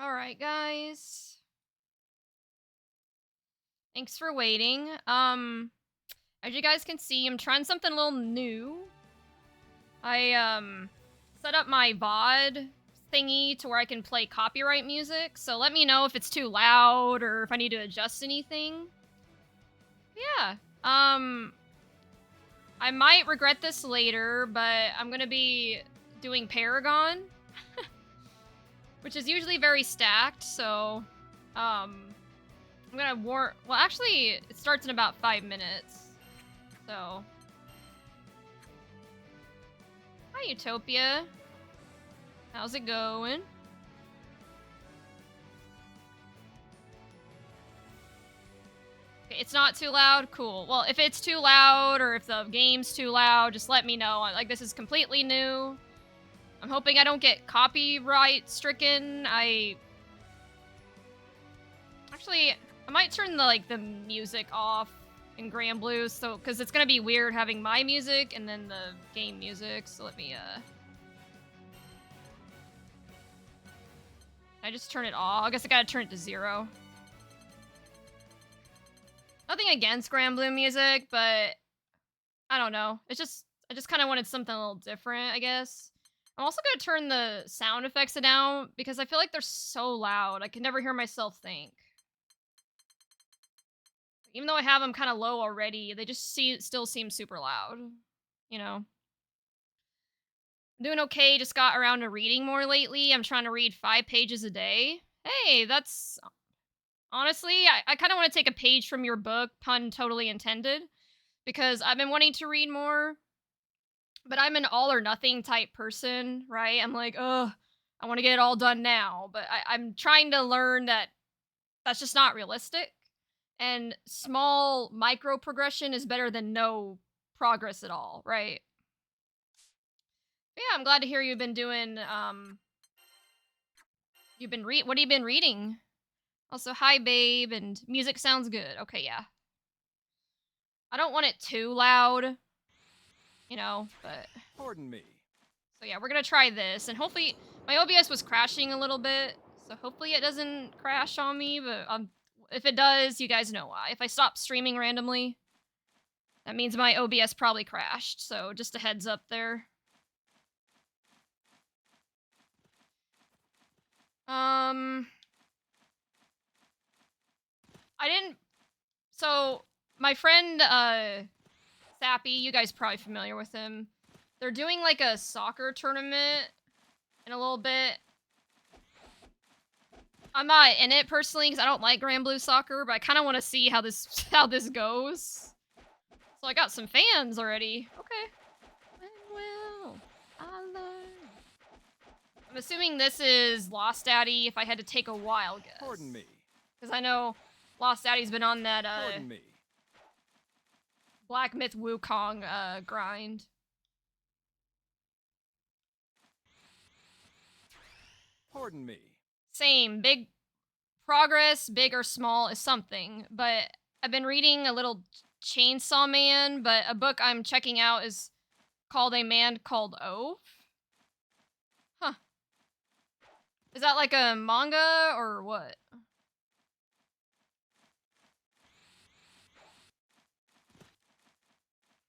All right, guys. Thanks for waiting. As you guys can see, I'm trying something a little new. I set up my VOD thingy to where I can play copyright music. So let me know if it's too loud or if I need to adjust anything. Yeah. I might regret this later, but I'm gonna be doing Paragon, which is usually very stacked. So, I'm gonna warn. Well, actually, it starts in about 5 minutes. So, hi, Utopia. How's it going? Okay, it's not too loud. Cool. Well, if it's too loud or if the game's too loud, just let me know. Like, this is completely new. I'm hoping I don't get copyright stricken. Actually, I might turn the music off in Grand Blue, so because it's gonna be weird having my music and then the game music. So let me I just turn it off. I guess I gotta turn it to 0. Nothing against Grand Blue music, but I don't know. I just kind of wanted something a little different, I guess. I'm also gonna turn the sound effects down because I feel like they're so loud. I can never hear myself think. Even though I have them kind of low already, they just still seem super loud. You know. I'm doing okay. Just got around to reading more lately. I'm trying to read 5 pages a day. Hey, that's honestly, I kind of want to take a page from your book, pun totally intended, because I've been wanting to read more, but I'm an all or nothing type person, right? I'm like, oh, I want to get it all done now, but I'm trying to learn that that's just not realistic. And small micro progression is better than no progress at all, right? But yeah, I'm glad to hear you've been doing. What have you been reading? Also, hi, babe, and music sounds good. Okay, yeah. I don't want it too loud, but Pardon me. so yeah, we're gonna try this, and hopefully my OBS was crashing a little bit, so hopefully it doesn't crash on me. But if it does, you guys know why. If I stop streaming randomly, that means my OBS probably crashed. So just a heads up there. I didn't. So my friend Sappy, you guys probably familiar with him. They're doing like a soccer tournament in a little bit. I'm not in it personally because I don't like Grand Blue Soccer, but I kind of want to see how this goes. So I got some fans already. Okay. When will I learn? I'm assuming this is Lost Daddy. If I had to take a wild guess. Pardon me. Because I know Lost Daddy's been on that Pardon me. Black Myth Wukong grind. Pardon me. Same. Big progress, big or small, is something. But I've been reading a little Chainsaw Man, but a book I'm checking out is called A Man Called Ove. Huh. Is that like a manga or what?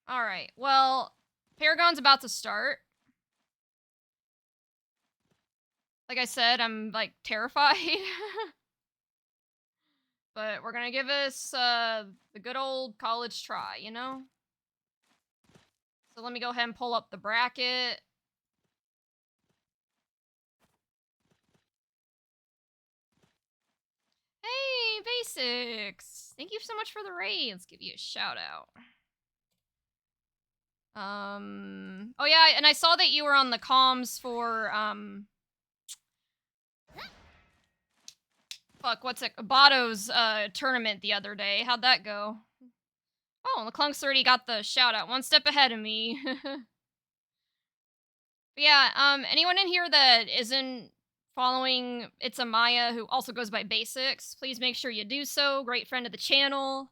Alright, well, Paragon's about to start. Like I said, I'm, like, terrified. But we're gonna give this, the good old college try, you know? So let me go ahead and pull up the bracket. Hey, Basics! Thank you so much for the raid. Let's give you a shout out. Oh yeah, and I saw that you were on the comms for, fuck, what's it? Bado's, tournament the other day. How'd that go? Oh, LeClunk's already got the shout out. One step ahead of me. But yeah, anyone in here that isn't following It's a Maya, who also goes by Basics, please make sure you do so. Great friend of the channel.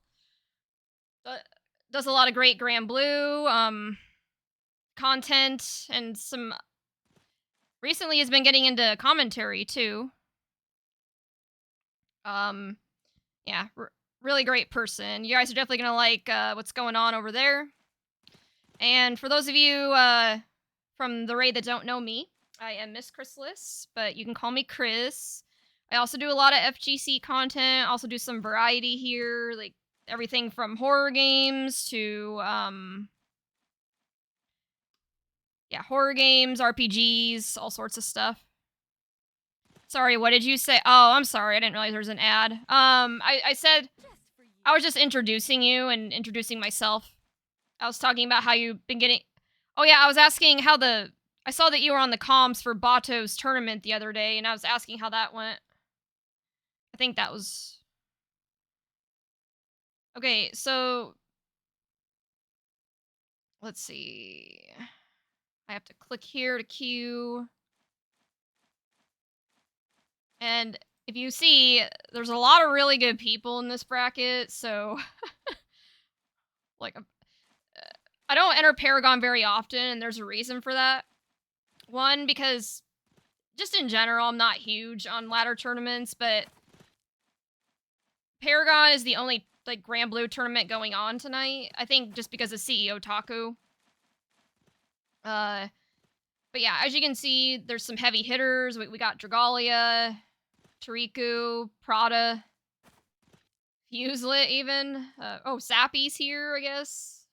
Does a lot of great Grand Blue content, and some recently has been getting into commentary too. Yeah, really great person. You guys are definitely gonna like what's going on over there. And for those of you from the raid that don't know me, I am Miss Chrysalis, but you can call me Chris. I also do a lot of FGC content. Also do some variety here, like everything from horror games to yeah, horror games, RPGs, all sorts of stuff. Sorry, what did you say? Oh, I'm sorry. I didn't realize there was an ad. I said I was just introducing you and introducing myself. I was talking about how you've been getting. Oh yeah, I was asking how the. I saw that you were on the comms for Bato's tournament the other day, and I was asking how that went. I think that was okay. So let's see. I have to click here to queue, and if you see, there's a lot of really good people in this bracket. So like, I don't enter Paragon very often, and there's a reason for that. One, because just in general, I'm not huge on ladder tournaments, but Paragon is the only like Grand Blue tournament going on tonight. I think just because of CEO Taku. Uh, but yeah, as you can see, there's some heavy hitters. We got Dragalia, Tariku, Prada, Fuselit even. Oh, Sappy's here, I guess.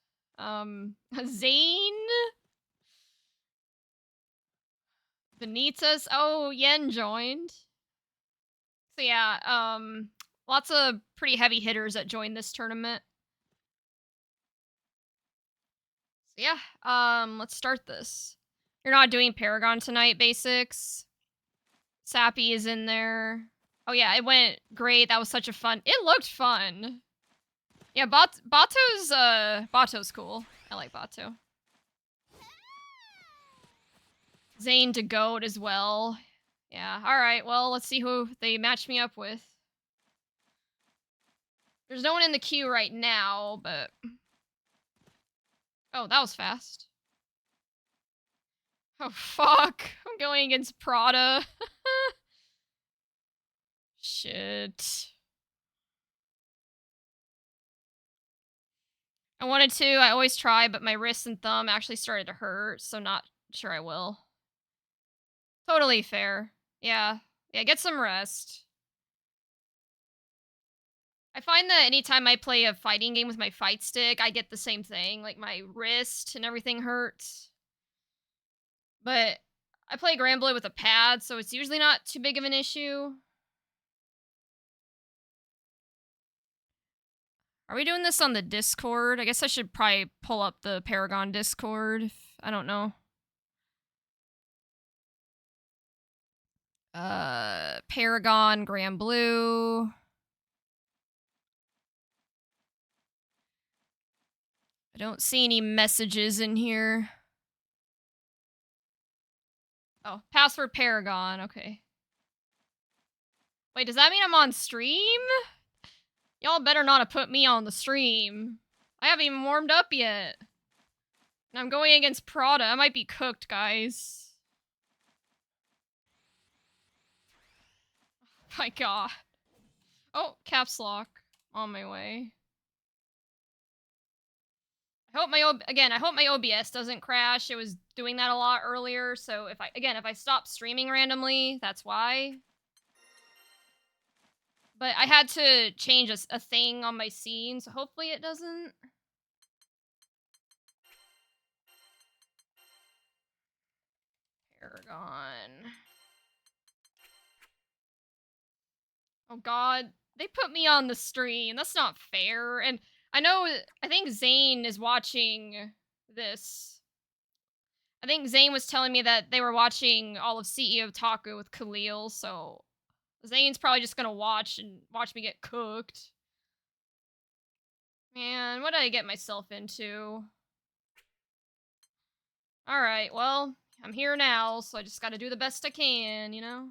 Zane, Vanitas. Oh, Yen joined. So yeah, lots of pretty heavy hitters that joined this tournament. So yeah, let's start this. You're not doing Paragon tonight, basics. Sappy is in there. Oh yeah, it went great. That was such a fun. It looked fun. Yeah, Bato's cool. I like Bato. Zane to goat as well. Yeah. All right. Well, let's see who they match me up with. There's no one in the queue right now, but oh, that was fast. Oh fuck! I'm going against Prada. Shit. I wanted to, I always try, but my wrist and thumb actually started to hurt, so not sure I will. Totally fair. Yeah. Yeah, get some rest. I find that anytime I play a fighting game with my fight stick, I get the same thing. Like my wrist and everything hurts. But I play Grand Blue with a pad, so it's usually not too big of an issue. Are we doing this on the Discord? I guess I should probably pull up the Paragon Discord. I don't know. Paragon, Grand Blue. I don't see any messages in here. Oh, password Paragon. Okay. Wait, does that mean I'm on stream? Y'all better not have put me on the stream. I haven't even warmed up yet. And I'm going against Prada. I might be cooked, guys. My god. Oh, caps lock. On my way. I hope I hope my OBS doesn't crash. It was doing that a lot earlier, so if I stop streaming randomly, that's why. But I had to change a thing on my scene, so hopefully it doesn't. Paragon. Oh god, they put me on the stream. That's not fair. And I think Zane is watching this. I think Zane was telling me that they were watching all of CEO Taku with Khalil, so Zane's probably just gonna watch me get cooked. Man, what did I get myself into? Alright, well, I'm here now, so I just gotta do the best I can, you know?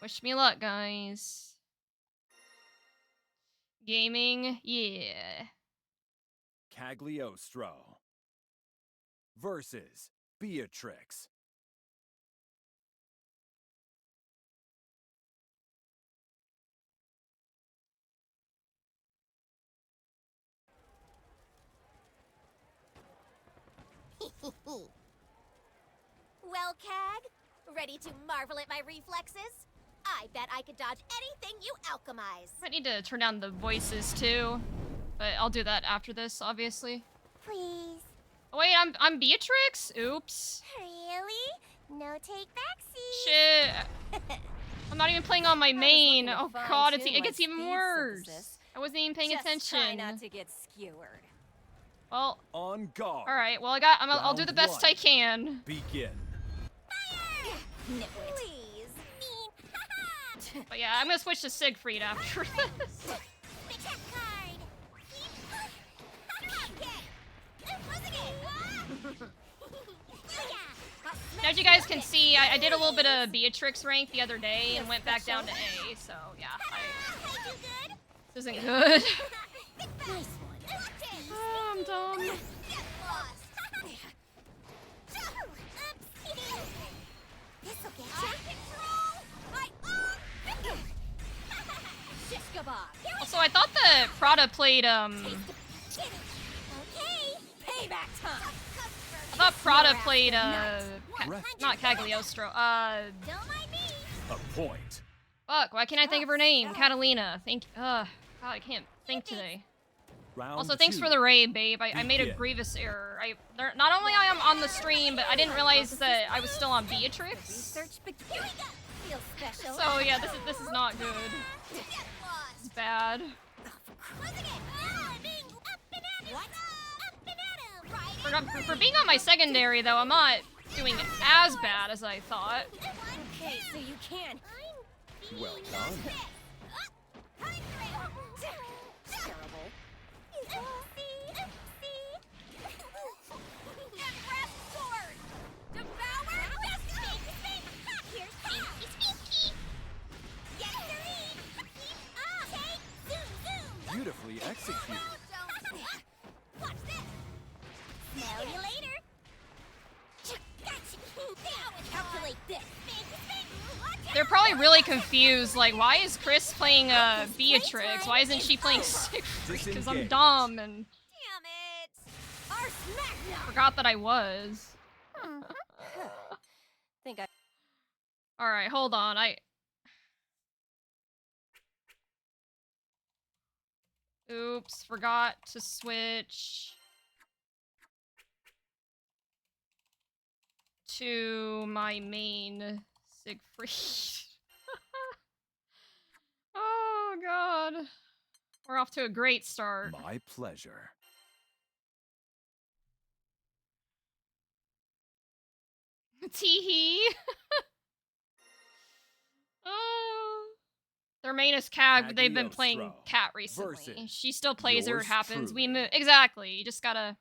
Wish me luck, guys. Gaming, yeah. Cagliostro versus Beatrix. Well, Cag, ready to marvel at my reflexes? I bet I could dodge anything you alchemize. I need to turn down the voices too, but I'll do that after this, obviously. Please. Oh, wait, I'm Beatrix? Oops. Really? No take backseat. Shit. I'm not even playing on my main. looking to Oh god, fine-tune it my gets even speed worse. synthesis. I wasn't even paying Just attention. try not to get skewered. Well, On guard. all right. Well, I'll do the Round best one. I can. Begin. Nitwit. Please. Mean. But yeah, I'm gonna switch to Siegfried after this. Big tap card. As you guys can see, I did a little bit of Beatrix rank the other day and went back down to A. So yeah, this isn't good. Nice one. Oh, I'm dumb. This'll get you. Shish kebab. Also, I thought that Prada played Okay. Payback time. I thought Prada played Breath. not Cagliostro. Don't mind me. A point. Fuck, why can't I think of her name? Catalina. God, I can't think today. Round Also, thanks two. for the raid, babe. I made a Begin. grievous error. Not only I am on the stream, but I didn't realize that I was still on Beatrix. Research begins. Here we go. Feels special. So yeah, this is not good. Get lost. It's bad. Closing it. Ah, being up and at him. What? Up and at him. Right. For being on my secondary, though, I'm not doing as bad as I thought. Okay, so you can. Well done. Terrible. Beautifully executed. Watch this. Smell you later. Gotcha. Calculate this. They're probably really confused, like, why is Chris playing Beatrix? Why isn't she playing Siegfried? Because I'm Disengage. dumb and Damn it. Our smack now. forgot that I was. Think I. Alright, hold on, Oops, forgot to switch to my main Siegfried. Oh god. We're off to a great start. My pleasure. Teehee. Oh. Their main is Cag, but they've been playing Cagliostro Cat recently. versus She still plays her, it yours happens. We truly. move. Exactly. You just gotta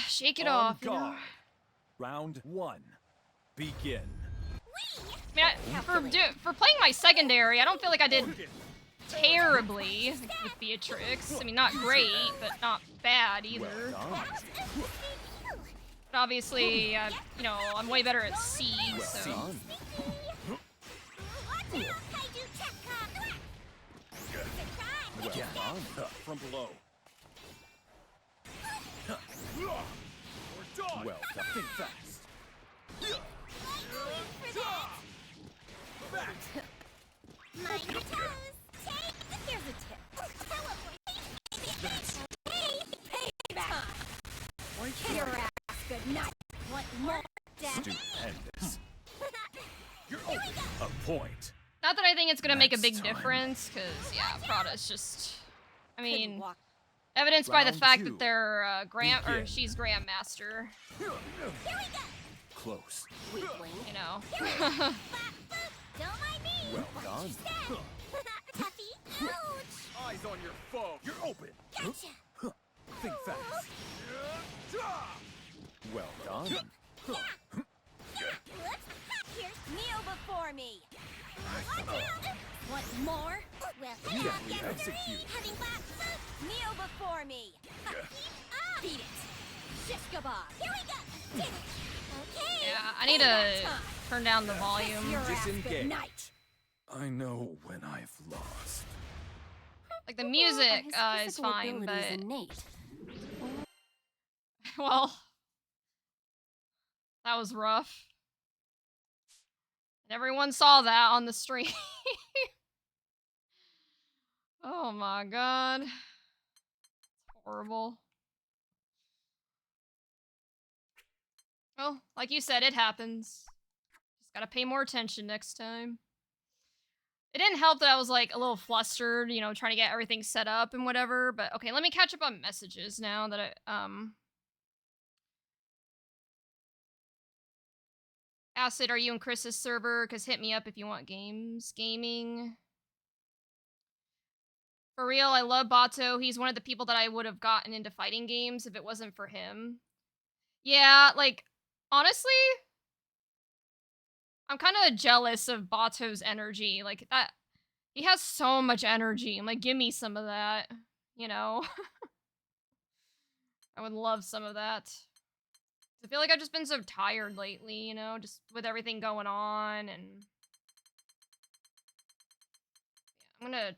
shake it On off. You know? guard. Round one. Begin. I mean, for playing my secondary, I don't feel like I did terribly with Beatrix. I mean, not great, but not bad either. Well done. But obviously, you know, I'm way better at Siege, Well so. done. Well done. From below. Well done. Think fast. Back. Mind your toes. Here's a tip. Your ass. Good night. Want more, Dad? Stupendous. You're open. A point. Not that I think it's gonna make a Next big time. difference, because, yeah, Prada's just. I Couldn't mean, walk. evidenced by the Round fact two. that they're Begin. she's Grandmaster, Close. Weakling. you know. Don't mind me. Well done. Tuffy. Ouch. Eyes on your foe. You're open. Gotcha. Think fast. Well done. Whoops. Here's Kneel before me. Want more? Well, Beautifully yes, executed. having back. Kneel before me. Beat it. Shish kebab. Here we go. Did it. Okay. Yeah, I need to turn down the volume. Your ass. Good Disengage. night. I know when I've lost. Like, the music His is physical fine, ability is but innate. Well, that was rough. And everyone saw that on the stream. Oh my god. It's horrible. Well, like you said, it happens. Just gotta pay more attention next time. It didn't help that I was like a little flustered, you know, trying to get everything set up and whatever. But okay, let me catch up on messages now that I Acid, are you in Chris's server? Cause hit me up if you want gaming. For real, I love Bato. He's one of the people that I would have gotten into fighting games if it wasn't for him. Yeah, like honestly, I'm kind of jealous of Bato's energy. Like that, he has so much energy. I'm like, give me some of that. You know, I would love some of that. I feel like I've just been so tired lately. You know, just with everything going on, and yeah, I'm gonna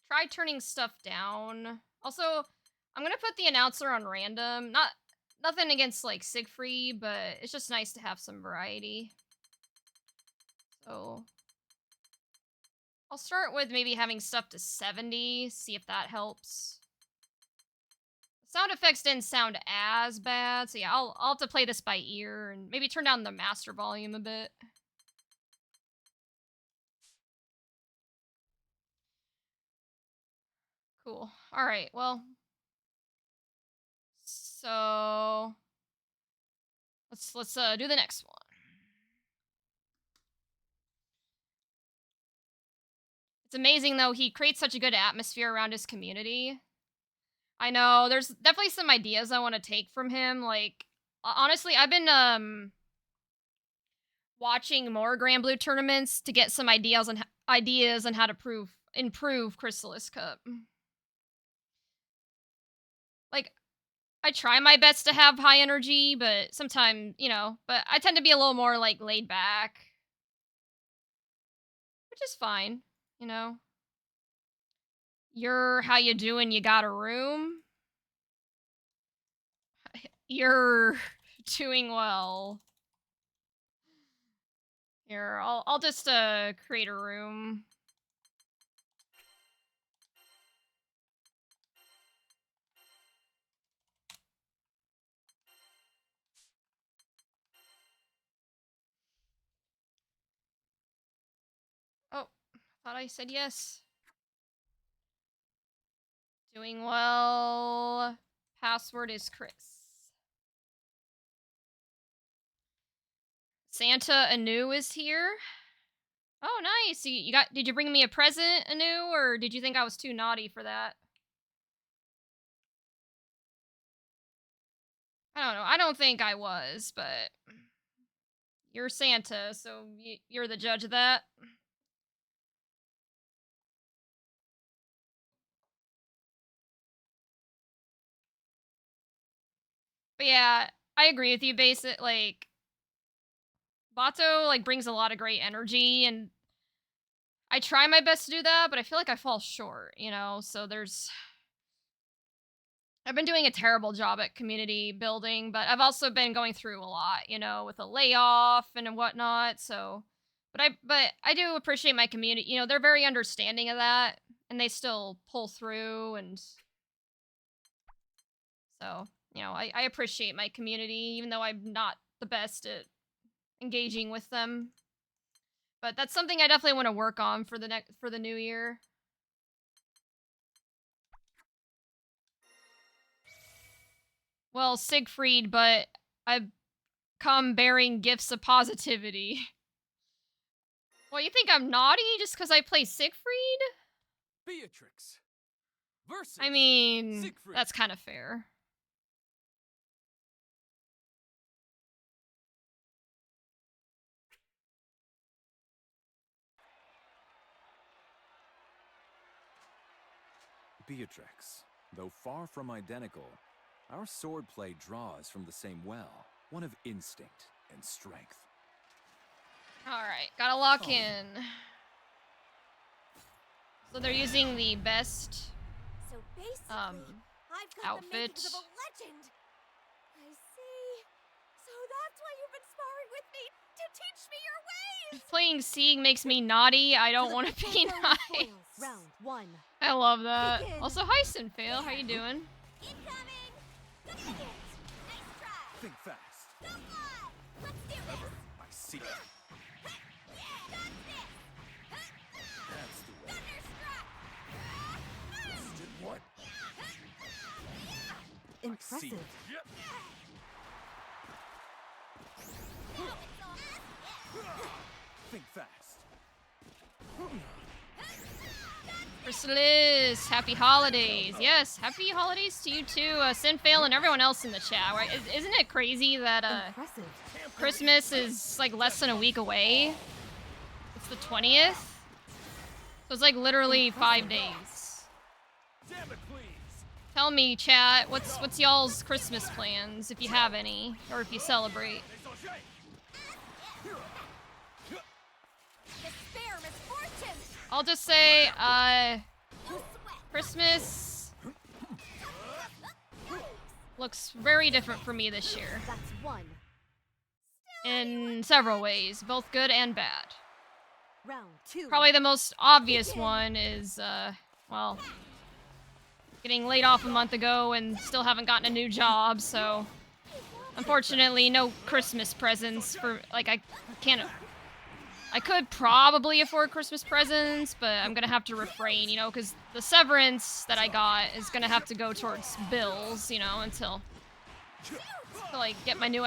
try turning stuff down. Also, I'm gonna put the announcer on random. Nothing against like Siegfried, but it's just nice to have some variety. So I'll start with maybe having stuff to 70, see if that helps. Sound effects didn't sound as bad, so yeah, I'll have to play this by ear and maybe turn down the master volume a bit. Cool. All right. Well, so let's do the next one. It's amazing though, he creates such a good atmosphere around his community. I know there's definitely some ideas I want to take from him. Like honestly, I've been watching more Grand Blue tournaments to get some ideas on how to improve Chrysalis Cup. Like I try my best to have high energy, but sometimes, you know, but I tend to be a little more like laid back, which is fine, you know. You're how you doing? You got a room? You're doing well. Here, I'll just create a room. Oh, thought I said yes. Doing well. Password is Chris. Santa Anu is here. Oh, nice. Did you bring me a present, Anu, or did you think I was too naughty for that? I don't know. I don't think I was, but you're Santa, so you're the judge of that. But yeah, I agree with you. Like Bato like brings a lot of great energy, and I try my best to do that, but I feel like I fall short. You know, so I've been doing a terrible job at community building, but I've also been going through a lot, you know, with a layoff and whatnot. So, but I do appreciate my community. You know, they're very understanding of that, and they still pull through, and so you know, I appreciate my community, even though I'm not the best at engaging with them. But that's something I definitely want to work on for the new year. Well, Siegfried, but I've come bearing gifts of positivity. Well, you think I'm naughty just because I play Siegfried? Beatrix versus I mean, Siegfried. that's kind of fair. Beatrix, though far from identical, our swordplay draws from the same well, one of instinct and strength. Alright, gotta lock in. So they're using the best So basically, I've got the outfit. makings of a legend. I you've been sparring with me to teach me your ways. Playing Sieg makes me naughty. I don't want to be nice. Round 1. I love that. Begin. Also, hi Sinfail, how you doing? Incoming. Nice try. Think fast. Go on. Let's do this. I see. That's the way. Did what? See. Impressive. Think fast. Chrysalis, happy holidays. Yes, happy holidays to you too, Sinfail and everyone else in the chat. Right? Isn't it crazy that Impressive. Christmas is like less than a week away? It's the 20th? So it's like literally 5 days. Damn it, please. Tell me, chat, what's y'all's Christmas plans, if you have any, or if you celebrate? Despair, misfortune. I'll just say, Christmas looks very different for me this year. That's 1. In several ways, both good and bad. Round 2. Probably the most obvious one is, well, getting laid off a month ago and still haven't gotten a new job, so unfortunately no Christmas presents for, like, I could probably afford Christmas presents, but I'm gonna have to refrain, you know, because the severance that I got is gonna have to go towards bills, you know, until to, like, get my new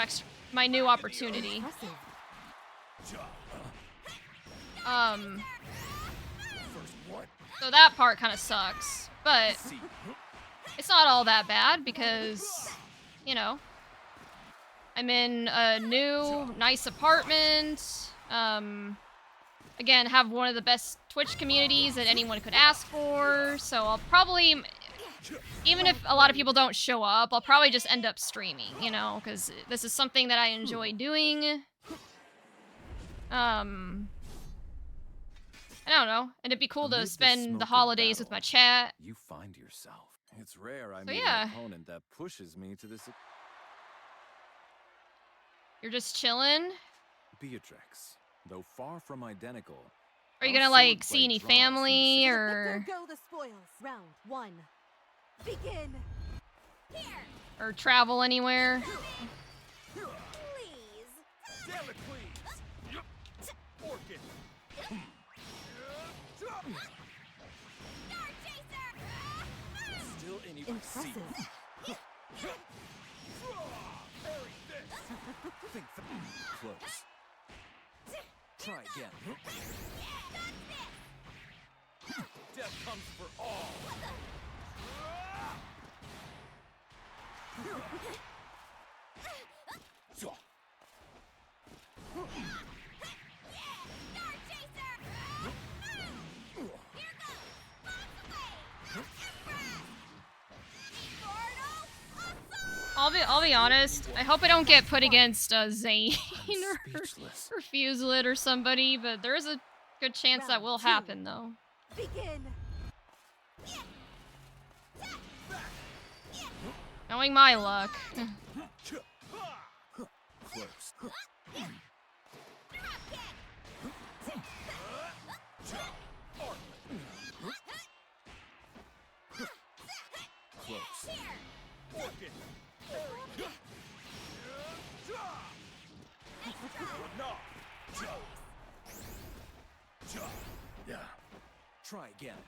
opportunity. Impressive. So that part kind of sucks, but it's not all that bad because, you know, I'm in a new, nice apartment. Again, have one of the best Twitch communities that anyone could ask for, so I'll probably, even if a lot of people don't show up, I'll probably just end up streaming, you know, because this is something that I enjoy doing. I don't know, and it'd be cool to Amid the spend smoke the of holidays with battle, my chat. You find yourself. It's rare I So meet yeah. an opponent that pushes me to this. You're just chilling? Beatrix, though far from identical. Are you our gonna, like, swordplay see any draws from the family, same- Let or... there go the spoils. Round 1. Begin. or travel anywhere? Please. Damn it, please! Orchid! Star Chaser. Still any Impressive. Parry this! Think close. Try again. Death comes for all. Star Chaser. Here goes. I'll be honest. I hope I don't get put against Zane I'm or speechless. Fuselit or somebody, but there is a good chance that Round will 2. happen, though. Begin. Knowing my luck. Close. Close. Orchid. Yeah. Try again.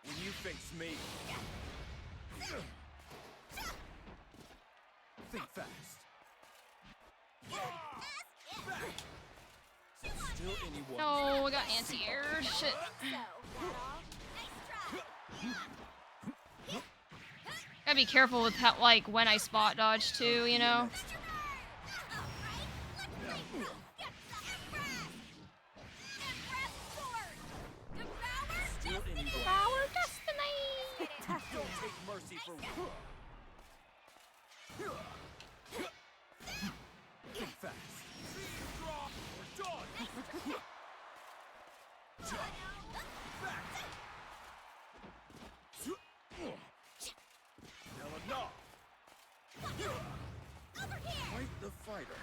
When you face me. Think fast. Still anyone. No, I got anti-air. Shit. Gotta be careful with how, like, when I spot dodge too, you know? Still anyone. Power destiny! Don't take mercy for Think fast. We're done. Quite the fighter.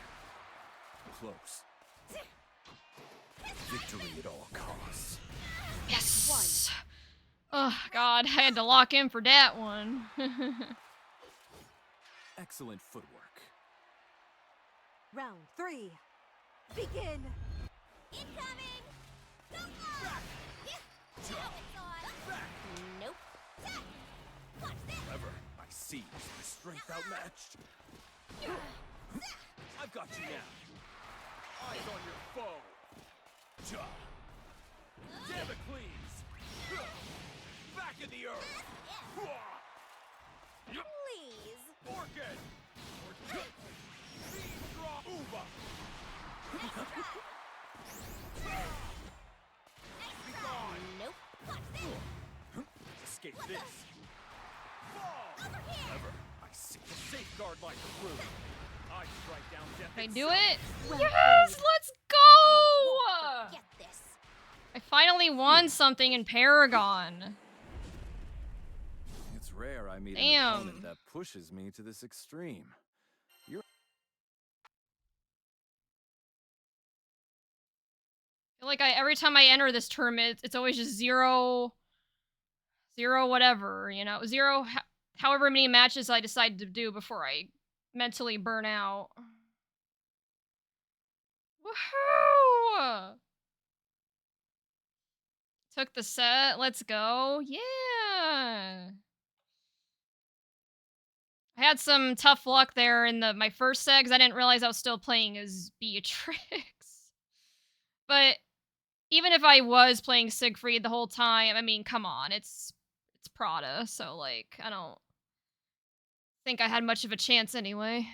close. Victory at all costs. Yes! Oh, God, I had to lock in for that one. Excellent footwork. Round 3. Begin. Incoming! Go on! Yeah. Now it's on! Nope. Watch this! However, I seize my strength outmatched. I've got you now. Eyes on your foe. Damocles! Back in the earth! Please! Orchid! Uva! Nice try! Nope. Watch this! Escape this! Fall! Over here! However, I seek to safeguard my crew. I strike down death. Can I itself. do it? Well Yes! played. Let's I won't go! forget this. I finally won something in Paragon. It's rare I meet an Damn. opponent that pushes me to this extreme. I feel like every time I enter this tournament, it's always just zero whatever, you know, however many matches I decide to do before I mentally burn out. Woohoo! Took the set. Let's go. Yeah. I had some tough luck there in my first set because I didn't realize I was still playing as Beatrix. But even if I was playing Siegfried the whole time, I mean, come on, it's Prada, so like I don't think I had much of a chance anyway.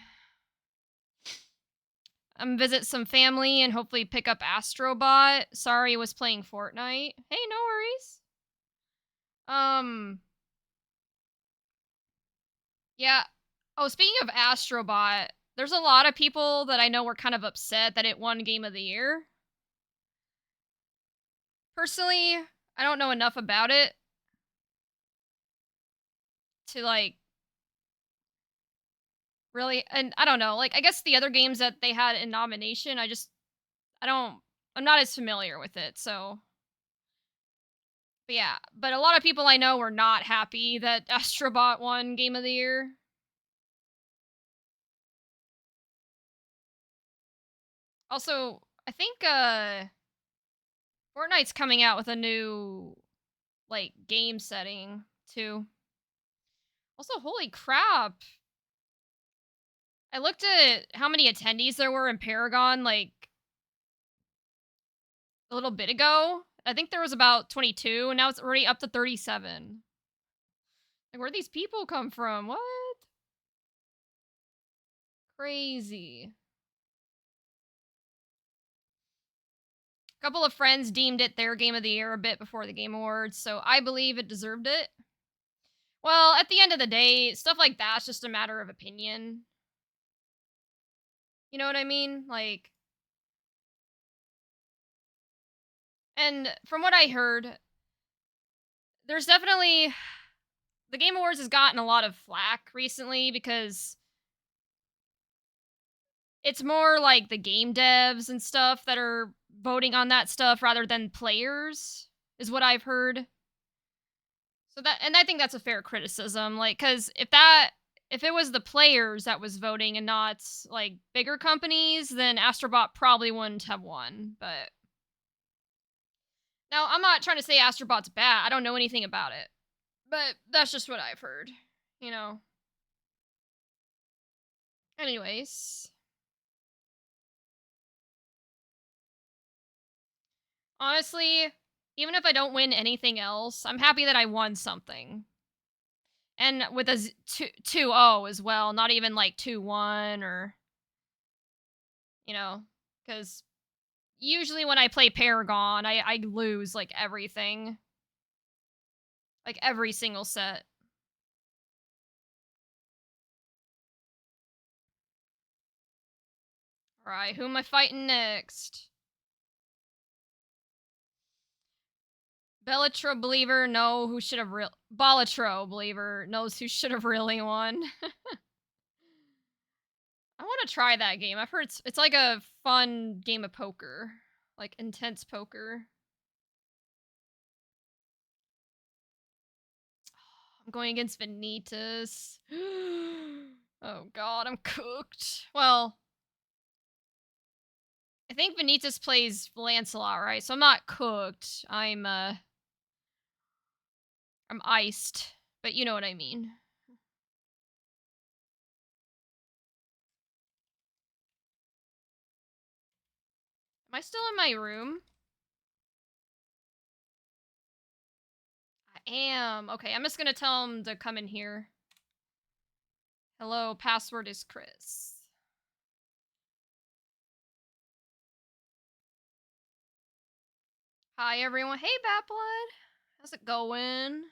I'm visit some family and hopefully pick up Astrobot. Sorry, was playing Fortnite. Hey, no worries. Yeah. Oh, speaking of Astrobot, there's a lot of people that I know were kind of upset that it won Game of the Year. Personally, I don't know enough about it to like really, and I don't know, like I guess the other games that they had in nomination, I'm not as familiar with it, so but yeah, but a lot of people I know were not happy that Astrobot won Game of the Year. Also, I think Fortnite's coming out with a new like game setting too. Also, holy crap. I looked at how many attendees there were in Paragon like a little bit ago. I think there was about 22 and now it's already up to 37. Like where'd these people come from? What? Crazy. A couple of friends deemed it their game of the year a bit before the Game Awards, so I believe it deserved it. Well, at the end of the day, stuff like that's just a matter of opinion. You know what I mean? Like, and from what I heard, there's definitely the Game Awards has gotten a lot of flack recently because it's more like the game devs and stuff that are voting on that stuff rather than players, is what I've heard. So and I think that's a fair criticism, like, cause if it was the players that was voting and not like bigger companies, then Astrobot probably wouldn't have won. But now I'm not trying to say Astrobot's bad. I don't know anything about it, but that's just what I've heard. You know. Anyways, honestly, even if I don't win anything else, I'm happy that I won something. And with a 2-0 as well, not even like 2-1 or, you know, because usually when I play Paragon, I lose like everything. Like every single set. Alright, who am I fighting next? Bellatro believer know who should have Balatro believer knows who should have really won. I want to try that game. I've heard it's like a fun game of poker, like intense poker. I'm going against Vanitas. Oh god, I'm cooked. Well, I think Vanitas plays Lancelot, right? So I'm not cooked. I'm iced, but you know what I mean. Am I still in my room? I am. Okay, I'm just gonna tell him to come in here. Hello, password is Chris. Hi everyone. Hey Batblood. How's it going?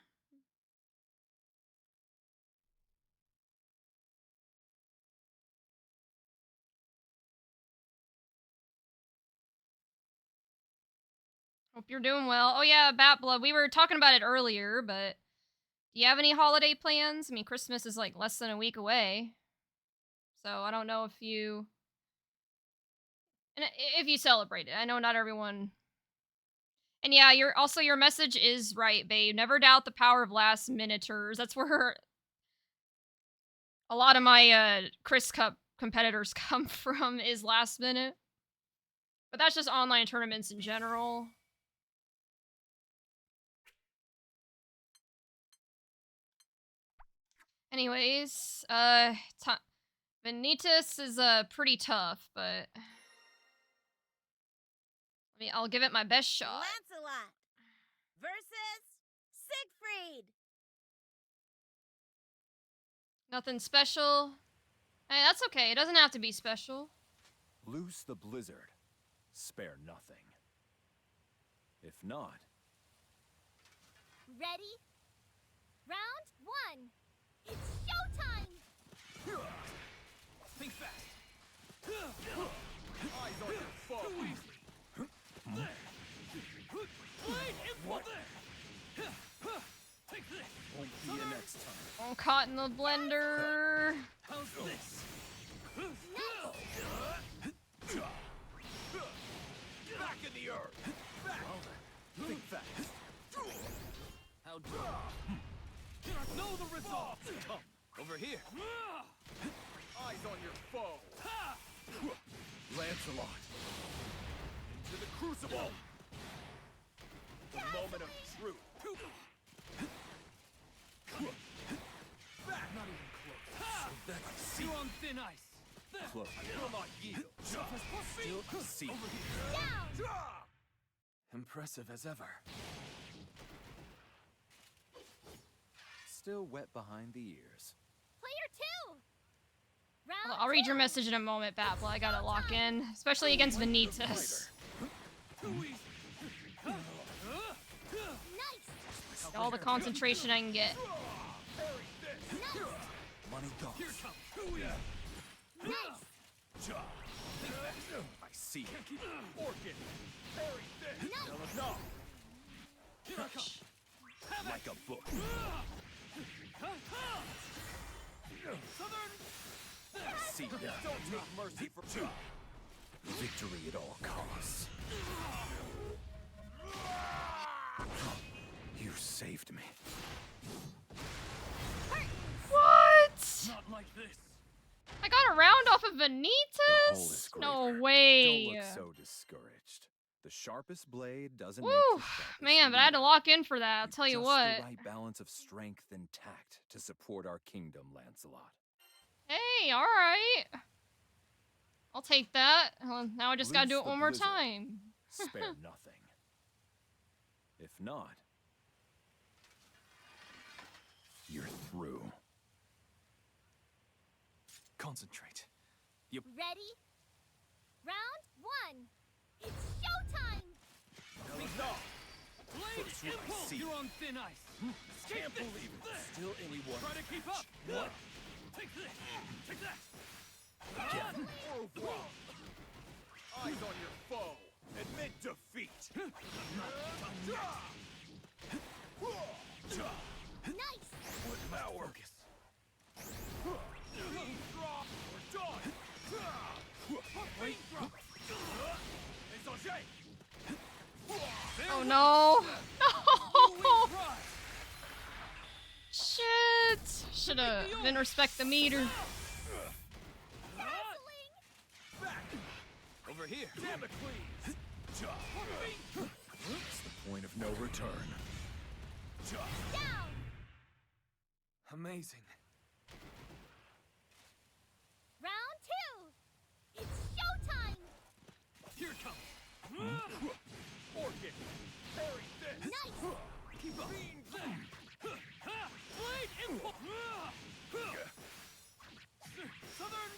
Hope you're doing well. Oh yeah, Batblood. We were talking about it earlier, but do you have any holiday plans? I mean, Christmas is like less than a week away. So I don't know if you if you celebrate it. I know not everyone. And yeah, your message is right, babe. Never doubt the power of last minuters. That's where a lot of my Chris Cup competitors come from is last minute. But that's just online tournaments in general. Anyways, Vanitas is pretty tough, but I'll give it my best shot. Lancelot versus Siegfried. Nothing special. Hey, that's okay. It doesn't have to be special. Loose the blizzard. Spare nothing. If not, Ready? Round one. It's showtime! think fast. Eyes on your foe. Won't be you next time. I'm caught in the blender. How's this? Back in the earth. Back. Think fast. How do you know the result? Come over here. Eyes on your foe. Lancelot. Into the crucible. The moment of truth. Back. Not even close. So that I see. You're on thin ice. Close. I will not yield. Still see. Down! Impressive as ever. Still wet behind the ears. Player two! Round I'll read your two. message in a moment, Batbla. I gotta lock in, especially against Vanitas. Nice! All the concentration I can get. Money gone. Nice! I see. Orchid. Bury this. No. Like a book. See now. Don't take mercy for victory at all costs. You saved me. What? Not like this. I got a round off of The hole Vanitas? is No greater. way. Don't look so discouraged. The sharpest blade doesn't Woo, make the sharpest man, but I had to needle. lock in for that. I'll You've tell you just what. the right balance of strength and tact to support our kingdom, Lancelot. Hey, alright. I'll take that. Now I just gotta do Loose it the one more blizzard. time. Spare nothing. If not, you're through. Concentrate. Ready? Round one. It's showtime! First one I see. You're on thin ice. Can't believe it. Still anyone. Try to keep up. What? Take this. Take that. Again. Au revoir. Eyes on your foe. Admit defeat. Nice! What power? Focus. We're done. Oh no! You No! win prize. Shit! Shoulda didn't respect the meter. Back. Over here. Damocles. It's the point of no return. Down! Amazing. Round 2! It's showtime! Here it comes. Orchid. Parry this. Nice! Keep up. Blade impulse. Southern.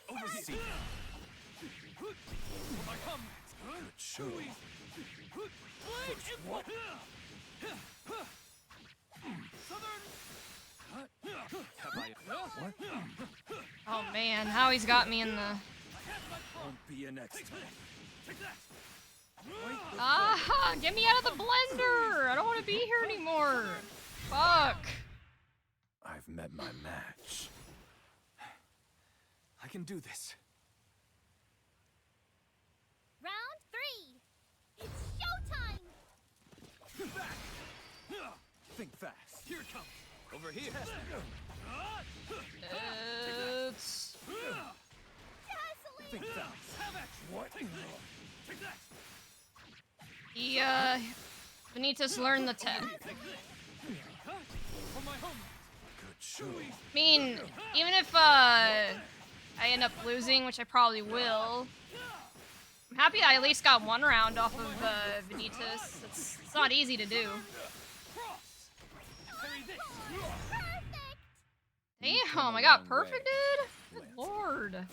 Over here. See. For my comrades. Good show. Blade impulse. Southern. Have I? What? Oh man, how he's got me in the. Won't be an next time. Take that. Ah! Get me out of the blender! I don't want to be here anymore. Fuck. I've met my match. I can do this. Round 3! It's showtime! Back. Think fast. Here it comes. Over here. It's. Dazzling! Think fast. Have action. What? Take that. He, Benitez learned the tech. Take this. For my home. Good show. I mean, even if, I end up losing, which I probably will, I'm happy I at least got one round off of, Benitez. It's not easy to do. Cross. Parry this. Perfect! Damn, I got perfect, dude? Good lord.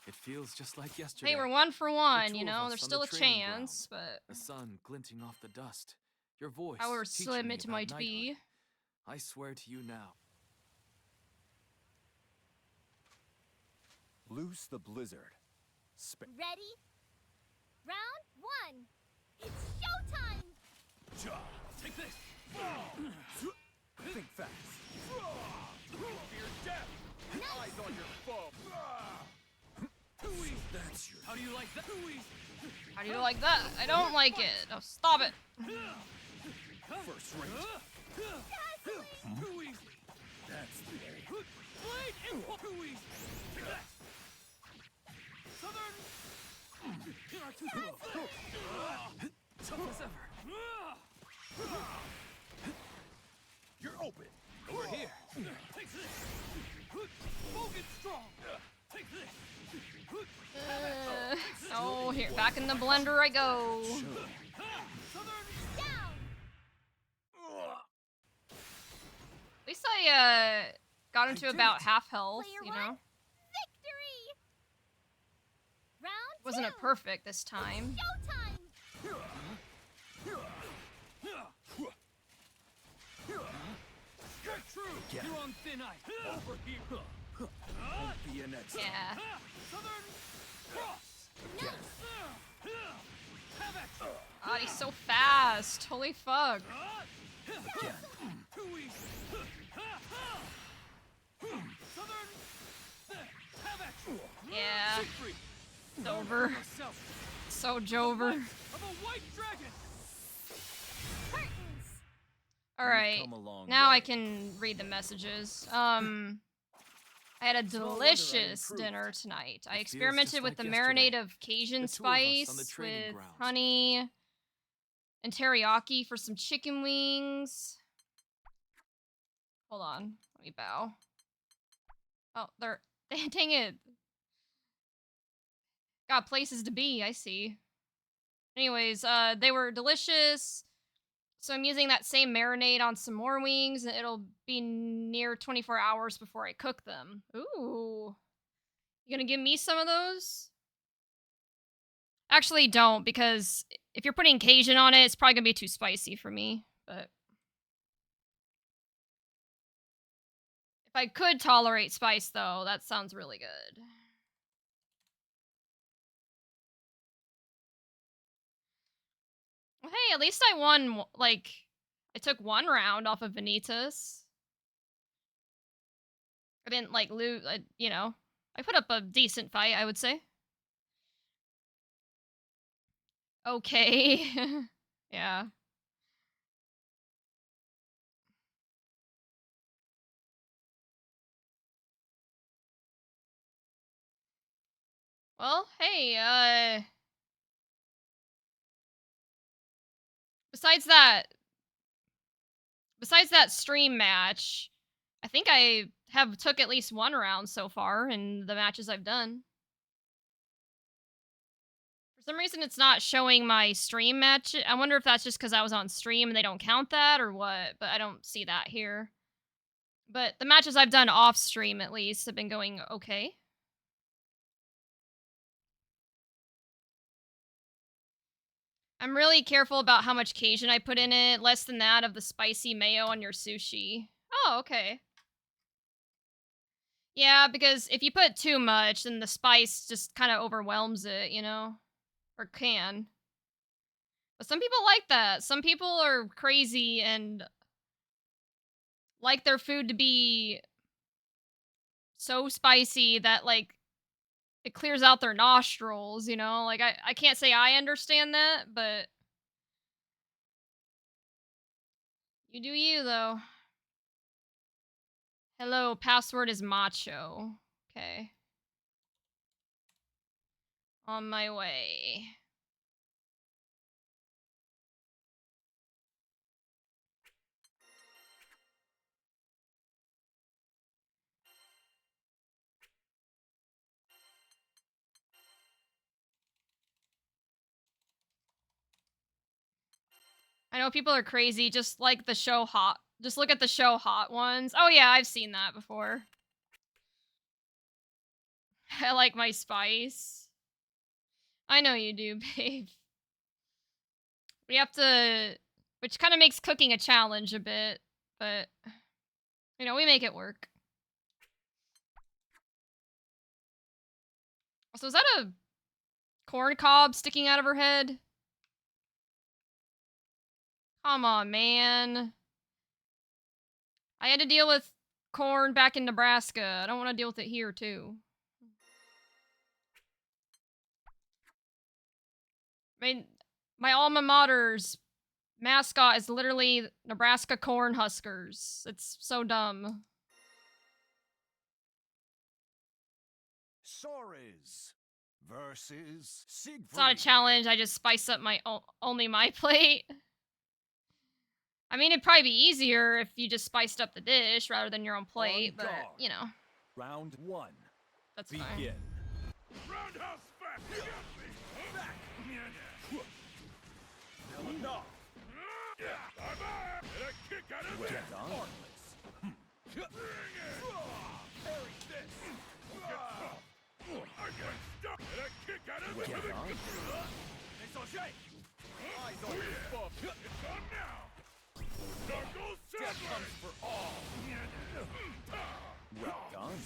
It feels just like yesterday. Hey, we're 1 for 1, two you of know? us There's on still the a training chance, but The sun glinting off the dust. Your voice. however teaching slim me it about might knighthood. be. I swear to you now. Loose the blizzard. Ready? Round 1! It's showtime! Take this. Think fast. Fear death. Eyes on your foe. Too easy. That's your. How do you like that? Too easy. How do you like that? I don't like it. No, stop it. First range. Too easy. That's the way. Blade impulse. Too easy. Take that. Southern. Here are too slow. Tough as ever. You're open. Over here. Take this. Bogan strong. Take this. Oh, here, back in the blender I go. Southern. Down! At least I, got him to about half health, Player you 1, know? victory! Round 2! Wasn't a perfect this time. Showtime! Strike true. Yeah. You're on thin ice. Over here. Won't be an next time. Yeah. Southern. Cross. Nice! Have action. God, he's so fast. Holy fuck. Again. Too easy. Southern. Have action. Yeah, Free. it's over. Yourself. So Jover. Of a white dragon. Curtains! Alright, come a long now I way. can read the messages. I had a no wonder I delicious improved. dinner tonight. I It feels experimented just with like the yesterday. marinade of Cajun The two of us on the spice training with grounds. honey and teriyaki for some chicken wings. Hold on, let me bow. Oh, they're dang it. Got places to be, I see. Anyways, they were delicious. So I'm using that same marinade on some more wings, and it'll be near 24 hours before I cook them. Ooh. You gonna give me some of those? Actually, don't, because if you're putting Cajun on it, it's probably gonna be too spicy for me. But if I could tolerate spice, though, that sounds really good. Well, hey, at least I won, like, I took one round off of Vanitas. I didn't, like, lose, you know. I put up a decent fight, I would say. Okay. Yeah. Well, hey, besides that besides that stream match, I think I have took at least one round so far in the matches I've done. For some reason, it's not showing my stream match. I wonder if that's just because I was on stream and they don't count that or what, but I don't see that here. But the matches I've done off stream, at least, have been going okay. I'm really careful about how much Cajun I put in it, less than that of the spicy mayo on your sushi. Oh, okay. Yeah, because if you put too much, then the spice just kind of overwhelms it, you know? Or can. But some people like that. Some people are crazy and like their food to be so spicy that, like, it clears out their nostrils, you know? Like, I can't say I understand that, but you do you, though. Hello, password is macho. Okay. On my way. I know people are crazy, just like the show Hot. Just look at the show Hot Ones. Oh yeah, I've seen that before. I like my spice. I know you do, babe. We have to, which kind of makes cooking a challenge a bit, but you know, we make it work. So is that a corn cob sticking out of her head? Come on, man. I had to deal with corn back in Nebraska. I don't want to deal with it here, too. I mean, my alma mater's mascot is literally Nebraska Cornhuskers. It's so dumb. Sores versus Siegfried. It's not a challenge. I just spice up my only my plate. I mean, it'd probably be easier if you just spiced up the dish rather than your own plate, but you know, Round one. that's Begin. fine. Roundhouse fast. You got me. Back. No. Yeah. I'm back. And a kick out of Well there. done. Bring it. Parry this. I got stuck. And a kick out of Well there. done. It's on shake. Eyes on your buff. It's on now. Knuckle Death comes sandwich. for all. Well done.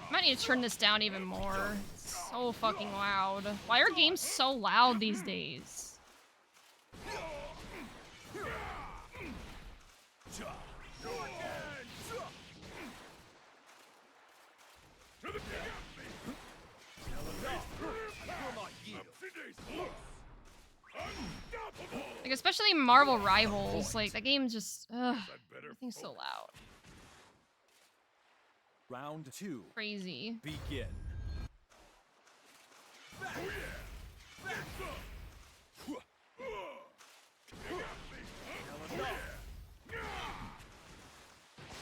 Might need to turn this down even more. It's so fucking loud. Why are games so loud these days? Go again. To the pit. Will not yield. Unstoppable. Like, especially Marvel Rivals. Like, that game just, ugh, everything's so loud. Round two. Crazy. Begin.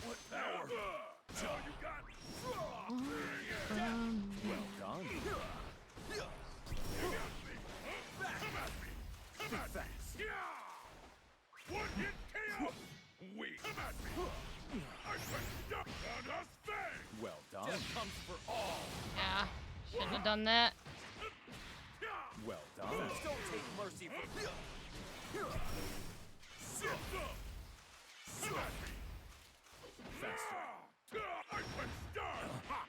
What power? Now you got me. Well done. Come at me. Fast. One hit KO. Weak. Come at me. I went stuck on us fang. Well done. Death comes for all. Yeah, shouldn't have done that. Well done. Don't take mercy from me. Come at me. Faster. I went stuck.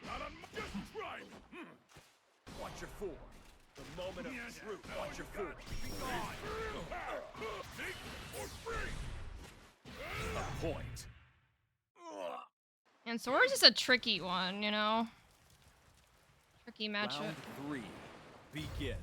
Not on my. Just try me. Watch your form. The moment of truth. Watch your form. Be gone. Take or free. A point. And Sora's is a tricky one, you know? Tricky matchup. Round three. Begin.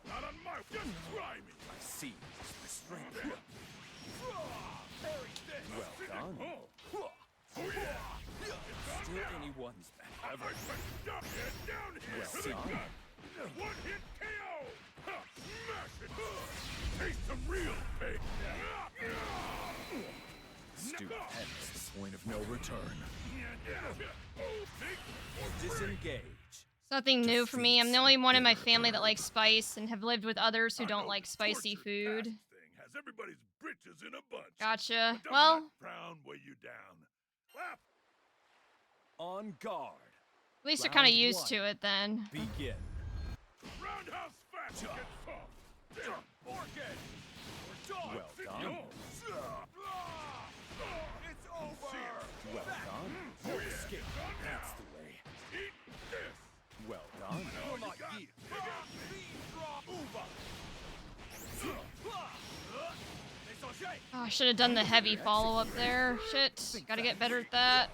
Not on my. Just try me. I see. It's my strength. Parry this. Well done. Oh yeah. Still anyone's match. I Ever. Get down here. Well To the done. gut. One hit KO. Smash it. Taste some real pain. Stupid head is the point of no return. Disengage. Disengage. It's nothing new for me. I'm the only one in my family that likes spice and have lived with others who don't like spicy food. Thing has everybody's britches in a bunch. Gotcha. But does Well, not frown weigh you down. Laugh. On guard. at least they're kind of Round used one. to it then. Begin. Roundhouse fast. Get soft. Orchid. Well done. It's over. Well done. Oh, yeah. Escape. Done now. That's the way. Eat this. Well done. Will not yield. Oh, I should have done the heavy follow-up there. Shit. Gotta get better at that.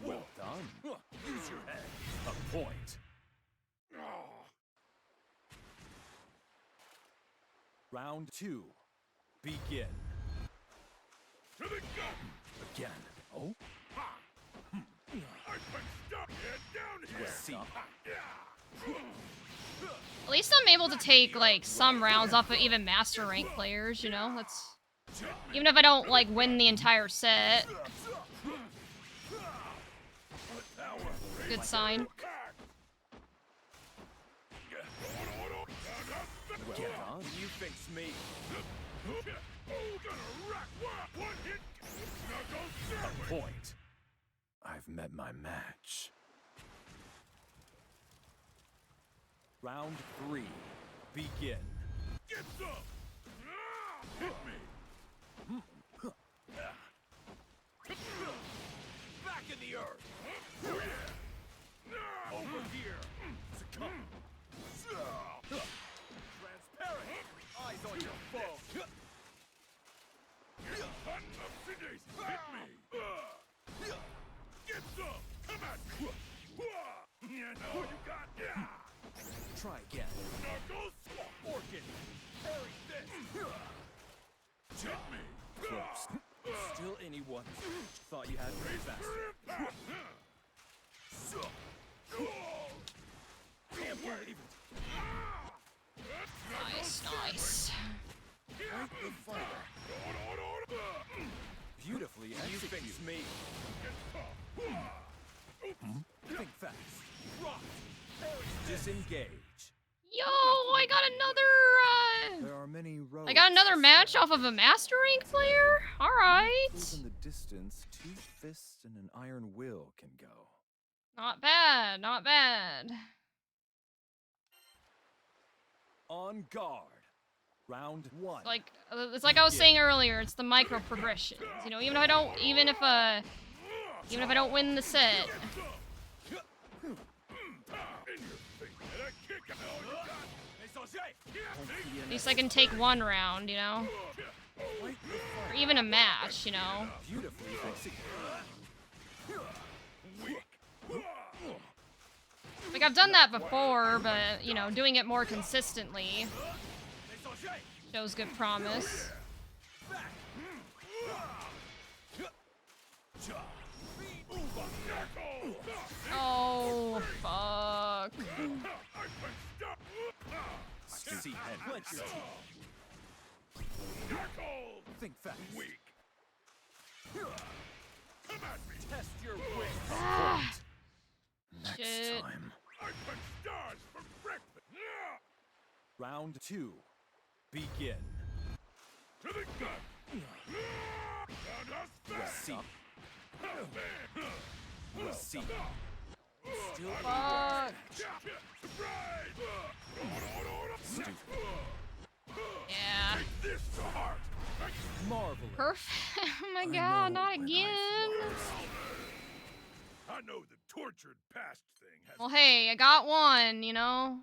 Well done. Use your head. A point. Round two. Begin. To the gut. Again. Oh? I've been stuck. Get down here. Well see. At least I'm able to take, like, some rounds off of even master rank players, you know? That's... Even if I don't, like, win the entire set. Good sign. Well done. You face me. A point. I've met my match. Round three. Begin. Get some. Hit me. Back in the earth. Oh yeah. Over here. Succumb. Transparent. Eyes on your foe. Button up the daisy. Hit me. Get some. Come at me. You know you got. Try again. Knuckles. Orchid. Parry this. Hit me. Close. Still anyone. Thought you had me faster. Can't believe it. Nice, nice. Like the fighter. Beautifully executed. You face me. Think fast. Rock. Disengage. Yo, I got another, There are many roads. I got another match off of a master rank player? Alright. In the distance, 2 fists and an iron will can go. Not bad, not bad. On guard. Round one. It's like I was saying earlier, it's the micro progressions. You know, even if I don't win the set, at least I can take one round, you know? Or even a match, you know? Beautifully executed. Like, I've done that before, but, you know, doing it more consistently shows good promise. Oh, fuck. See head. Clench your teeth. Think fast. Weak. Come at me. Test your wits. Ah, Next shit. time. I put stars for breakfast. Round two. Begin. To the gut. Roundhouse Well fast. see. Well see. Still Fuck. Surprise! stupid. Yeah. This to heart. Marvelous. Perfect. Oh my I god, know not when I again. I know the tortured past thing has Well, hey, I got one, you know?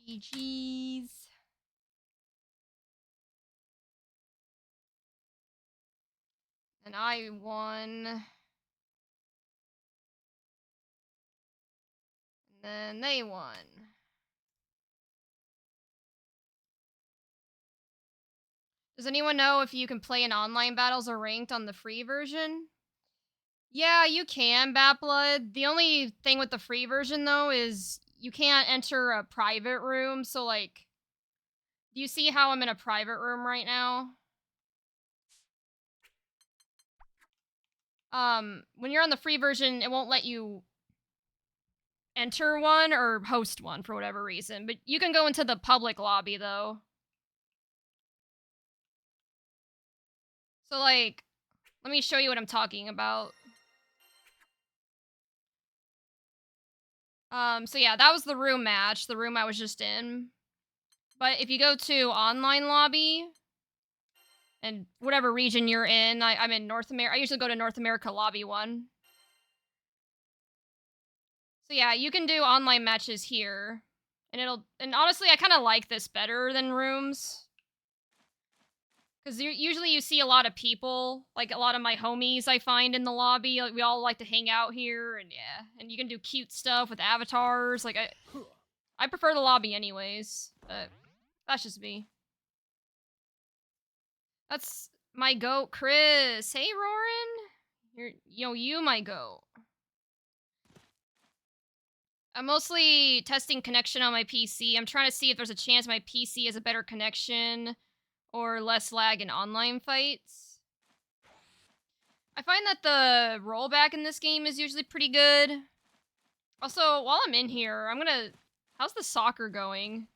GG's. And I won. And then they won. Does anyone know if you can play in online battles or ranked on the free version? Yeah, you can, Batblood. The only thing with the free version, though, is you can't enter a private room. So, like, do you see how I'm in a private room right now? When you're on the free version, it won't let you enter one or host one for whatever reason. But you can go into the public lobby, though. So, like, let me show you what I'm talking about. So yeah, that was the room match, the room I was just in. But if you go to online lobby, and whatever region you're in, I'm in North America. I usually go to North America lobby 1. So yeah, you can do online matches here. And honestly, I kind of like this better than rooms. Because usually you see a lot of people, like a lot of my homies I find in the lobby. Like, we all like to hang out here, and yeah. And you can do cute stuff with avatars. Like, I prefer the lobby anyways, but that's just me. That's my goat, Chris. Hey, Rorin. You my goat. I'm mostly testing connection on my PC. I'm trying to see if there's a chance my PC has a better connection or less lag in online fights. I find that the rollback in this game is usually pretty good. Also, while I'm in here, how's the soccer going?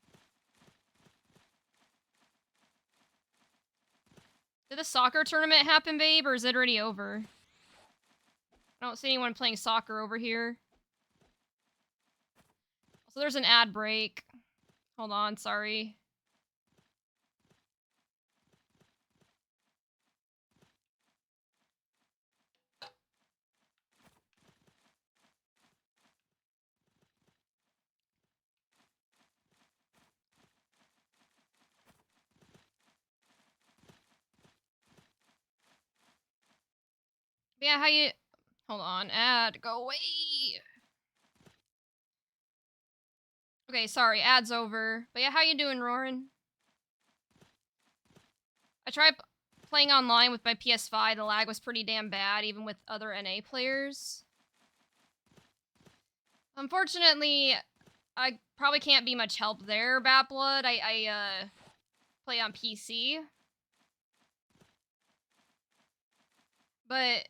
Did the soccer tournament happen, babe, or is it already over? I don't see anyone playing soccer over here. So there's an ad break. Hold on, sorry. Yeah, how you... Hold on, ad, go away! Okay, sorry, ad's over. But yeah, how you doing, Rorin? I tried playing online with my PS5. The lag was pretty damn bad, even with other NA players. Unfortunately, I probably can't be much help there, Batblood. I play on PC. But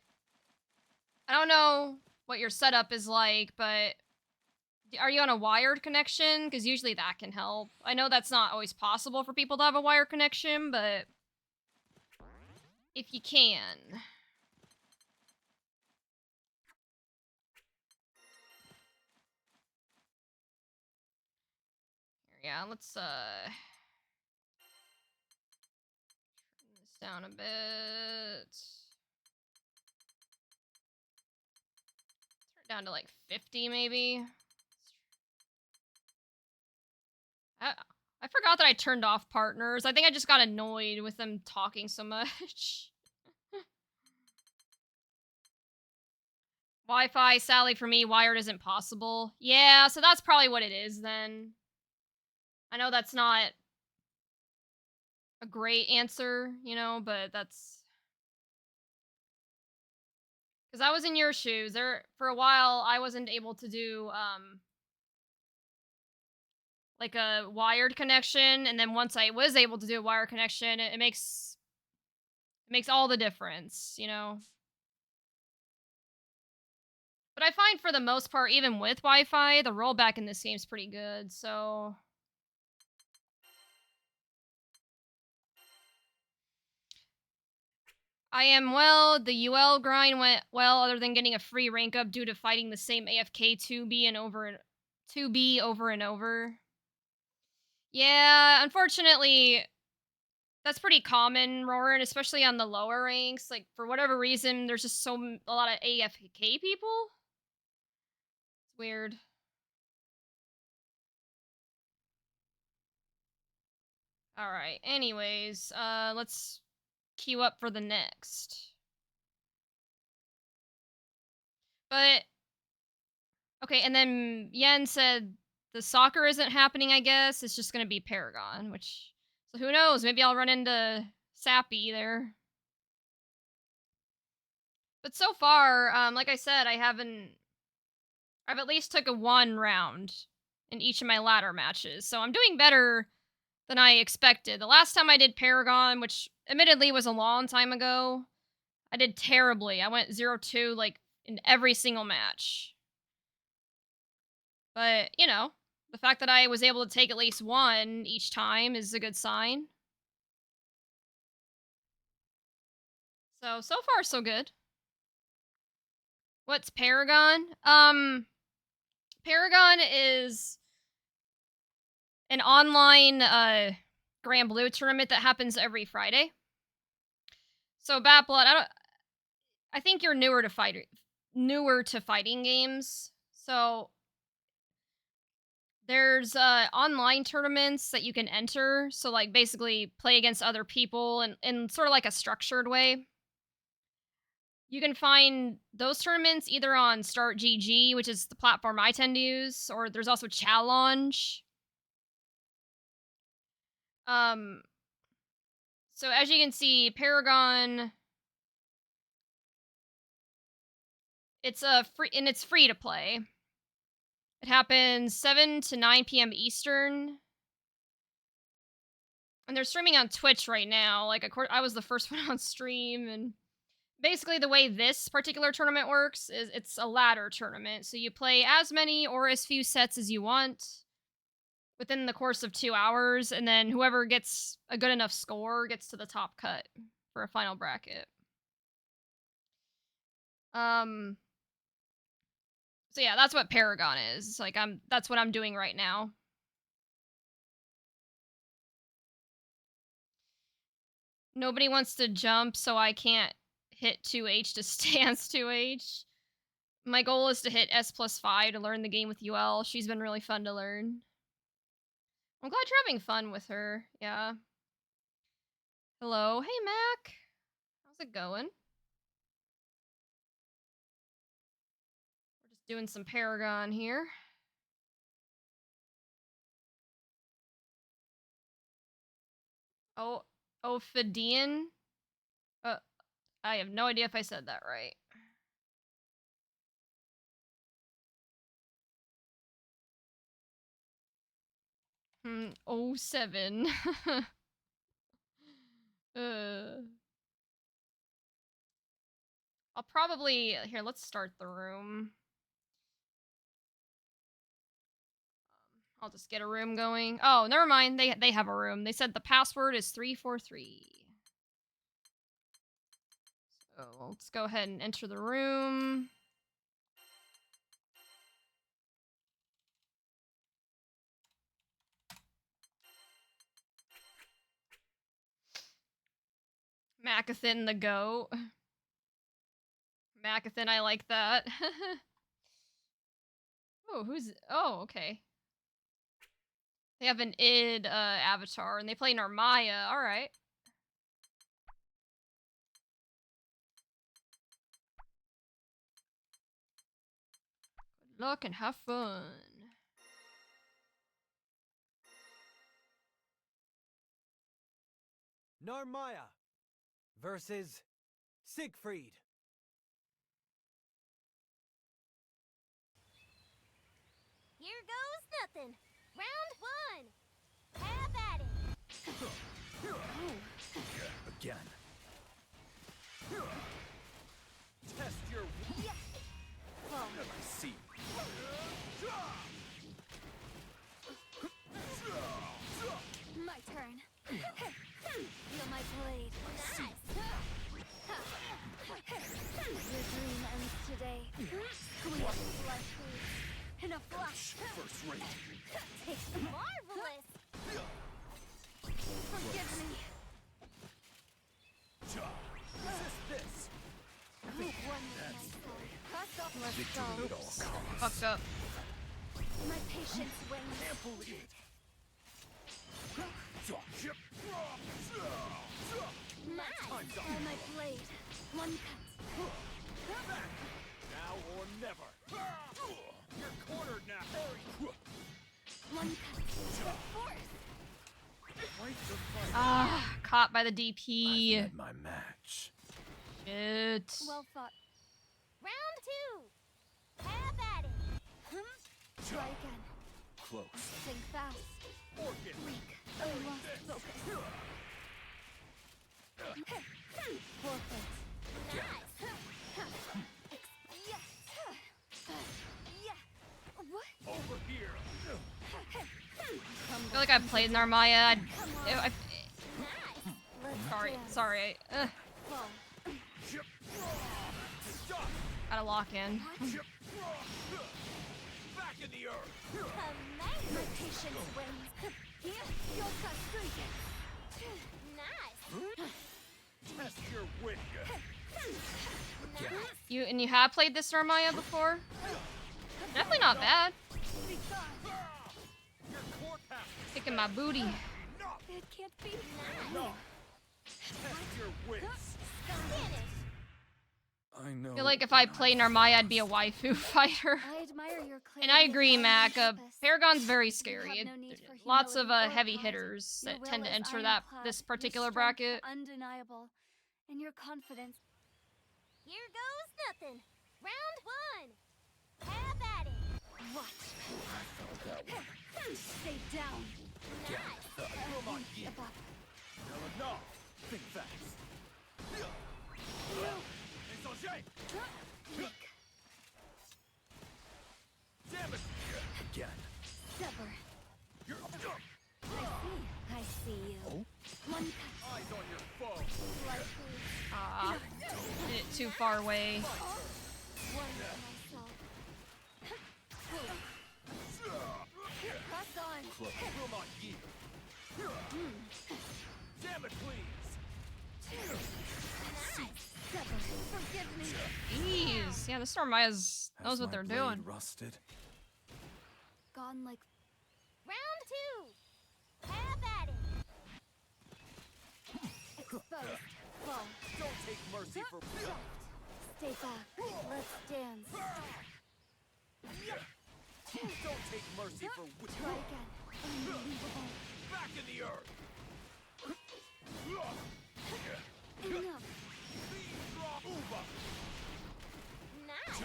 I don't know what your setup is like, but are you on a wired connection? Because usually that can help. I know that's not always possible for people to have a wired connection, but if you can. Yeah, let's turn this down a bit. Turn it down to like 50 maybe. I forgot that I turned off partners. I think I just got annoyed with them talking so much. Wi-Fi, sadly for me, wired isn't possible. Yeah, so that's probably what it is then. I know that's not a great answer, but that's... Because I was in your shoes. For a while, I wasn't able to do, like a wired connection, and then once I was able to do a wired connection, it makes all the difference. But I find for the most part, even with Wi-Fi, the rollback in this game is pretty good, so... I am well. The UL grind went well, other than getting a free rank up due to fighting the same AFK 2B over and over. Yeah, unfortunately, that's pretty common, Roran, especially on the lower ranks. Like, for whatever reason, there's just a lot of AFK people. It's weird. Alright, anyways, let's queue up for the next. But, okay, and then Yen said the soccer isn't happening, I guess. It's just gonna be Paragon, which, so who knows? Maybe I'll run into Sappy there. But so far, like I said, I've at least took a 1 round in each of my ladder matches, so I'm doing better than I expected. The last time I did Paragon, which admittedly was a long time ago, I did terribly. I went 0-2 like in every single match. But, you know, the fact that I was able to take at least 1 each time is a good sign. So far so good. What's Paragon? Paragon is an online Grand Blue tournament that happens every Friday. So Bat Blood, I think you're newer to fighting games. So there's online tournaments that you can enter. So like basically play against other people and in sort of like a structured way. You can find those tournaments either on Start GG, which is the platform I tend to use, or there's also Challenge. Um so as you can see, Paragon, it's free to play. It happens 7 to 9 p.m. Eastern. And they're streaming on Twitch right now. Like, of course, I was the first one on stream. And basically, the way this particular tournament works is it's a ladder tournament. So you play as many or as few sets as you want within the course of 2 hours. And then whoever gets a good enough score gets to the top cut for a final bracket. So yeah, that's what Paragon is. Like, that's what I'm doing right now. Nobody wants to jump, so I can't hit 2H to stance 2H. My goal is to hit S+5 to learn the game with UL. She's been really fun to learn. I'm glad you're having fun with her. Yeah. Hello. Hey, Mac. How's it going? We're just doing some Paragon here. Oh, Ophidian? I have no idea if I said that right. Hmm, 07. I'll probably... Here, let's start the room. I'll just get a room going. Oh, never mind. They have a room. They said the password is 343. So let's go ahead and enter the room. Macathin the goat. Macathin, I like that. Oh, okay. They have an id avatar, and they play Narmaya. Alright. Good luck and have fun. Narmaya versus Siegfried. Here goes nothing. Round 1. Have at it. Again. Test your... I see. My turn. Feel my blade. Nice. Your dream ends today. Squeeze flesh foods in a flash. First rate. Tastes marvelous. Forgive me. Resist this. One with myself. Let's Victory at go. all costs. Fucked up. My patience wanes. Can't believe it. Nice. Time's up. Oh, my blade. One cut. Now or never. You're cornered now. One cut. Force. Fight the fight. Ah, caught by the DP. Had my match. Shit. Well fought. Round 2. Have at it. Try again. Close. Think fast. Orchid. Weak. I lost focus. Forfeit. Nice. Yes. Yeah. What? Over here. I feel like I've played Narmaya. Nice. Let's Sorry, dance. sorry. Fall. Stop. Gotta lock in. Back in the earth. Amazing. My patience wins. Here, you'll cut through. Nice. Test your wit. Nice. You have played this Narmaya before? Definitely not bad. Be gone. Your core path. Kicking my booty. Enough. It can't be. Enough. Test your wits. Finish. I know. I feel like if I played Narmaya, I'd be a waifu fighter. I admire your clarity. And I of agree, mind Mac. and purpose. Paragon's very You scary. have no need for Lots of humility or heavy pride. hitters Your that will tend to is enter that ironclad, this your particular strength bracket. undeniable, and your confidence. Here goes nothing. Round 1. Have at it. What? Stay down. Nice. Come on, yeah. Above. Now enough. Think fast. Insurgé. Weak. Damn it. Again. Sever. You're I see you. Oh? One cut. eyes on your foe. Blood food. Ah, did it too far away. One for myself. Press on. Close. Come on, ye. Damn it, please. Sever. Forgive me. Jeez. Yeah, this Narmaya's knows Has what my they're blade doing. Rusted. Gone like Round 2. Have at it. exposed. Fall. Don't take mercy for. Stay back. Let's dance. Don't take mercy for. Try again. Unbelievable. Back in the earth. Enough. Uva. Nice.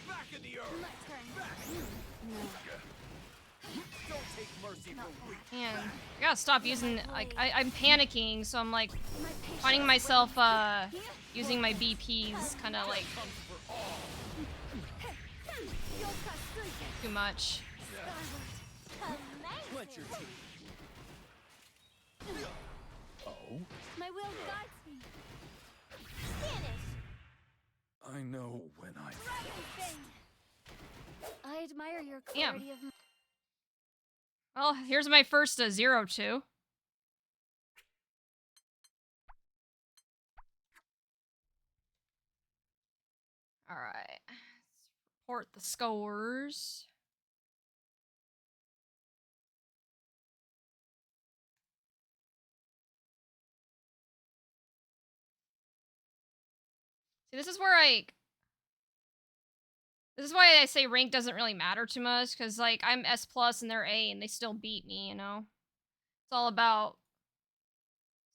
Back in the earth. My turn. No. Don't take mercy for weak. Man, I gotta stop using. Like, I'm panicking, so I'm like My patience finding myself using my BPs, kind of like Comes for all. You'll cut through it. too much. Skyward. Clench your Amazing. teeth. Oh? My will guides me. Finish. I know when I. Dragon Thing. I admire your Damn. clarity of mind. Well, here's my first 0-2. All right, let's report the scores. See, this is where this is why I say rank doesn't really matter too much, because, like, I'm S+ and they're A, and they still beat me, you know? It's all about...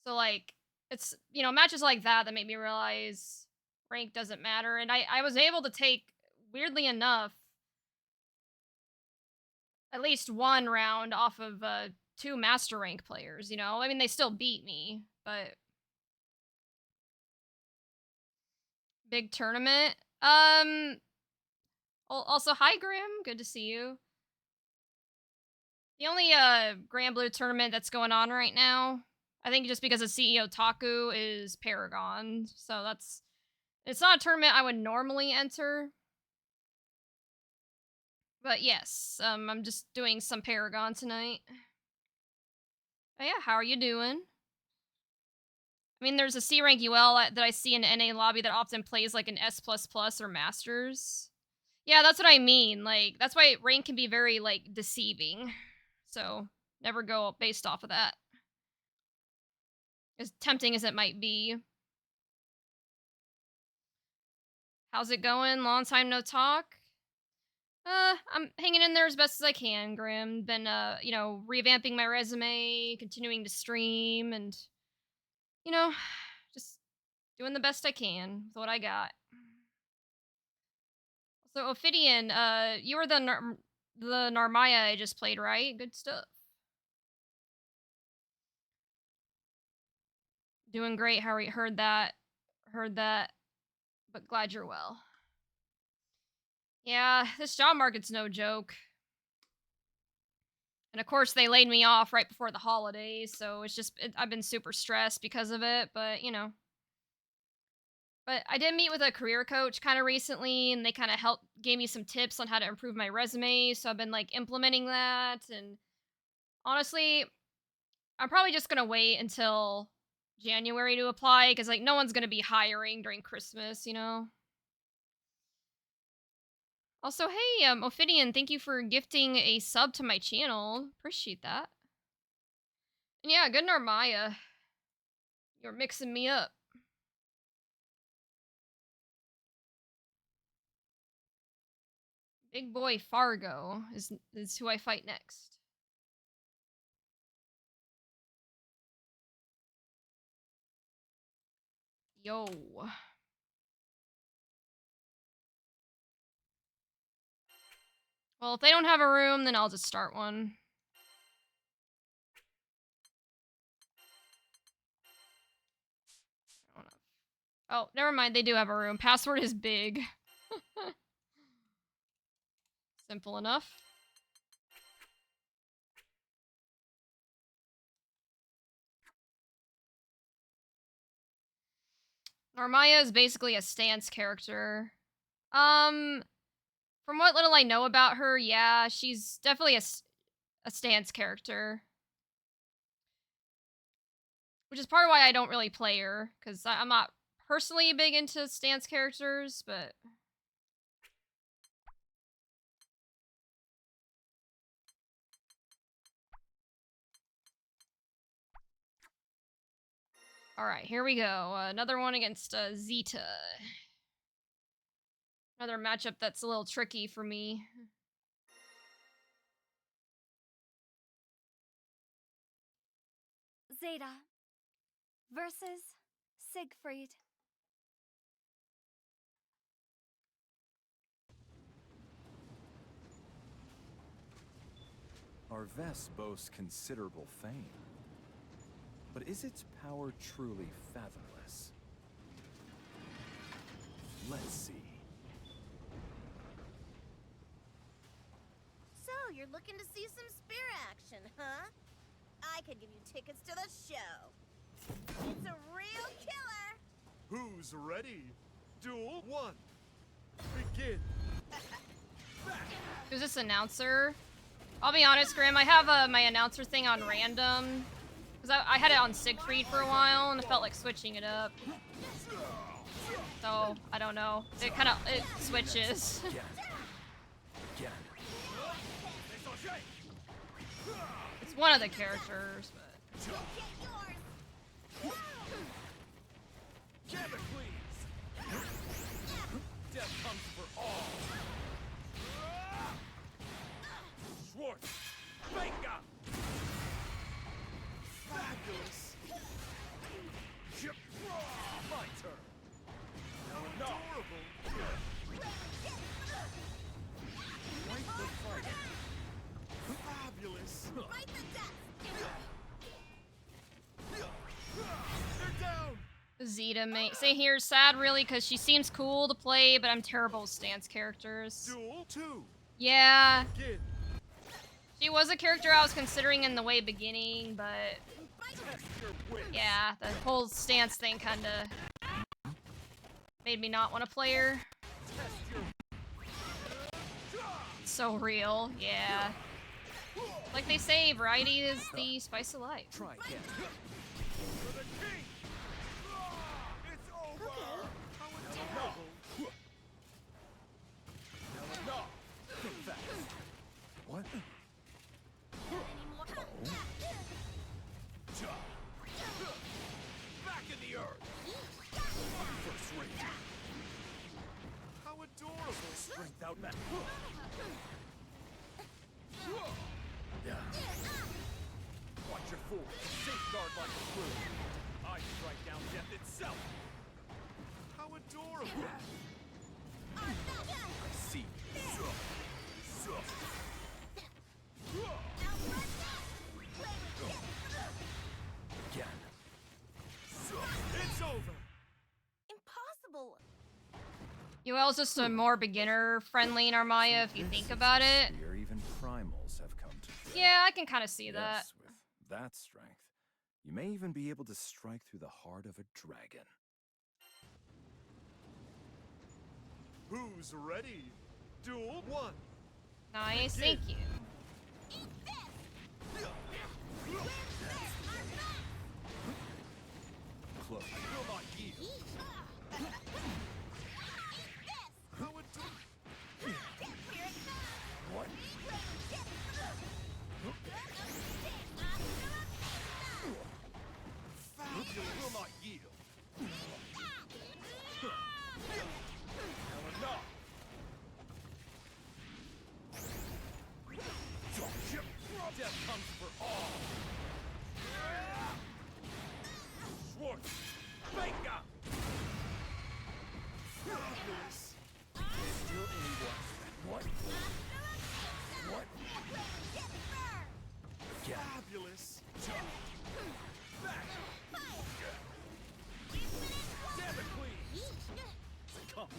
So, like, it's, you know, matches like that that made me realize rank doesn't matter. And I was able to take, weirdly enough, at least one round off of 2 master rank players, you know? I mean, they still beat me, but... Big tournament. Also, hi, Grim. Good to see you. The only Grand Blue tournament that's going on right now, I think just because of CEO Taku, is Paragon. So that's... It's not a tournament I would normally enter. But yes, I'm just doing some Paragon tonight. Oh yeah, how are you doing? I mean, there's a C rank UL that I see in NA lobby that often plays like an S++ or Masters. Yeah, that's what I mean. Like, that's why rank can be very, like, deceiving. So, never go based off of that. As tempting as it might be. How's it going? Long time no talk. I'm hanging in there as best as I can, Grim. Been revamping my resume, continuing to stream, and you know, just doing the best I can with what I got. So Ophidian, you were the Narmaya I just played, right? Good stuff. Doing great. How are you? Heard that. Heard that. But glad you're well. Yeah, this job market's no joke. And of course, they laid me off right before the holidays, so I've been super stressed because of it, but But I did meet with a career coach kind of recently, and they kind of gave me some tips on how to improve my resume, so I've been like implementing that, and honestly, I'm probably just going to wait until January to apply, because like no one's going to be hiring during Christmas. Also, hey, Ophidian, thank you for gifting a sub to my channel. Appreciate that. And yeah, good Narmaya. You're mixing me up. Big boy Fargo is who I fight next. Yo. Well, if they don't have a room, then I'll just start one. I don't know. Oh, never mind. They do have a room. Password is big. Simple enough. Narmaya is basically a stance character. From what little I know about her, yeah, she's definitely a stance character. Which is part of why I don't really play her, because I'm not personally big into stance characters, but... Alright, here we go. Another one against Zeta. Another matchup that's a little tricky for me. Zeta versus Siegfried. Our vest boasts considerable fame. But is its power truly fathomless? Let's see. So, you're looking to see some spear action, huh? I could give you tickets to the show. It's a real killer! Who's ready? Duel 1. Begin. Who's this announcer? I'll be honest, Grim, I have my announcer thing on random. Because I had it on Siegfried for a while, and it felt like switching it up. So, I don't know. It switches. It's one of the characters, but... Death comes for all. Schwartz. Venga. Fabulous. My turn. Adorable. Wipe the fight. Fabulous. Fight the death! They're down. Zeta, mate. Say here, sad really, because she seems cool to play, but I'm terrible with stance characters. Duel 2. Yeah, Begin. she was a character I was considering in the way beginning, but Test your wits. yeah, the whole stance thing kinda made me not want to play her. Test your... So real, yeah. Like they say, variety is the spice of life. Try again. For the king. It's over. What? UL is just a more beginner-friendly Narmaya if you This think is about a it. sphere even primals have come to dread. Yeah, I can kind of see that. Yes, with that strength, you may even be able to strike through the heart of a dragon. Who's ready? Duel 1. Nice, thank you. Close. Will not yield. How it do? What? Will not yield. Now enough. Death comes for all. Schwartz. Venga. Fabulous. Still anyone? What? What? Again. Fabulous. Damocles. Come.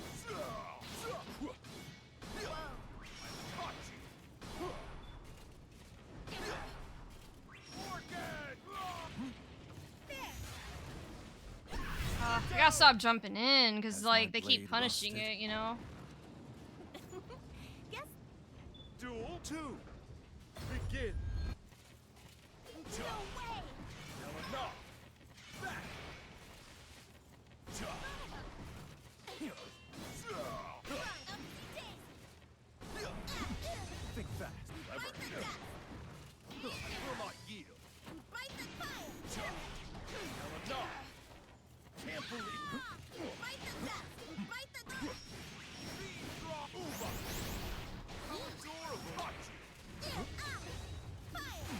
Caught you. Orchid. I gotta stop jumping in, because, Has like, my they keep blade punishing rusted? it, you know? Guess Duel 2. Begin. no way. Now enough. Back. Think fast. Will not yield. Bite the fire. Now enough. Can't believe. Bite the dust. Bite the dust. Uva. How adorable. Caught you. Fire.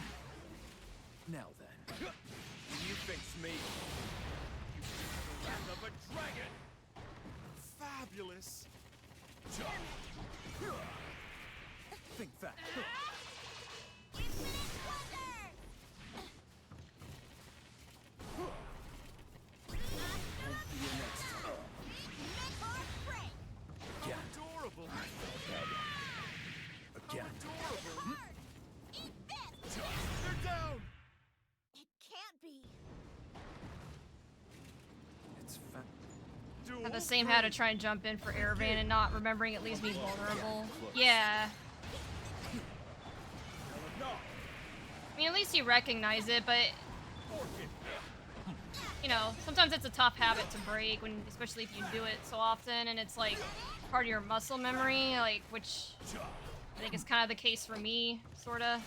Now then. When you face me, You feel the wrath of a dragon. Fabulous. Think fast. Infinite wonder. Won't be your next time. Make or break. Again. Adorable. Again. Adorable. Hard. Eat this. They're down. It can't be. It's Duel I have the same how to 3. try and jump in for Airvan and not remembering it leaves me vulnerable. Close. Yeah. Now enough. I mean, at least you recognize it, but, Orchid. you know, sometimes it's a tough habit to break, when, especially if you do it so often, and it's, like, part of your muscle memory, like, which I think is kind of the case for me, sorta.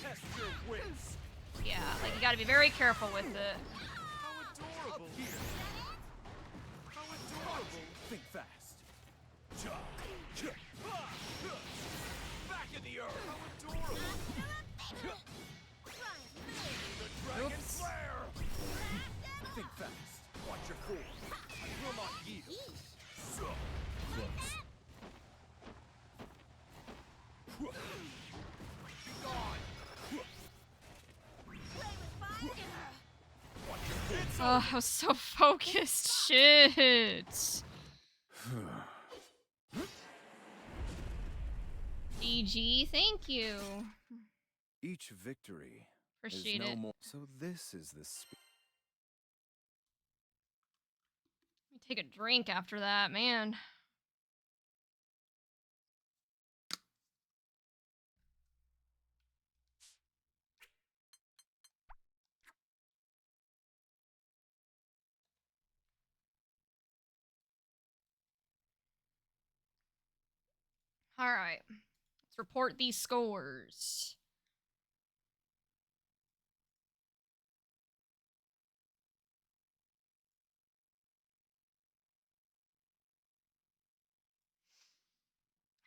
Test your wits. Yeah, like, you gotta be very careful with it. How adorable. How adorable. Think fast. Back in the earth. How adorable. The dragon Oops. flare. Think fast. Watch your form. I will not yield. Close. Be gone. Watch your form. Oh, I was so focused. Shit. GG, thank you. Each victory Appreciate is no it. more. So this is the Let me take a drink after that, man. All right. Let's report these scores.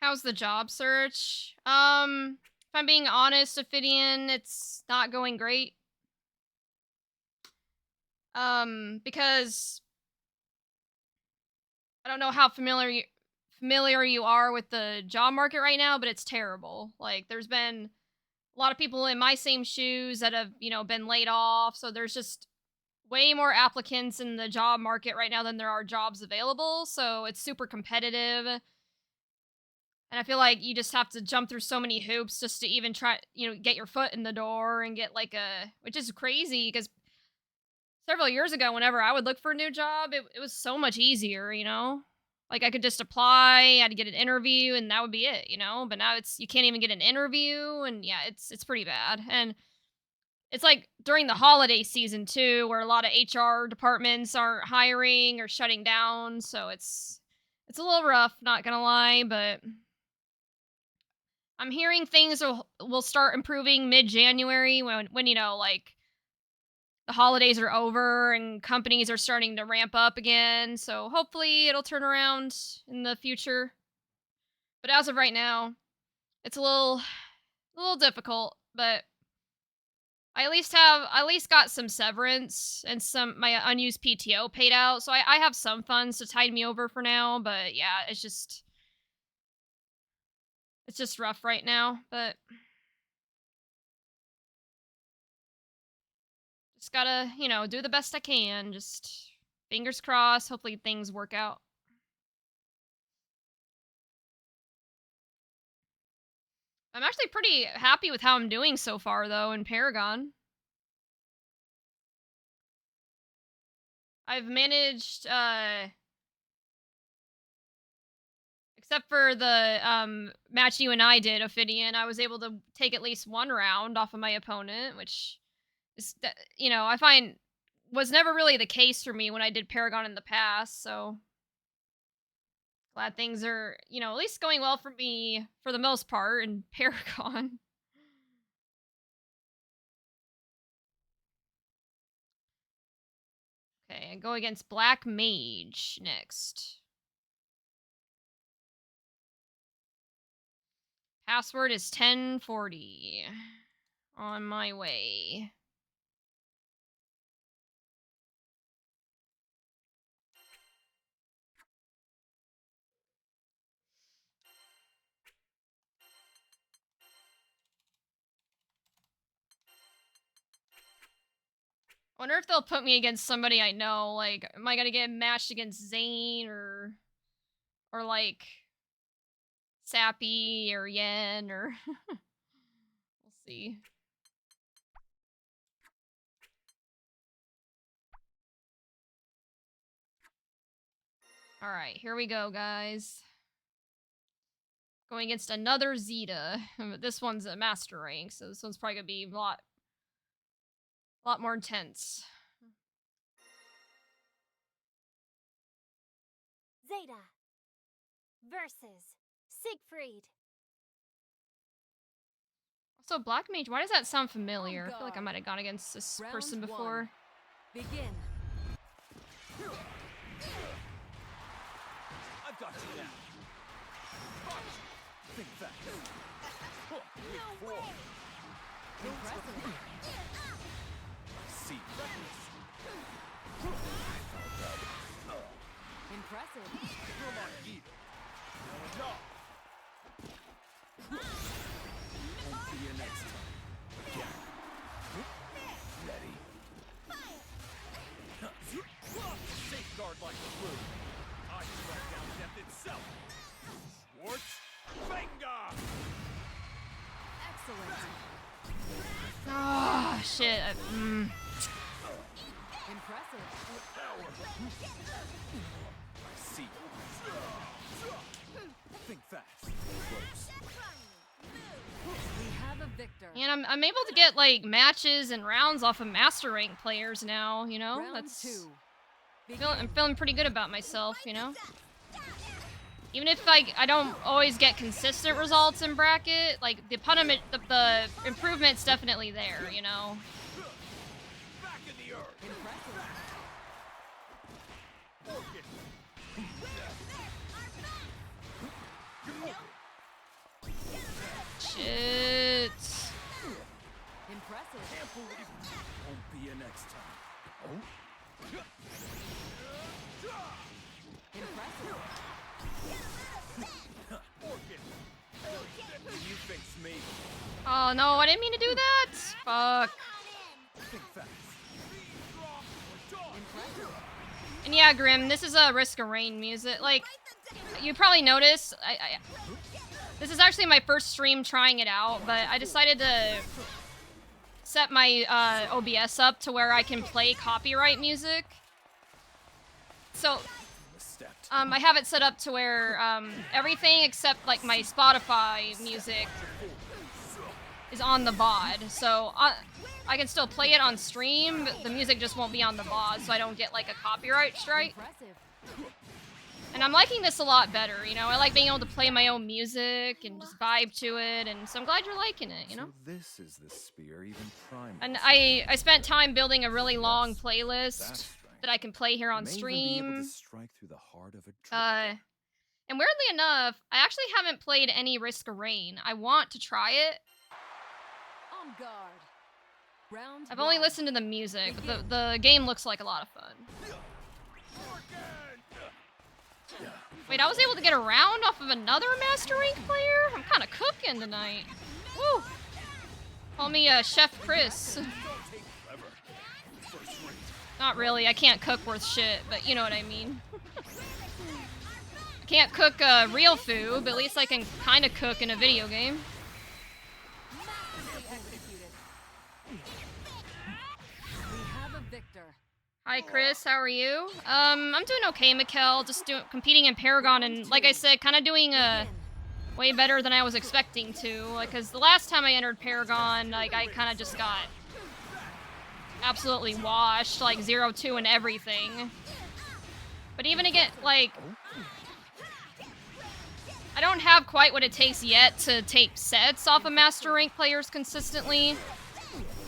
How's the job search? If I'm being honest, Ophidian, it's not going great. Because I don't know how familiar you are with the job market right now, but it's terrible. Like, there's been a lot of people in my same shoes that have, you know, been laid off, so there's just way more applicants in the job market right now than there are jobs available, so it's super competitive. And I feel like you just have to jump through so many hoops just to even try, get your foot in the door and get like which is crazy because several years ago, whenever I would look for a new job, it was so much easier. Like I could just apply, I had to get an interview, and that would be it. But now you can't even get an interview, and yeah, it's pretty bad. And it's like during the holiday season too, where a lot of HR departments aren't hiring or shutting down, so it's a little rough, not gonna lie, but I'm hearing things will start improving mid-January when like the holidays are over and companies are starting to ramp up again. So hopefully it'll turn around in the future. But as of right now, it's a little difficult, but I at least got some severance and some my unused PTO paid out. So I have some funds to tide me over for now, but yeah, it's just rough right now, but just gotta, do the best I can. Just fingers crossed. Hopefully things work out. I'm actually pretty happy with how I'm doing so far, though, in Paragon. I've managed, except for the match you and I did, Ophidian, I was able to take at least one round off of my opponent, which is, I find was never really the case for me when I did Paragon in the past. So glad things are, at least going well for me for the most part in Paragon. Okay, I go against Black Mage next. Password is 1040. On my way. I wonder if they'll put me against somebody I know. Like, am I gonna get matched against Zane or like Sappy or Yen or we'll see. Alright, here we go, guys. Going against another Zeta. This one's a master rank, so this one's probably gonna be a lot more intense. Zeta versus Siegfried. Also, Black Mage, why does that sound familiar? I feel like I might have gone against this person Round before. one. Begin. I've got you now. Think fast. No way! Impressive. See. Impressive. Come on, eat it. No. Won't be here next time. Again. Ready? Safeguard like a root. I strike down death itself. Schwartz, Venga! Excellent. Ah, shit. Impressive. See. Think fast. Close. We have a victor. And I'm able to get like matches and rounds off of master rank players now, Round That's two. I'm feeling pretty good about myself, Even if I don't always get consistent results in bracket, like the punishment, the improvement's definitely there, Back in the earth. Impressive. Orchid. Shit. Impressive. Won't be here next time. Oh? Impressive. Orchid. You face me. Oh no, I didn't mean to do that. Fuck. Think fast. And yeah, Grim, this is a Risk of Rain music. Like, you probably noticed, this is actually my first stream trying it out, but I decided to set my OBS up to where I can play copyright music. So, I have it set up to where everything except like my Spotify music is on the VOD. So I can still play it on stream, but the music just won't be on the VOD, so I don't get like a copyright strike. Impressive. And I'm liking this a lot better, you know? I like being able to play my own music and just vibe to it, and so I'm glad you're liking it, you know? So this is the spear even primed. And I spent time building a really long Yes, playlist that's that I can play here on May even be able to stream. strike through the heart of a dragon. And weirdly enough, I actually haven't played any Risk of Rain. I want to try it. On guard. Round I've only one. listened to the music, but the game looks like a lot of fun. Wait, I was able to get around off of another Master Rank player? I'm kind of cooking tonight. Woo! Call me Chef Chris. Not really, I can't cook worth shit, but you know what I mean. I can't cook real food, but at least I can kind of cook in a video game. Masterfully executed. We have a victor. Hi Chris, how are you? I'm doing okay, Mikkel. Just competing in Paragon, and like I said, kind of doing way better than I was expecting to. Like, cause the last time I entered Paragon, like I kind of just got absolutely washed, like 0-2 and everything. But even again, like, I don't have quite what it takes yet to take sets off of Master Rank players consistently.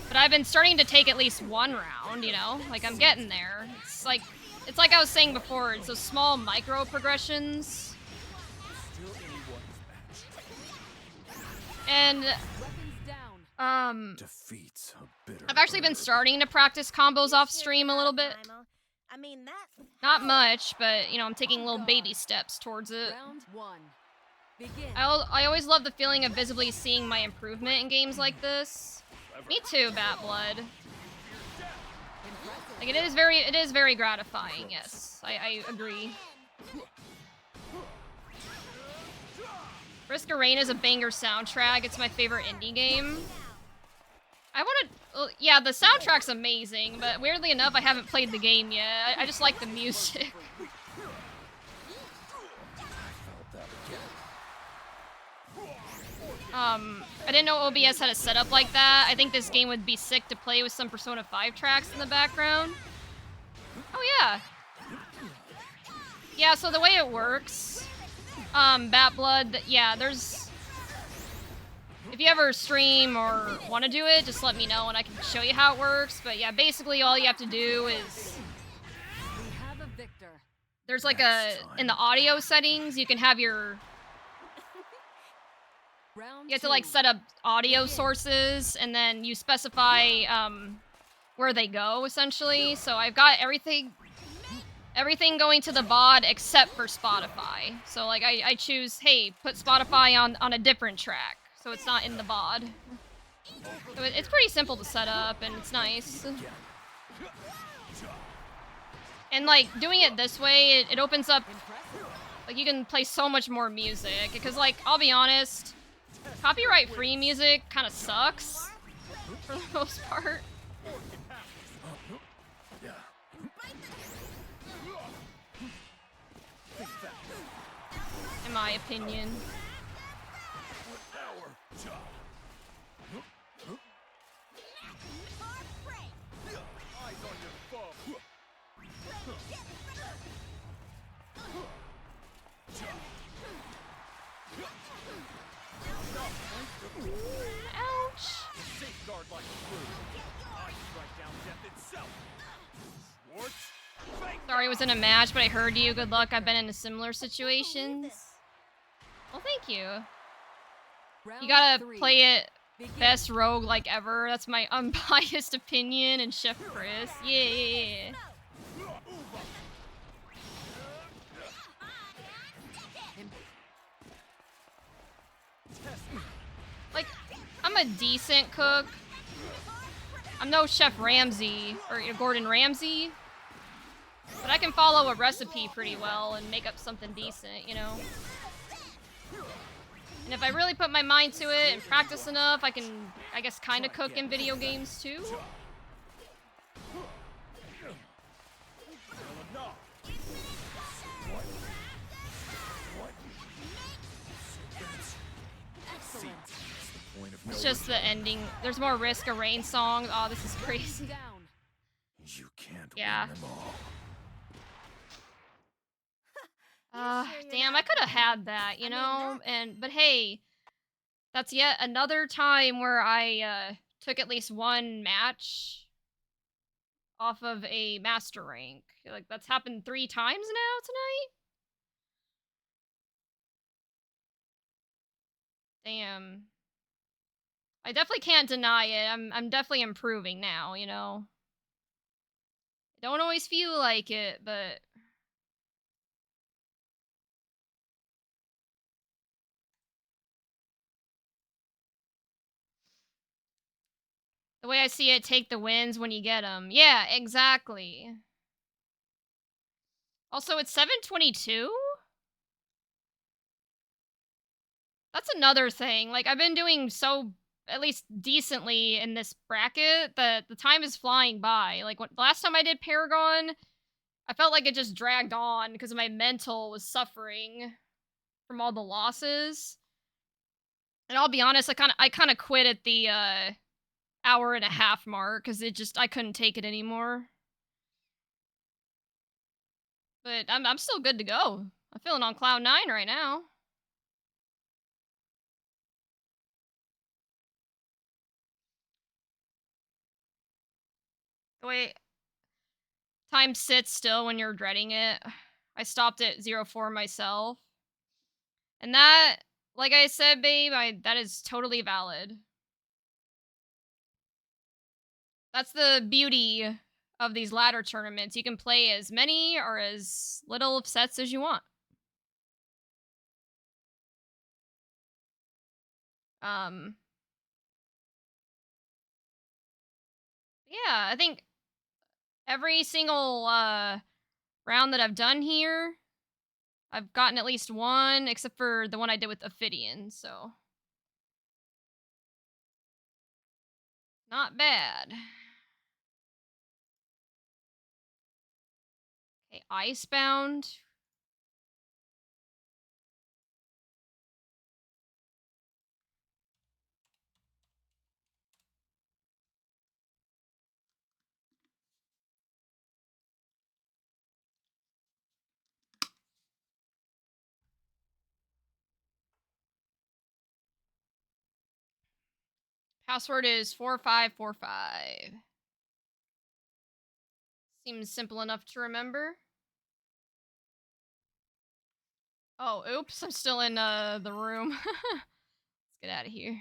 But I've been starting to take at least one round, you know? Like, I'm getting there. It's like I was saying before, it's those small micro progressions. And, Weapons down. Defeats a bitter I've actually been bird. starting to practice combos off stream a little bit. I mean, that's Not much, but, you know, I'm taking little baby steps towards it. Round one. Begin. I always love the feeling of visibly seeing my improvement in games like this. Me too, Bat Blood. Impressive. Like, it is very gratifying, yes. I agree. Risk of Rain is a banger soundtrack. It's my favorite indie game. Yeah, the soundtrack's amazing, but weirdly enough, I haven't played the game yet. I just like the music. I didn't know OBS had a setup like that. I think this game would be sick to play with some Persona 5 tracks in the background. Oh yeah. Yeah, so the way it works, Bat Blood, yeah, there's... If you ever stream or want to do it, just let me know and I can show you how it works. But yeah, basically all you have to do is... We have a victor. There's like in the audio settings, you can have your... Round You have to like two. set up audio sources, and then you specify where they go, essentially. So I've got everything going to the VOD except for Spotify. So like I choose, hey, put Spotify on a different track, so it's not in the VOD. So it's pretty simple to set up, and it's nice. And like doing it this way, it opens up, Impressive. like you can play so much more music. Because like, I'll be honest, copyright-free music kind of sucks, for the most part. In my opinion. Ouch. Safeguard like glue. I strike down death itself. Schwartz, fake Sorry I was in a match, but I heard you. Good luck. I've been in a similar situations. Well, thank you. Round You gotta three. play it Begin. best rogue like ever. That's my unbiased opinion, and Chef Chris. Yeah. Like, I'm a decent cook. I'm no Chef Ramsay or Gordon Ramsay. But I can follow a recipe pretty well and make up something decent, you know? And if I really put my mind to it and practice enough, I can, I guess, kind of cook in video games too. It's just the ending. There's more risk, a rain song. Oh, this is crazy. Down. You can't Yeah. win them all. Damn, I could have had that, you know? But hey, that's yet another time where I took at least one match off of a master rank. Like, that's happened 3 times now tonight? Damn. I definitely can't deny it. I'm definitely improving now, you know? I don't always feel like it, but the way I see it, take the wins when you get them. Yeah, exactly. Also, it's 7:22? That's another thing. Like, I've been doing so, at least decently in this bracket, that the time is flying by. Like, the last time I did Paragon, I felt like it just dragged on because my mental was suffering from all the losses. And I'll be honest, I kind of quit at the hour and a half mark because I couldn't take it anymore. But I'm still good to go. I'm feeling on cloud 9 right now. The way time sits still when you're dreading it. I stopped at 04 myself. And that, like I said, babe, that is totally valid. That's the beauty of these ladder tournaments. You can play as many or as little sets as you want. Yeah, I think every single round that I've done here, I've gotten at least one, except for the one I did with Ophidian, so not bad. Okay, Icebound. Password is 4545. Seems simple enough to remember. Oh, oops, I'm still in the room. Let's get out of here.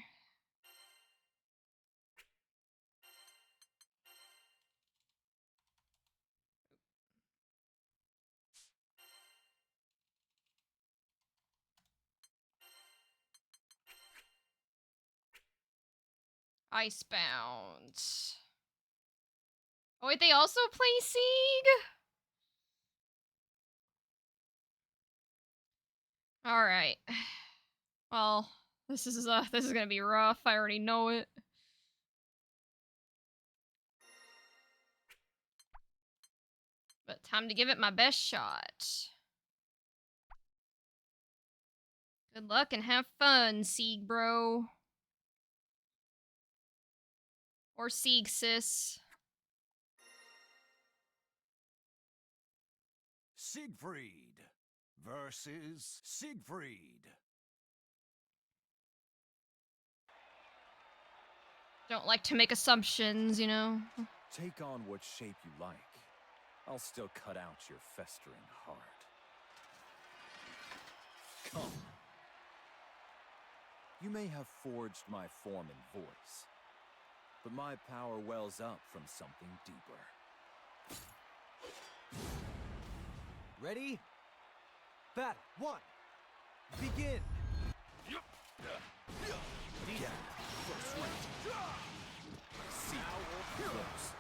Icebound. Oh wait, they also play Sieg? Alright. Well, this is gonna be rough. I already know it. But time to give it my best shot. Good luck and have fun, Sieg bro. Or Sieg sis. Siegfried versus Siegfried. Don't like to make assumptions, you know? Take on what shape you like. I'll still cut out your festering heart. Come. You may have forged my form and voice, but my power wells up from something deeper. Ready? Battle 1. Begin. Yeah. First rank. See close.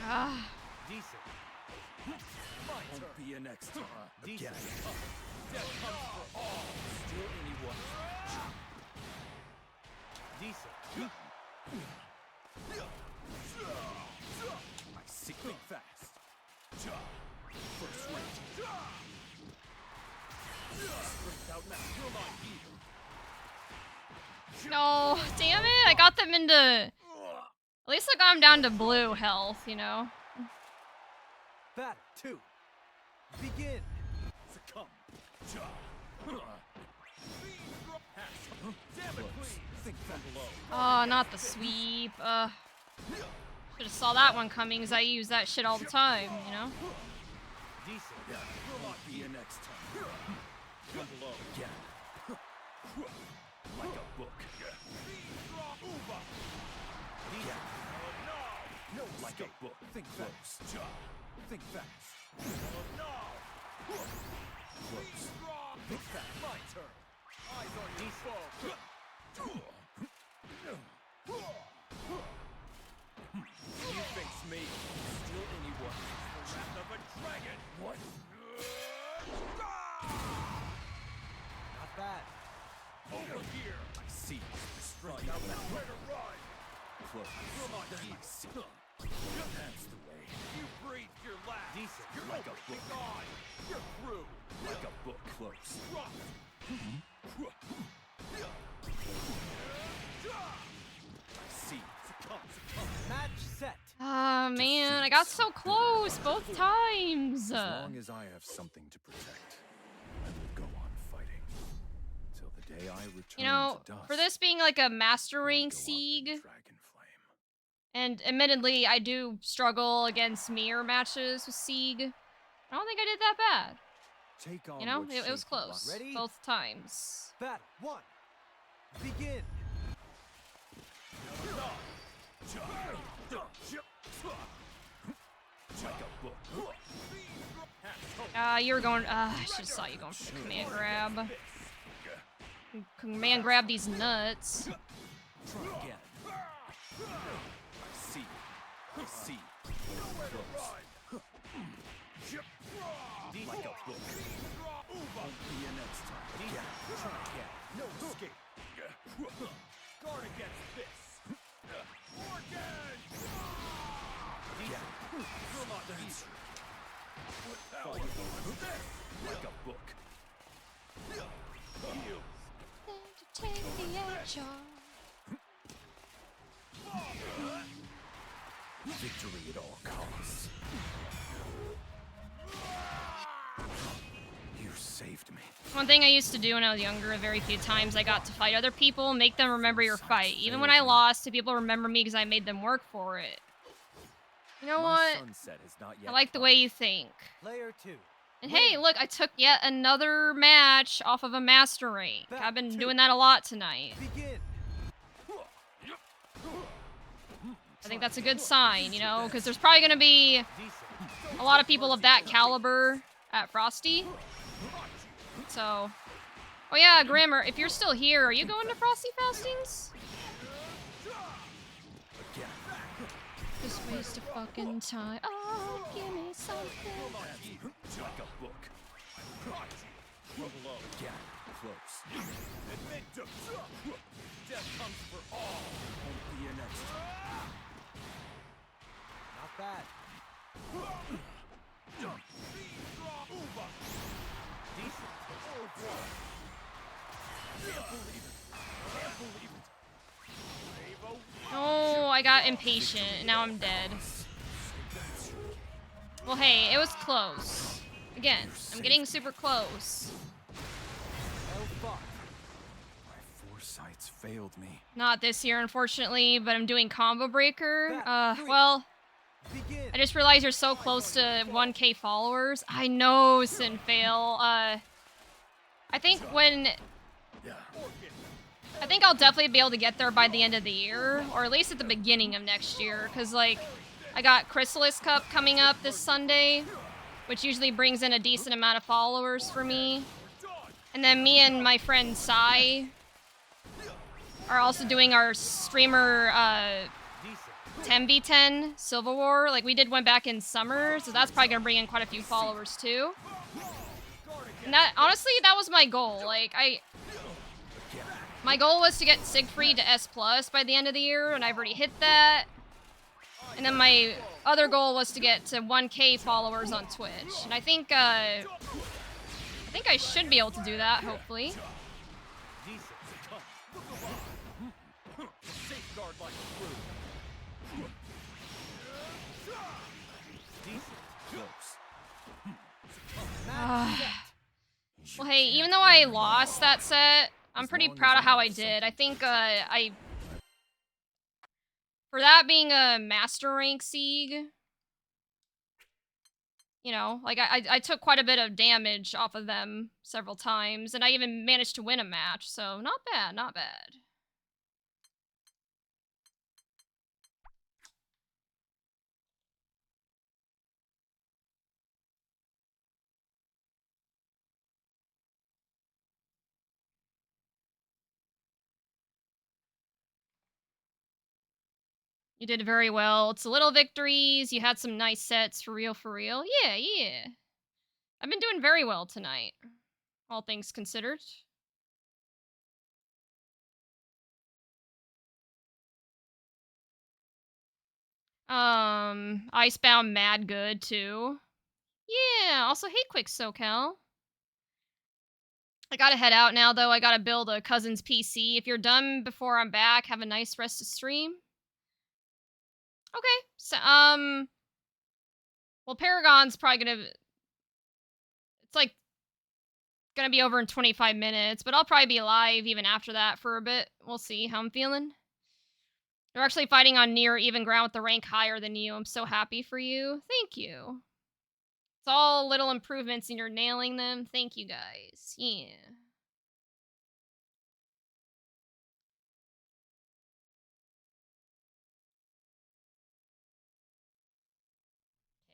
Ah. Decent. My turn. Won't be an next time. Decent. Again. Death comes for all. Steal anyone. Decent. I see. Think fast. First range. Sprint out now. You're not here. No, damn it! I got them into. At least I got them down to blue health, you know. Battle 2. Begin. Succumb. Damn it, please. Think fast. Below. Oh, not the sweep. Should have saw that one coming, because I use that shit all the time, you know. Decent. Won't be a next time. Come below. Again. Like a book. Decent. No, like a book. Think fast. Think fast. Close. Think fast. My turn. Eyes on you. Decent. You face me. Steal anyone. Wrath of a dragon. What? Not bad. Over here. I see. Strike Now out that's now. where to run. Close. You're not I here. see. That's the way. You breathed your last. Decent. You're Like a over. book. Gone. You're through. Like a book. Close. Trust. I see. Succumb. Match set. Ah, man, I got so close both times. As long as I have something to protect, I will go on fighting till the day I return You know, to dust. for this being like a master or rank go up in Sieg, dragon flame. and admittedly, I do struggle against mirror matches with Sieg. I don't think I did that bad. Take on You know, what it was shape you close like. Ready? both times. Battle 1. Begin. Like a book. You were going. I should have saw you going for the command grab. Command grab these nuts. Try again. I see. I see. Close. Like a book. Won't be a next time. Again. Try again. No escape. Guard against this. Organ! Again. You're not here. Follow this. Like a book. Victory at all costs. You saved me. One thing I used to do when I was younger, very few times I got to fight other people, make them remember your fight. Even when I lost, people remember me because I made them work for it. You know My what? sunset has not yet I like the come. way you think. Player 2. And hey, look, I took yet another match off of a master rank. I've been doing that a lot tonight. Begin. I think that's a good sign, you know, because there's probably going to be Decent. a lot of people of that caliber at Frosty. So, oh yeah, Grammer, if you're still here, are you going to Frosty Fastings? Again. Just waste of fucking time. Oh, give me something. Like a book. Again. Close. Victim. Death comes for all. Won't be a next time. Not bad. Decent. Can't believe it. Can't believe it. Oh, I got impatient, and now I'm dead. Well, hey, it was close. Again, I'm getting super close. Well fought. My foresights failed me. Not this year, unfortunately, but I'm doing Combo Breaker. Three. Well, Begin. I just realized you're so close to 1K followers. I know, Sinfail. I think Yeah. I think I'll definitely be able to get there by the end of the year, or at least at the beginning of next year, because, like, I got Chrysalis Cup coming up this Sunday, which usually brings in a decent amount of followers for me. And then me and my friend Sai are also doing our streamer, Decent. 10v10 Civil War. Like, we did one back in summer, so that's probably gonna bring in quite a few followers, too. And that, honestly, that was my goal. Like, my goal was to get Siegfried to S+ by the end of the year, and I've already hit that. And then my other goal was to get to 1K followers on Twitch. And I think I should be able to do that, hopefully. Safeguard like Well, hey, even though I lost that set, I'm pretty proud of how I did. I think for that being a master rank Sieg, you know, like I took quite a bit of damage off of them several times, and I even managed to win a match, so not bad, not bad. You did very well. It's little victories. You had some nice sets, for real, for real. Yeah, yeah. I've been doing very well tonight, all things considered. Icebound mad good, too. Yeah, also hate quick SoCal. I gotta head out now, though. I gotta build a cousin's PC. If you're done before I'm back, have a nice rest of stream. Okay, so, well, Paragon's probably gonna, it's like, gonna be over in 25 minutes, but I'll probably be live even after that for a bit. We'll see how I'm feeling. They're actually fighting on near even ground with the rank higher than you. I'm so happy for you. Thank you. It's all little improvements and you're nailing them. Thank you, guys. Yeah.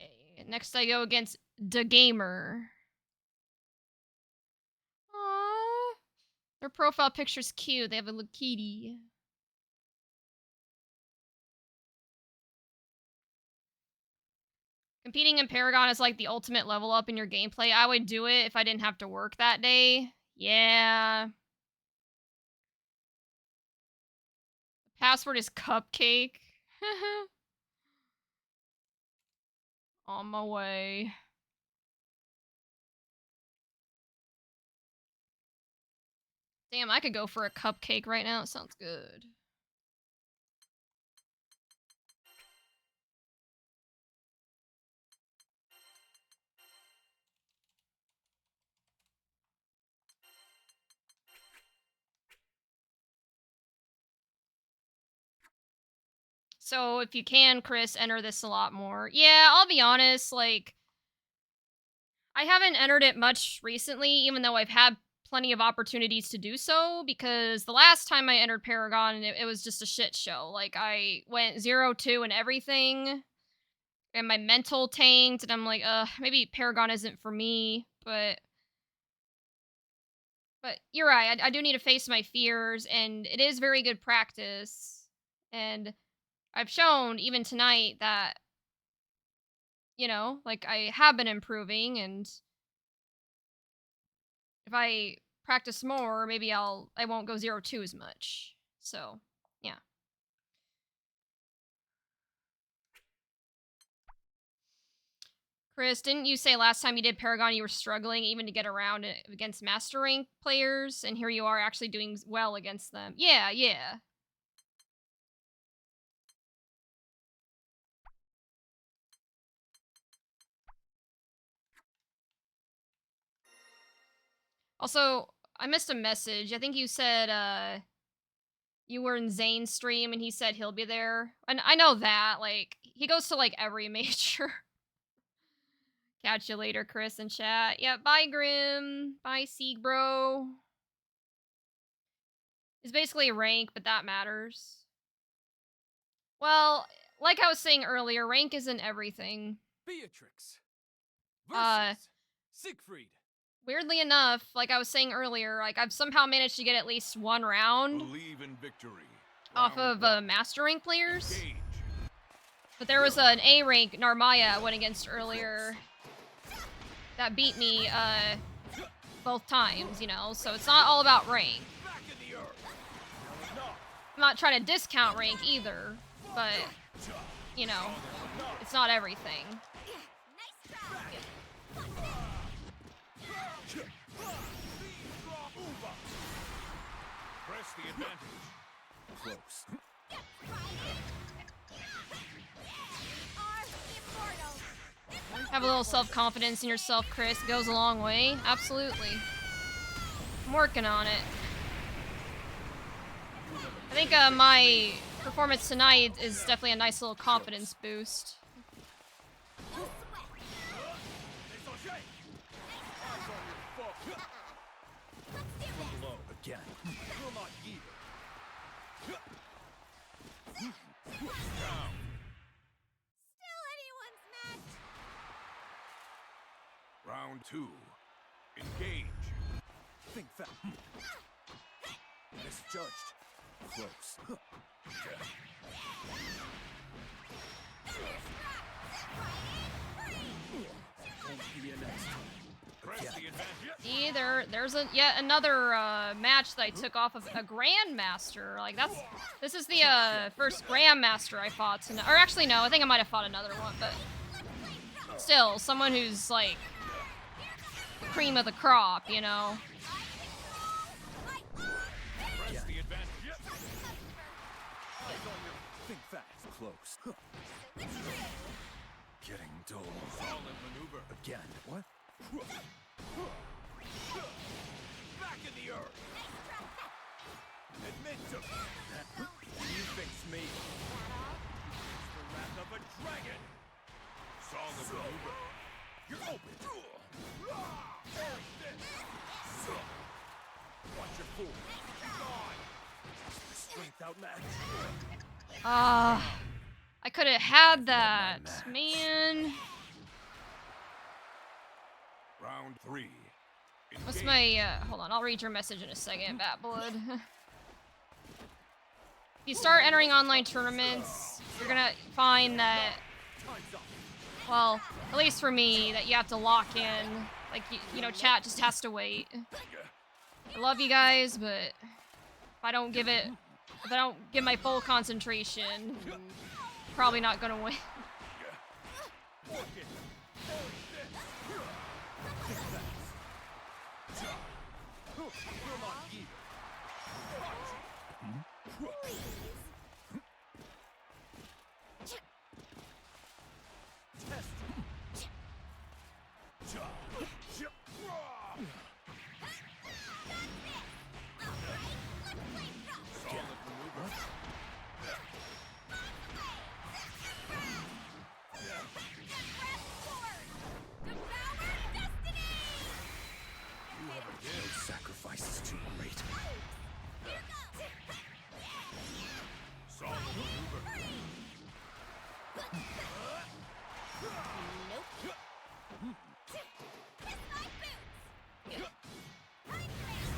Okay, next I go against the Gamer. Aww. Their profile picture's cute. They have a little kitty. Competing in Paragon is like the ultimate level up in your gameplay. I would do it if I didn't have to work that day. Yeah. The password is cupcake. On my way. Damn, I could go for a cupcake right now. It sounds good. So if you can, Chris, enter this a lot more. Yeah, I'll be honest, like, I haven't entered it much recently, even though I've had plenty of opportunities to do so, because the last time I entered Paragon, it was just a shit show. Like, I went 0-2 and everything, and my mental tanked, and I'm like, maybe Paragon isn't for me, but you're right, I do need to face my fears, and it is very good practice, and I've shown, even tonight, that, you know, like, I have been improving, and if I practice more, maybe I won't go 0-2 as much. So, yeah. Chris, didn't you say last time you did Paragon you were struggling even to get around against Master Rank players, and here you are actually doing well against them? Yeah, yeah. Also, I missed a message. I think you said, you were in Zane's stream and he said he'll be there. And I know that, like, he goes to, like, every major. Catch you later, Chris in chat. Yeah, bye, Grim. Bye, Sieg, bro. It's basically a rank, but that matters. Well, like I was saying earlier, rank isn't everything. Beatrix Uh, versus Siegfried. Weirdly enough, like I was saying earlier, like I've somehow managed to get at least one round Believe in victory. off Round of one. master rank players. Engage. But there was an A rank Narmaya I went against earlier that beat me both times, you know, so it's not all about rank. Back in the earth. I'm not trying to discount rank either, but, you know, it's not everything. Press the advantage. Close. Have a little self-confidence in yourself, Chris. It goes a long way. Absolutely. I'm working on it. I think my performance tonight is definitely a nice little confidence boost. Again. Will not yield. Still anyone's match. Round 2. Engage. Think fast. Misjudged. Close. Won't be enough. Press the advantage. See, there's yet another match that I took off of a Grandmaster. Like, this is the first Grandmaster I fought tonight. Or actually, no, I think I might have fought another one, but still, someone who's, like, cream of the crop, you know? Press the advantage. Think fast. Close. Getting dull. Solid maneuver. Again. What? Back in the earth. Admit to you fix me. It's the wrath of a dragon. Solid maneuver. You're open. Parry this. Watch your fool. Gone. Strength outmatched. I could have had that, man. Round 3. What's my, hold on, I'll read your message in a second, Bat Blood. If you start entering online tournaments, you're gonna find that, well, at least for me, that you have to lock in. Like, you know, chat just has to wait. I love you guys, but if I don't give my full concentration, probably not gonna win. Sacrifice is too great. Solid maneuver.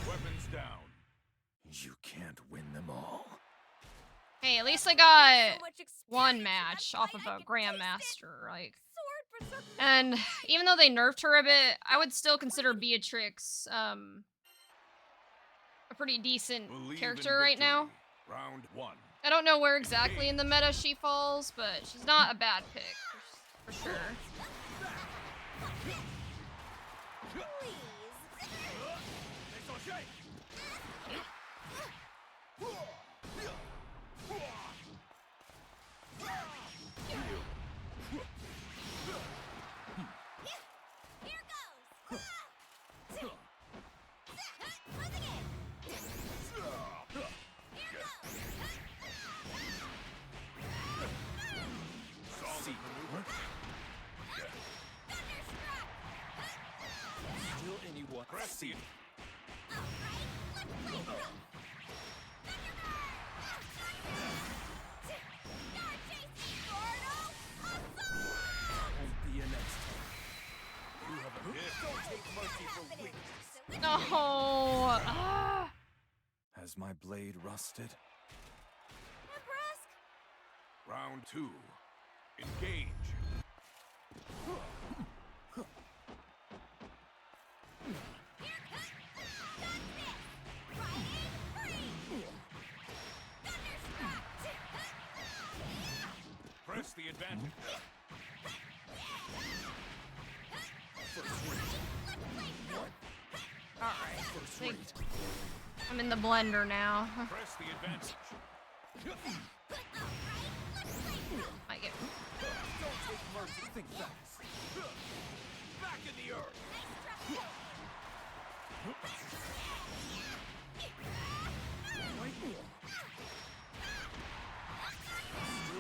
Weapons down. You can't win them all. Hey, at least I got one match off of a Grandmaster, like. And even though they nerfed her a bit, I would still consider Beatrix a pretty decent Believe in character right now. Round 1. I don't know where exactly in the meta she falls, but she's not a bad pick, for sure. Still anyone? See. Won't be a next time. You have a don't take mercy for weakness. No. Has my blade rusted? Round 2. Engage. Press the advantage. Alright. I'm in the blender now. Press the advantage. I get. Don't take mercy. Think fast. Back in the earth.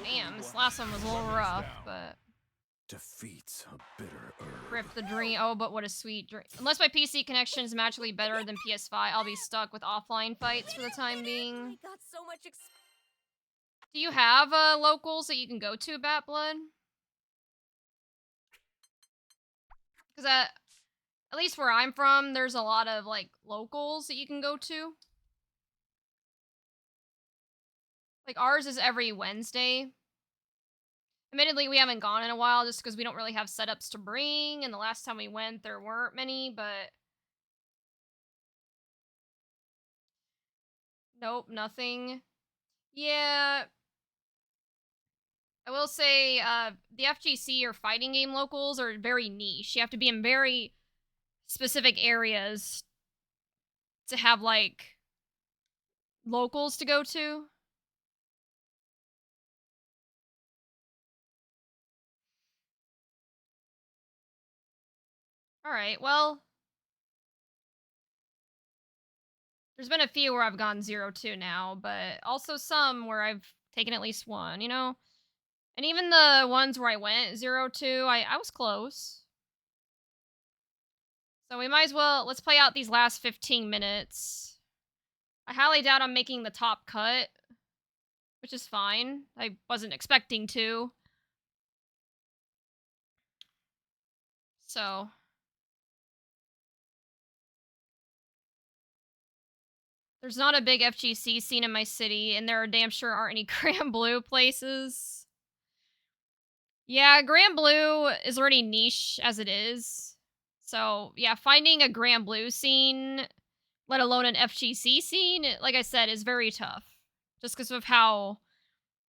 Damn, this last one was a little rough, but. Defeats a bitter herb. Rip the dream. Oh, but what a sweet dream. Unless my PC connection is magically better than PS5, I'll be stuck with offline fights for the time being. I got so much Do you have locals that you can go to, Bat Blood? Because at least where I'm from, there's a lot of like locals that you can go to. Like ours is every Wednesday. Admittedly, we haven't gone in a while just because we don't really have setups to bring, and the last time we went, there weren't many, but... Nope, nothing. Yeah. I will say, the FGC or fighting game locals are very niche. You have to be in very specific areas to have, like, locals to go to. Alright, well... There's been a few where I've gone 0-2 now, but also some where I've taken at least one, you know? And even the ones where I went 0-2, I was close. So we might as well, let's play out these last 15 minutes. I highly doubt I'm making the top cut, which is fine. I wasn't expecting to. So... There's not a big FGC scene in my city, and there are damn sure aren't any Grand Blue places. Yeah, Grand Blue is already niche as it is. So, yeah, finding a Grand Blue scene, let alone an FGC scene, like I said, is very tough. Just because of how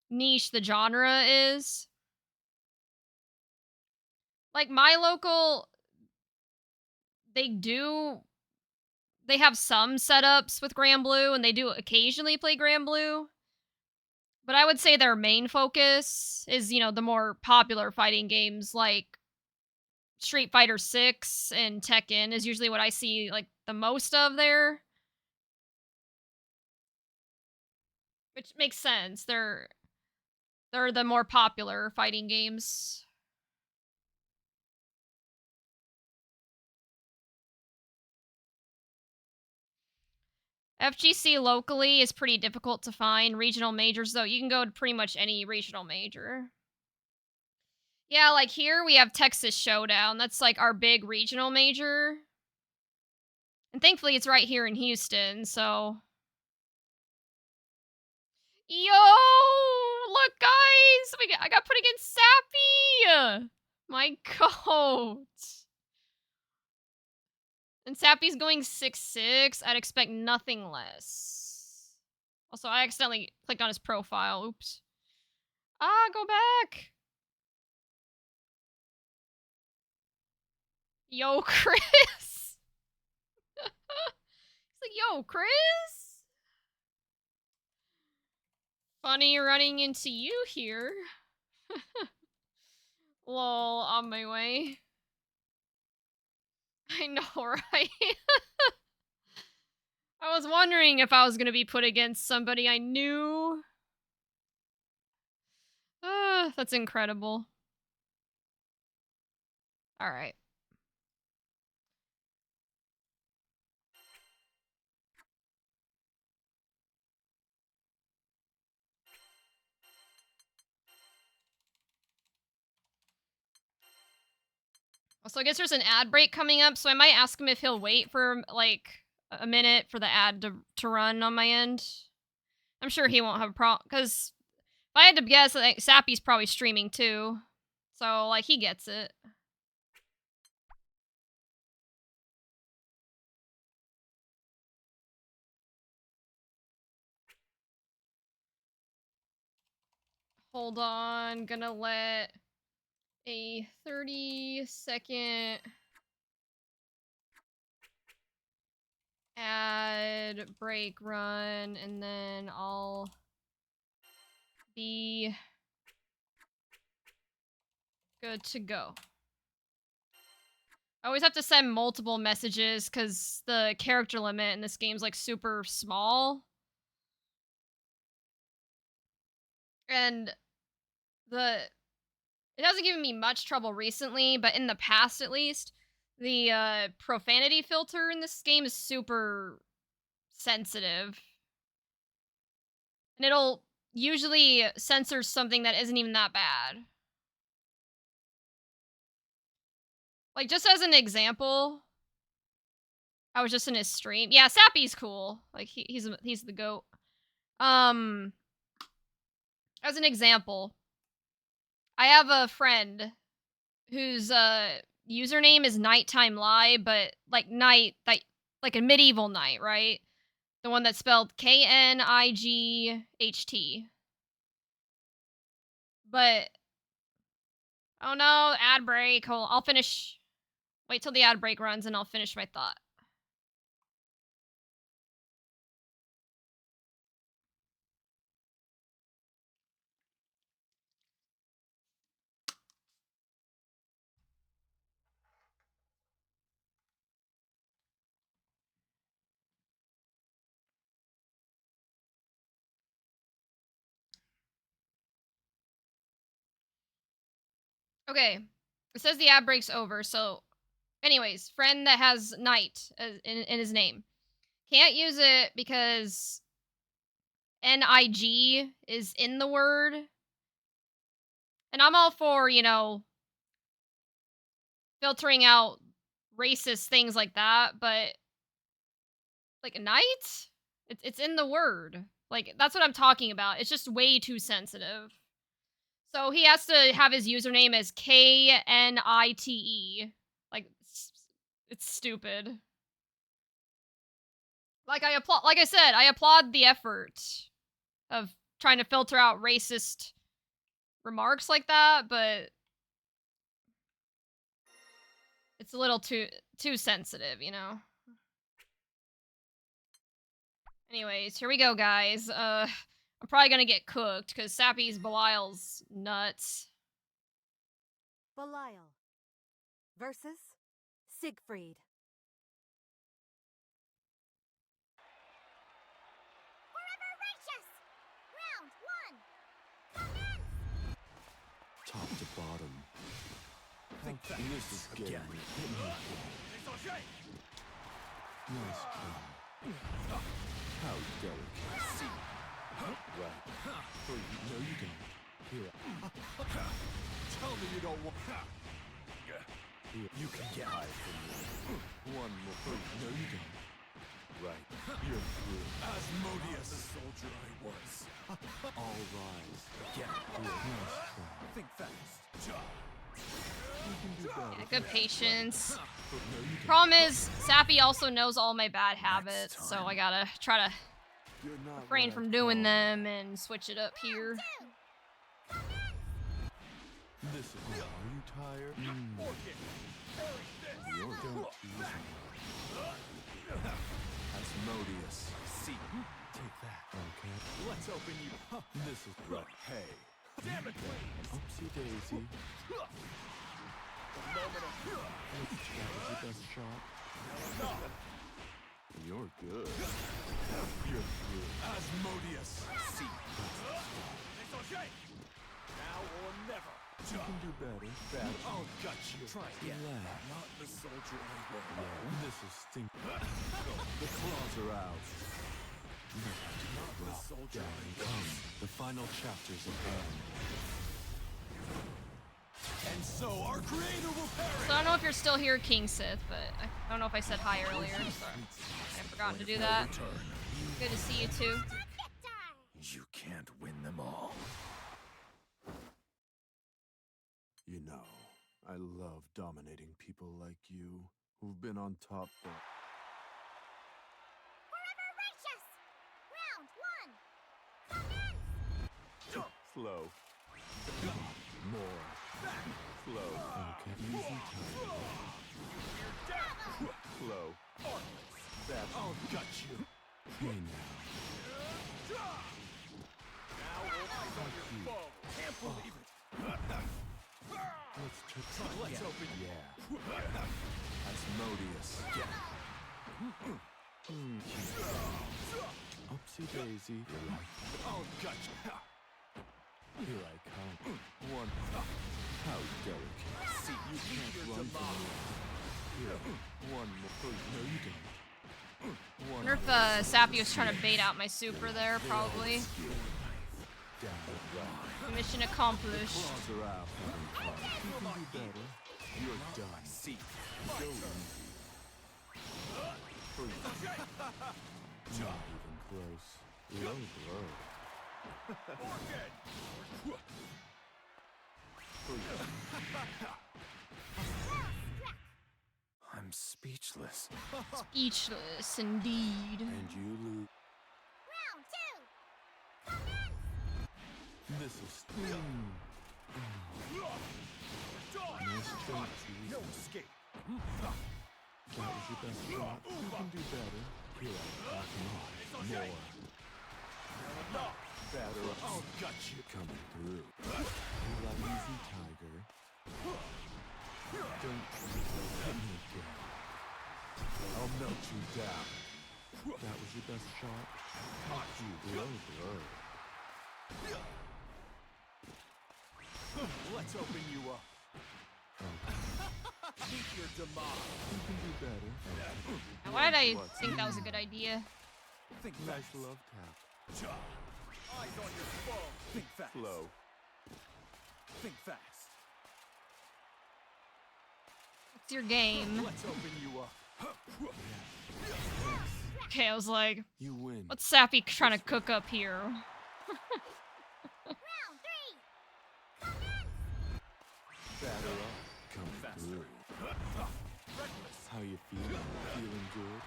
niche the genre is. Like, my local, they have some setups with Grand Blue, and they do occasionally play Grand Blue. But I would say their main focus is, you know, the more popular fighting games like Street Fighter 6 and Tekken is usually what I see, like, the most of there. Which makes sense. They're the more popular fighting games. FGC locally is pretty difficult to find. Regional majors, though, you can go to pretty much any regional major. Yeah, like here we have Texas Showdown. That's like our big regional major. And thankfully it's right here in Houston, so... Yo! Look, guys! I got put against Sappy! My goat! And Sappy's going 6-6. I'd expect nothing less. Also, I accidentally clicked on his profile. Oops. Ah, go back! Yo, Chris! He's like, yo, Chris! Funny running into you here. Lol, on my way. I know, right? I was wondering if I was gonna be put against somebody I knew. That's incredible. Alright. So I guess there's an ad break coming up, so I might ask him if he'll wait for, like, a minute for the ad to run on my end. I'm sure he won't have a problem, because I had to guess, like, Sappy's probably streaming too. So, like, he gets it. Hold on, gonna let a 30-second ad break run, and then I'll be good to go. I always have to send multiple messages because the character limit in this game's like super small. And it hasn't given me much trouble recently, but in the past at least, the profanity filter in this game is super sensitive. And it'll usually censor something that isn't even that bad. Like, just as an example, I was just in his stream. Yeah, Sappy's cool. Like, he's the GOAT. As an example, I have a friend whose username is Nighttime Lie, but like night, like a medieval knight, right? The one that's spelled Knight. But oh no, ad break. Hold on, I'll finish. Wait till the ad break runs and I'll finish my thought. Okay, it says the ad break's over, so anyways, friend that has Knight in his name. Can't use it because NIG is in the word. And I'm all for, you know, filtering out racist things like that, but like a knight? It's in the word. Like, that's what I'm talking about. It's just way too sensitive. So he has to have his username as KNITE. Like, it's stupid. Like I said, I applaud the effort of trying to filter out racist remarks like that, but it's a little too sensitive, you know. Anyways, here we go, guys. I'm probably gonna get cooked because Sappy's Belial's nuts. Belial versus Siegfried. Forever righteous! Round 1. Commence! Top to bottom. Think How fast. this is getting Again. me. Nice try. How delicate. See. Right. Oh, no, you don't. Here. Tell me you don't want. Here. You can get Hide from me. One more. Oh, no, you don't. Right. You're through. Asmodeus, the soldier I was. All rise. Again. Here. Nice try. Think fast. You can do better. Yeah, good patience. Oh, no, you don't. Problem is, Sappy also knows all my bad habits, so I gotta try to You're not refrain what I from doing call. them and switch it up here. This is. Are you tired? You're don't tease me. Asmodeus. See. Take that. Okay. Let's open you. This is right. Hey. Damn it, please. Oopsie daisy. Let's try the best shot. You're good. You're good. Asmodeus. See. Now or never. You can do better. Better. I'll gut you. Try again. Relax. Not the soldier I was. Yeah, this is stink. The claws are out. Not the Drop soldier down and come. The final chapters of hand. And so our creator will perish. So I don't know if you're still here, King Sith, but I don't know if I said hi earlier. Sorry. I forgot to do that. Good to see you too. Victor! You can't win them all. You know, I love dominating people like you, who've been on top for... Forever righteous! Round 1. Slow. More. Slow. Okay. Easy time. Slow. That's... I'll gut you. Hey now. Now all eyes on your foe. Can't believe it. Let's open. Yeah. Asmodeus. Upsy daisy. I'll gut you. Here I come. One. How delicate. See, you Can't your run from demise. me. Here. One more. Oh, no, you don't. One Wonder if more. Sappy was trying to bait out my super there, probably. Down the line. Mission accomplished. Claws are out. You can do better. You're done. See. Go easy. Not even close. Low blow. I'm speechless. Speechless, indeed. And you lose. Round 2. This is... Nice job, Cheese. No escape. That was your best shot. You can do better. Here I come on. More. Better. I'll gut you. Coming through. You like easy, Tiger. Don't hit me again. I'll melt you down. That was your best shot. Caught you. Blow, blow. Let's open you up. Meet your demise. You can do better. Now, why did I think that was a good idea? Think Nice fast. love tap. Eyes on your foe. Think fast. Slow. Think fast. What's your game? Let's open you up. Okay, I was like, You win. what's Sappy trying to cook up here? Round 3. Batter up. Coming through. How you feeling? Feeling good?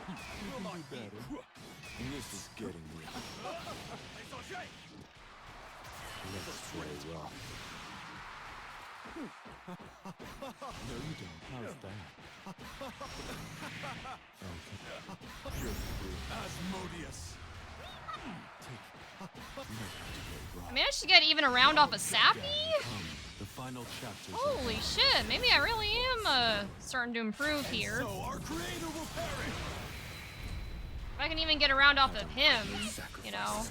You can do better. And this is getting me. Let's play rough. No, you don't. How's that? Okay. You're through. Asmodeus. I managed to get even a round off of Sappy? Come, the final chapters. Holy shit, maybe I really am starting to improve here. So our creator will perish. If I can even get a round off of him, you know.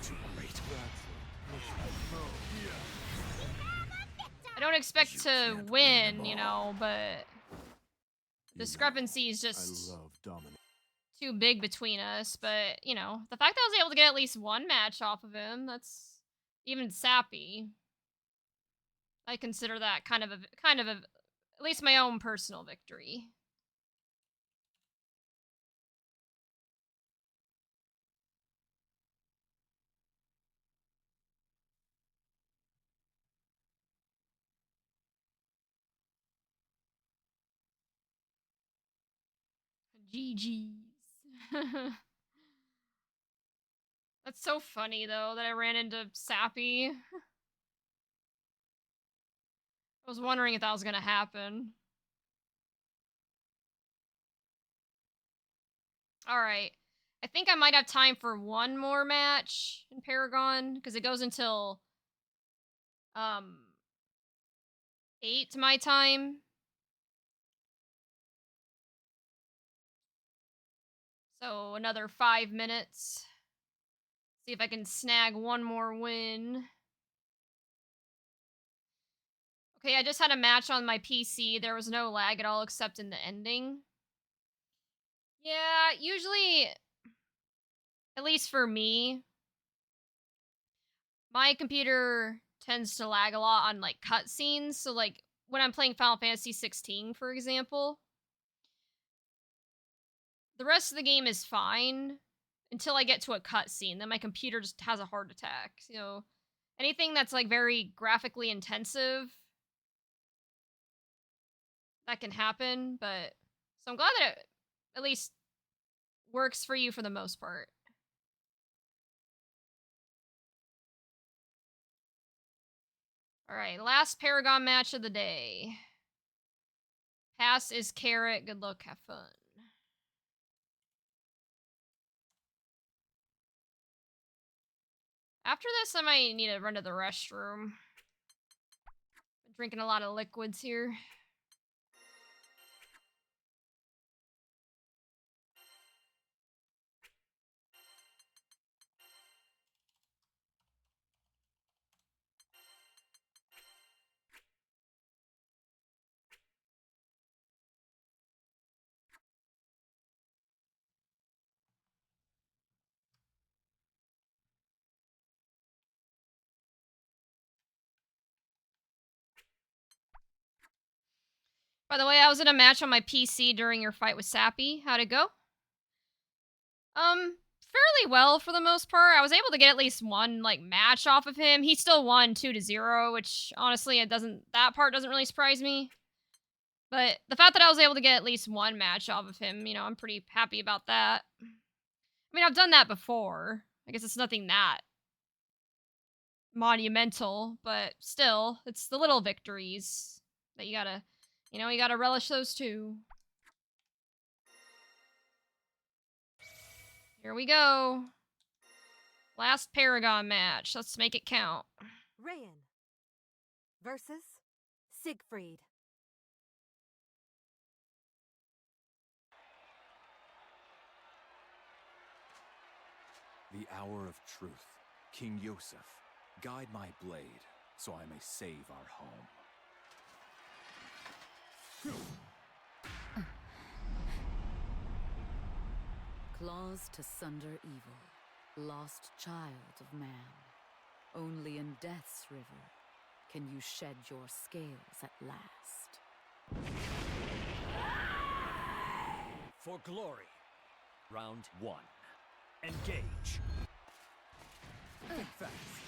I don't expect to win, you know, but discrepancy is I just love dominance. too big between us. But, you know, the fact that I was able to get at least one match off of him, that's even Sappy. I consider that kind of a, at least my own personal victory. GG's. That's so funny, though, that I ran into Sappy. I was wondering if that was gonna happen. Alright. I think I might have time for one more match in Paragon, because it goes until 8 my time. So another 5 minutes. See if I can snag one more win. Okay, I just had a match on my PC. There was no lag at all except in the ending. Yeah, usually, at least for me, my computer tends to lag a lot on, like, cutscenes. So, like, when I'm playing Final Fantasy 16, for example, the rest of the game is fine until I get to a cutscene. Then my computer just has a heart attack. You know, anything that's, like, very graphically intensive, that can happen, but so I'm glad that it at least works for you for the most part. All right, last Paragon match of the day. Pass is carrot. Good luck. Have fun. After this, I might need to run to the restroom. Been drinking a lot of liquids here. By the way, I was in a match on my PC during your fight with Sappy. How'd it go? Fairly well for the most part. I was able to get at least one like match off of him. He still won 2-0, which honestly that part doesn't really surprise me. But the fact that I was able to get at least one match off of him, you know, I'm pretty happy about that. I mean, I've done that before. I guess it's nothing that monumental, but still, it's the little victories that you gotta relish those too. Here we go. Last Paragon match. Let's make it count. Rayan versus Siegfried. The hour of truth. King Yosef, guide my blade so I may save our home. Claws to sunder evil, lost child of man. Only in death's river can you shed your scales at last. For glory. Round 1. Engage. Think fast.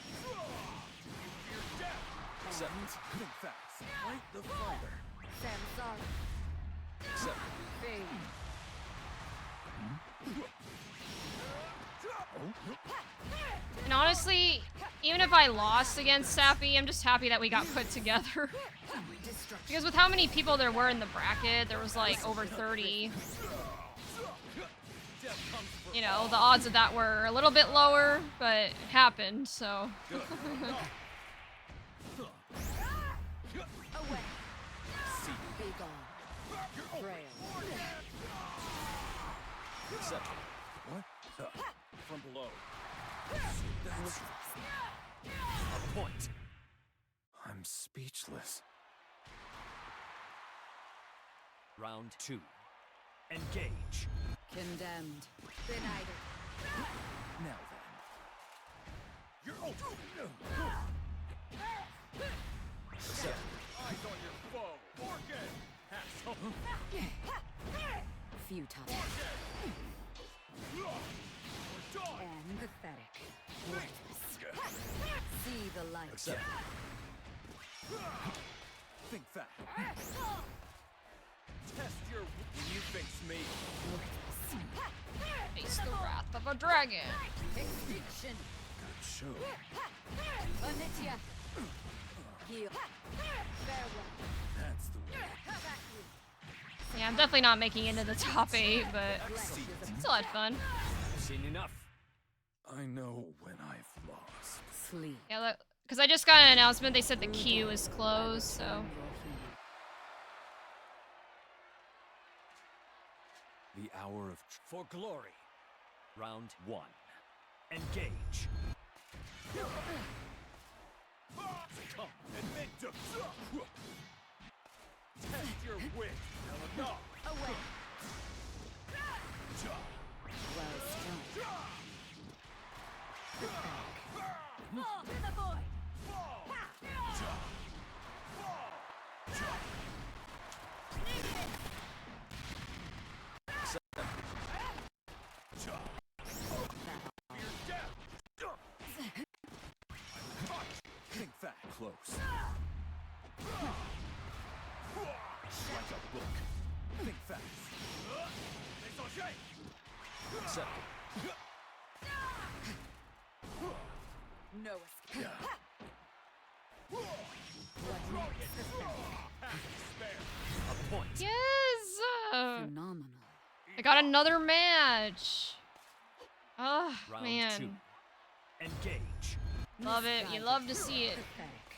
Fear death. 7. Think fast. Fight the fighter. Samsara. 7. Fade. And honestly, even if I lost against Sappy, I'm just happy that we got put together. Because with how many people there were in the bracket, there was like over 30. You know, the odds of that were a little bit lower, but it happened, so. Away. Be gone. Frail. 7. What? From below. That's... A point. I'm speechless. Round 2. Engage. Condemned. Benighted. Now then. You're over. 7. Eyes on your foe. Forget. Asshole. Futile. We're done. And pathetic. Worthless. See the light. Accept. Think fast. Test your... When you face me. Face the wrath of a dragon. Extinction. Good show. Anitia. Heal. Farewell. That's the way. Yeah, I'm definitely not making it into the top 8, but still had fun. Seen enough. I know when I've lost. Sleep. Yeah, because I just got an announcement. They said the queue is closed, so. The hour of For glory. Round 1. Engage. Come, admit defeat. Test your wit. Eleanor. Away. Well struck. Fall to the void! think fast. Close. Accept No escape. a point. Yes! Phenomenal. I got another match. Oh, Round man. 2. Engage. Love it. You love to see it. Pathetic.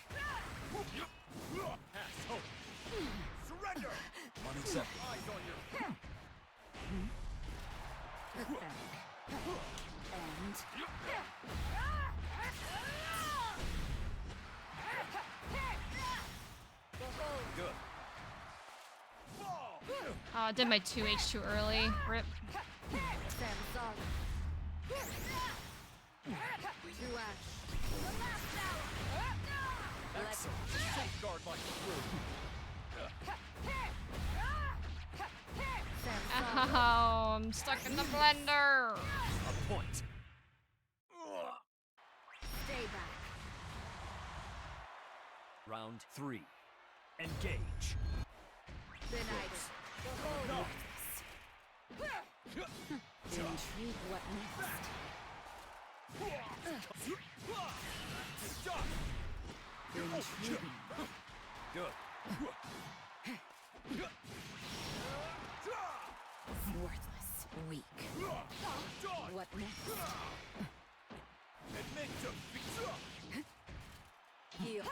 Pass home. Surrender! Unacceptable. Eyes on your... Pathetic. And Good. Fall! Oh, I did my 2H too early. Rip. Samsara. To ash. Excellent. Safeguard my crew. Samsara. Oh, I'm stuck in the blender. A point. Stay back. Round 3. Engage. Denied it. Intrigue what next? Intriguing. Good. Worthless. Weak. What next? Admit defeat! Heal.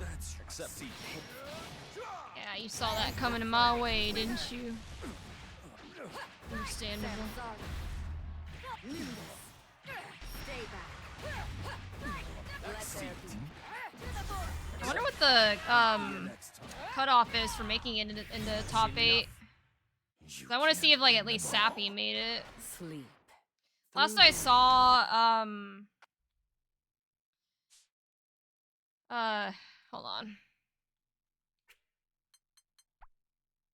That's accept. Yeah, you saw that coming my way, didn't you? Understandable. Samsara. Nimbus. Stay back. Let there be. I wonder what the Next time. cutoff is for making it into top 8. 'Cause I want to see if like at least Sappy made it. Sleep. Last I saw, hold on.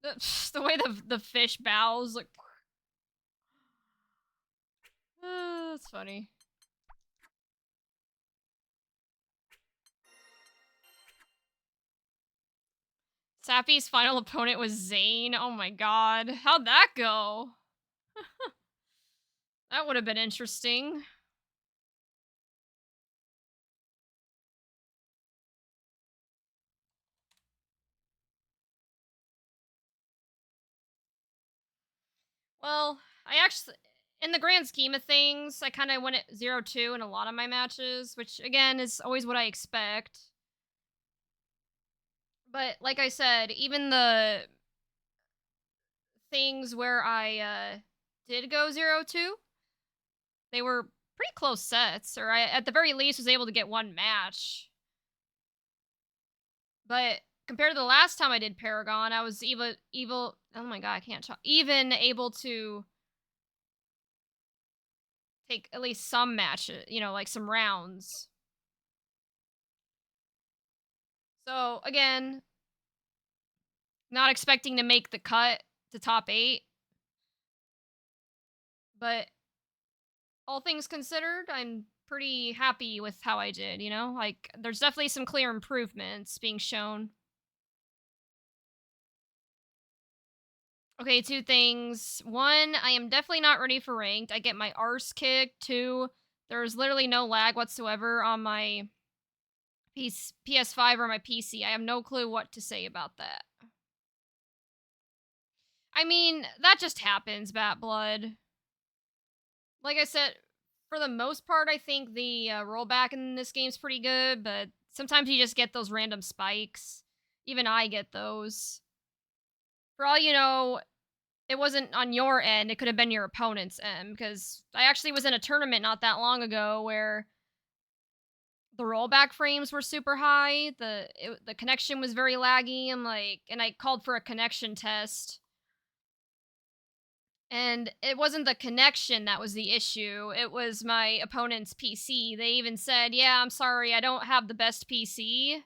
The way the fish bows, like, that's funny. Sappy's final opponent was Zane. Oh my god. How'd that go? That would have been interesting. Well, I actually, in the grand scheme of things, I kind of went at 0-2 in a lot of my matches, which again is always what I expect. But like I said, even the things where I did go 0-2, they were pretty close sets, or I at the very least was able to get one match. But compared to the last time I did Paragon, I was evil. Oh my god, I can't talk. Even able to take at least some matches, you know, like some rounds. So again, not expecting to make the cut to top 8. But all things considered, I'm pretty happy with how I did, you know? Like, there's definitely some clear improvements being shown. Okay, 2 things. 1, I am definitely not ready for ranked. I get my arse kicked. 2, there's literally no lag whatsoever on my PS5 or my PC. I have no clue what to say about that. I mean, that just happens, Bat Blood. Like I said, for the most part, I think the rollback in this game's pretty good, but sometimes you just get those random spikes. Even I get those. For all you know, it wasn't on your end, it could have been your opponent's end, because I actually was in a tournament not that long ago where the rollback frames were super high, the connection was very laggy, and I called for a connection test. And it wasn't the connection that was the issue, it was my opponent's PC. They even said, yeah, I'm sorry, I don't have the best PC.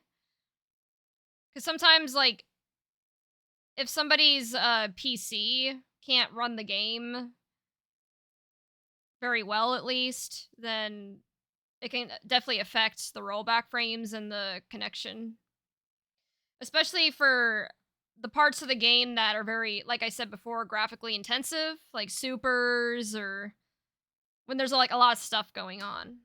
Because sometimes, like, if somebody's PC can't run the game very well, at least, then it can definitely affect the rollback frames and the connection. Especially for the parts of the game that are very, like I said before, graphically intensive, like supers or when there's like a lot of stuff going on.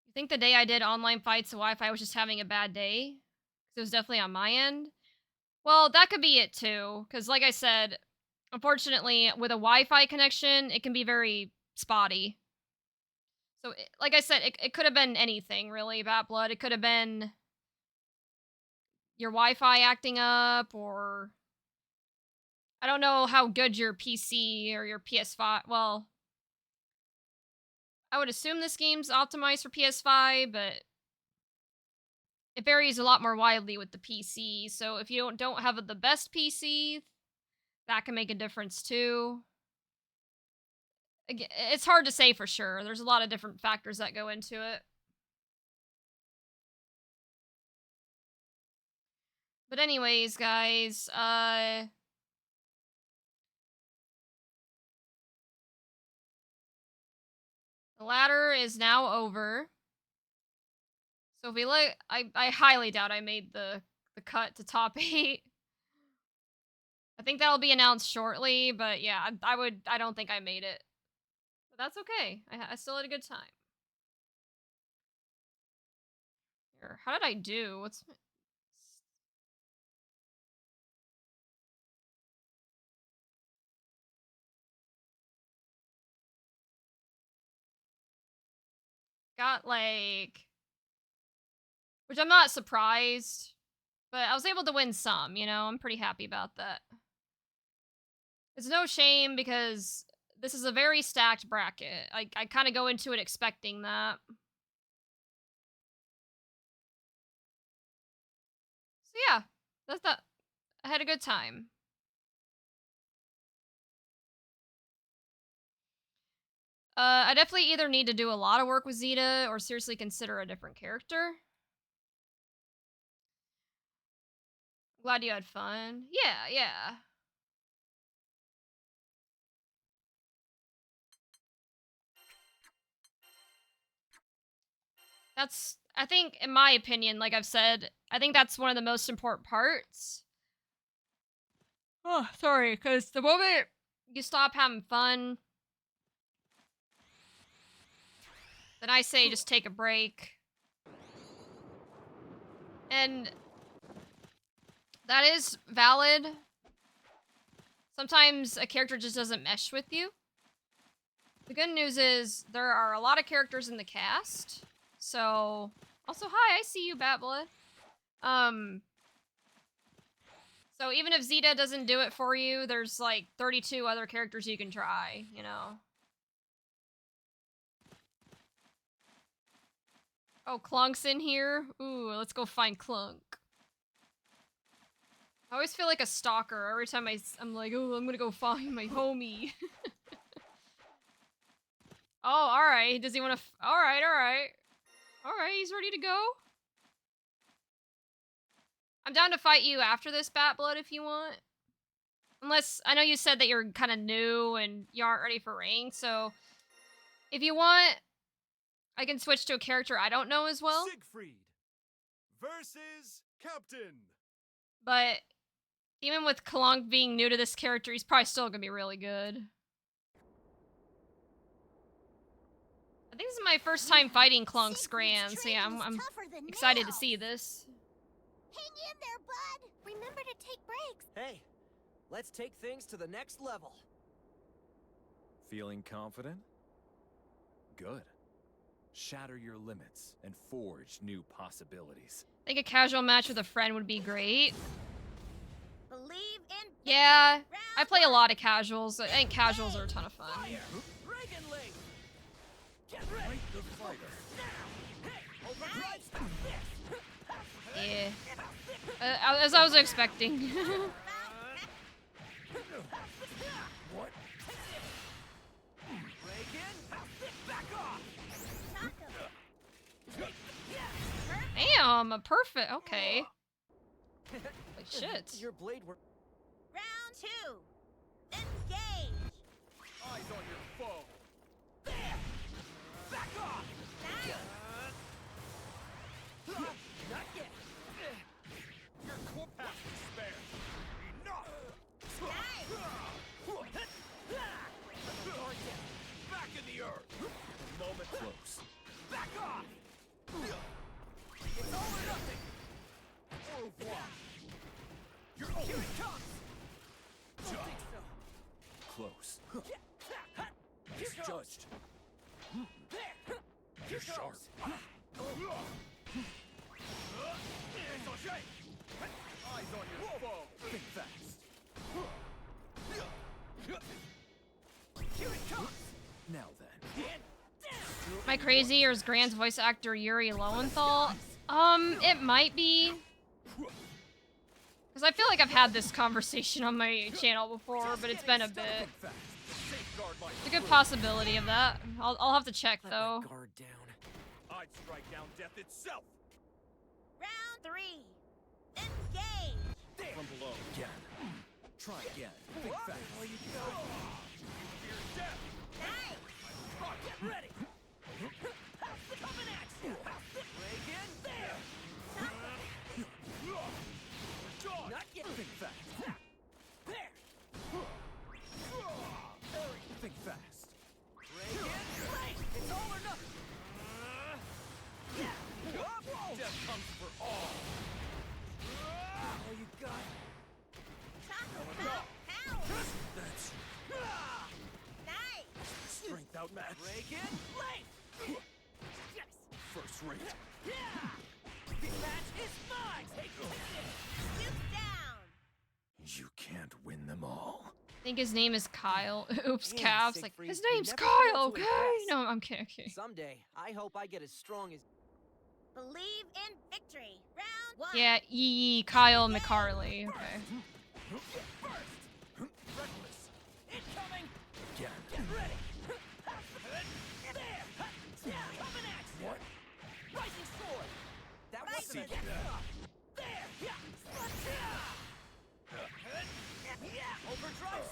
You think the day I did online fights, the Wi-Fi was just having a bad day? 'Cause it was definitely on my end. Well, that could be it too. Because like I said, unfortunately, with a Wi-Fi connection, it can be very spotty. So, like I said, it could have been anything really, Bad Blood. It could have been your Wi-Fi acting up, or I don't know how good your PC or your PS5. Well, I would assume this game's optimized for PS5, but it varies a lot more widely with the PC. So if you don't have the best PC, that can make a difference too. Again, it's hard to say for sure. There's a lot of different factors that go into it. But anyways, guys, the ladder is now over. So if we look, I highly doubt I made the cut to top 8. I think that'll be announced shortly, but yeah, I don't think I made it. But that's okay. I still had a good time. Here, how did I do? What's my... Got like, which I'm not surprised, but I was able to win some, you know? I'm pretty happy about that. It's no shame because this is a very stacked bracket. I kind of go into it expecting that. So yeah, that's that. I had a good time. I definitely either need to do a lot of work with Zeta or seriously consider a different character. Glad you had fun. Yeah, yeah. That's, I think, in my opinion, like I've said, I think that's one of the most important parts. Oh, sorry, because the moment you stop having fun, then I say just take a break. And that is valid. Sometimes a character just doesn't mesh with you. The good news is there are a lot of characters in the cast. So, also, hi, I see you, Batblood. So even if Zeta doesn't do it for you, there's like 32 other characters you can try, you know. Oh, Clunk's in here? Ooh, let's go find Clunk. I always feel like a stalker every time I'm like, oh, I'm gonna go find my homie. Oh, alright. Does he want to... Alright, alright. Alright, he's ready to go. I'm down to fight you after this, Batblood, if you want. Unless, I know you said that you're kind of new and you aren't ready for rank, so... If you want, I can switch to a character I don't know as well. Siegfried versus Captain. But even with Klunk being new to this character, he's probably still gonna be really good. I think this is my first time fighting Klunk's Grand, so yeah, I'm excited to see this. Hang in there, bud. Remember to take breaks. Hey, let's take things to the next level. Feeling confident? Good. Shatter your limits and forge new possibilities. I think a casual match with a friend would be great. Believe in Yeah, victory. I play a lot of casuals. I think casuals are a ton of fun. Reagan Link! Get ready! Fight the fighter. Hey, overdrive stop this! Yeah. As I was expecting. What? Reagan, back off! Damn, a perfect. Okay. Like shit. Your blade work. Round 2. Engage. Eyes on your foe. close. Misjudged. You're sharp. Eyes on your foe. Think fast. Here it comes. Now then. Am I crazy, or is Grant's voice actor Yuri Lowenthal? It might be. Because I feel like I've had this conversation on my channel before, but it's been a bit. Safeguard my It's a good possibility of that. I'll have to check, Let though. my guard down. I'd strike down death itself. Round 3. Engage. From below. Again. Try again. Think fast. You fear death. Nice. Get ready. Coming at you. Reagan, there. Not yet. Think fast. There. Think fast. Reagan, right. It's all or nothing. Death comes for all. All you got. Chocolate pop power. That's Nice. strength outmatched. Reagan, late. Yes. First rate. Yeah. This match is mine. Take this. Scoop down. You can't win them all. I think his name is Kyle. Oops, Man, Cavs. Like, Siegfried, his you name's never Kyle, fail to okay? impress. No, I'm kidding. Someday, I hope I get as strong as. Believe in victory. Round 1. Yeah, Kyle McCarley. Okay. Reckless. Incoming. Again. Get ready. There. Coming at you. What? Rising sword. That Right wasn't a foot. There. Yeah. Overdrive.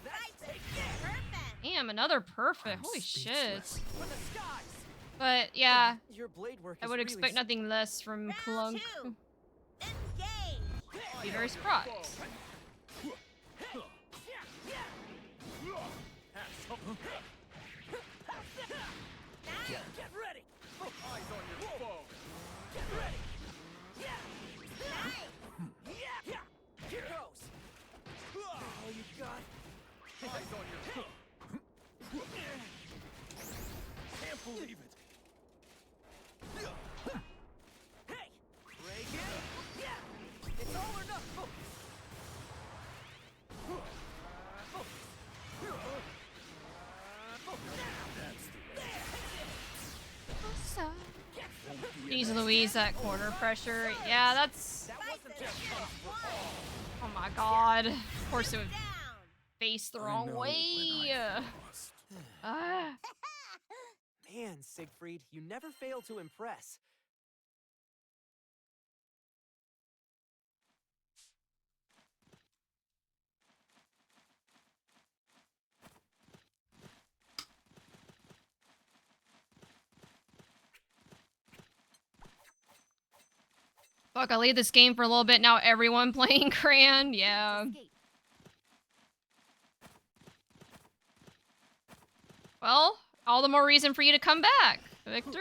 Right foot. Perfect. Damn, another perfect. I'm Holy shit. speechless. For the skies. But yeah, Your blade work I is would really expect nothing less from Round Clunk. 2. Engage. Be very surprised. Nice. Get ready. Eyes on your foe. Get ready. Nice. Here goes. All you got. Eyes on your foe. Can't believe it. Hey, Reagan. It's all or nothing. Jeez Louise, that corner pressure. Yeah, that's... Right foot. Oh my god. Of course it would Down. face the I wrong know way. when I've lost. Ah. Man, Siegfried, you never fail to impress. Fuck, I leave this game for a little bit now. Everyone playing Cran. Yeah. Escape. Well, all the more reason for you to come back, Victor.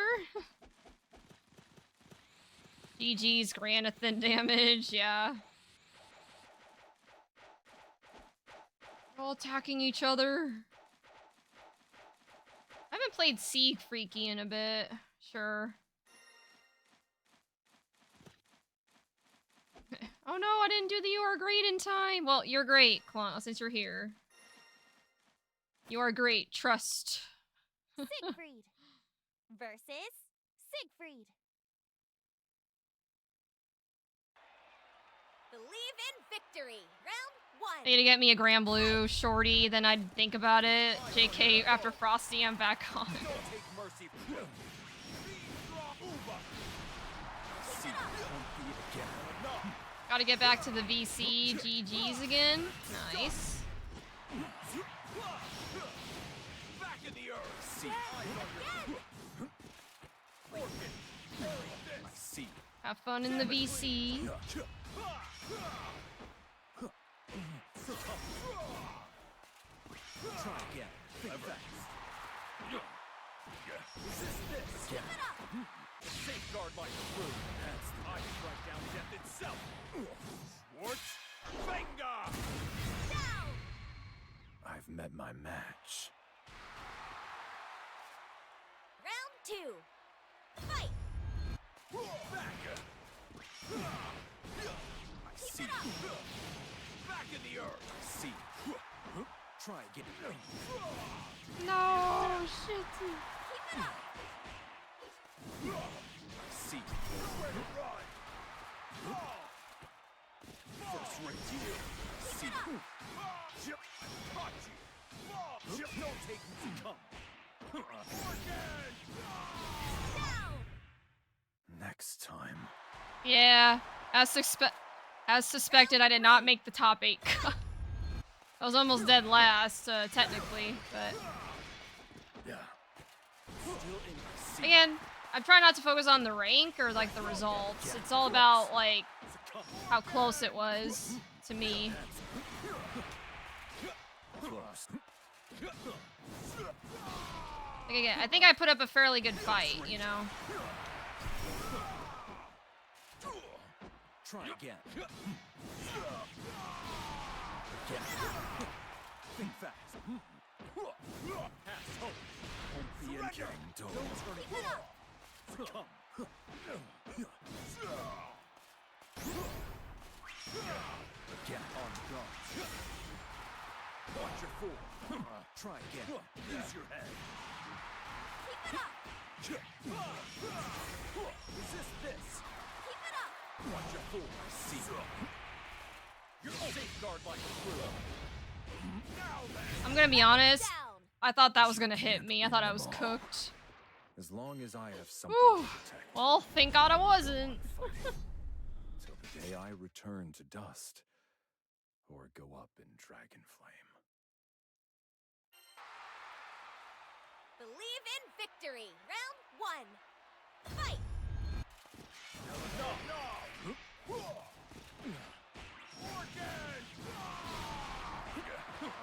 GG's Granathan damage, yeah. They're all attacking each other. I haven't played Sieg Freaky in a bit. Sure. Oh no, I didn't do the You Are Great in time. Well, you're great, Klon, since you're here. You are great, trust. Siegfried versus Siegfried. Believe in victory. Round 1. I need to get me a Grand Blue shorty, then I'd think about it. JK, after Frosty, I'm back on. Don't take mercy. See, won't be again. Gotta get back to the VC GG's again. Nice. Back in the earth. See, I see. Have fun in the VC. Try again. Think fast. Resist this. Again. Safeguard my crew. I strike down death itself. Schwartz, bingo! my match. Round 2. Fight! I see. Back in the earth. I see. Try again. No, shit. I see. Nowhere to run. First rate. See. Chip, caught you. Chip, no taking to come. Again. Next time. Yeah, as suspected, I did not make the top 8. I was almost dead last, technically, but Yeah. Still in. See. again, I'm trying not to focus on the rank or like the results. It's all about like how close it was to me. Close. Like again, I think I put up a fairly good fight, you know. Try again. Again. Think fast. Pass hope. Won't be entering. Don't turn it off. Come. Again. On guard. Watch your fool. Try again. Use your head. Resist this. Watch your fool. I see. You're safeguard like a crew. I'm gonna be honest. Down. I thought that was gonna hit me. I thought I was cooked. As long as I have something Whew. to protect. Well, thank God I wasn't. Till the day I return to dust, or go up in dragon flame. Believe in victory. Round 1. Fight!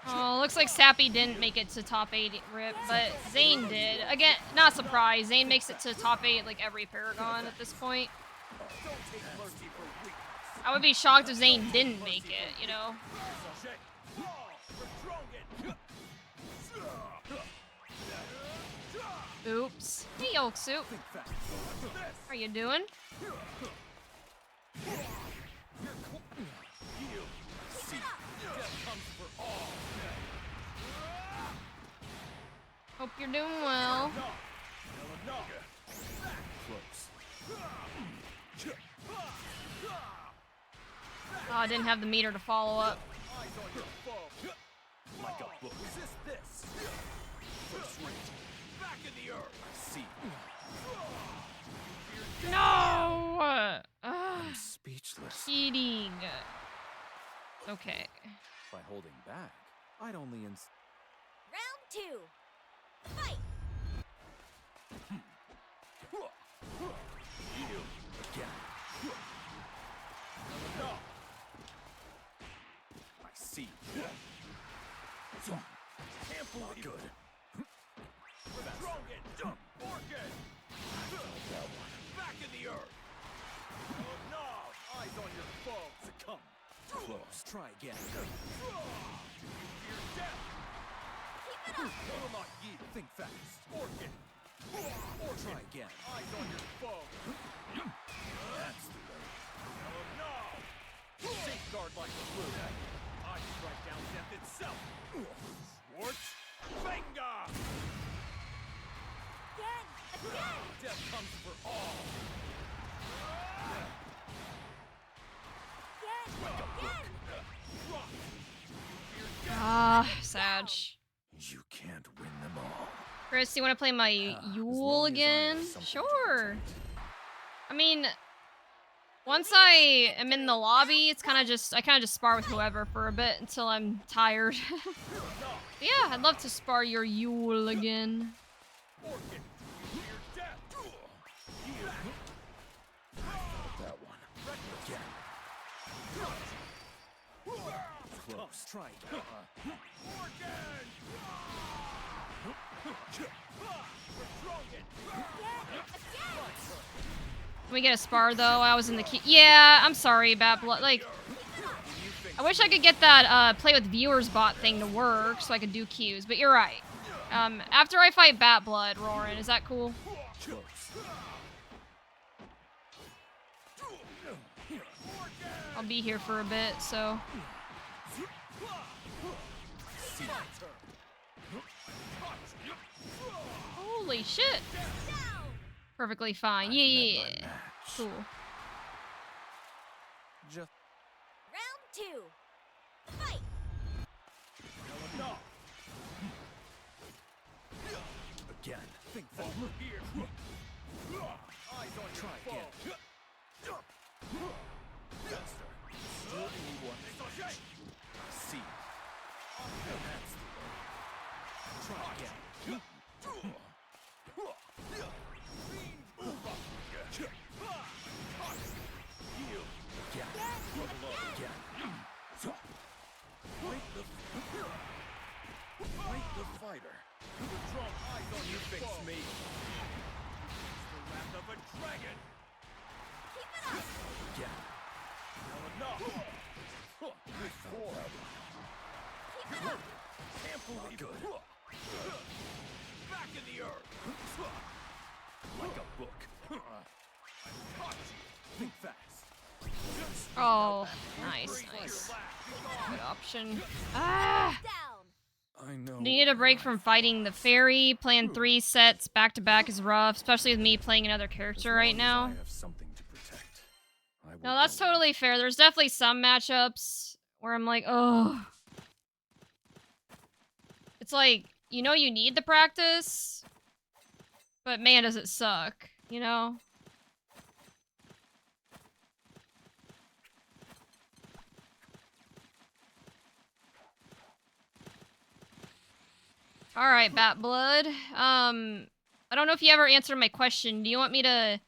Oh, looks like Sappy didn't make it to top 8 rip, but Zane did. Again, not surprised. Zane makes it to top 8 like every Paragon at this point. I would be shocked if Zane didn't make it, you know? Oops. Hey, Yolk Soup. How you doing? Hope you're doing well. Oh, I didn't have the meter to follow up. Like a book. Resist this. First rate. Back in the earth. See. No! I'm speechless. Cheating. Okay. By holding back, I'd only Round 2. Fight! again. I see. Can't believe good. Strong and dumb. Orchid. Back in the earth. No, eyes on your foe. Succumb. Close. Try again. Fear death. Will not yield. Think fast. Orchid. Or try again. Eyes on your foe. That's the way. No. Safeguard like a blue. I strike down death itself. Schwartz. Venga. Again! Death comes for all. Again! Ah, Sag. You can't win them all. Chris, you want to play my Yule long as I again? have something to Sure. I mean, once I am in the lobby, it's kind of just I kind of just spar with whoever for a bit until I'm tired. Yeah, I'd love to spar your Yule again. Orchid. Fear death. That one. Again. Close. Try again. Orchid. Can we get a spar though? I was in the key. Yeah, I'm sorry, Bad Blood. Like, I wish I could get that play with viewers bot thing to work so I could do cues, but you're right. After I fight Bat Blood, Roran, is that cool? I'll be here for a bit, so. Holy shit! Perfectly fine. Yeah. Cool. Round 2. Fight. Again. Think that. Here. Eyes on try again. Still anyone. See. That's the way. Try again. Fight the fighter. Eyes on You fix me. the wrath of a dragon. Keep it up. Again. Before. Keep it up. Can't believe Good. it. Back in the earth. Like a book. Think fast. Oh, nice. Good option. Ah! Down. I know. Needed a break from fighting the fairy. Playing 3 sets back to back is rough, especially with me playing another character right now. I have something to protect. I will No, that's go. totally fair. There's definitely some matchups where I'm like, oh. It's like, you know you need the practice, but man, does it suck, you know? Alright, Bat Blood. I don't know if you ever answered my question. Do you want me to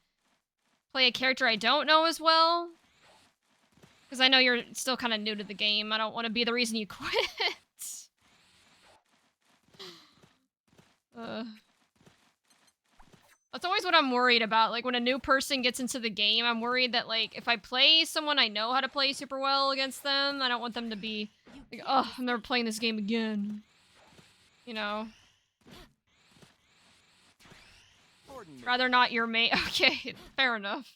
play a character I don't know as well? Because I know you're still kind of new to the game. I don't want to be the reason you quit. That's always what I'm worried about. Like, when a new person gets into the game, I'm worried that, like, if I play someone I know how to play super well against them, I don't want them to be like, oh, I'm never playing this game again. You know? Rather not your mate. Okay, fair enough.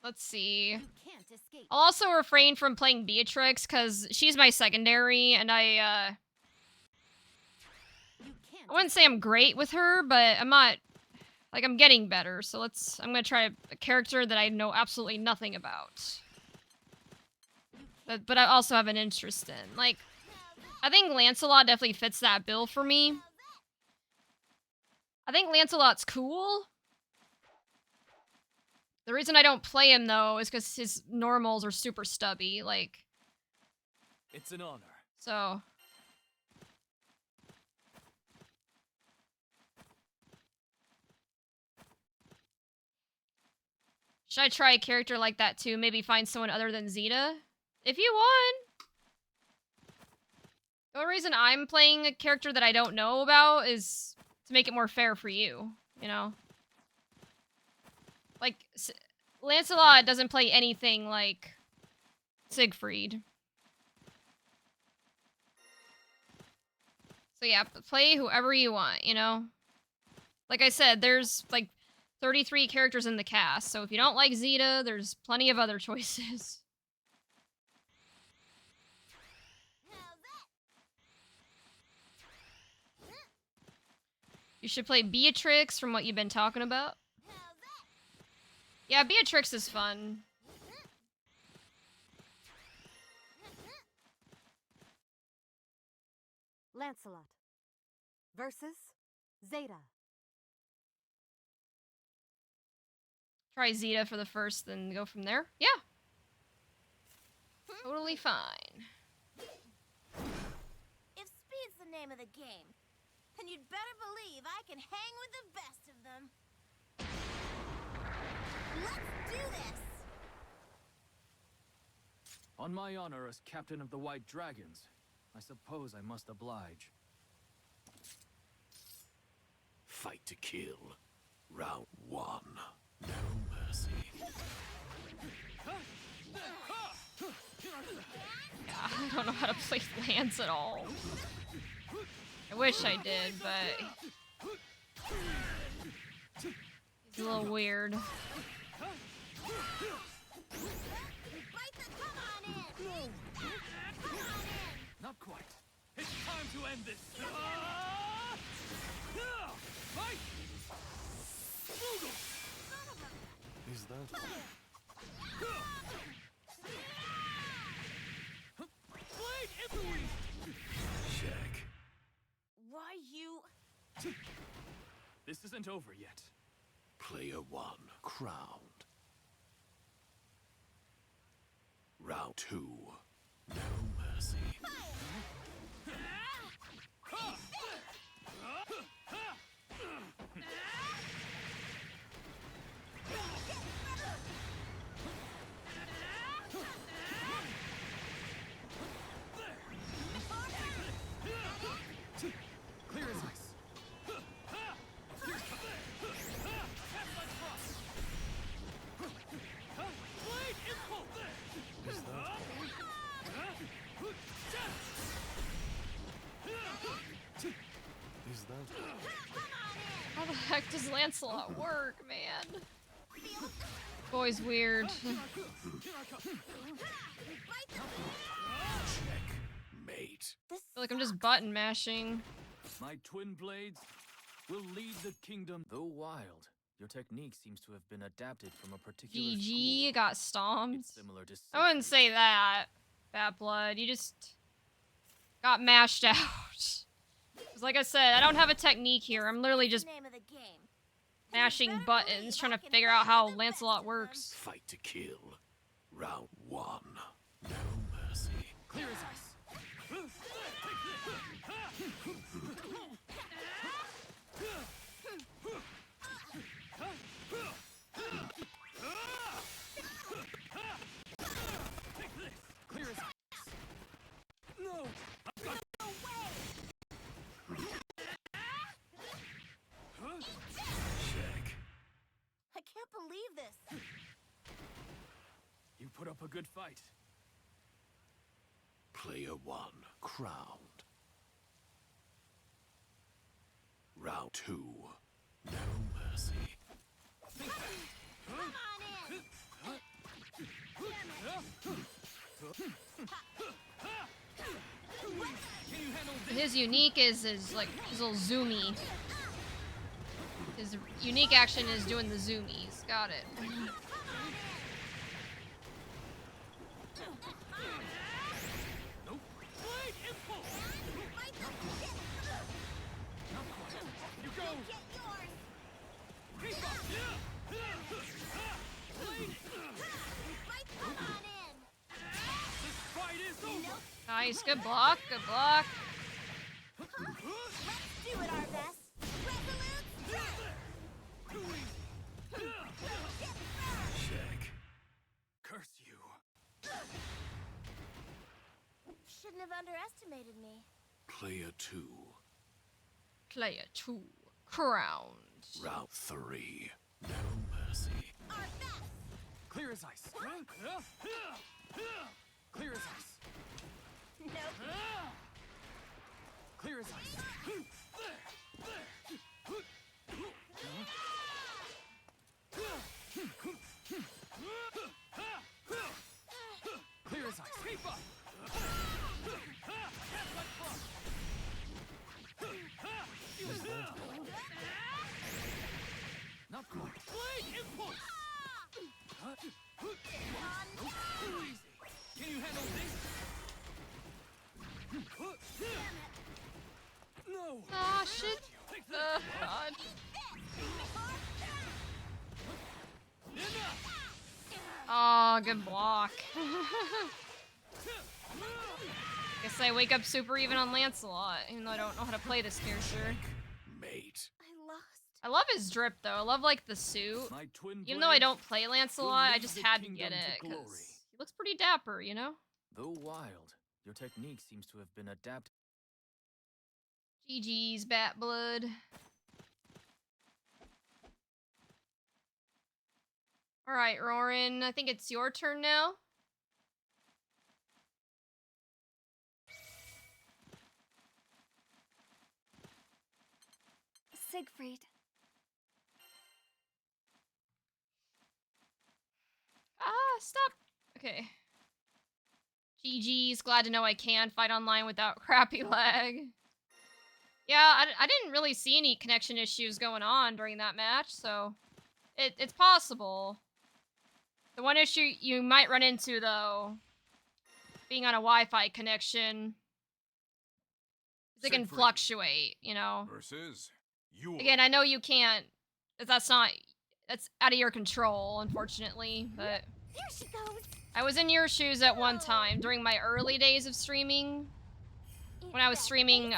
Let's see. You can't escape. I'll also refrain from playing Beatrix, because she's my secondary, and You can't I wouldn't say I'm great with her, but I'm not, like, I'm getting better, so I'm gonna try a character that I know absolutely nothing about. But I also have an interest in. Like, I think Lancelot definitely fits that bill for me. I think Lancelot's cool. The reason I don't play him, though, is because his normals are super stubby, like, It's an honor. so... Should I try a character like that, too? Maybe find someone other than Zeta? If you want! The only reason I'm playing a character that I don't know about is to make it more fair for you, you know? Like, Lancelot doesn't play anything like Siegfried. So yeah, play whoever you want, you know? Like I said, there's like 33 characters in the cast, so if you don't like Zeta, there's plenty of other choices. You should play Beatrix from what you've been talking about. Yeah, Beatrix is fun. Lancelot versus Zeta. Try Zeta for the first, then go from there. Yeah. Totally fine. If speed's the name of the game, then you'd better believe I can hang with the best of them. Let's do this! On my honor as captain of the White Dragons, I suppose I must oblige. Fight to kill. Round 1. No mercy. don't know how to play Lance at all. I wish I did, but he's a little weird. Not quite. It's time to end this. Fight! Is that Blade influence! check? Why you? This isn't over yet. Player 1 crowned. Round 2. No mercy. Clear as ice. Blade impulse! Is that Is that How the heck does Lancelot work, man? Boy's weird. mate? I feel like I'm just button mashing. My twin blades will lead the kingdom. Though wild, your technique seems to have been adapted from a particular GG, school. got stomped. It's similar to I wouldn't say that, Bad Blood. You just got mashed out. 'Cause like I said, I don't have a technique here. I'm literally just Name of the game. mashing buttons, trying to figure out how Lancelot works. Fight to kill. Round 1. No mercy. Clear as ice. Clear as ice. No! Check. I can't believe this. You put up a good fight. Player 1 crowned. Round 2. No mercy. Come on in. Can you handle this? His unique is like his little zoomy. His unique action is doing the zoomies. Got it. Nope. Blade impulse! Not quite. You go! Get yours. Keep up! Blade! Come on in. This fight is over! Nice, good block, good block. Let's do it our best. Resolute strike. Check. Curse you. Shouldn't have underestimated me. Player 2. Player 2, crowned. Round 3. No mercy. Our best. Clear as ice. Clear as ice. Nope. Clear as ice. Clear as ice. Keep up. Not quite. Blade impulse. Too easy. Can you handle this? No. Ah, shit. God. Oh, good block. Guess I wake up super even on Lancelot, even though I don't know how to play this character. Mate. I lost. I love his drip though. I love like the suit. My twin Even though I blades don't play Lancelot, I lead just the had to kingdom get to it glory. because he looks pretty dapper, you know? Though wild, your technique seems to have been adapted. GG's, Bat Blood. Alright, Rorin, I think it's your turn now. Siegfried. Stop. Okay. GG's. Glad to know I can fight online without crappy lag. Yeah, I didn't really see any connection issues going on during that match, so it's possible. The one issue you might run into, though, being on a Wi-Fi connection, is it can Siegfried fluctuate, you know? versus you. Again, I know you can't, that's out of your control, unfortunately, but Here she goes. I was in your shoes at one time during my early days of streaming. When I was streaming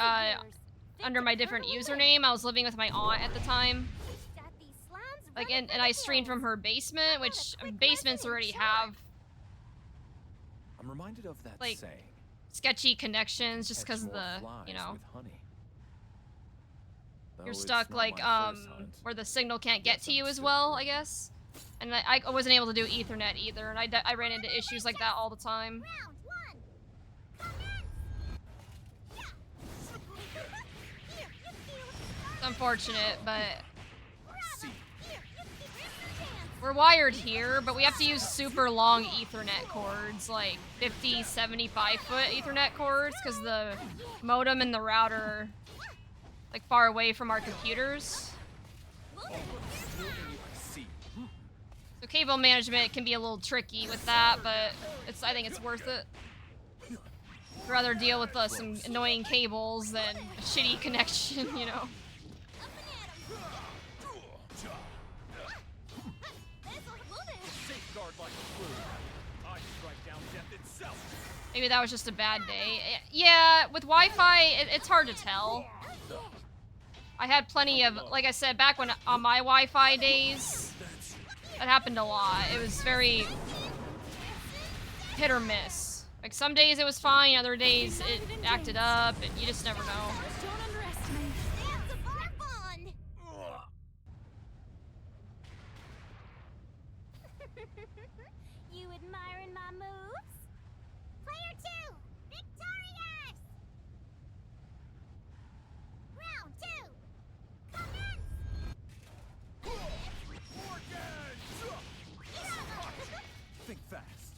under my different username, I was living with my aunt at the time. Like, and I streamed from her basement, which basements already have I'm reminded of that like saying. sketchy connections just because of Catch more the, flies you know, with honey. Though you're it's stuck not like my first hunt. where the signal can't get Guess to you I'm as still well, free. I guess. And I wasn't able to do Ethernet either, and I ran into issues like that all the time. Round one. It's unfortunate, but See, we're wired here, but we have to use super long Ethernet cords, like 50, 75-foot Ethernet cords, because the modem and the router are like far away from our computers. see. So cable management can be a little tricky with that, but I think it's worth it. I'd rather deal with some annoying cables than a shitty connection, you know. Safeguard like a flu. I strike down death itself. Maybe that was just a bad day. Yeah, with Wi-Fi, it's hard to tell. I had plenty of, like I said, back when on my Wi-Fi days, that happened a lot. It was very hit or miss. Like some days it was fine, other days it acted up, and you just never know. Don't underestimate. Dance of our bond. You admiring my moves? Player 2, victorious! Round 2, commence! Think fast.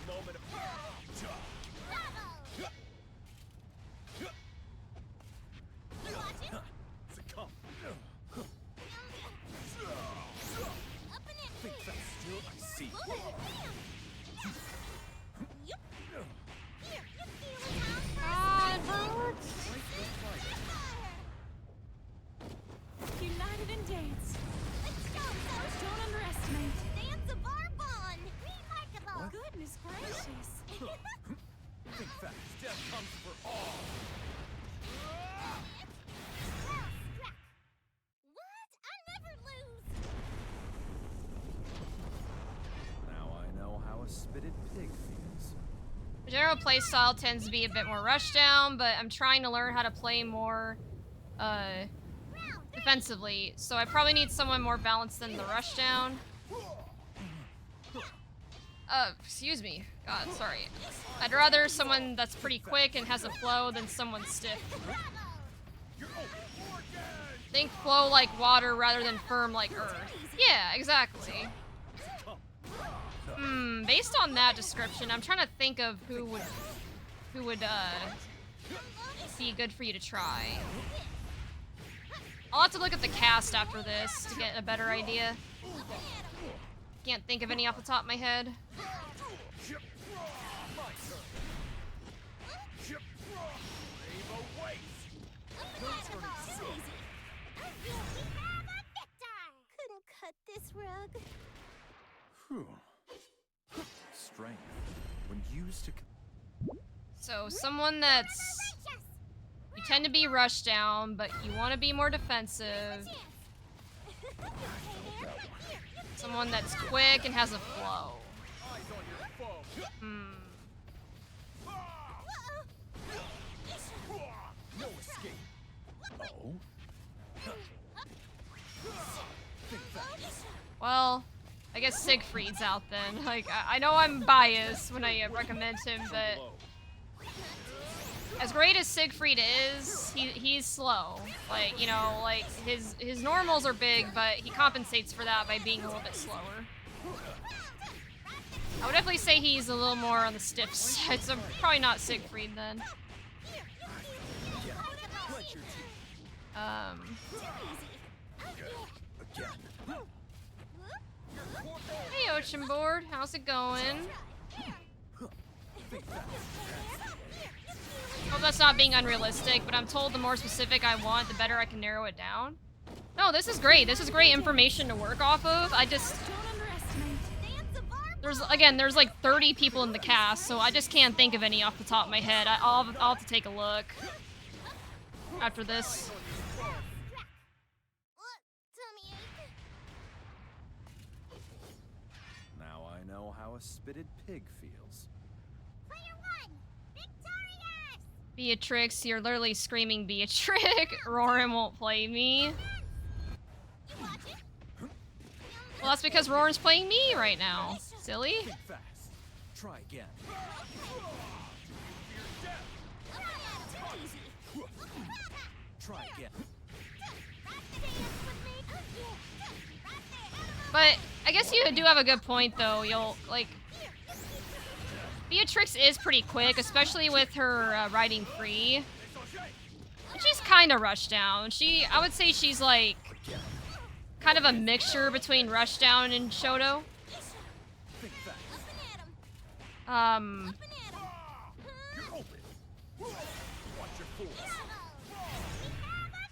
Moment of succumb. Think fast. Still, I see. United in dance. Don't underestimate. Dance of our bond! Remarkable! Goodness gracious. Think fast. Death comes for all. What? I never lose! Now I know how a spitted pig feels. The general playstyle tends to be a bit more rushdown, but I'm trying to learn how to play more defensively, so I probably need someone more balanced than the rushdown. Excuse me. God, sorry. I'd rather someone that's pretty quick and has a flow than someone stiff. Think flow like water rather than firm like earth. Yeah, exactly. Based on that description, I'm trying to think of who would be good for you to try. I'll have to look at the cast after this to get a better idea. Can't think of any off the top of my head. Couldn't cut this rug. Whew. Strength, when used to. So someone that's, you tend to be rushed down, but you want to be more defensive. Someone that's quick and has a flow. No escape. Oh. Well, I guess Siegfried's out then. Like, I know I'm biased when I recommend him, but as great as Siegfried is, he's slow. Like, you know, like his normals are big, but he compensates for that by being a little bit slower. I would definitely say he's a little more on the stiff side, so probably not Siegfried then. Hey, Ocean Board, how's it going? Hope that's not being unrealistic, but I'm told the more specific I want, the better I can narrow it down. No, this is great. This is great information to work off of. I just... There's like 30 people in the cast, so I just can't think of any off the top of my head. I'll have to take a look after this. Now I know how a spitted pig feels. Beatrix, you're literally screaming Beatrix. Roran won't play me. Well, that's because Roran's playing me right now. Silly. Think fast. Try again. Try again. But I guess you do have a good point, though. You'll, like... Beatrix is pretty quick, especially with her riding free. And she's kind of rushdown. I would say she's, like, kind of a mixture between rushdown and Shoto.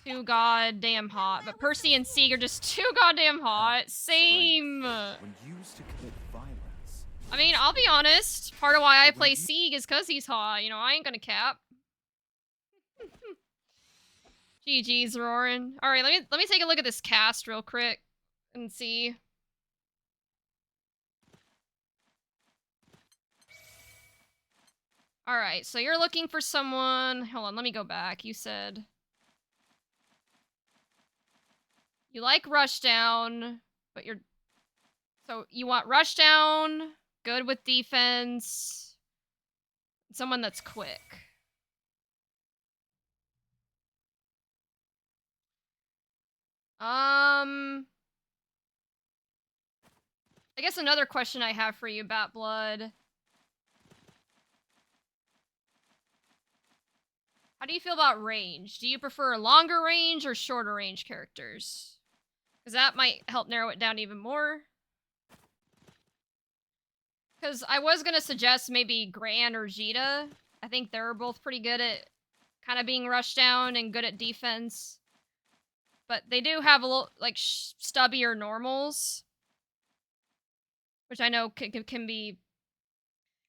Too goddamn hot. But Percy and Sieg are just too goddamn hot. Same. When used to commit violence. I mean, I'll be honest. Part of why I play Sieg is because he's hot. You know, I ain't gonna cap. GG's, Roarin'. Alright, let me take a look at this cast real quick and see. Alright, so you're looking for someone... Hold on, let me go back. You said... You like Rushdown, but you're... So, you want Rushdown, good with defense, someone that's quick. I guess another question I have for you, Bat Blood. How do you feel about range? Do you prefer longer range or shorter range characters? Because that might help narrow it down even more. Because I was going to suggest maybe Gran or Jita. I think they're both pretty good at kind of being rushed down and good at defense. But they do have a little, like, stubbier normals. Which I know can be...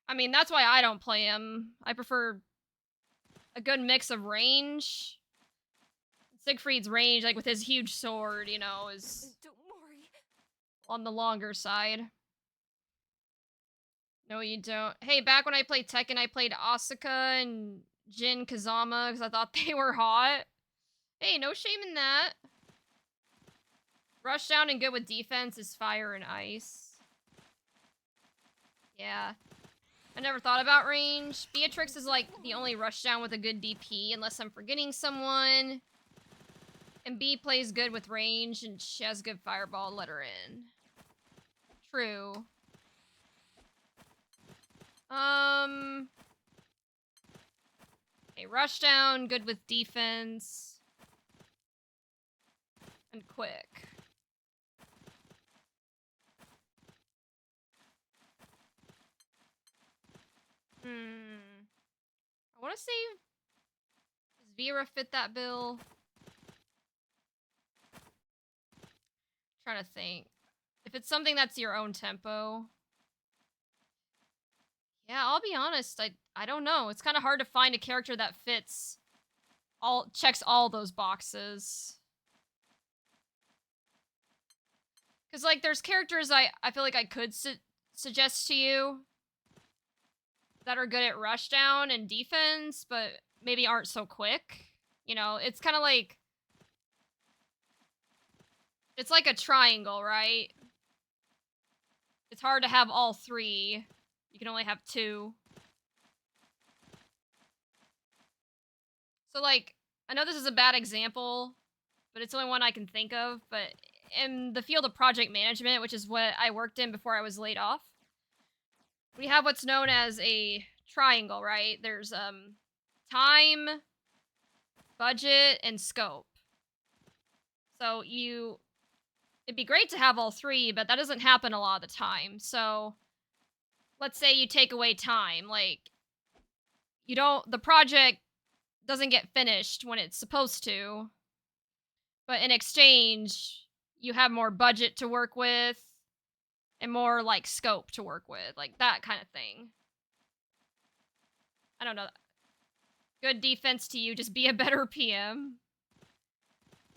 I mean, that's why I don't play them. I prefer a good mix of range. Siegfried's range, like, with his huge sword, you know, is... Don't worry. On the longer side. No, you don't. Hey, back when I played Tekken, I played Asuka and Jin Kazama because I thought they were hot. Hey, no shame in that. Rushdown and good with defense is fire and ice. Yeah. I never thought about range. Beatrix is like the only rushdown with a good DP, unless I'm forgetting someone. And B plays good with range, and she has good fireball, let her in. True. Okay, rushdown, good with defense. And quick. I want to say... Does Vera fit that bill? Trying to think. If it's something that's your own tempo... Yeah, I'll be honest, I don't know. It's kind of hard to find a character that fits... checks all those boxes. Because, like, there's characters I feel like I could suggest to you that are good at rushdown and defense, but maybe aren't so quick. You know, it's kind of like... It's like a triangle, right? It's hard to have all three. You can only have two. So, like, I know this is a bad example, but it's the only one I can think of. But in the field of project management, which is what I worked in before I was laid off, we have what's known as a triangle, right? There's time, budget, and scope. So it'd be great to have all three, but that doesn't happen a lot of the time. So let's say you take away time, like the project doesn't get finished when it's supposed to, but in exchange, you have more budget to work with and more like scope to work with, like that kind of thing. I don't know. Good defense to you, just be a better PM.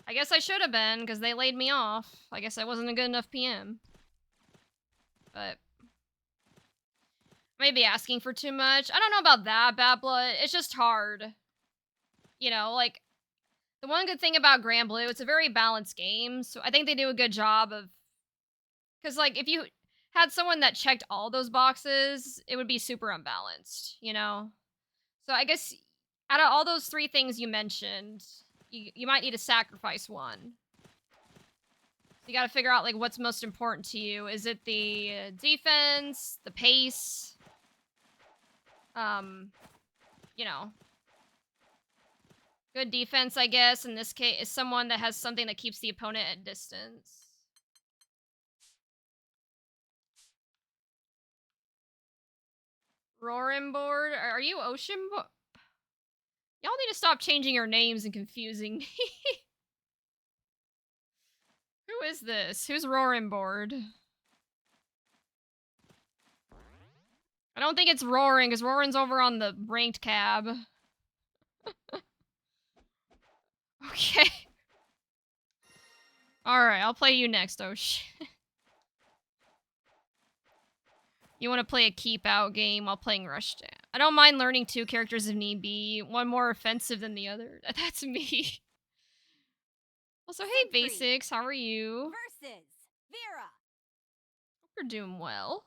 I guess I should have been, because they laid me off. I guess I wasn't a good enough PM. But maybe asking for too much. I don't know about that, Bad Blood. It's just hard. You know, like, the one good thing about Grand Blue, it's a very balanced game, so I think they do a good job of... Because, like, if you had someone that checked all those boxes, it would be super unbalanced, you know? So I guess, out of all those three things you mentioned, you might need to sacrifice one. You gotta figure out, like, what's most important to you. Is it the defense, the pace? You know. Good defense, I guess, in this case, is someone that has something that keeps the opponent at distance. Roaring Board? Are you Ocean Board? Y'all need to stop changing your names and confusing me. Who is this? Who's Roaring Board? I don't think it's Roaring, because Roaring's over on the ranked cab. Okay. Alright, I'll play you next, oh shit. You want to play a keep out game while playing Rushdown. I don't mind learning two characters if need be, one more offensive than the other. That's me. Also, hey Basics, how are you? Versus Vera. Hope you're doing well.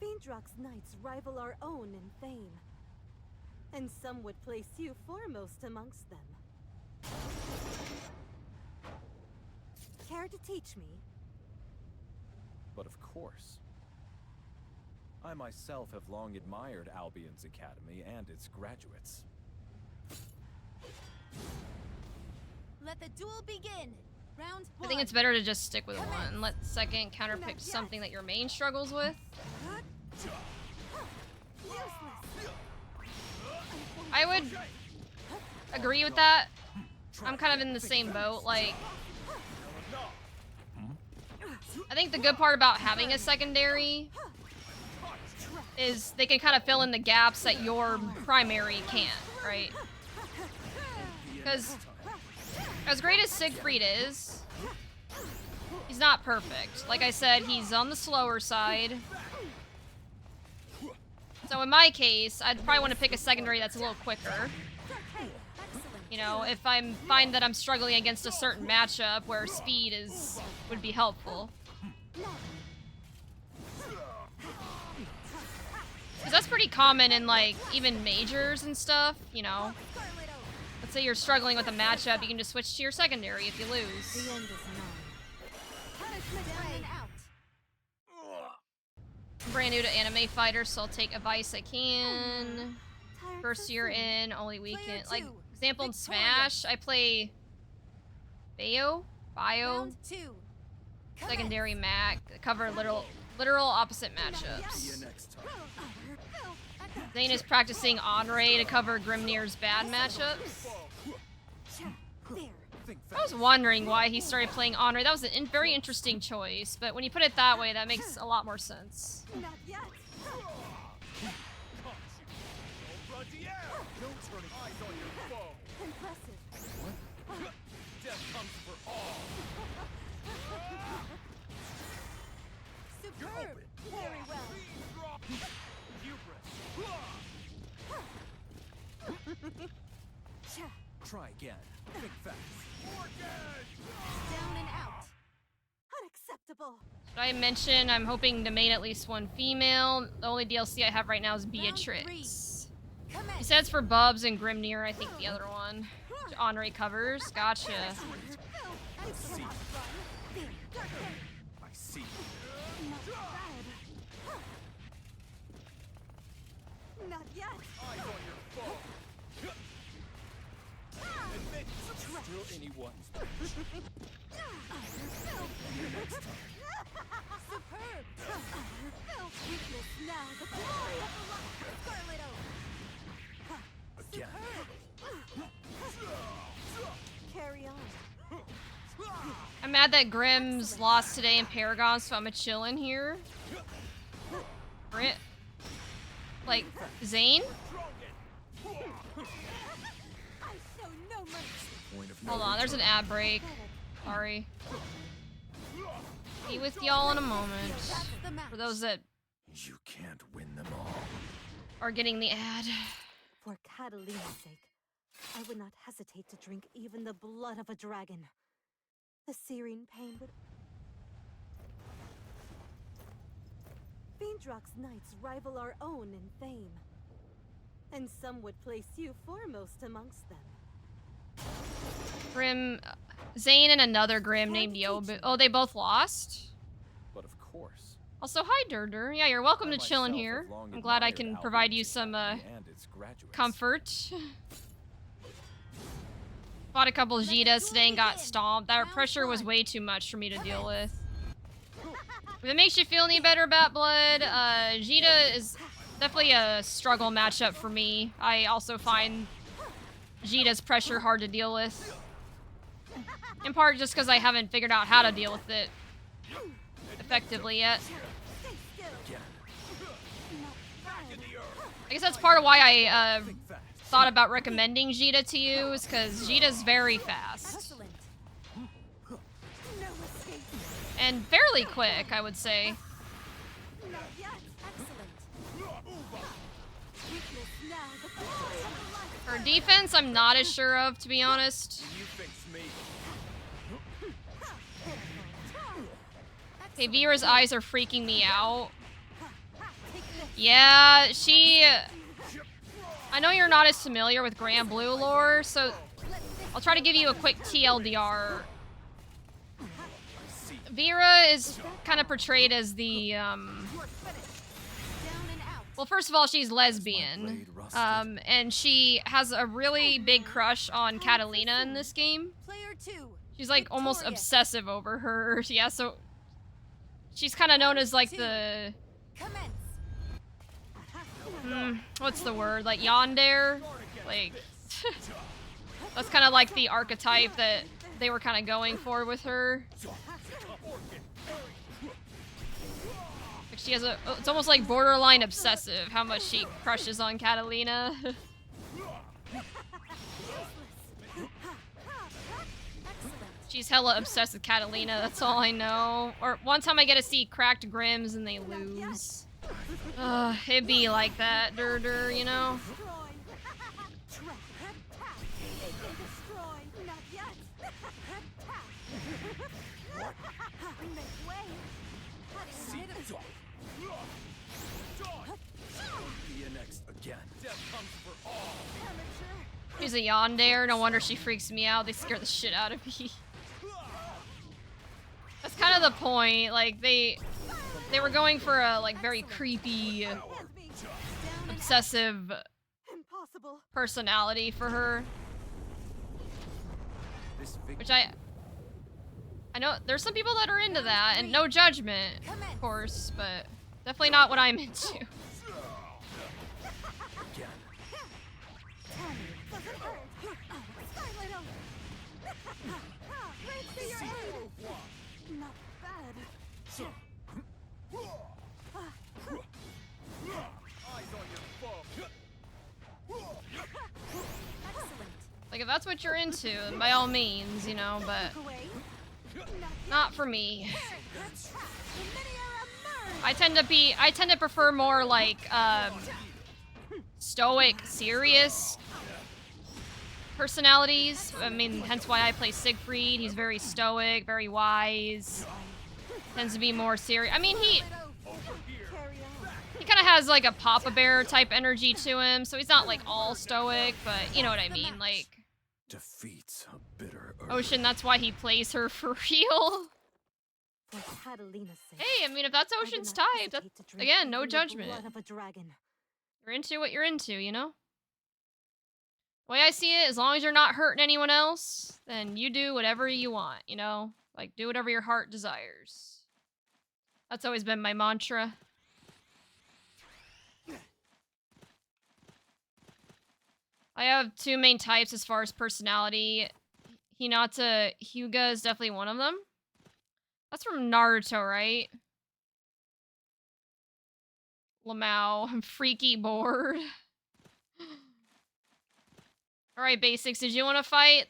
Fiendrock's knights rival our own in fame. And some would place you foremost amongst them. Care to teach me? But of course. I myself have long admired Albion's academy and its graduates. Let the duel begin. Round one. I think it's better to just stick with one. Let second counterpick something that your main struggles with. I would agree with that. I'm kind of in the same boat. Like, I think the good part about having a secondary is they can kind of fill in the gaps that your primary can't, right? Because as great as Siegfried is, he's not perfect. Like I said, he's on the slower side. So in my case, I'd probably want to pick a secondary that's a little quicker. You know, if I find that I'm struggling against a certain matchup where speed would be helpful. Because that's pretty common in, like, even majors and stuff, you know. Let's say you're struggling with a matchup, you can just switch to your secondary if you lose. The end is nigh. I'm brand new to anime fighters, so I'll take advice I can. First year in, only weekend. Like, example in Smash, I play Bio, secondary Mac, cover literal opposite matchups. Zane is practicing Honore to cover Grimnir's bad matchups. I was wondering why he started playing Honore. That was a very interesting choice, but when you put it that way, that makes a lot more sense. Not yet. Impressive. Death comes for all. Superb. Very well. Try again. Think fast. Down and out. unpredictable. Did I mention I'm hoping to main at least one female? The only DLC I have right now is Beatrix. He says for Bubs and Grimnir, I think the other one. Which Henri covers. Gotcha. I see. Not bad. Not yet. Eyes on your foe. Admit still anyone's. Superb! Weakness now. The glory of the light. Scarlet Oak! Again. Carry on. I'm mad that Grimm's lost today in Paragon, so I'm a chillin' here. Like, Zane? I show no mercy. Point of Hold no on, there's an ad break. Sorry. Be with y'all in a moment. That's the match. For those that You can't win them all. are getting the ad. For Catalina's sake, I would not hesitate to drink even the blood of a dragon. The searing pain would... Fiendrock's knights rival our own in fame. And some would place you foremost amongst them. Grim, Zane and another Grim named Yobu. Oh, they both lost? But of course. Also, hi, Durdur. Yeah, you're welcome I to chillin' myself here. have long I'm glad I admired can provide you Albion's some, Academy and its graduates. comfort. Fought a couple Jitas today and got stomped. That pressure was way too much for me to deal with. If it makes you feel any better about Blood, Jita is definitely a struggle matchup for me. I also find Jita's pressure hard to deal with. In part just because I haven't figured out how to deal with it effectively yet. I guess that's part of why I thought about recommending Jita to you, is because Jita's very fast. Excellent. No escape. And fairly quick, I would say. Not yet. Excellent. Weakness now. The glory of the light. Her defense, I'm not as sure of, to be honest. You fix me. Okay, Vera's eyes are freaking me out. Yeah, she... I know you're not as familiar with Grand Blue lore, so I'll try to give you a quick TLDR. Vera is kind of portrayed as the, Down and out. well, first of all, she's lesbian. And she has a really big crush on Catalina in this game. Player 2. She's like almost Victorious. obsessive over her. Yeah, so she's kind of known as like the Commence. what's the word? Like yandere? Like that's kind of like the archetype that they were kind of going for with her. Like she has a it's almost like borderline obsessive how much she crushes on Catalina. She's hella obsessed with Catalina, that's all I know. Or one time I get to see cracked Grims and they lose. It'd be like that, Durdur, you know? Destroy. Trap. They can destroy. Not yet. Make way. Be next again. Death comes for all. She's a yandere, no wonder she freaks me out. They scare the shit out of me. That's kind of the point, like, they were going for a, like, very creepy, obsessive Impossible. personality for her. This Which I know there's some people that are into that, and no judgment, of course, but definitely not what I'm into. again. Doesn't hurt. Scarlet Oak. Right to your aid. Not bad. Eyes on your foe. Excellent. Like, if that's what you're into, then by all means, you know, but Away. not for me. Emerge. I tend to prefer more like stoic, serious personalities. I mean, hence why I play Siegfried. He's very stoic, very wise. tends to be more serious. I mean, he Carry on. kind of has like a Papa Bear type energy to him, so he's not like all stoic, but you know what I mean. Like Defeats a bitter earth. Ocean, that's why he plays her for real. For Catalina's sake. Hey, I mean, if that's I would Ocean's not type, that's, hesitate to drink again, no even the judgment. blood of a dragon. You're into what you're into, you know? The way I see it, as long as you're not hurting anyone else, then you do whatever you want, you know? Like, do whatever your heart desires. That's always been my mantra. I have two main types as far as personality. Hinata Hyuga is definitely one of them. That's from Naruto, right? Lamau, I'm freaky bored. Alright, Basics, did you want to fight?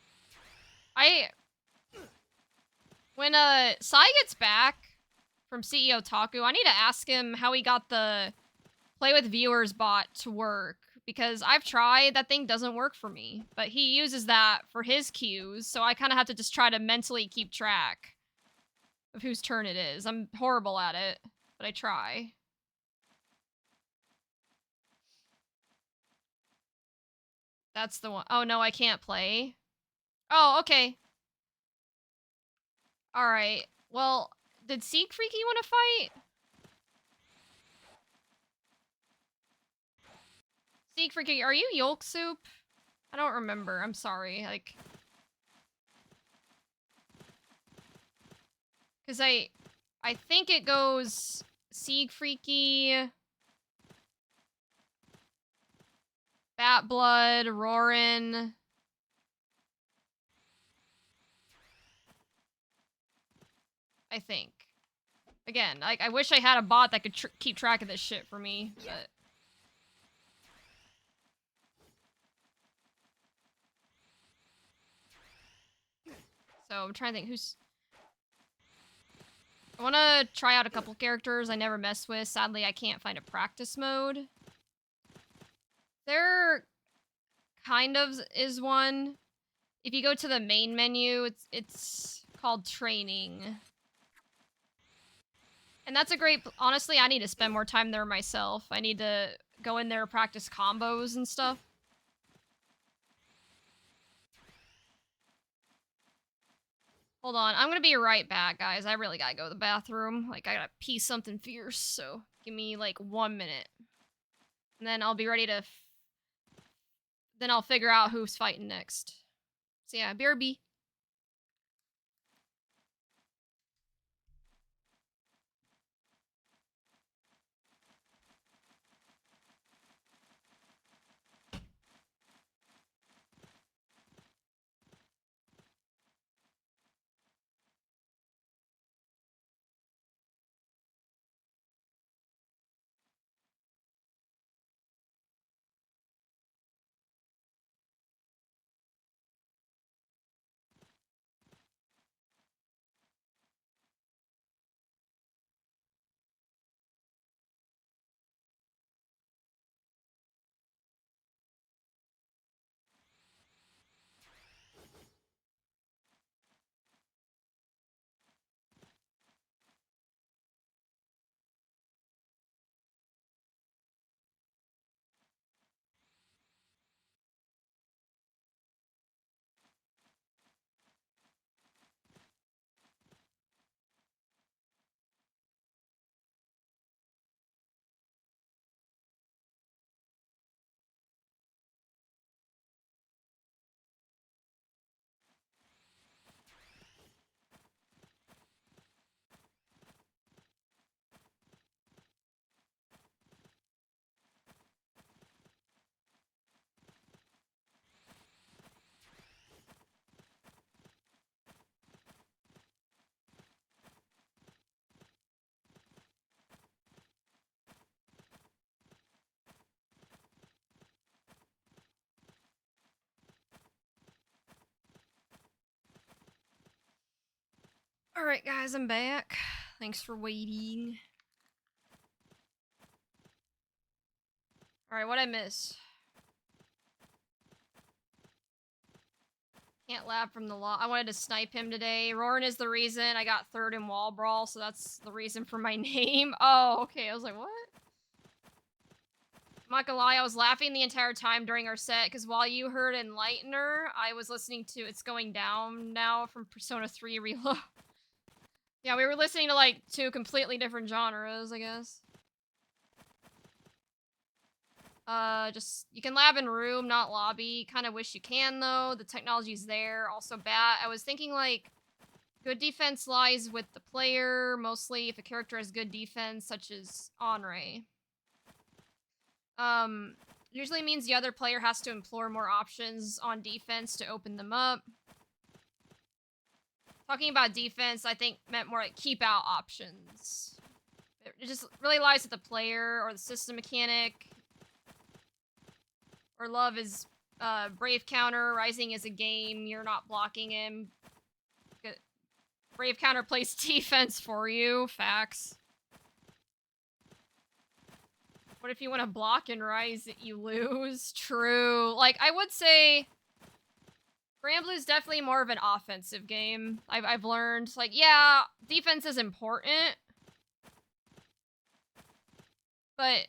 When Sai gets back from CEO Taku, I need to ask him how he got the Play with Viewers bot to work. Because I've tried, that thing doesn't work for me. But he uses that for his cues, so I kind of have to just try to mentally keep track of whose turn it is. I'm horrible at it, but I try. That's the one. Oh, no, I can't play. Oh, okay. Alright. Well, did Seek Freaky want to fight? Seek Freaky, are you Yolk Soup? I don't remember. I'm sorry. Like... Because I think it goes Sieg Freaky, Bat Blood, Roarin. I think. Again, like I wish I had a bot that could keep track of this shit for me, but... So I'm trying to think who's... I want to try out a couple characters I never messed with. Sadly, I can't find a practice mode. There kind of is one. If you go to the main menu, it's called training. And that's a great... Honestly, I need to spend more time there myself. I need to go in there and practice combos and stuff. Hold on, I'm gonna be right back, guys. I really gotta go to the bathroom. Like, I gotta pee something fierce, so give me, like, 1 minute. And then I'll be ready to... Then I'll figure out who's fighting next. So yeah, BRB. Alright, guys, I'm back. Thanks for waiting. Alright, what'd I miss? Can't lab from the law. I wanted to snipe him today. Roran is the reason I got 3rd in Wall Brawl, so that's the reason for my name. Oh, okay. I was like, what? I'm not gonna lie, I was laughing the entire time during our set, because while you heard Enlightener, I was listening to It's Going Down Now from Persona 3 Reload. Yeah, we were listening to, like, 2 completely different genres, I guess. Just, you can lab in room, not lobby. Kind of wish you can, though. The technology's there. Also bad. I was thinking, like, good defense lies with the player, mostly if a character has good defense, such as Onrei. Usually means the other player has to implore more options on defense to open them up. Talking about defense, I think meant more like keep out options. It just really lies with the player or the system mechanic. Or love is Brave counter, Rising is a game, you're not blocking him. Brave counter plays defense for you, facts. What if you want to block and rise, you lose? True. Like, I would say Granblue's definitely more of an offensive game. I've learned. Like, yeah, defense is important. But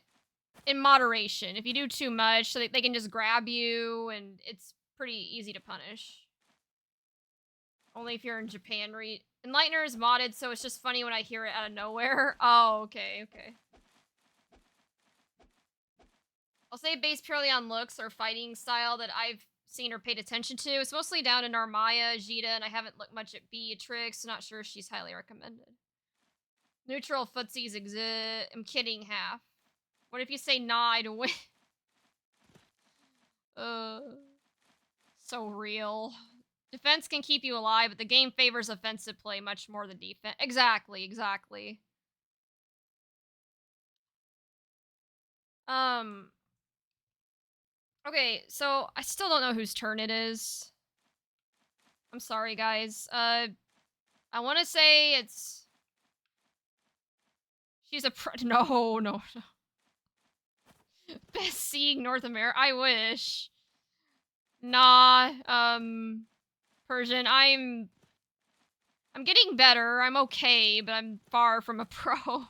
in moderation. If you do too much, so they can just grab you, and it's pretty easy to punish. Only if you're in Japan. Enlightener is modded, so it's just funny when I hear it out of nowhere. Oh, okay, okay. I'll say based purely on looks or fighting style that I've seen or paid attention to. It's mostly down to Narmaya, Jita, and I haven't looked much at Beatrix. Not sure if she's highly recommended. Neutral footsies exist. I'm kidding, half. What if you say nah, I'd win? So real. Defense can keep you alive, but the game favors offensive play much more than defense. Exactly, exactly. Okay, so I still don't know whose turn it is. I'm sorry, guys. I want to say it's... She's a no, no, no. Best seeing North America. I wish. Nah, Persian, I'm getting better. I'm okay, but I'm far from a pro.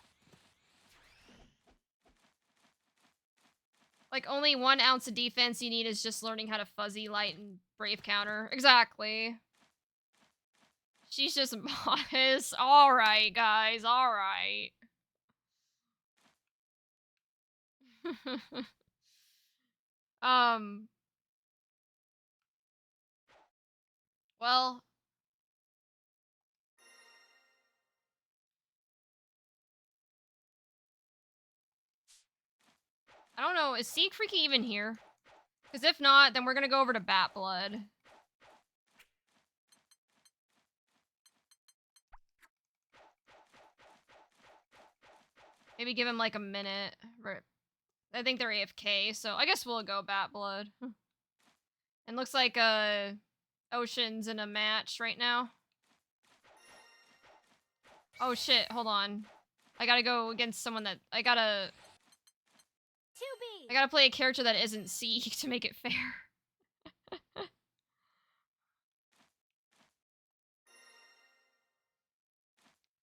Like, only 1 ounce of defense you need is just learning how to fuzzy, light, and brave counter. Exactly. She's just modest. Alright, guys. Alright. Well... I don't know, is Seek Freaky even here? Because if not, then we're gonna go over to Bat Blood. Maybe give him like a minute. I think they're AFK, so I guess we'll go Bat Blood. And looks like Ocean's in a match right now. Oh shit, hold on. I gotta go against someone that... I gotta play a character that isn't Seek to make it fair.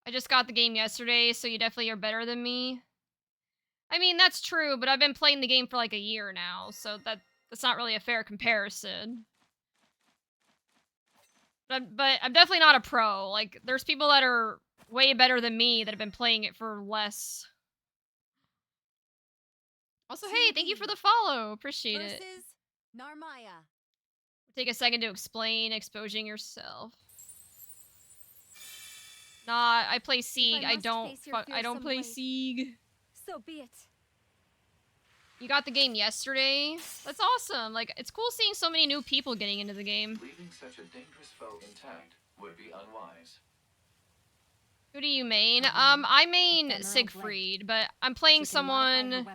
I just got the game yesterday, so you definitely are better than me. I mean, that's true, but I've been playing the game for like a year now, so that's not really a fair comparison. But I'm definitely not a pro. Like, there's people that are way better than me that have been playing it for less. Also, hey, thank you for the follow. Appreciate it. Narmaya. Take a second to explain exposing yourself. Nah, I play Sieg. I don't play Sieg. So be it. You got the game yesterday? That's awesome. Like, it's cool seeing so many new people getting into the game. Leaving such a dangerous foe intact would be unwise. Who do you main? I main Siegfried, but I'm playing someone...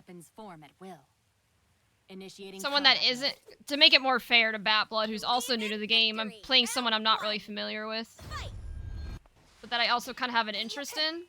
Someone that isn't... To make it more fair to Bat Blood, who's also new to the game, I'm playing someone I'm not really familiar with. But that I also kind of have an interest in.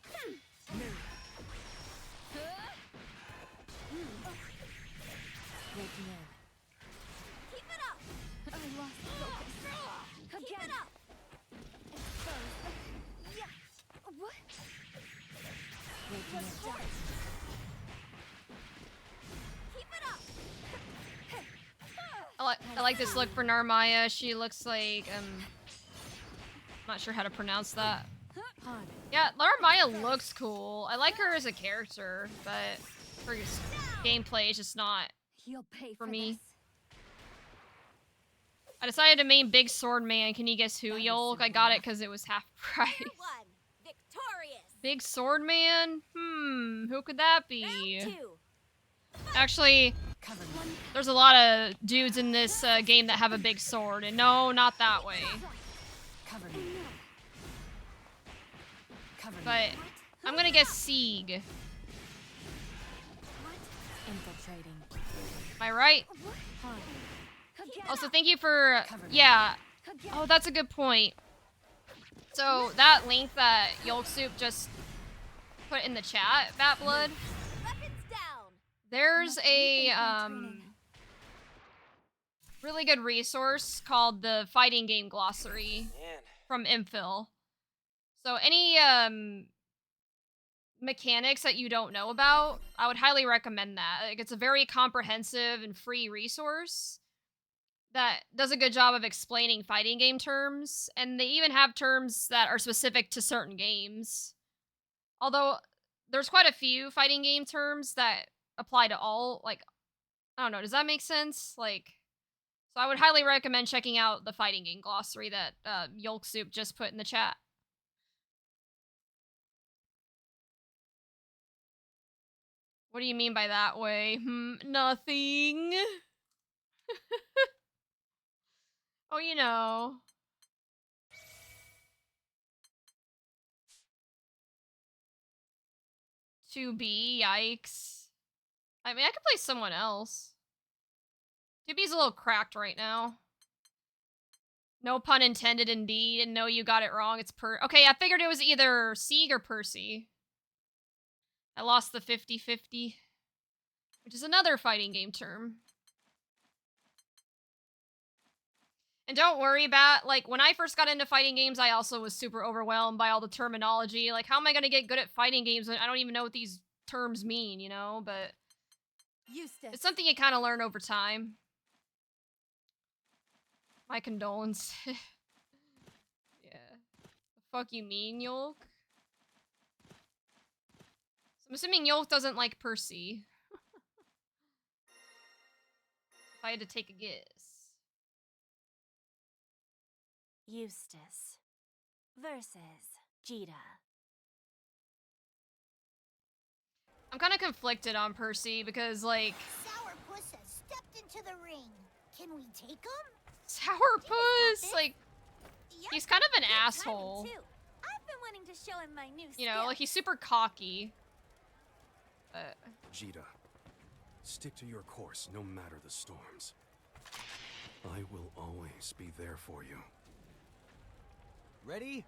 I like this look for Narmaya. She looks like not sure how to pronounce that. Yeah, Narmaya looks cool. I like her as a character, but her gameplay is just not You'll pay for for me. this. I decided to main Big Sword Man. Can you guess who, Yolk? I got it because it was half price. Player 1, victorious. Big Sword Man? Who could that be? Round 2. Actually, there's a lot of dudes in this game that have a big sword, and no, not that way. Cover me. Cover me. But I'm gonna guess Sieg. Infiltrating. Am I right? Again. Also, thank you for... Yeah. Oh, that's a good point. So, that link that Yolk Soup just put in the chat, Bat Blood, Weapons down. there's a really good resource called the Fighting Game Glossary from Imphil. So any mechanics that you don't know about, I would highly recommend that. Like, it's a very comprehensive and free resource that does a good job of explaining fighting game terms, and they even have terms that are specific to certain games. Although there's quite a few fighting game terms that apply to all, like, I don't know, does that make sense? Like, so I would highly recommend checking out the Fighting Game Glossary that Yolk Soup just put in the chat. What do you mean by that way? Nothing. Oh, you know. To be, yikes. I mean, I could play someone else. 2B's a little cracked right now. No pun intended, indeed. And no, you got it wrong. It's Okay, I figured it was either Sieg or Percy. I lost the 50-50. Which is another fighting game term. And don't worry, Bat. Like, when I first got into fighting games, I also was super overwhelmed by all the terminology. Like, how am I gonna get good at fighting games when I don't even know what these terms mean, you know? But it's something you kind of learn over time. My condolences. Yeah. The fuck you mean, Yolk? So I'm assuming Yolk doesn't like Percy. If I had to take a guess. Eustace versus Jita. I'm kind of conflicted on Percy because, like... Sourpuss has stepped into the ring. Can we take him? Sourpuss! Like, Yep. he's kind of an Good timing, asshole. too. I've been wanting to show him my new You know, like, he's super cocky. But... Jita, stick to your course no matter the storms. I will always be there for you. Ready?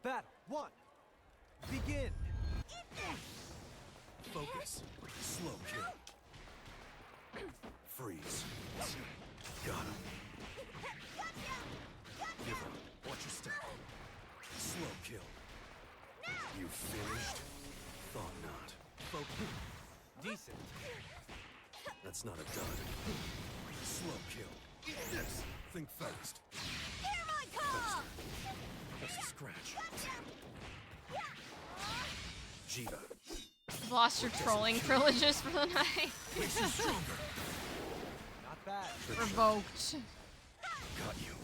Battle 1. Begin. Focus. Slow kill. Freeze. Got him. Give up. Watch your step. Slow kill. You finished? Thought not. Focus. Decent. That's not a dud. Slow kill. Yes. Think fast. Hear my call! Just a scratch. Jita. You've lost your trolling privileges for the night. Makes you stronger. Not bad. Revoked. Got you.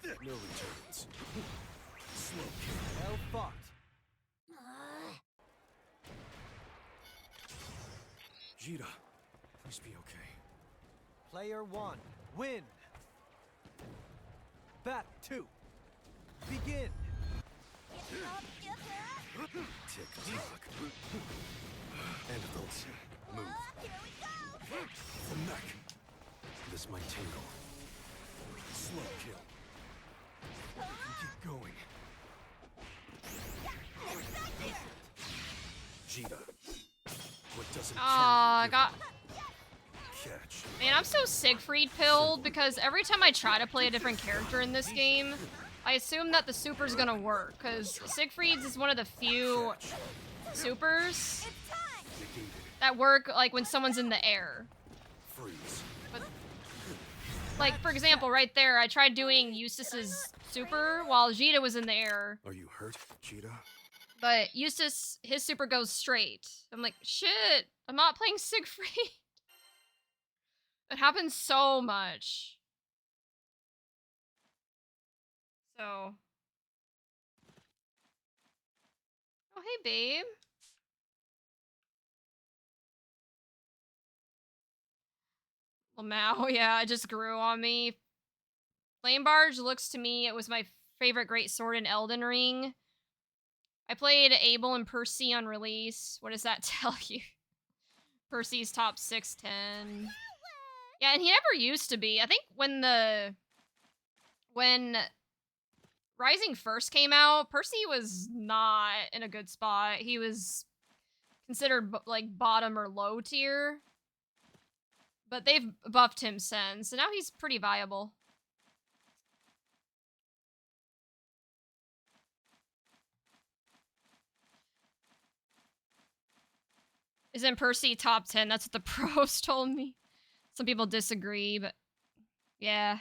No returns. Slow kill. Well fought. Jita, please be okay. Player 1. Win. Battle 2. Begin. Tick tock. End of those. Move. The neck. This might tingle. Slow kill. You can keep going. Jita. What doesn't kill I you, got... catch. Man, I'm so Siegfried pilled because every time I try to play a different character in this game, I assume that the super's gonna work, because Siegfried's is one of the few supers that work, like, when someone's in the air. Freeze. But Like, for example, right there, I tried doing Eustace's super while Vegeta was in the air. Are you hurt, Cheetah? But Eustace, his super goes straight. I'm like, shit, I'm not playing Siegfried. It happens so much. So. Oh, hey, babe. Lamau, yeah, it just grew on me. Flame Barge looks to me, it was my favorite great sword in Elden Ring. I played Abel and Percy on release. What does that tell you? Percy's top 610. Yeah, and he never used to be. I think when Rising first came out, Percy was not in a good spot. He was considered like bottom or low tier. But they've buffed him since, so now he's pretty viable. Isn't Percy top 10? That's what the pros told me. Some people disagree, but yeah.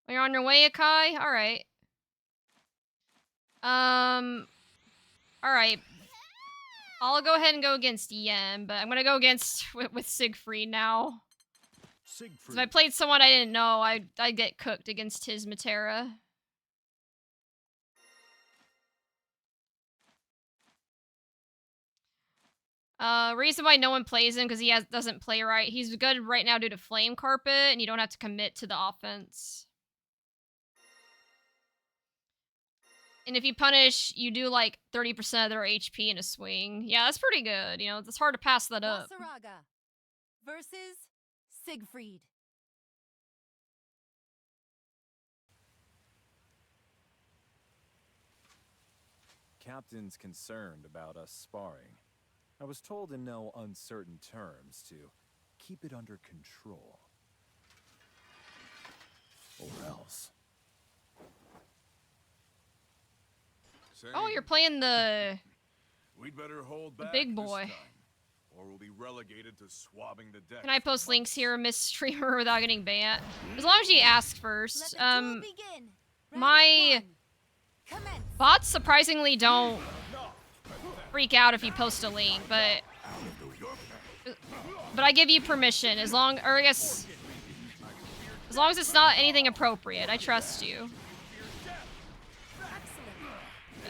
Well, you're on your way, Akai? Alright. Alright. I'll go ahead and go against Yen, but I'm gonna go against with Siegfried now. If I played someone I didn't know, I'd get cooked against his Matera. Reason why no one plays him, because he doesn't play right. He's good right now due to Flame Carpet, and you don't have to commit to the offense. And if you punish, you do like 30% of their HP in a swing. Yeah, that's pretty good. You know, it's hard to pass that up. Paragon versus Siegfried. Captain's concerned about us sparring. I was told in no uncertain terms to keep it under control. Or else. Oh, you're playing the We'd better hold back big this boy. time, or we'll be relegated to swabbing the deck. Can I post links here, Miss Streamer, without getting banned? As long as you ask first. My bots surprisingly don't freak out if you post a link, but I give you permission as long as it's not anything appropriate. I trust you.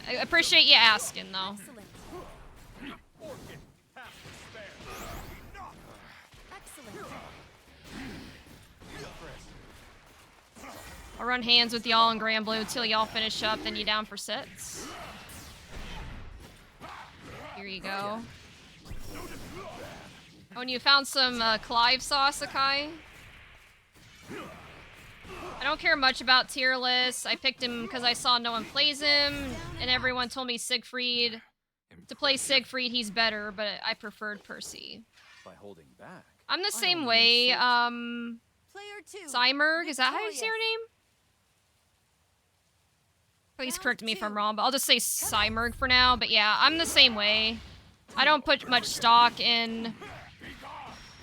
I appreciate you asking, though. I'll run hands with y'all in Grand Blue till y'all finish up, then you down for sets. Here you go. Oh, and you found some Clive sauce, Akai? I don't care much about tier lists. I picked him because I saw no one plays him, and everyone told me Siegfried. To play Siegfried, he's better, but I preferred Percy. By holding back. I'm the same way. Cymerg, is that how you say your name? Please correct me if I'm wrong, but I'll just say Cymerg for now. But yeah, I'm the same way. I don't put much stock in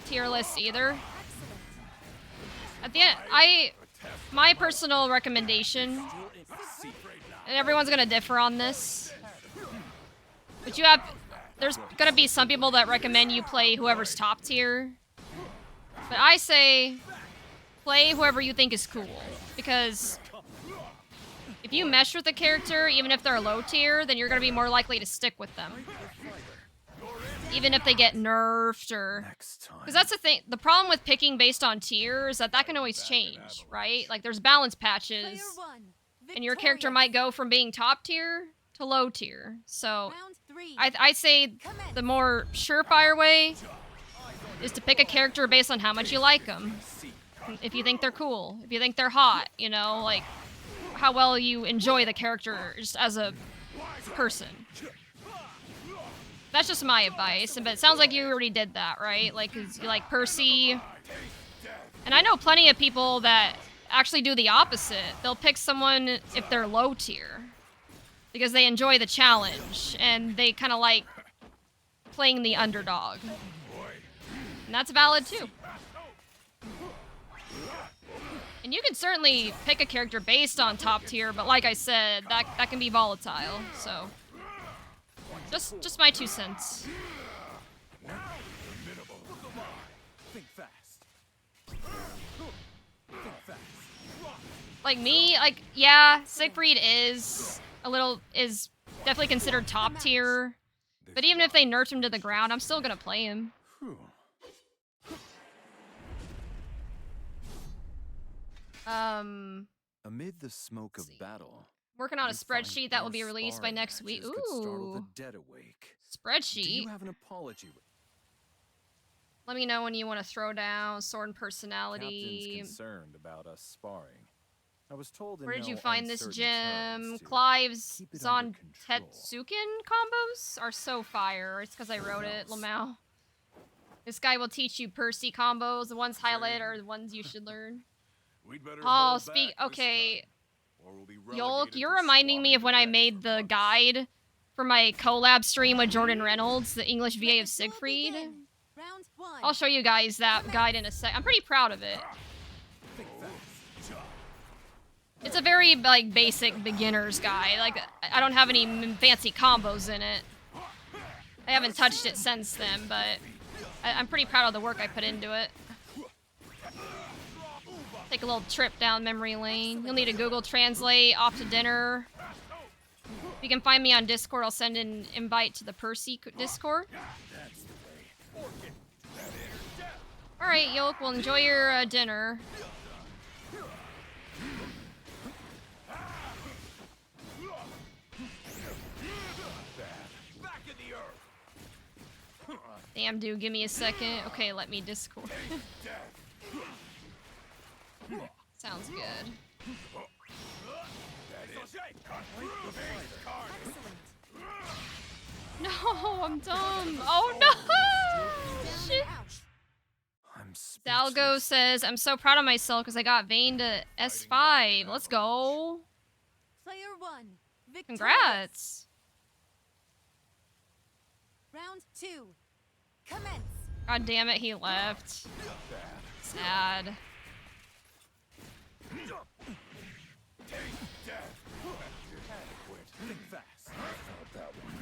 tier lists either. At the end, my personal recommendation, and everyone's gonna differ on this, but there's gonna be some people that recommend you play whoever's top tier. But I say, play whoever you think is cool, because if you mesh with a character, even if they're low tier, then you're gonna be more likely to stick with them. Even if they get nerfed or... Because that's the thing, the problem with picking based on tier is that can always change, right? Like, there's balance patches, and your character might go from being top tier to low tier. So, I'd say the more surefire way is to pick a character based on how much you like them. If you think they're cool, if you think they're hot, you know, like, how well you enjoy the character just as a person. That's just my advice, but it sounds like you already did that, right? Like, 'cause you like Percy. And I know plenty of people that actually do the opposite. They'll pick someone if they're low tier, because they enjoy the challenge, and they kind of like playing the underdog. And that's valid, too. And you can certainly pick a character based on top tier, but like I said, that can be volatile. So, just my 2 cents. Think fast. Think fast. Like me, like yeah, Siegfried is definitely considered top tier. But even if they nerfed him to the ground, I'm still gonna play him. Amid the smoke of battle, Working on a we find spreadsheet that will be more released by sparring next week. matches could startle the Ooh, dead awake. Do spreadsheet. you have an apology? Let me know when you want to throw down sword and personality. Captain's concerned about us sparring. I was told in Where did you no find this uncertain gem? terms to Clive's keep it under control. Zantetsuken combos are so fire. It's because I wrote it, Lamau. This guy will teach you Percy combos. The ones highlighted are the ones you should learn. We'd better Oh, hold speak. back this Okay, time, or we'll be Yolk, relegated you're to reminding me of when I swabbing to made death the for months. guide for my collab stream with Jordan Reynolds, the English VA of Siegfried. Round 1. I'll show you guys that guide in a sec. I'm pretty proud of it. It's a very, like, basic beginner's guide. Like, I don't have any fancy combos in it. I haven't touched it since then, but I'm pretty proud of the work I put into it. Take a little trip down memory lane. You'll need to Google Translate, off to dinner. If you can find me on Discord, I'll send an invite to the Percy Discord. Alright, Yolk, well, enjoy your dinner. Back in the earth. Damn, dude, give me a second. Okay, let me Discord. Sounds good. No, I'm dumb. Oh no! Shit. I'm Dalgo says, I'm so proud of myself because I got Vayne to S5. Let's go. Player 1. Victorious. Congrats. Round 2. Commence. God damn it, he left. Sad. Think fast. That one.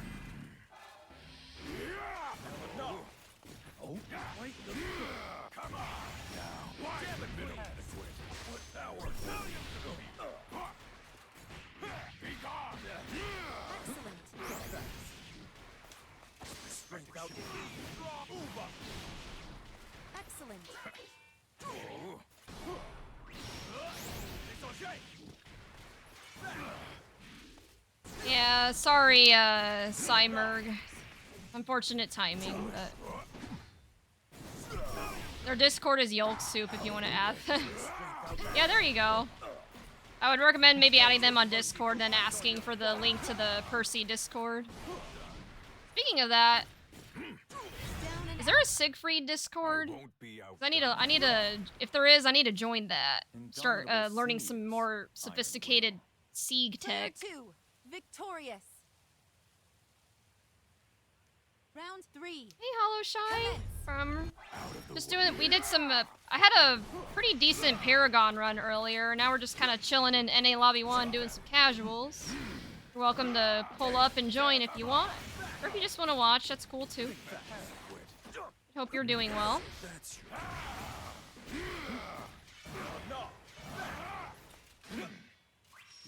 Oh, wait. Come on now. Why am I inadequate? What power? Be gone. Excellent. Strength out. Excellent. Yeah, sorry, Cymerg. Unfortunate timing, but... Their Discord is Yolk Soup if you want to add them. Yeah, there you go. I would recommend maybe adding them on Discord, then asking for the link to the Percy Discord. Speaking of that, is there a Siegfried Discord? 'Cause I need to, if there is, I need to join that. Start learning some more sophisticated Sieg Player tech. 2. Victorious. Round 3. Hey, Hollow Shy. From just doing, we did some. I had a pretty decent Paragon run earlier. Now we're just kind of chilling in NA Lobby 1, doing some casuals. You're welcome to pull up and join if you want, or if you just want to watch. That's cool too. Hope you're doing well.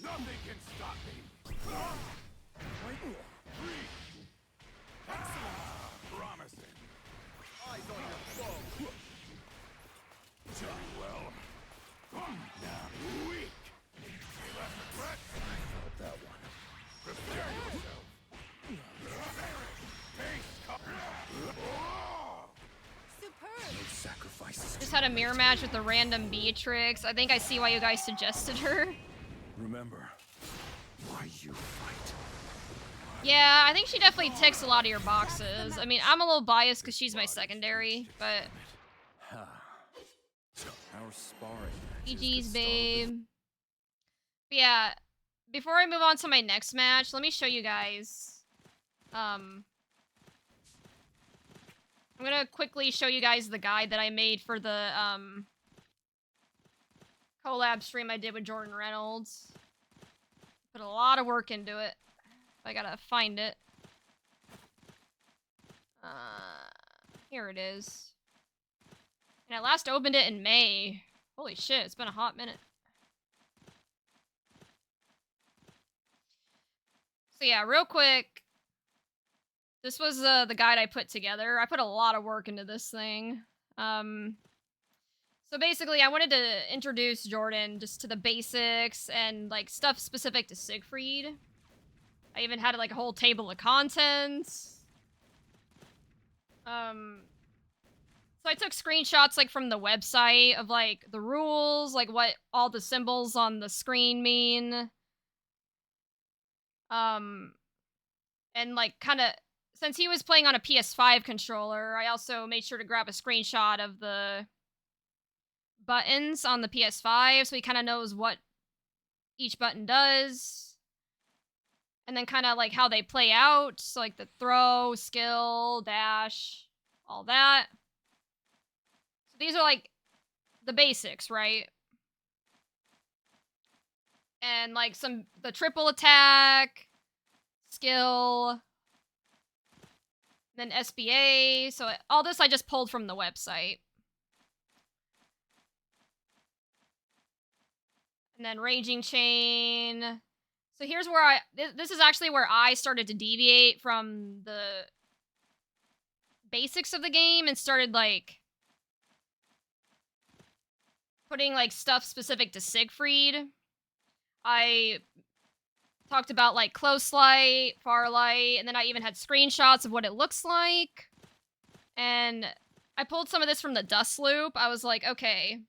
Nothing can stop me. Promising. Eyes on your foe. Very well. Now, weak. You left regret? I felt that one. Prepare yourself. Superb. No sacrifices. Just had a mirror match with a random Beatrix. I think I see why you guys suggested her. Remember why you fight. Yeah, I think she definitely ticks a lot of your boxes. I mean, I'm a little biased because she's my secondary, but Our sparring matches GG's, could startle the babe. But yeah, before I move on to my next match, let me show you guys. I'm gonna quickly show you guys the guide that I made for the collab stream I did with Jordan Reynolds. Put a lot of work into it. I gotta find it. Here it is. And I last opened it in May. Holy shit, it's been a hot minute. So yeah, real quick. This was the guide I put together. I put a lot of work into this thing. So basically, I wanted to introduce Jordan just to the basics and like stuff specific to Siegfried. I even had like a whole table of contents. So I took screenshots like from the website of like the rules, like what all the symbols on the screen mean. And like kind of since he was playing on a PS5 controller, I also made sure to grab a screenshot of the buttons on the PS5 so he kind of knows what each button does. And then kind of like how they play out. So like the throw, skill, dash, all that. So these are like the basics, right? And like the triple attack, skill, then SBA. So all this I just pulled from the website. And then raging chain. So here's where this is actually where I started to deviate from the basics of the game and started like putting like stuff specific to Siegfried. I talked about like close light, far light, and then I even had screenshots of what it looks like. And I pulled some of this from the dust loop. I was like, okay.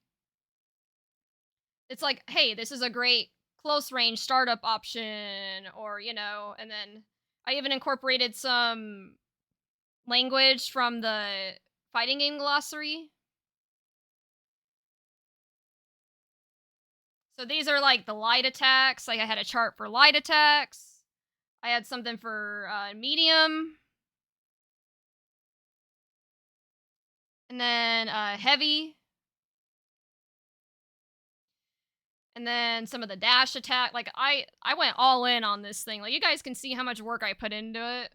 It's like, hey, this is a great close range startup option, or, you know, and then I even incorporated some language from the fighting game glossary. So these are like the light attacks. Like I had a chart for light attacks. I had something for medium. And then heavy. And then some of the dash attack. Like I went all in on this thing. Like you guys can see how much work I put into it.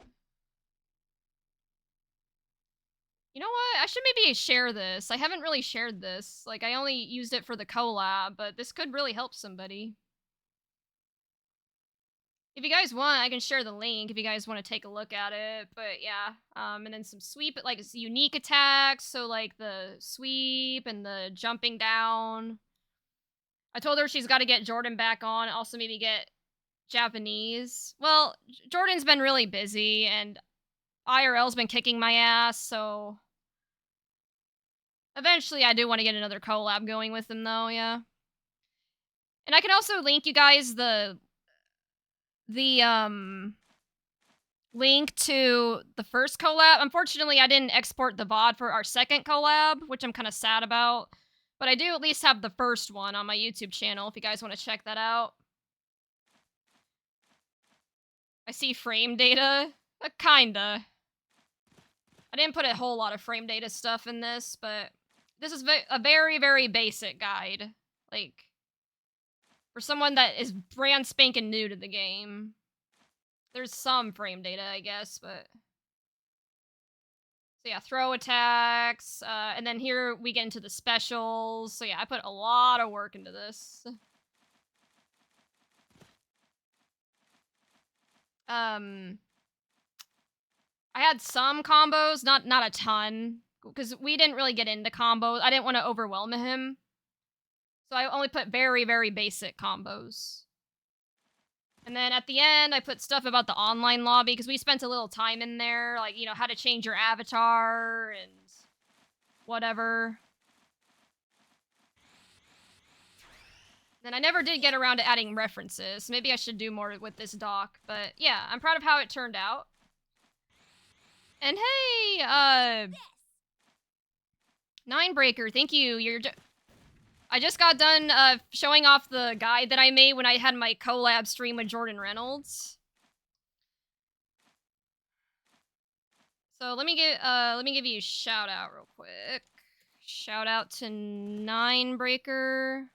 You know what? I should maybe share this. I haven't really shared this. Like I only used it for the collab, but this could really help somebody. If you guys want, I can share the link if you guys want to take a look at it. But yeah, and then some sweep, like unique attacks. So like the sweep and the jumping down. I told her she's got to get Jordan back on. Also maybe get Japanese. Well, Jordan's been really busy and IRL's been kicking my ass. So eventually I do want to get another collab going with him though. Yeah. And I can also link you guys the link to the first collab. Unfortunately, I didn't export the VOD for our second collab, which I'm kind of sad about. But I do at least have the first one on my YouTube channel if you guys want to check that out. I see frame data. Kinda. I didn't put a whole lot of frame data stuff in this, but this is a very, very basic guide. Like, for someone that is brand spanking new to the game. There's some frame data, I guess, but... So yeah, throw attacks, and then here we get into the specials. So yeah, I put a lot of work into this. I had some combos, not a ton, because we didn't really get into combos. I didn't want to overwhelm him. So I only put very, very basic combos. And then at the end, I put stuff about the online lobby, because we spent a little time in there, like, you know, how to change your avatar, and whatever. Then I never did get around to adding references. Maybe I should do more with this doc, but yeah, I'm proud of how it turned out. And hey, Ninebreaker, thank you. I just got done showing off the guide that I made when I had my collab stream with Jordan Reynolds. So let me give you a shout out real quick. Shout out to Ninebreaker.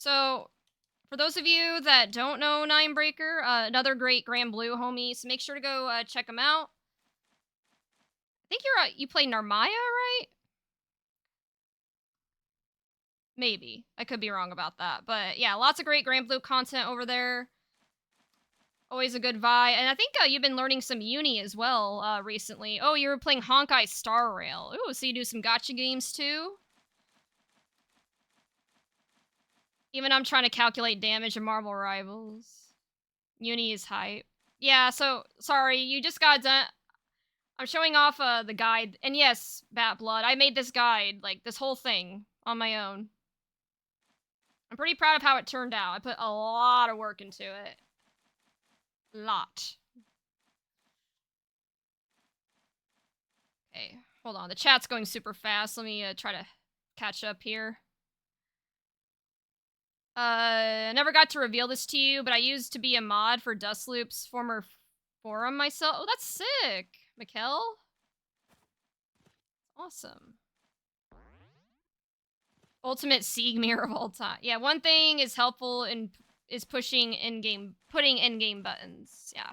So, for those of you that don't know Ninebreaker, another great Grand Blue homie, so make sure to go check him out. I think you play Narmaya, right? Maybe. I could be wrong about that. But yeah, lots of great Grand Blue content over there. Always a good vibe. And I think you've been learning some Uni as well recently. Oh, you were playing Honkai Star Rail. Ooh, so you do some gacha games too? Even I'm trying to calculate damage in Marvel Rivals. Uni is hype. Yeah, so, sorry, you just got done. I'm showing off the guide. And yes, Bat Blood, I made this guide, like, this whole thing on my own. I'm pretty proud of how it turned out. I put a lot of work into it. Lot. Okay, hold on. The chat's going super fast. Let me try to catch up here. I never got to reveal this to you, but I used to be a mod for Dustloop's former forum myself. Oh, that's sick, Mikkel. Awesome. Ultimate Sieg mirror of all time. Yeah, one thing is helpful is putting in-game buttons. Yeah.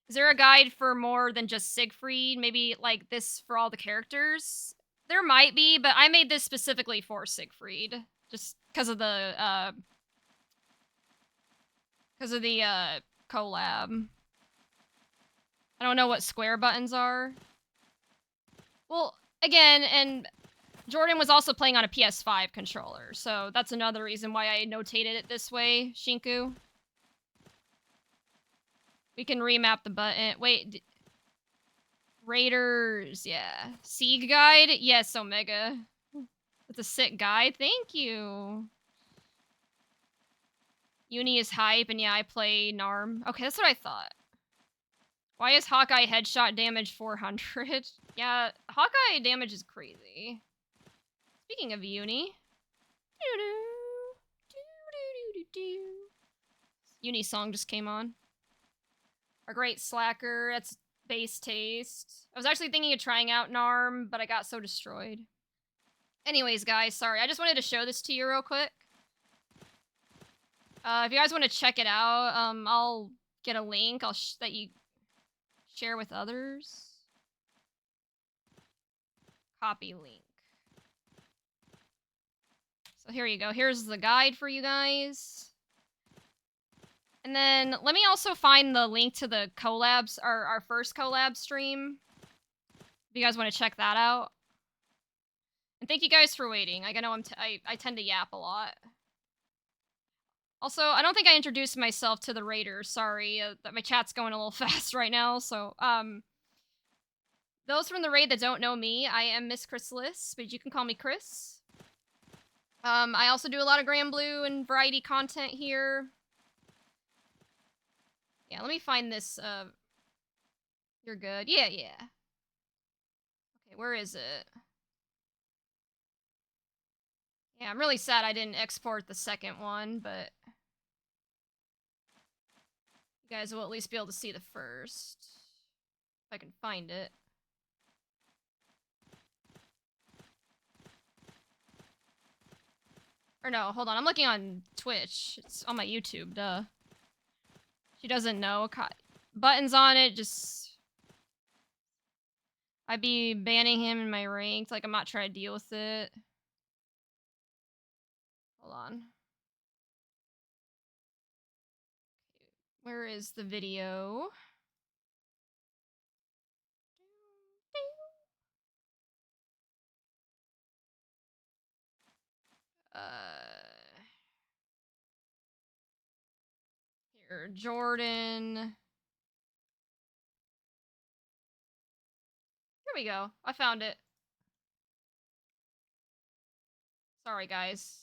Is there a guide for more than just Siegfried? Maybe like this for all the characters? There might be, but I made this specifically for Siegfried. Just because of the collab. I don't know what square buttons are. Well, again, and Jordan was also playing on a PS5 controller, so that's another reason why I notated it this way, Shinku. We can remap the button. Wait, Raiders, yeah. Sieg guide? Yes, Omega. It's a sick guide. Thank you. Uni is hype, and yeah, I play Narm. Okay, that's what I thought. Why is Hawkeye headshot damage 400? Yeah, Hawkeye damage is crazy. Speaking of Uni. Uni song just came on. Our great slacker, that's base taste. I was actually thinking of trying out Narm, but I got so destroyed. Anyways, guys, sorry. I just wanted to show this to you real quick. If you guys want to check it out, I'll get a link that you share with others. Copy link. So here you go. Here's the guide for you guys. And then let me also find the link to the collabs, our first collab stream. If you guys want to check that out. And thank you guys for waiting. Like, I know I tend to yap a lot. Also, I don't think I introduced myself to the Raiders. Sorry, that my chat's going a little fast right now. So, those from the raid that don't know me, I am Miss Chrysalis, but you can call me Chris. I also do a lot of Grand Blue and variety content here. Yeah, let me find this, You're good. Yeah. Okay, where is it? Yeah, I'm really sad I didn't export the second one, but you guys will at least be able to see the first. If I can find it. Or no, hold on. I'm looking on Twitch. It's on my YouTube, duh. She doesn't know. Buttons on it, just... I'd be banning him in my ranked. Like, I'm not trying to deal with it. Hold on. Where is the video? Here, Jordan. Here we go. I found it. Sorry, guys.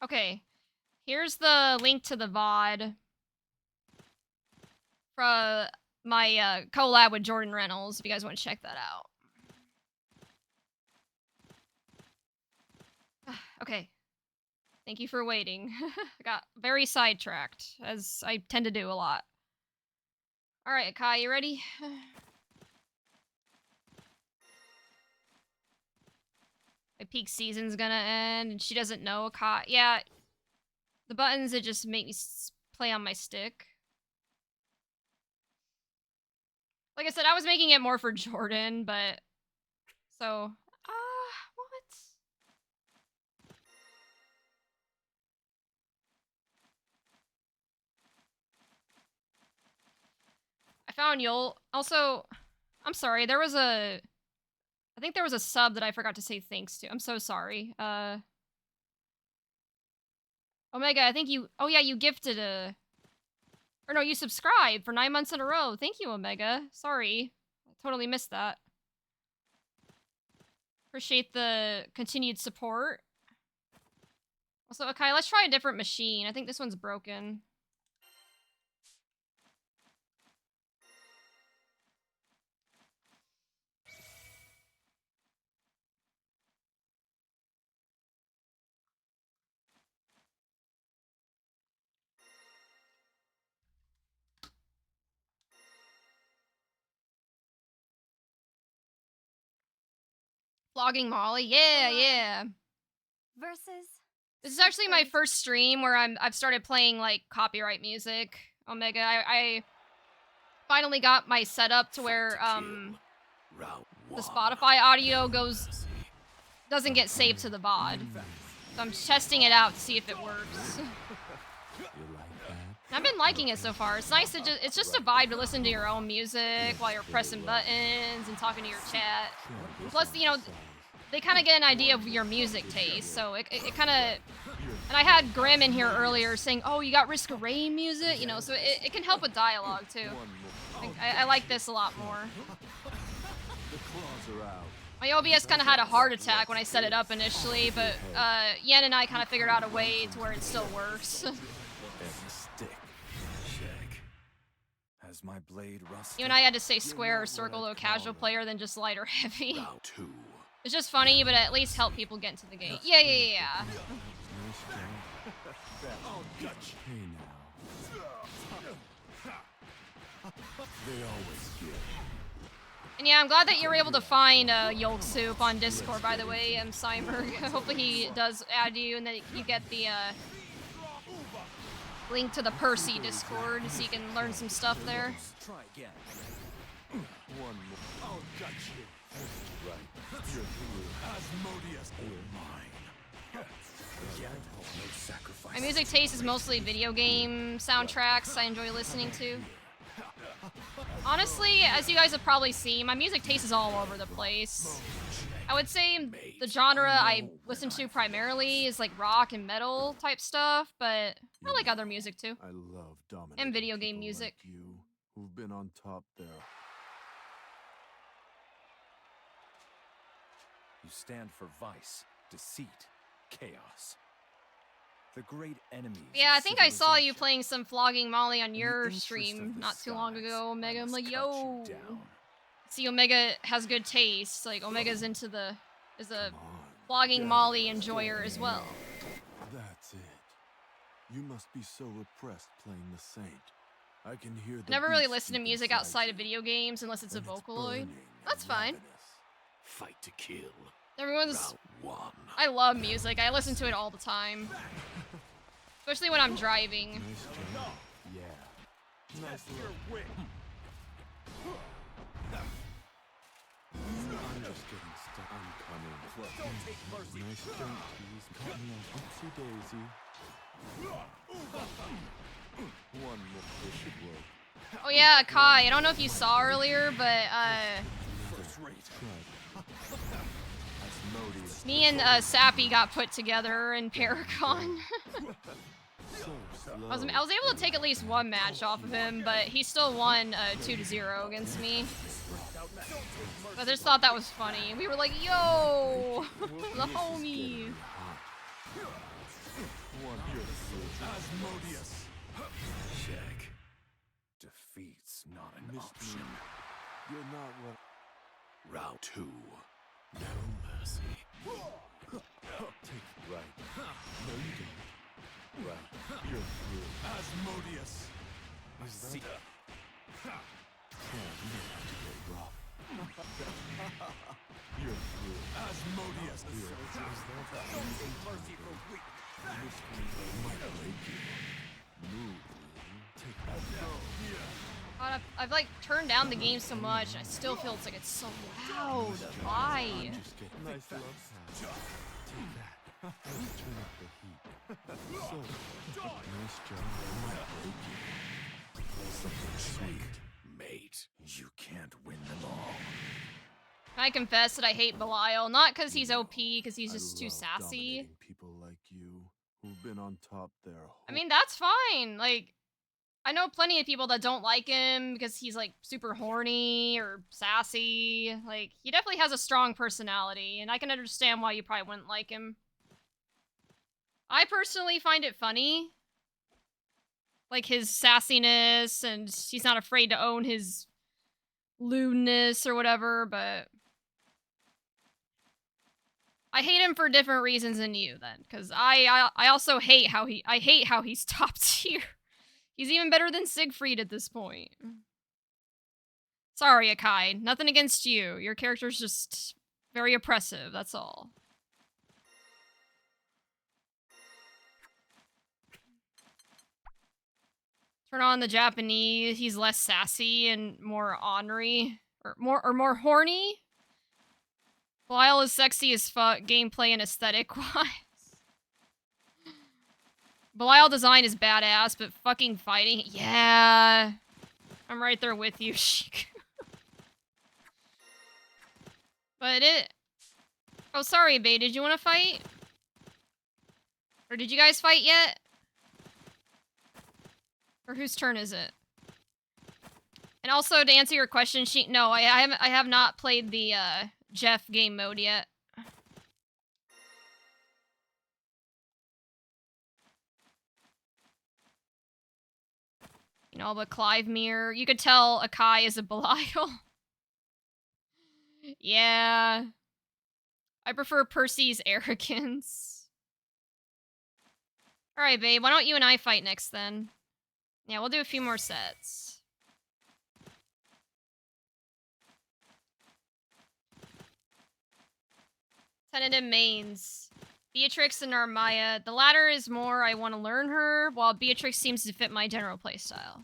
Okay. Here's the link to the VOD. From my collab with Jordan Reynolds, if you guys want to check that out. Okay. Thank you for waiting. I got very sidetracked, as I tend to do a lot. Alright, Kai, you ready? my peak season's gonna end, and she doesn't know Kai. Yeah, the buttons that just make me play on my stick. Like I said, I was making it more for Jordan, but so what? I found Yol. Also, I'm sorry. I think there was a sub that I forgot to say thanks to. I'm so sorry. Omega, I think you. Oh yeah, you gifted a. Or no, you subscribed for 9 months in a row. Thank you, Omega. Sorry, I totally missed that. Appreciate the continued support. Also, okay, let's try a different machine. I think this one's broken. Vlogging Molly, yeah. Versus. This is actually my first stream where I've started playing like copyright music. Omega, I finally got my setup to where the Spotify audio doesn't get saved to the VOD. So I'm testing it out to see if it works. I've been liking it so far. It's nice to it's just a vibe to listen to your own music while you're pressing buttons and talking to your chat. Plus, you know, they kind of get an idea of your music taste, so it kind of... And I had Grim in here earlier saying, oh, you got Risk of Rain music? You know, so it can help with dialogue, too. I like this a lot more. My OBS kind of had a heart attack when I set it up initially, but Yen and I kind of figured out a way to where it still works. Has my blade rusted? You and I had to say square or circle to a casual player than just light or heavy. It's just funny, but at least help people get into the game. Yeah. And yeah, I'm glad that you were able to find Yolk Soup on Discord, by the way, Cyberg. Hopefully he does add you and that you get the link to the Percy Discord so you can learn some stuff there. Try again. One more. I'll gut you. Right. You're through. Asmodeus or mine. Again, no sacrifice. My music taste is mostly video game soundtracks I enjoy listening to. Honestly, as you guys have probably seen, my music taste is all over the place. I would say the genre I listen to primarily is like rock and metal type stuff, but I like other music too. I love dominating And video game people music. like you, who've been on top there. You stand for vice, deceit, chaos. The great enemies. Yeah, I think I saw you civilization. playing some Flogging Molly on In the your interest stream of the not too long skies, ago, Omega. I I'm must like, cut yo. you down. See, Omega has good taste. Like, Omega's is a Come on. Flogging Get Molly it. enjoyer as well. That's it. You must be so repressed playing the saint. I can hear the I never really beast listen to deep music inside outside of you, video games unless it's a and Vocaloid. burning That's and fine. ravenous. Fight to kill. Everyone's... Round one. I love music. I listen to it all the time. Especially when I'm driving. Nice job. Yeah. Nice look. I'm just getting stuck. I'm coming. Don't take mercy. Nice jump, please. Cut me off. Oopsie daisy. One more push should work. Oh yeah, Kai. I don't know if you saw earlier, but First rate. Asmodeus. me and Sappy got put together in Paragon. So slow. I was able to take at least one match off of him, but he still won 2-0 against me. But I just thought that was funny. We were like, yo, the homie. One Asmodeus. Check. Defeat's not an Missed option. me. You're not what. Round two. No mercy. Take it right. No, you don't. Right. You're through. Asmodeus. Is that? Yeah, you don't have to get rough. You're through. Asmodeus. Don't take mercy for weak. God, I've like turned down the game so much, and I still feel it's so loud. Why? Nice love sound. Take that. Let's turn up the heat. So, nice job. I might break you. Something sweet. Mate, you can't win them all. I confess that I hate Belial, not because he's OP, because he's I just too love sassy. dominating people like you, who've been on top their whole... I mean, that's fine. Like, I know plenty of people that don't like him because he's like super horny or sassy. Like, he definitely has a strong personality, and I can understand why you probably wouldn't like him. I personally find it funny. Like, his sassiness, and he's not afraid to own his lewdness or whatever, but I hate him for different reasons than you then, because I also hate how he's top tier. He's even better than Siegfried at this point. Sorry, Akai. Nothing against you. Your character's just very oppressive, that's all. Turn on the Japanese, he's less sassy and more ornery. Or more horny. Belial is sexy as fuck, gameplay and aesthetic-wise. Belial design is badass, but fucking fighting... Yeah. I'm right there with you, Sheik. But it... Oh, sorry, Bae. Did you want to fight? Or did you guys fight yet? Or whose turn is it? And also, to answer your question, Sheik... No, I have not played the, Jeff game mode yet. You know, but Clive Mere, you could tell Akai is a Belial. Yeah. I prefer Percy's arrogance. Alright, babe, why don't you and I fight next then? Yeah, we'll do a few more sets. Tentative mains. Beatrix and Narmaya. The latter is more I want to learn her, while Beatrix seems to fit my general playstyle.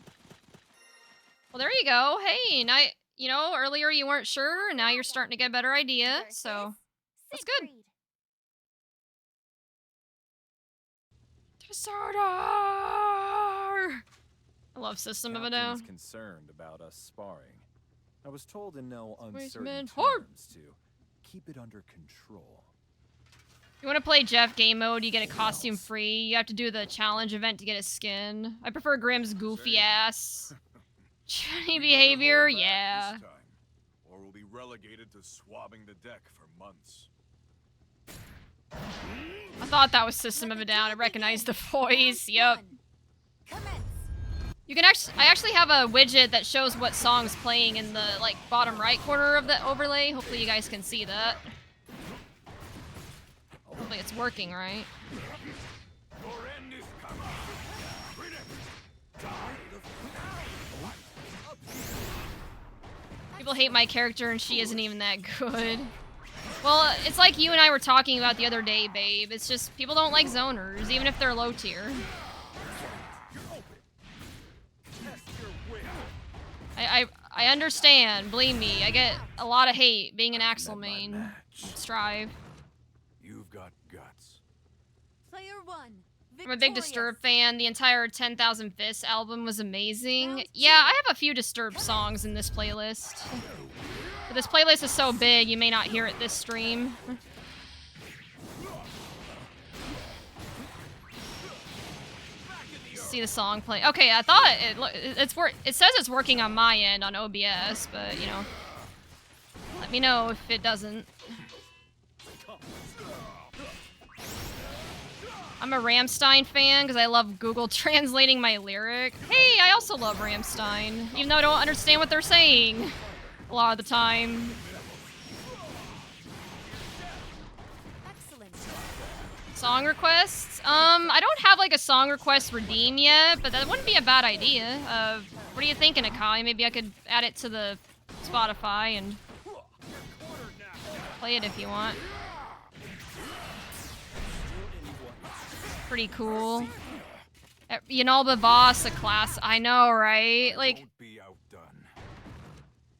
Well, there you go. Hey, now, you know, earlier you weren't sure, and now you're starting to get a better idea, so that's good. Disorder! I love System of a Down. Captain's concerned about us sparring. I was told in no uncertain Man, terms to keep it under control. You want to play Jeff game mode, you get a costume free. You have to do the challenge event to get a skin. I prefer Grimm's goofy ass. Funny behavior, yeah. This time, or we'll be relegated to swabbing the deck for months. I thought that was System of a Down. I recognized the voice. Yep. You can I actually have a widget that shows what song's playing in the like bottom right corner of the overlay. Hopefully you guys can see that. Hopefully it's working, right? People hate my character and she isn't even that good. Well, it's like you and I were talking about the other day, babe. It's just people don't like zoners, even if they're low tier. I understand, believe me. I get a lot of hate being an Axel main. Strive. You've got guts. Player one. I'm a big Disturbed fan. The entire 10,000 Fists album was amazing. Yeah, I have a few Disturbed songs in this playlist. But this playlist is so big, you may not hear it this stream. See the song play. Okay, I thought it says it's working on my end on OBS, but you know, let me know if it doesn't. I'm a Rammstein fan because I love Google translating my lyric. Hey, I also love Rammstein, even though I don't understand what they're saying a lot of the time. Excellent. Song requests? I don't have like a song request redeem yet, but that wouldn't be a bad idea. What are you thinking, Akai? Maybe I could add it to the Spotify and... Play it if you want. Pretty cool. Yunalba boss, a class. I know, right? Like, Won't be outdone.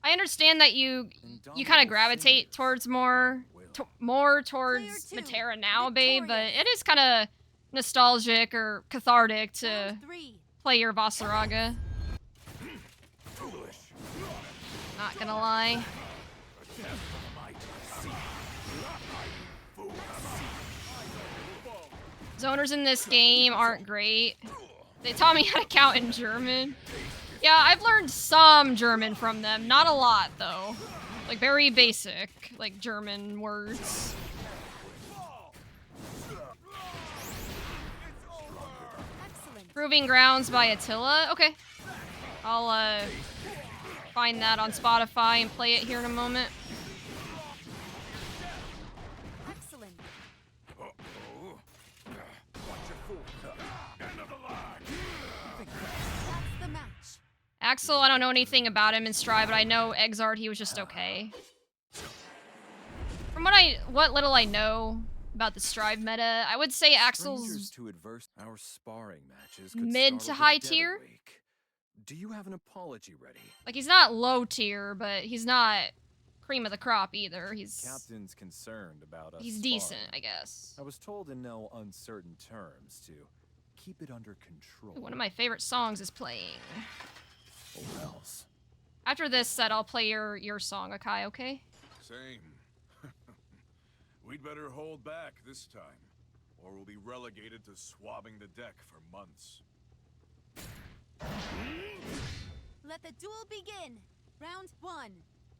I understand that you kind of gravitate towards more towards Matera now, babe, but it is kind of nostalgic or cathartic to play your Vasaraga. Not gonna lie. Zoners in this game aren't great. They taught me how to count in German. Yeah, I've learned some German from them. Not a lot, though. Like, very basic, like, German words. Proving Grounds by Attila. Okay. I'll, find that on Spotify and play it here in a moment. Excellent. That's the match. Axel, I don't know anything about him in Strive, but I know Exard, he was just okay. From what little I know about the Strive meta, I would say Axel's To adverse our sparring matches could mid to startle the high dead tier. awake. Do you have an apology ready? Like, he's not low tier, but he's not cream of the crop either. Captain's concerned about us. He's sparring. decent, I guess. I was told in no uncertain terms to keep it under control. Ooh, one of my favorite songs is playing. Or else. After this set, I'll play your song, Akai, okay? Same. We'd better hold back this time, or we'll be relegated to swabbing the deck for months. Let the duel begin. Round 1.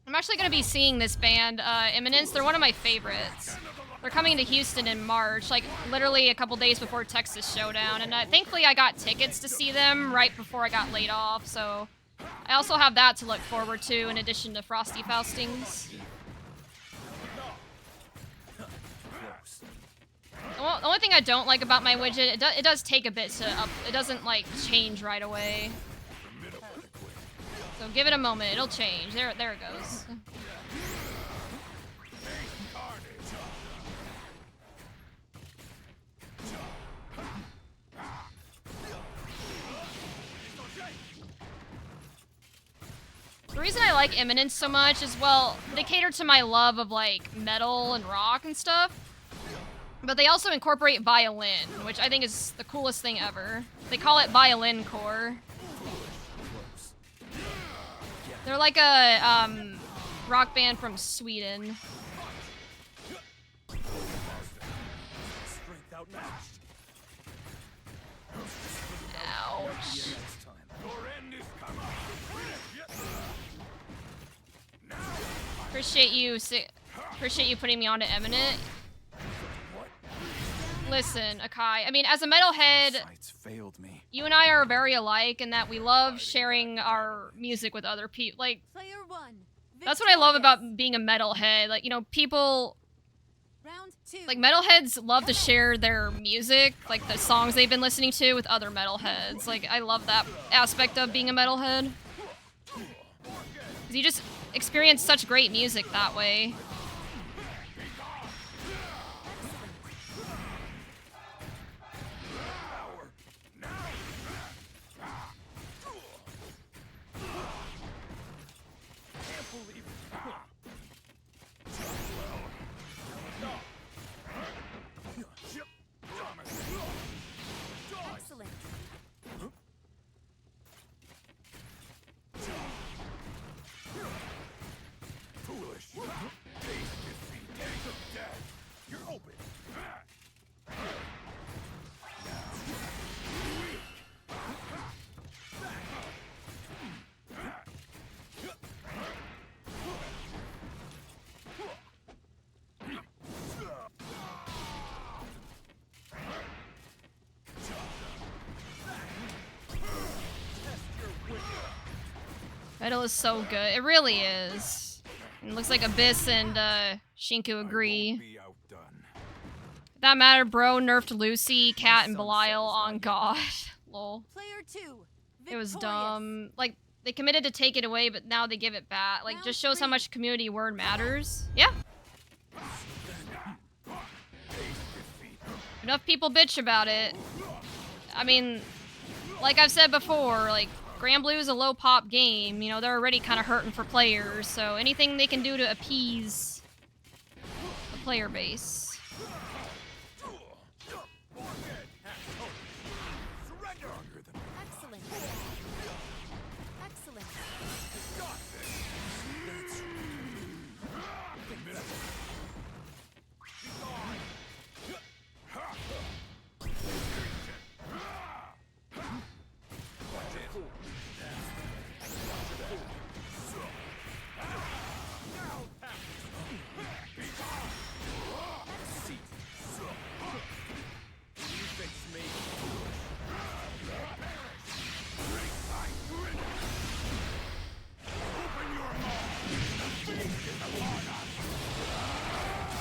I'm actually going to be seeing this band, Eminence. They're one of my favorites. They're coming to Houston in March, like literally a couple days before Texas Showdown, and thankfully I got tickets to see them right before I got laid off, so I also have that to look forward to in addition to Frosty Faustings. The only thing I don't like about my widget, it does take a bit to up. It doesn't like change right away. So give it a moment, it'll change. There it goes. The reason I like Eminence so much is, well, they cater to my love of like metal and rock and stuff. But they also incorporate violin, which I think is the coolest thing ever. They call it Violin Core. They're like a rock band from Sweden. Ouch. Appreciate you putting me onto Eminent. Listen, Akai, I mean, as a metalhead, you and I are very alike in that we love sharing our music with other people. Like, Player 1. that's what I love about being a metalhead. Like, you know, people, Round 2. like, metalheads love to share their music, like the songs they've been listening to with other metalheads. Like, I love that aspect of being a metalhead. 'Cause you just experience such great music that way. Excellent. Foolish. You're open. Metal is so good. It really is. It looks like Abyss and Shinku agree. That matter, bro nerfed Lucy, Cat, and Belial on God. Lol. Player 2. It was dumb. Like, they committed to take it away, but now they give it back. Like, just shows how much community word matters. Yeah. Enough people bitch about it. I mean, like I've said before, like, Grand Blue is a low pop game. You know, they're already kind of hurting for players, so anything they can do to appease the player base. Excellent. Excellent.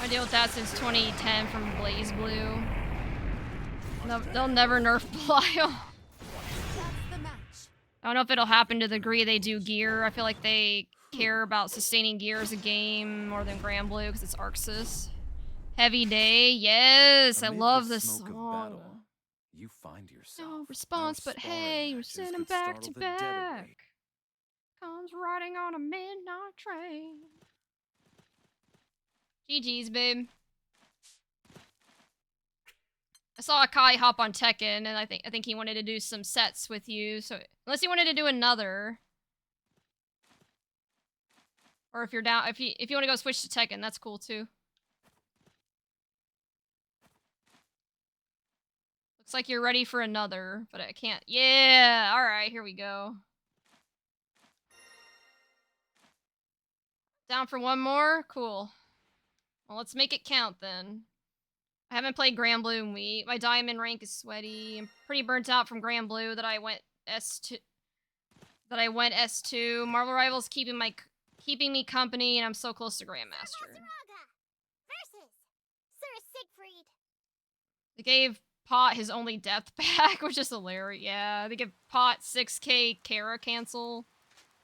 I deal with that since 2010 from Blaze Blue. They'll never nerf Belial. That's the match. I don't know if it'll happen to the degree they do gear. I feel like they care about sustaining gear as a game more than Grand Blue because it's Arxis. Heavy Day, yes, I Amid love the this smoke of song. battle, you find yourself. No response, Our but sparring hey, we're matches sending could back to startle the dead back. awake. Comes riding on a midnight train. GG's, babe. I saw Akai hop on Tekken, and I think he wanted to do some sets with you. So unless he wanted to do another, or if you're down, if you want to go switch to Tekken, that's cool too. Looks like you're ready for another, but I can't. Yeah, all right, here we go. Down for one more? Cool. Well, let's make it count then. I haven't played Grand Blue in week. My diamond rank is sweaty. I'm pretty burnt out from Grand Blue that I went S2. Marvel Rivals keeping me company, and I'm so close to Grandmaster. Paragon versus Sir Siegfried. They gave Pot his only death back, which is hilarious. Yeah, they give Pot 6k Kara cancel.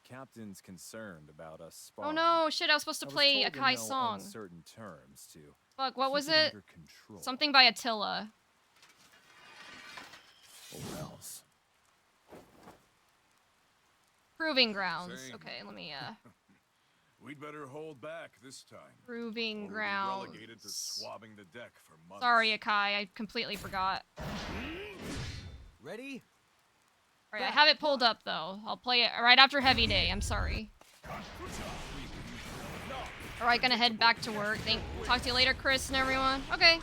Captain's concerned about us Oh sparring. no, shit, I was supposed to play I was told in Akai's no song. uncertain terms to Fuck, what was keep it? under control, Something by Attila. or else. Proving Grounds. Same. Okay, let me, We'd better hold back this time. Proving or we'll be Grounds. relegated to swabbing the deck for months. Sorry, Akai, I completely forgot. Ready? Alright, I have it pulled up, though. I'll play it right after Heavy Day, I'm sorry. Alright, gonna head back to work. Talk to you later, Chris and everyone. Okay.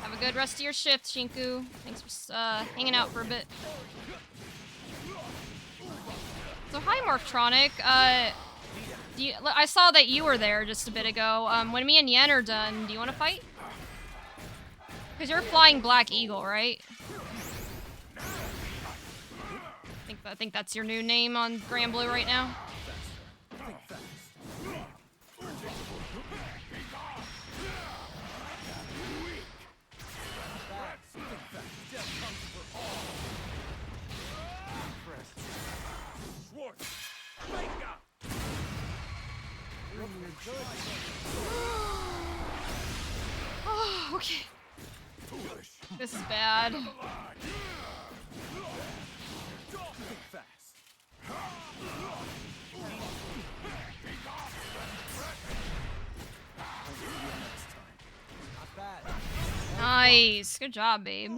Have a good rest of your shift, Shinku. Thanks for hanging out for a bit. So hi, Morphtronic. I saw that you were there just a bit ago. When me and Yen are done, do you want to fight? Because you're flying Black Eagle, right? I think that's your new name on Grand Blue right now. Oh, okay. This is bad. Nice. Good job, babe.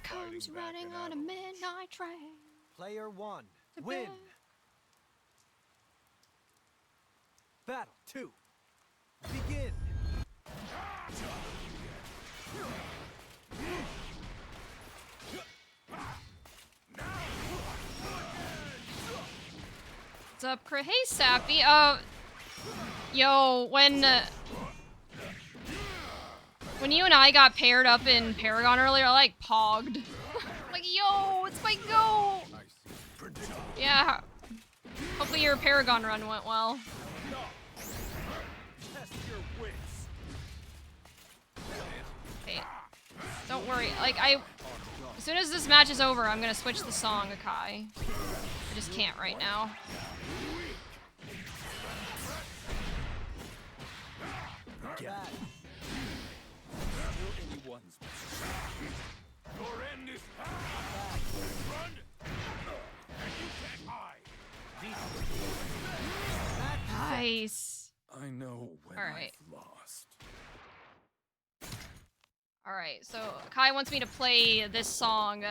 Comes running on a midnight train. Player one, To win. bed. Battle two, begin. What's up, Hey, Sappy. Yo, when you and I got paired up in Paragon earlier, I like pogged. Like, yo, it's my goal. Yeah. Hopefully your Paragon run went well. Okay. Don't worry. Like, as soon as this match is over, I'm gonna switch the song, Akai. I just can't right now. again. Still anyone's. Your end is run, and you can't hide. Nice. I know when Alright. I've lost. Alright, so Kai wants me to play this song,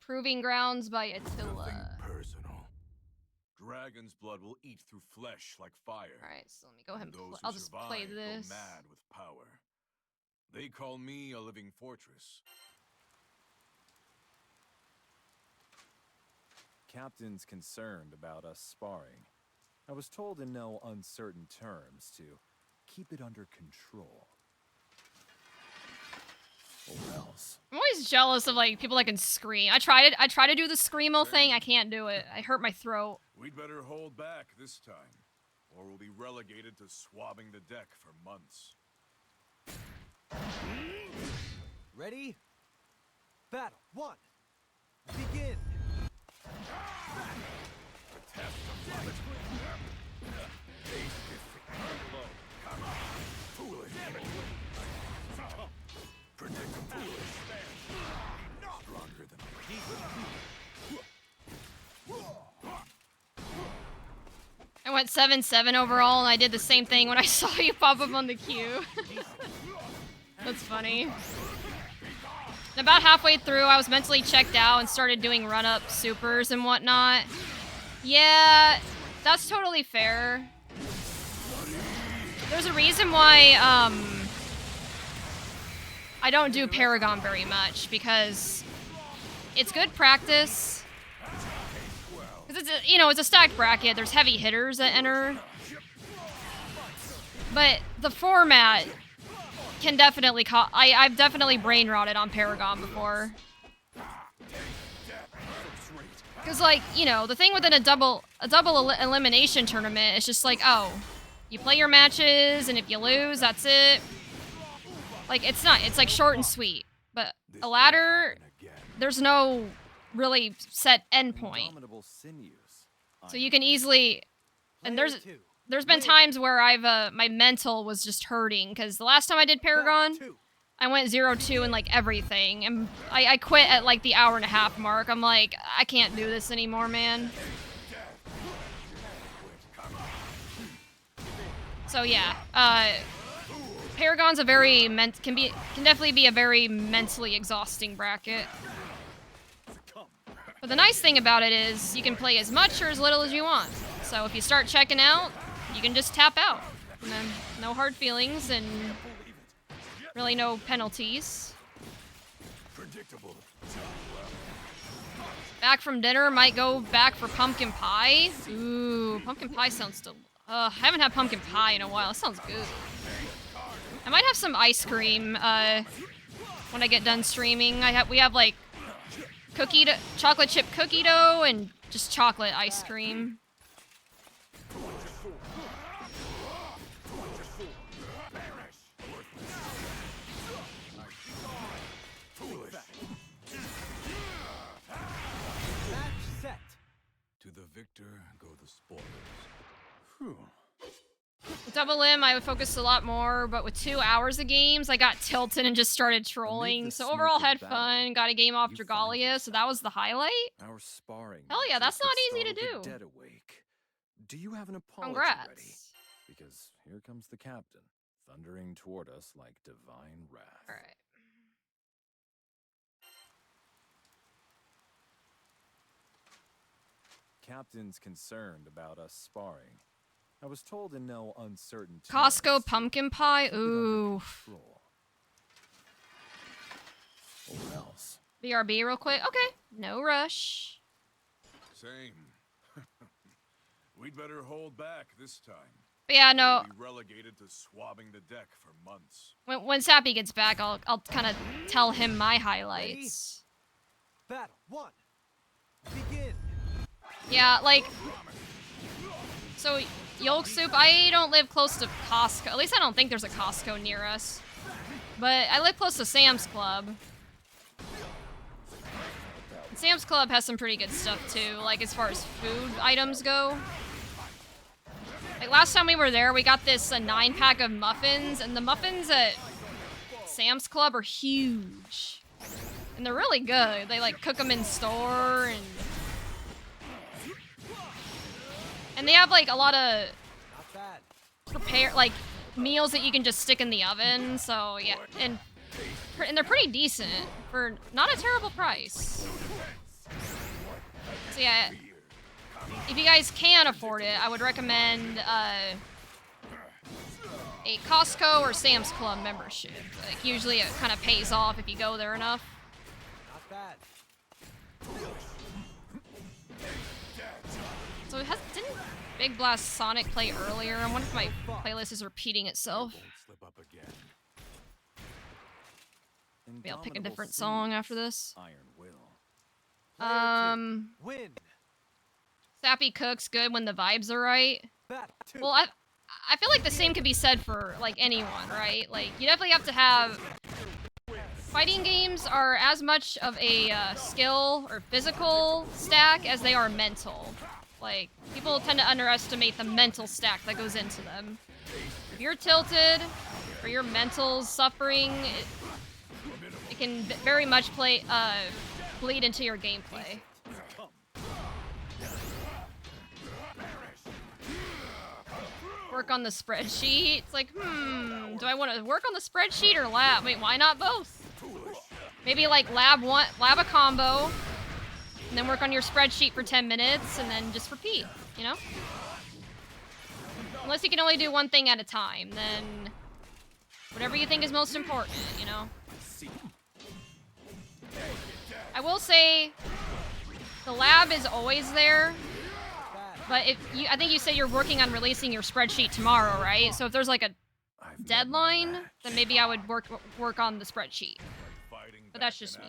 Proving Grounds by Attila. Nothing personal. Dragon's blood will eat through flesh like fire. Alright, so let me go ahead and Those who I'll just play survive this. Go mad with power. They call me a living fortress. Captain's concerned about us sparring. I was told in no uncertain terms to keep it under control. Or else. I'm always jealous of like people that can scream. I try to do the screamo thing. I can't do it. I hurt my throat. We'd better hold back this time, or we'll be relegated to swabbing the deck for months. Ready? Battle 1. Begin. Foolish. Predictable. Stronger than I went 7-7 overall, and I did the same thing when I saw you pop up on the queue. That's funny. About halfway through, I was mentally checked out and started doing run-up supers and whatnot. Yeah, that's totally fair. There's a reason why, I don't do Paragon very much, because it's good practice. Because it's a, it's a stacked bracket, there's heavy hitters that enter. But the format can definitely I've definitely brain rotted on Paragon before. Because, like, the thing within a double elimination tournament is just like, oh, you play your matches, and if you lose, that's it. Like, it's like short and sweet. But a ladder, there's no really set endpoint. So you can easily, and there's been times where I've my mental was just hurting, because the last time I did Paragon, I went 0-2 in like everything, and I quit at like the hour-and-a-half mark. I'm like, I can't do this anymore, man. So yeah, Paragon's a very can definitely be a very mentally exhausting bracket. But the nice thing about it is you can play as much or as little as you want. So if you start checking out, you can just tap out. And then no hard feelings and really no penalties. predictable. Back from dinner, might go back for pumpkin pie. Ooh, pumpkin pie sounds I haven't had pumpkin pie in a while. It sounds good. I might have some ice cream when I get done streaming. We have like chocolate chip cookie dough and just chocolate ice cream. To the victor go the spoils. Whew. With Double M, I would focus a lot more, but with 2 hours of games, I got tilted and just started trolling. So overall, had fun. Got a game off Dragalia, so that was the highlight. Our sparring. Hell yeah, that's not easy to do. Dead awake. Do you have an apology Congrats. ready? Because here comes the captain, thundering toward us like divine wrath. All right. Captain's concerned about us sparring. I was told in no uncertain terms. Costco pumpkin pie? Ooh. Or else. BRB real quick. Okay. No rush. Same. We'd better hold back this time. But yeah, no. We'll be relegated to swabbing the deck for months. When Sappy gets back, I'll kind of tell him my highlights. Battle 1. Begin. Yeah, like, so yolk soup, I don't live close to Costco. At least I don't think there's a Costco near us. But I live close to Sam's Club. And Sam's Club has some pretty good stuff too, like as far as food items go. Like last time we were there, we got this 9-pack of muffins, and the muffins at Sam's Club are huge. And they're really good. They like cook them in store, and they have like a lot of like meals that you can just stick in the oven. So yeah, and they're pretty decent for not a terrible price. So yeah, if you guys can afford it, I would recommend a Costco or Sam's Club membership. Like usually it kind of pays off if you go there enough. Not bad. So didn't Big Blast Sonic play earlier? I wonder if my playlist is repeating itself. Maybe I'll pick a different song after this. Iron Will. Win. Sappy Cook's good when the vibes are right. That too. Well, I feel like the same could be said for like anyone, right? Like you definitely have to have. Fighting games are as much of a skill or physical stack as they are mental. Like, people tend to underestimate the mental stack that goes into them. If you're tilted, or your mental's suffering, it can very much bleed into your gameplay. Work on the spreadsheet. It's like, do I want to work on the spreadsheet or lab? Wait, why not both? Maybe like lab a combo, and then work on your spreadsheet for 10 minutes, and then just repeat, you know? Unless you can only do one thing at a time, then whatever you think is most important, you know? I will say, the lab is always there, but I think you said you're working on releasing your spreadsheet tomorrow, right? So if there's like a deadline, then maybe I would work on the spreadsheet. But that's just me.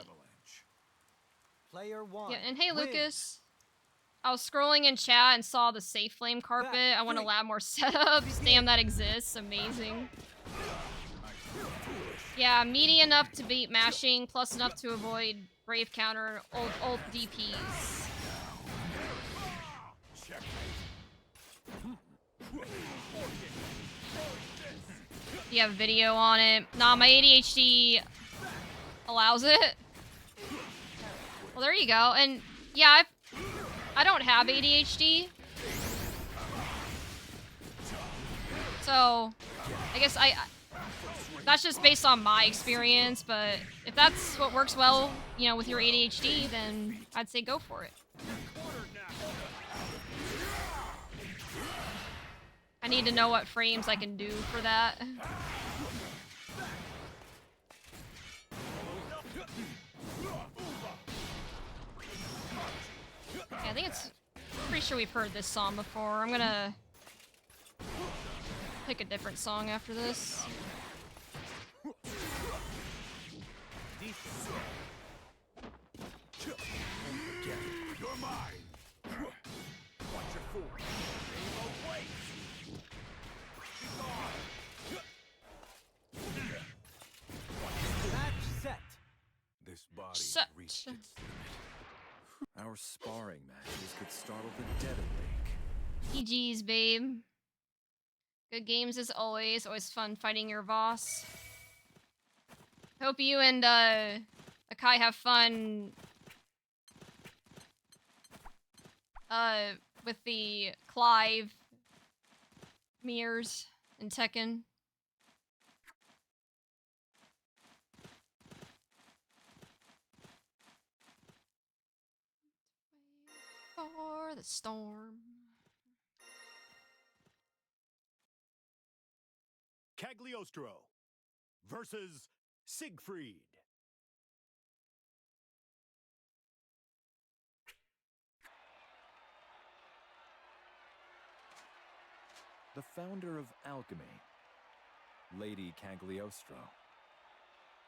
Player one. Yeah, and hey, Lucas. I was scrolling in chat and saw the safe flame carpet. I want to lab more setups. Damn, that exists. Amazing. Yeah, meaty enough to beat mashing, plus enough to avoid brave counter, ult DPs. You have video on it. Nah, my ADHD allows it. Well, there you go. And yeah, I don't have ADHD. So, I guess that's just based on my experience, but if that's what works well, you know, with your ADHD, then I'd say go for it. I need to know what frames I can do for that. Yeah, I think it's pretty sure we've heard this song before. I'm gonna pick a different song after this. You're mine. Watch your forward. Match set. This body Set. reached its limit. Our sparring matches could startle the dead awake. GG's, babe. Good games as always. Always fun fighting your boss. Hope you and Akai have fun with the Clive mirrors in Tekken. For the storm. Cagliostro versus Siegfried. The founder of alchemy, Lady Cagliostro.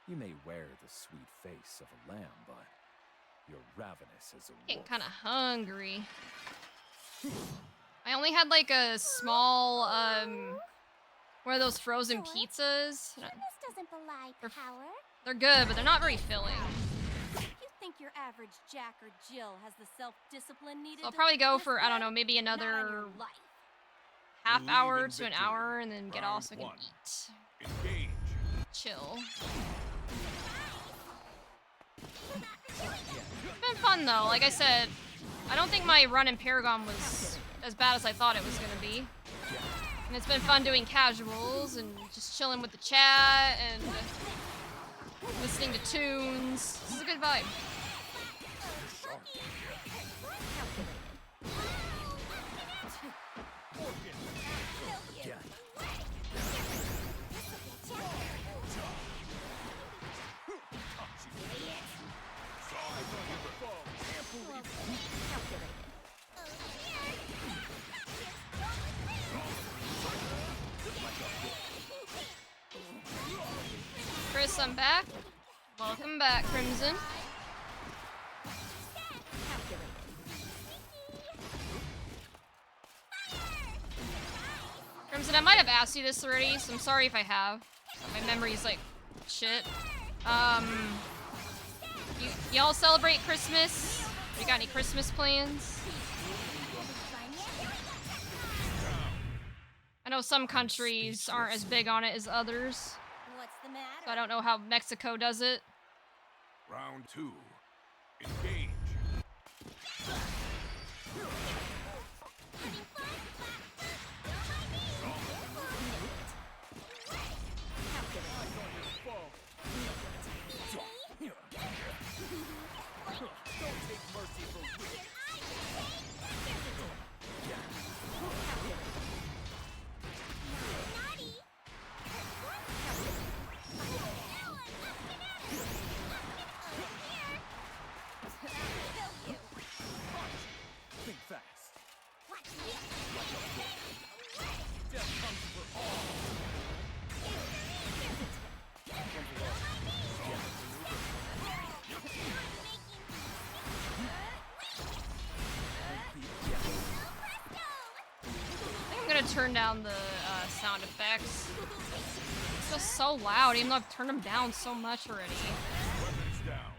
You may wear the sweet face of a lamb, but you're ravenous as a wolf. Getting kind of hungry. I only had like a small, one of those frozen pizzas. This doesn't belie power. They're good, but they're not very filling. You think your average Jack or Jill has the self-discipline needed? So I'll probably go for, I don't know, maybe another half Believe hour in to an victory. hour and then get off so I can Round 1. eat. Engage. Chill. It's been fun though. Like I said, I don't think my run in Paragon was as bad as I thought it was gonna be. And it's been fun doing casuals and just chilling with the chat and listening to tunes. This is a good vibe. Chris, I'm back. Welcome back, Crimson. Crimson, I might have asked you this already, so I'm sorry if I have. My memory's like shit. Y'all celebrate Christmas? You got any Christmas plans? I know some countries aren't as big on it as others. What's the matter? So I don't know how Mexico does it. Round 2. Engage. Think fast. Death comes for all. I think I'm gonna turn down the sound effects. It's just so loud, even though I've turned them down so much already. Weapons down.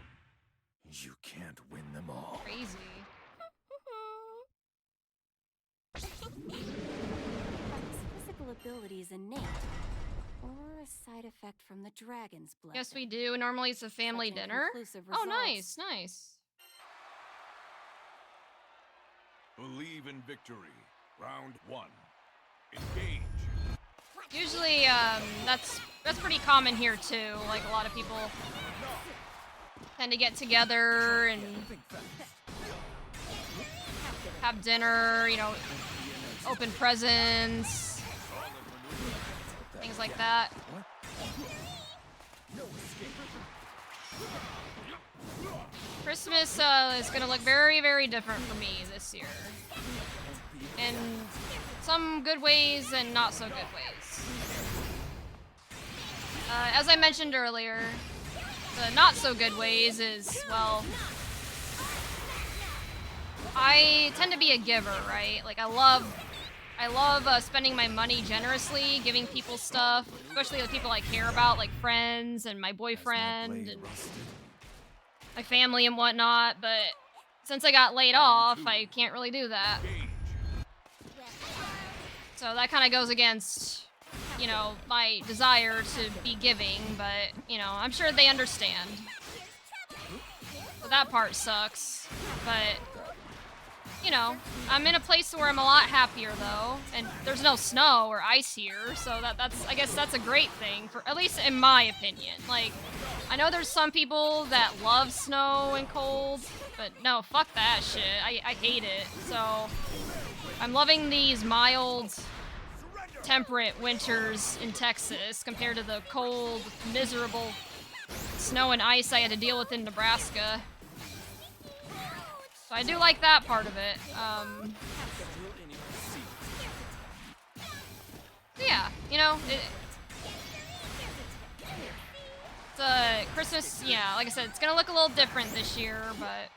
You can't win them all. Crazy. Physical abilities innate, or a side effect from the dragon's blood. Yes, we do. Normally it's a family Such dinner. inconclusive Oh, results. nice, nice. Believe in victory. Round 1. Engage. Usually, that's pretty common here too. Like a lot of people tend to get together and have dinner. You know, open presents, things like that. Christmas is gonna look very, very different for me this year. In some good ways and not so good ways. As I mentioned earlier, the not so good ways is, well, I tend to be a giver, right? Like I love spending my money generously, giving people stuff, especially the people I care about, like friends and my boyfriend and my family and whatnot, but since I got laid off, I can't really do that. So that kind of goes against, you know, my desire to be giving, but, you know, I'm sure they understand. So that part sucks, but, you know, I'm in a place where I'm a lot happier, though, and there's no snow or ice here, so that's, I guess that's a great thing, for at least in my opinion. Like, I know there's some people that love snow and cold, but no, fuck that shit. I hate it, so I'm loving these mild, temperate winters in Texas compared to the cold, miserable snow and ice I had to deal with in Nebraska. So I do like that part of it. Yeah, you know, it's Christmas, yeah, like I said, it's gonna look a little different this year, but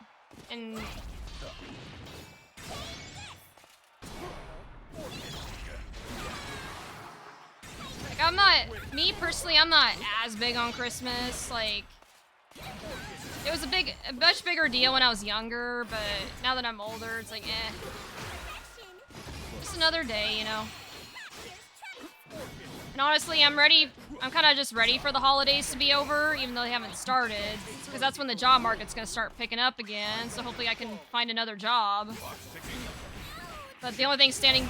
like, me personally, I'm not as big on Christmas. Like, it was a much bigger deal when I was younger, but now that I'm older, it's like, eh. Just another day, you know? And honestly, I'm kind of just ready for the holidays to be over, even though they haven't started. Because that's when the job market's going to start picking up again, so hopefully I can find another job. But the only thing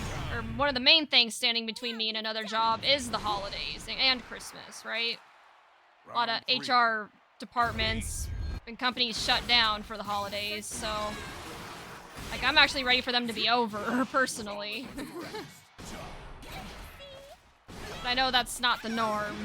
one of the main things standing between me and another job is the holidays and Christmas, right? A lot of HR departments and companies shut down for the holidays, so like I'm actually ready for them to be over, personally. But I know that's not the norm.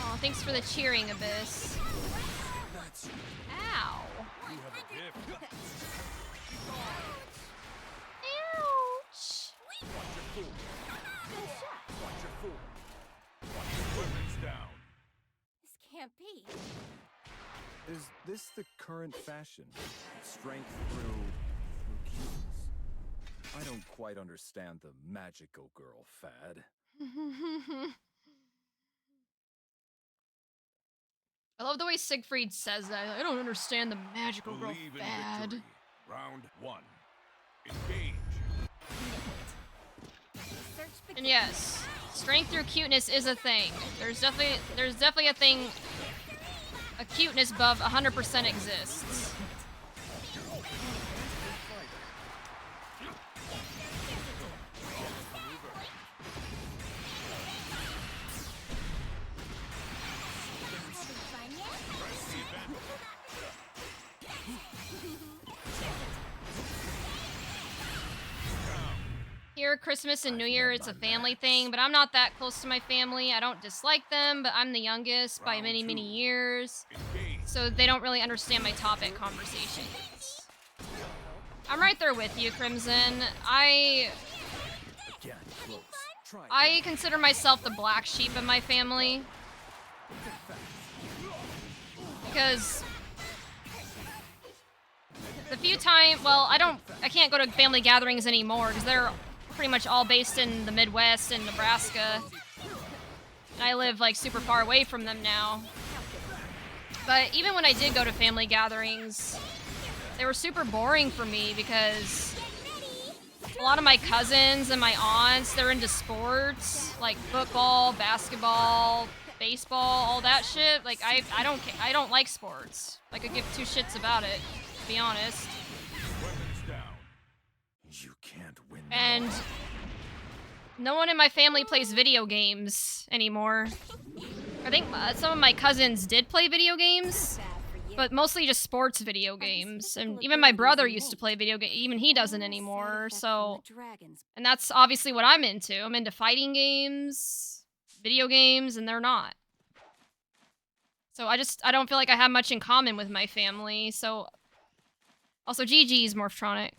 Oh, thanks for the cheering, Abyss. Ow. Ouch. This can't be. Is this the current fashion? Strength through cuteness? I don't quite understand the magical girl fad. I love the way Siegfried says that. I don't understand the magical girl fad. Round 1. Engage. And yes, strength through cuteness is a thing. There's definitely a thing. A cuteness buff 100% exists. Here, Christmas and New Year, it's a family thing, but I'm not that close to my family. I don't dislike them, but I'm the youngest by many, many years. So they don't really understand my topic conversations. I'm right there with you, Crimson. I consider myself the black sheep in my family. Because the few times, well, I can't go to family gatherings anymore because they're pretty much all based in the Midwest and Nebraska. And I live like super far away from them now. But even when I did go to family gatherings, they were super boring for me because a lot of my cousins and my aunts, they're into sports, like football, basketball, baseball, all that shit. Like I don't like sports. Like I give two shits about it, to be honest. You can't win. And no one in my family plays video games anymore. I think some of my cousins did play video games, but mostly just sports video games. And even my brother used to play video games. Even he doesn't anymore. So, and that's obviously what I'm into. I'm into fighting games, video games, and they're not. So I don't feel like I have much in common with my family. So, also GG's Morphtronic.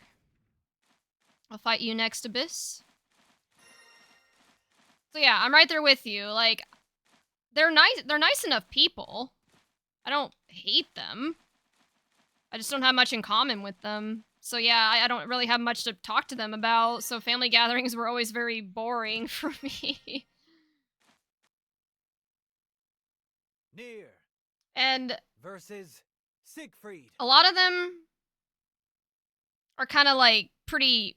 I'll fight you next, Abyss. So yeah, I'm right there with you. Like, they're nice enough people. I don't hate them. I just don't have much in common with them. So yeah, I don't really have much to talk to them about. So family gatherings were always very boring for me. Nier And versus Siegfried. A lot of them are kind of like pretty,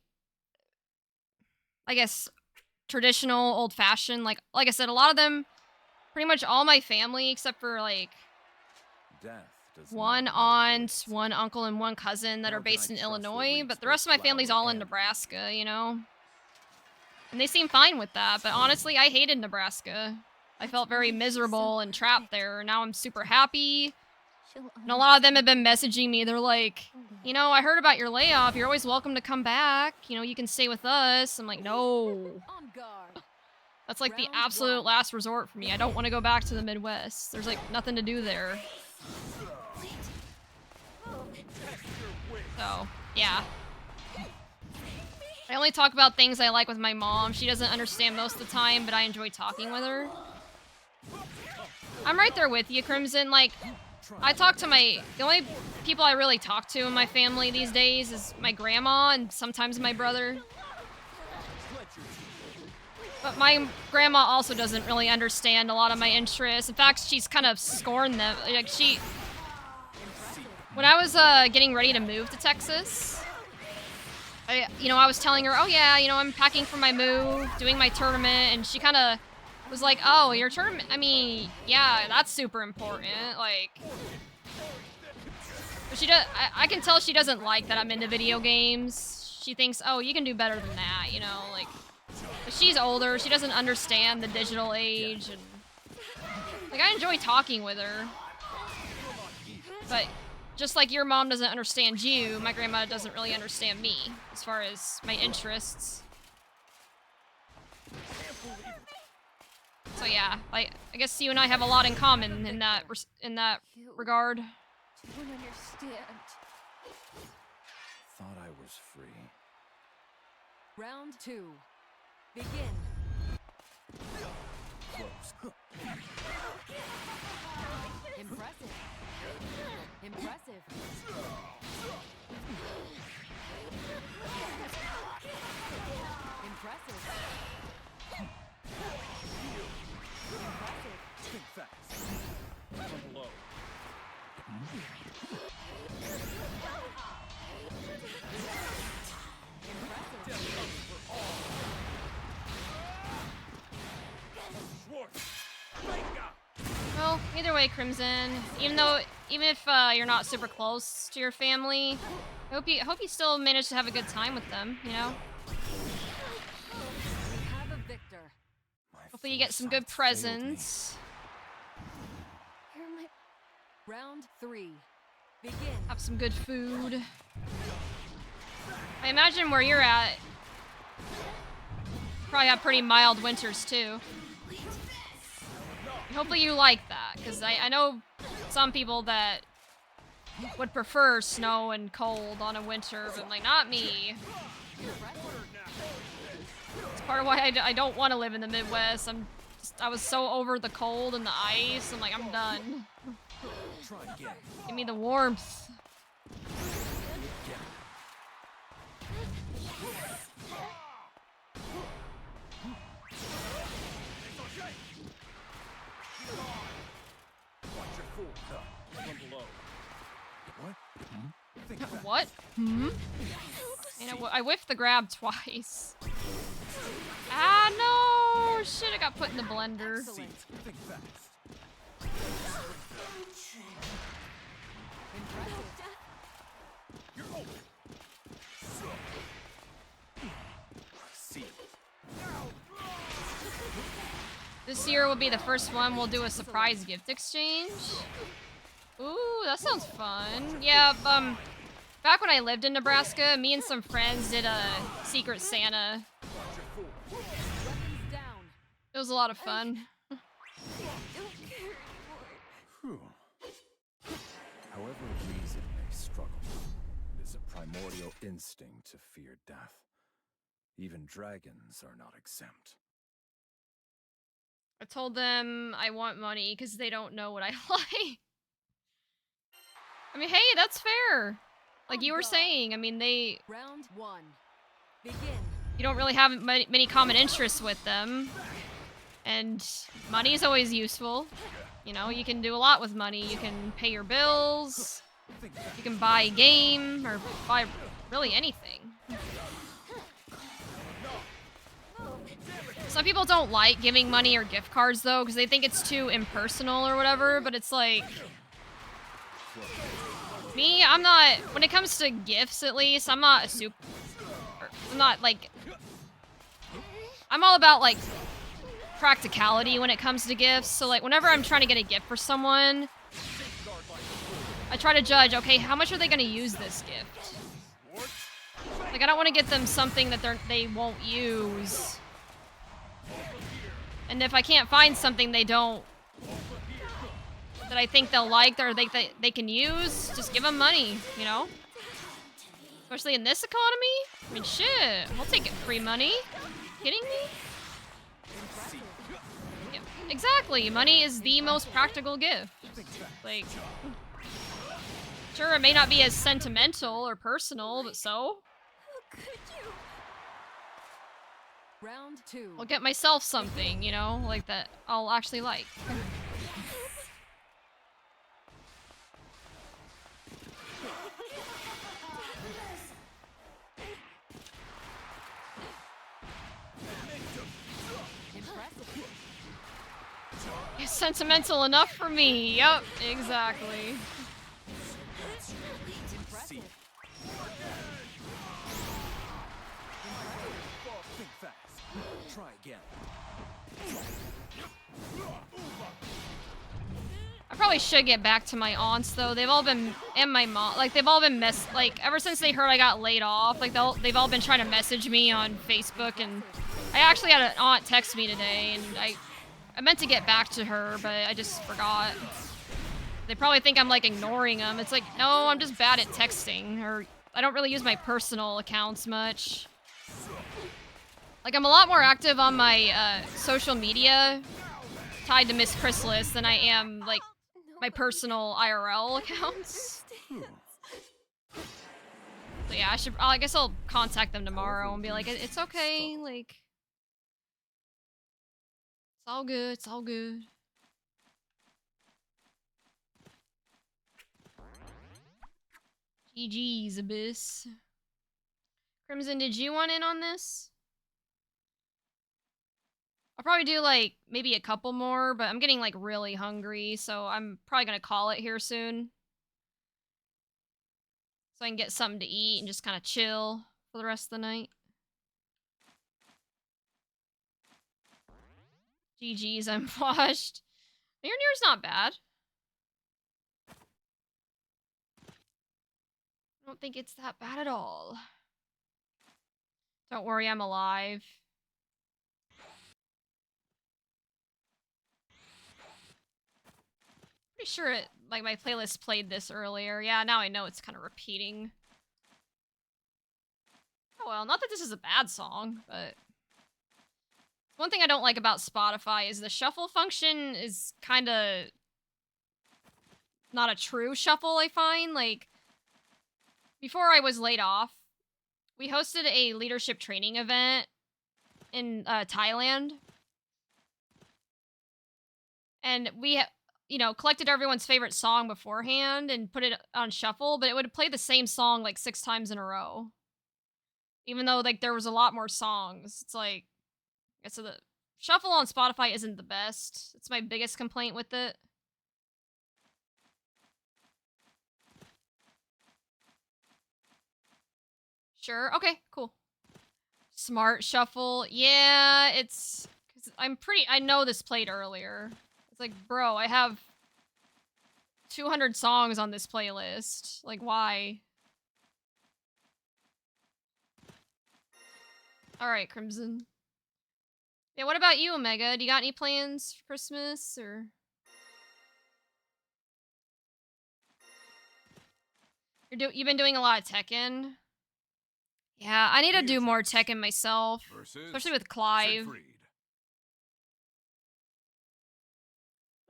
I guess, traditional, old-fashioned. Like I said, a lot of them, pretty much all my family, except for like one aunt, one uncle, and one cousin that are based in Illinois, but the rest of my family's all in Nebraska, you know? And they seem fine with that, but honestly, I hated Nebraska. I felt very miserable and trapped there. Now I'm super happy. And a lot of them have been messaging me. They're like, you know, I heard about your layoff. You're always welcome to come back. You know, you can stay with us. I'm like, no. That's like the absolute last resort for me. I don't want to go back to the Midwest. There's like nothing to do there. So, yeah. I only talk about things I like with my mom. She doesn't understand most of the time, but I enjoy talking with her. I'm right there with you, Crimson. Like, I talk to the only people I really talk to in my family these days is my grandma and sometimes my brother. But my grandma also doesn't really understand a lot of my interests. In fact, she's kind of scorned them. Like, when I was getting ready to move to Texas, I was telling her, oh yeah, I'm packing for my move, doing my tournament, and she kind of was like, oh, your tournament, I mean, yeah, that's super important, like, but I can tell she doesn't like that I'm into video games. She thinks, oh, you can do better than that, like, but she's older, she doesn't understand the digital age, and, like, I enjoy talking with her, but just like your mom doesn't understand you, my grandma doesn't really understand me, as far as my interests. So yeah, I guess you and I have a lot in common in that regard. Don't understand. Thought I was free. Round 2. Begin. Close. Impressive. Impressive. Impressive. Impressive. Think fast. From below. Well, either way, Crimson, even if you're not super close to your family, I hope you still manage to have a good time with them, We have a victor. Hopefully you get some good presents. Round 3. Begin. Have some good food. I imagine where you're at, probably have pretty mild winters too. Hopefully you like that, because I know some people that would prefer snow and cold on a winter, but like, not me. It's part of why I don't want to live in the Midwest. I was so over the cold and the ice. I'm like, I'm done. Give me the warmth. What? Hmm? I whiffed the grab twice. Ah, no! Shit, I got put in the blender. This year will be the first one we'll do a surprise gift exchange. Ooh, that sounds fun. Yeah, back when I lived in Nebraska, me and some friends did a Secret Santa. It was a lot of fun. However reason may struggle, it is a primordial instinct to fear death. Even dragons are not exempt. I told them I want money because they don't know what I like. I mean, hey, that's fair. Like you were saying, I mean, Round 1. Begin. You don't really have many common interests with them. And money is always useful. You can do a lot with money. You can pay your bills. You can buy a game or buy really anything. Some people don't like giving money or gift cards though, because they think it's too impersonal or whatever, but it's like... Me, I'm not... When it comes to gifts, at least, I'm not like... I'm all about, like, practicality when it comes to gifts. So, like, whenever I'm trying to get a gift for someone, I try to judge, okay, how much are they going to use this gift? Like, I don't want to get them something that they won't use. And if I can't find something that I think they'll like or they can use, just give them money, Especially in this economy. I mean, shit. I'll take it. Free money? Kidding me? Yeah, exactly. Money is the most practical gift. Like, sure, it may not be as sentimental or personal, but so. How could you? Round 2. I'll get myself something, you know, like that I'll actually like. It's sentimental enough for me. Yep, exactly. Think fast. Try again. I probably should get back to my aunts though. They've all been, and my mom, like they've all been like ever since they heard I got laid off. Like they've all been trying to message me on Facebook, and I actually had an aunt text me today, and I meant to get back to her, but I just forgot. They probably think I'm like ignoring them. It's like, no, I'm just bad at texting, or I don't really use my personal accounts much. Like I'm a lot more active on my social media tied to Miss Chrysalis than I am like my personal IRL accounts. So yeah, I guess I'll contact them tomorrow and be like, it's okay, like it's all good, it's all good. GG's, Abyss. Crimson, did you want in on this? I'll probably do, like, maybe a couple more, but I'm getting, like, really hungry, so I'm probably gonna call it here soon. So I can get something to eat and just kind of chill for the rest of the night. GG's, I'm washed. Near's not bad. I don't think it's that bad at all. Don't worry, I'm alive. Pretty sure it, like, my playlist played this earlier. Yeah, now I know it's kind of repeating. Oh well, not that this is a bad song, but... One thing I don't like about Spotify is the shuffle function is kind of... not a true shuffle, I find. Like, before I was laid off, we hosted a leadership training event in Thailand. And we, you know, collected everyone's favorite song beforehand and put it on shuffle, but it would play the same song like 6 times in a row. Even though, like, there was a lot more songs. It's like, so the shuffle on Spotify isn't the best. It's my biggest complaint with it. Sure. Okay, cool. Smart shuffle. Yeah, it's... I know this played earlier. It's like, bro, I have 200 songs on this playlist. Like, why? Alright, Crimson. Yeah, what about you, Omega? Do you got any plans for Christmas, or...? You've been doing a lot of Tekken? Yeah, I need to do more Tekken myself. Especially with Clive.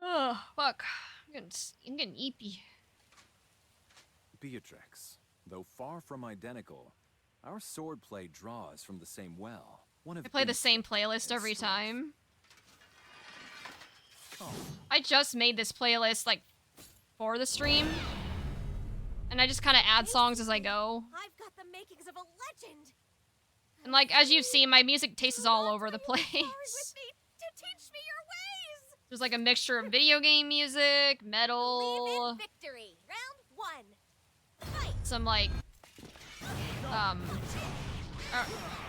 Oh, fuck. I'm getting eepy. Beatrix, though far from identical, our swordplay draws from the same well. One of I play the same playlist every time. Oh. I just made this playlist, like, for the stream. And I just kind of add songs as I go. I've got the makings of a legend. And, like, as you've seen, my music taste is all over the place. With me to teach me your ways. There's, like, a mixture of video game music, metal... Victory. Round 1. Fight. Some, like...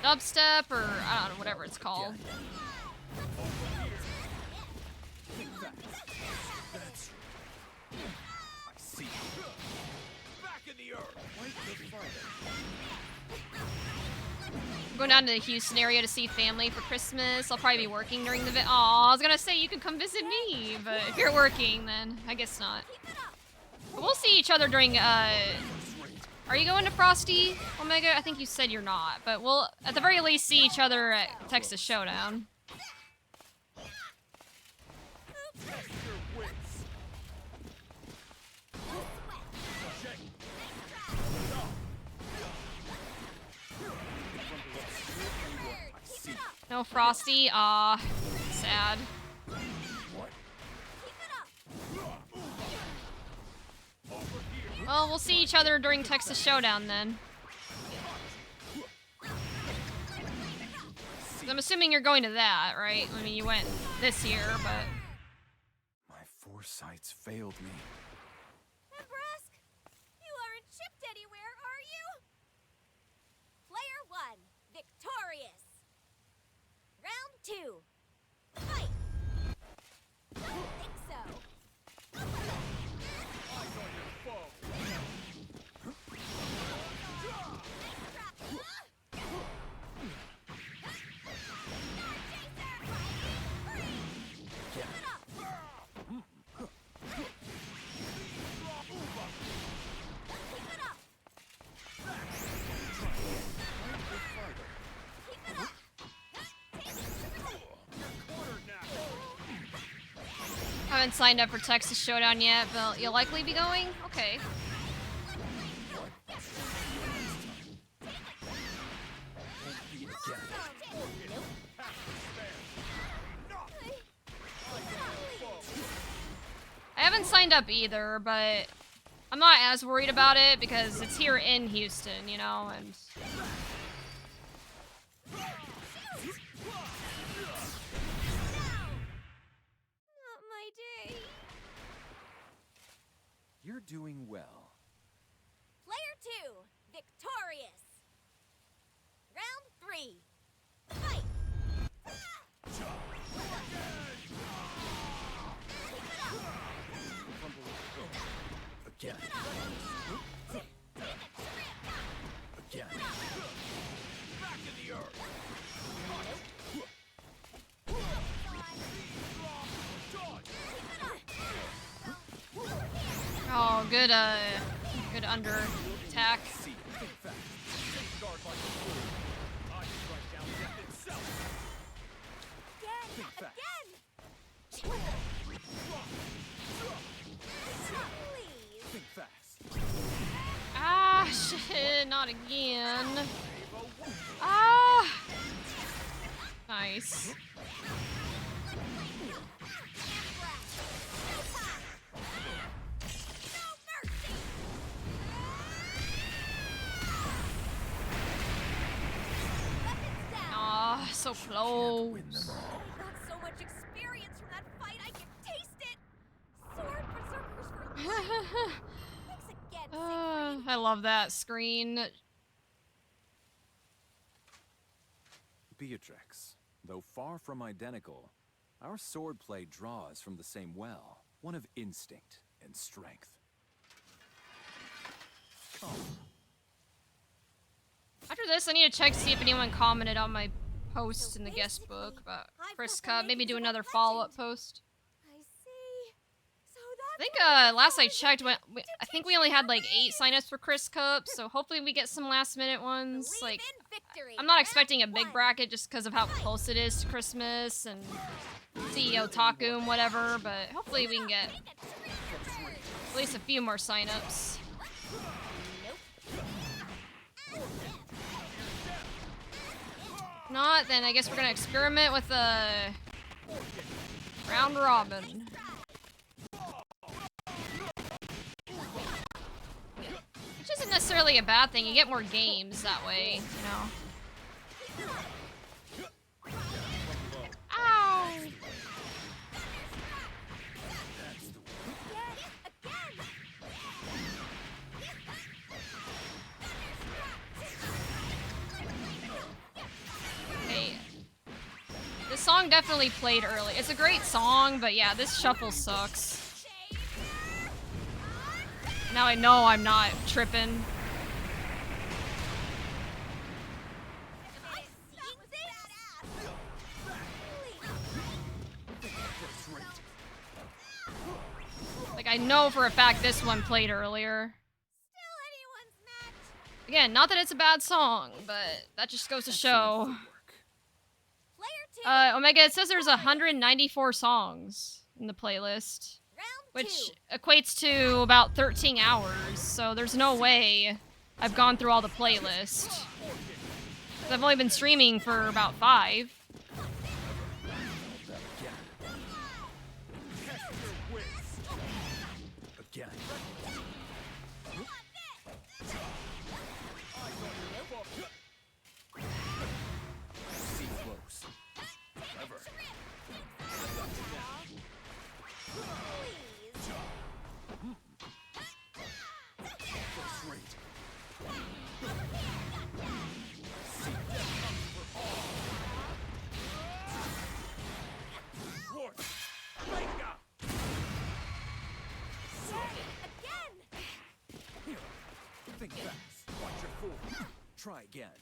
dubstep, or I don't know, whatever it's called. I see. Back in the earth. I'm going down to the Houston area to see family for Christmas. I'll probably be working during the Aw, I was gonna say you can come visit me, but if you're working, then I guess not. But we'll see each other during Are you going to Frosty, Omega? I think you said you're not, but we'll at the very least see each other at Texas Showdown. No Frosty? Aw, sad. Well, we'll see each other during Texas Showdown then. I'm assuming you're going to that, right? I mean, you went this year, but... My foresight's failed me. Nebraska, you aren't chipped anywhere, are you? Player 1, victorious. Round 2, fight. Don't think so. Eyes on your foe. I haven't signed up for Texas Showdown yet, but you'll likely be going? Okay. I haven't signed up either, but I'm not as worried about it because it's here in Houston, you know, and... Not my day. You're doing well. Player 2, victorious. Round 3, fight. Again. Again. Back in the earth. Oh, good under attack. Ah, shit, not again. Ah! Nice. Ah, so close. I got so much experience from that fight, I can taste it. Sword berserkers for life. Thanks again, Siegfried. I love that screen. Beatrix, though far from identical, our swordplay draws from the same well, one of instinct and strength. Oh. After this, I need to check to see if anyone commented on my post in the guest book about Chris Cup. Maybe do another follow-up post. I see. So that's I think last I checked, I think we only had like 8 signups for Chris Cup, so hopefully we get some last-minute ones. Like, I'm not expecting a big bracket just because of how close it is to Christmas and CEO Taku and whatever, but hopefully we can get at least a few more signups. If not, then I guess we're gonna experiment with a round robin. Which isn't necessarily a bad thing. You get more games that way, you know. Ow! Hey. This song definitely played early. It's a great song, but yeah, this shuffle sucks. Now I know I'm not tripping. Like, I know for a fact this one played earlier. still anyone's match. Again, not that it's a bad song, but that just goes to show. Omega, it says there's 194 songs in the playlist, which equates to about 13 hours, so there's no way I've gone through all the playlist. 'Cause I've only been streaming for about 5. Again. See close. Clever. Close rate. See Warp. Mega. Think fast. Watch your fool. Try again.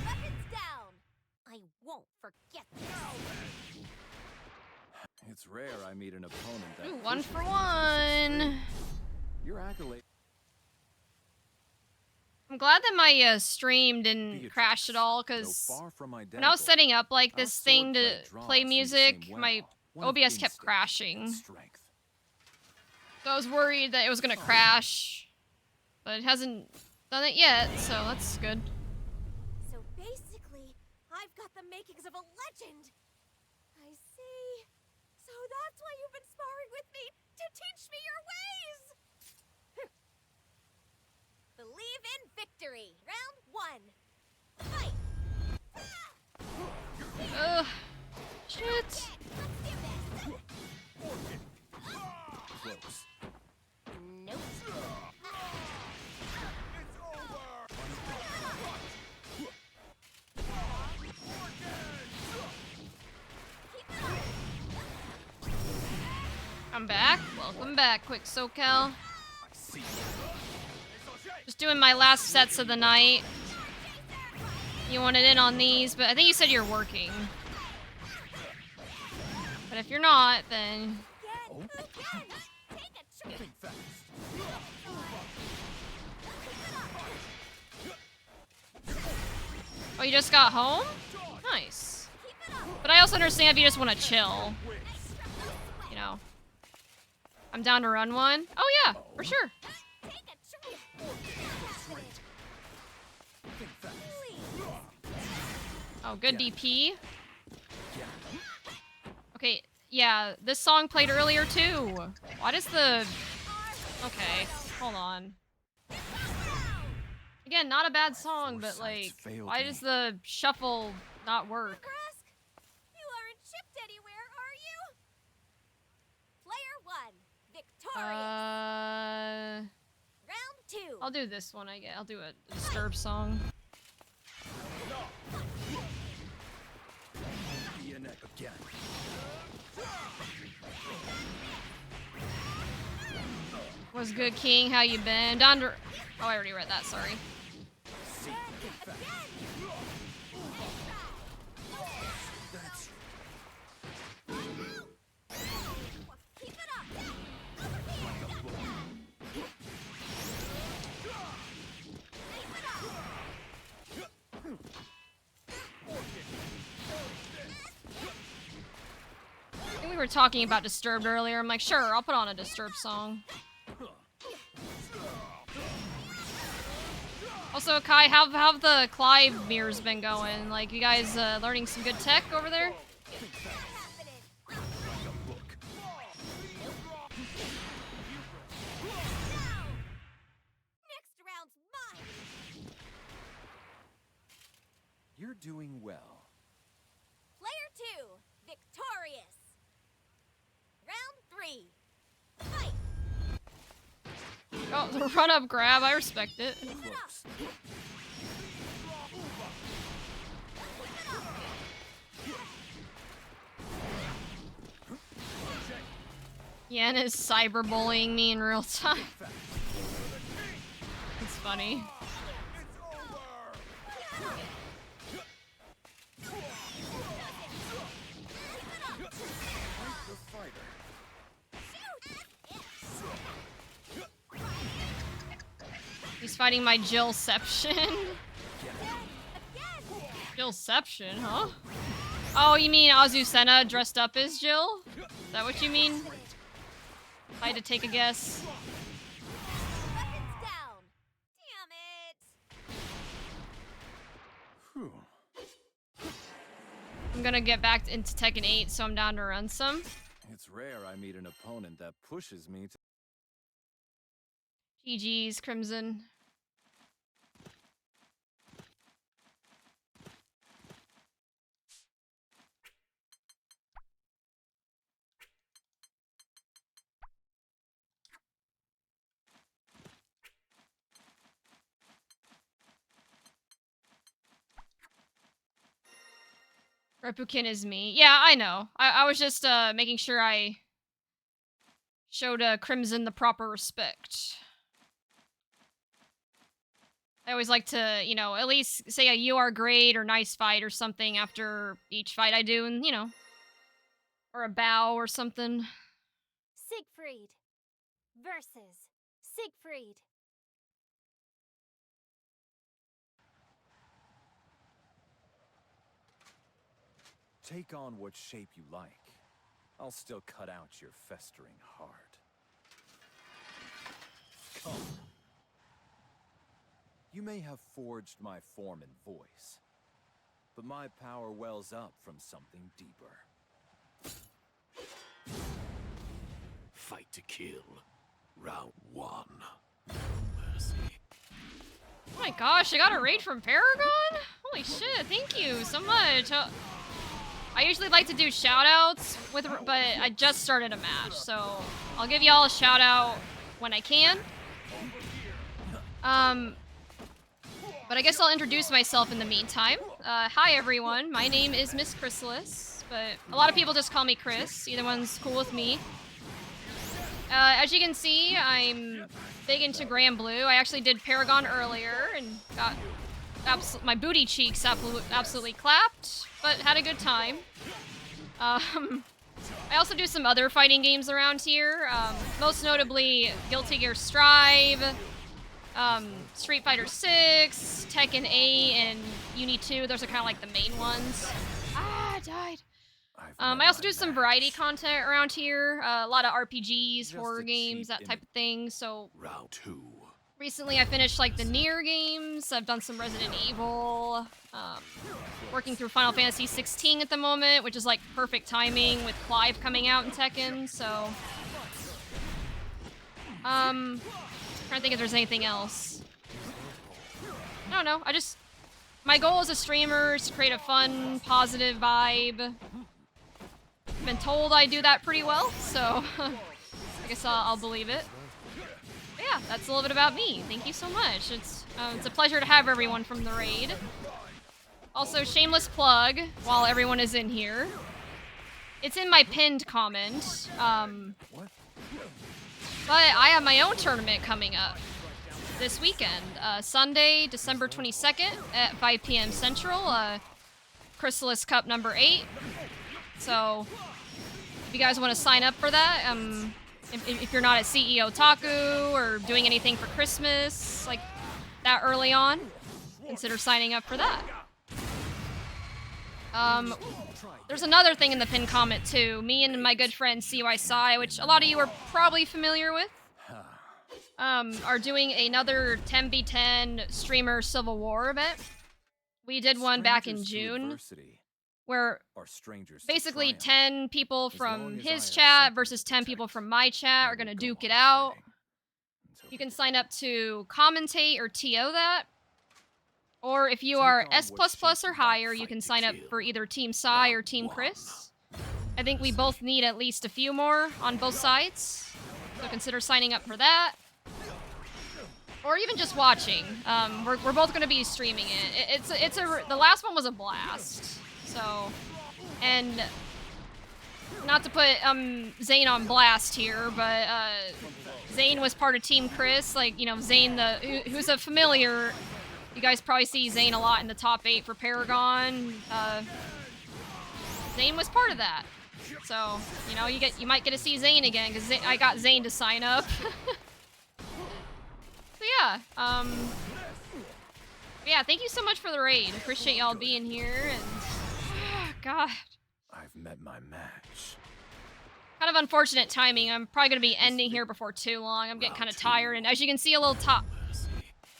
Weapons down. I won't forget this. It's rare I meet an opponent that. Ooh, 1 for 1. Your accolade. I'm glad that my stream didn't crash at all, because when I was setting up like this thing to play music, my OBS kept crashing. So I was worried that it was gonna crash, but it hasn't done it yet, so that's good. So basically, I've got the makings of a legend. I see. So that's why you've been sparring with me, to teach me your ways. Believe in victory. Round 1. Fight. Ugh. Shit. Let's do this. Close. Nope. It's over. I'm back. Welcome back, quick SoCal. I see. Just doing my last sets of the night. You wanted in on these, but I think you said you're working. But if you're not, then... Think fast. Oh, you just got home? Nice. But I also understand if you just want to chill. You know. I'm down to run one. Oh yeah, for sure. Oh, good DP. Okay, yeah, this song played earlier too. Why does the... Okay, hold on. Again, not a bad song, but like, why does the shuffle not work? You aren't shipped anywhere, are you? Player 1, victorious. Round 2. I'll do this one, I guess. I'll do a Disturb song. Again. What's good, King? How you been? Down to... Oh, I already read that, sorry. I think we were talking about Disturbed earlier. I'm like, sure, I'll put on a Disturbed song. Also, Kai, how have the Clive mirrors been going? Like, you guys learning some good tech over there? Next round's mine. You're doing well. Player 2, victorious. Round 3, fight. Oh, the run-up grab, I respect it. Close. Yen is cyberbullying me in real time. It's funny. These fighting my Jillception. Jillception, huh? Oh, you mean Azucena dressed up as Jill? Is that what you mean? If I had to take a guess. Weapons down. Damn it. Whew. I'm gonna get back into Tekken 8, so I'm down to run some. It's rare I meet an opponent that pushes me to... GG's, Crimson. Repukin is me. Yeah, I know. I was just making sure I showed Crimson the proper respect. I always like to, you know, at least say a "you are great" or "nice fight" or something after each fight I do, and, you know, or a bow or something. Siegfried versus Siegfried. Take on what shape you like. I'll still cut out your festering heart. Come. You may have forged my form and voice, but my power wells up from something deeper. Fight to kill. Round 1. No mercy. Oh my gosh, I got a raid from Paragon? Holy shit, thank you so much. I usually like to do shoutouts but I just started a match, so I'll give y'all a shout out when I can. But I guess I'll introduce myself in the meantime. Hi everyone, my name is Miss Chrysalis, but a lot of people just call me Chris. Either one's cool with me. As you can see, I'm big into Grand Blue. I actually did Paragon earlier and got my booty cheeks absolutely clapped, but had a good time. I also do some other fighting games around here, most notably Guilty Gear Strive, Street Fighter 6, Tekken 8, and Uni 2. Those are kind of like the main ones. Ah, I died. I also do some variety content around here, a lot of RPGs, horror games, that type of thing, so... Round 2. Recently I finished like the Nier games, I've done some Resident Evil, working through Final Fantasy 16 at the moment, which is like perfect timing with Clive coming out in Tekken, so... trying to think if there's anything else. I don't know, my goal as a streamer is to create a fun, positive vibe. I've been told I do that pretty well, so I guess I'll believe it. But yeah, that's a little bit about me. Thank you so much. It's a pleasure to have everyone from the raid. Also, shameless plug while everyone is in here. It's in my pinned comment. But I have my own tournament coming up this weekend. Sunday, December 22nd at 5 p.m. Central. Chrysalis Cup number 8. So, if you guys want to sign up for that, if you're not at CEO Taku or doing anything for Christmas, like that early on, consider signing up for that. There's another thing in the pin comment too. Me and my good friend CY Sai, which a lot of you are probably familiar with, are doing another 10v10 streamer Civil War event. We did one back in June, where basically 10 people from his chat versus 10 people from my chat are gonna duke it out. You can sign up to commentate or TO that. Or if you are S++ or higher, you can sign up for either Team Sai or Team Chris. I think we both need at least a few more on both sides, so consider signing up for that. Or even just watching. We're both going to be streaming it. The last one was a blast. So, and not to put Zane on blast here, but Zane was part of Team Chris. Like, you know, Zane, who's a familiar. You guys probably see Zane a lot in the top 8 for Paragon. Zane was part of that. So, you know, you might get to see Zane again, because I got Zane to sign up. So yeah, yeah, thank you so much for the raid. Appreciate y'all being here, and God. I've met my match. Kind of unfortunate timing. I'm probably gonna be ending here before too long. I'm getting kind of tired, and as you can see, a little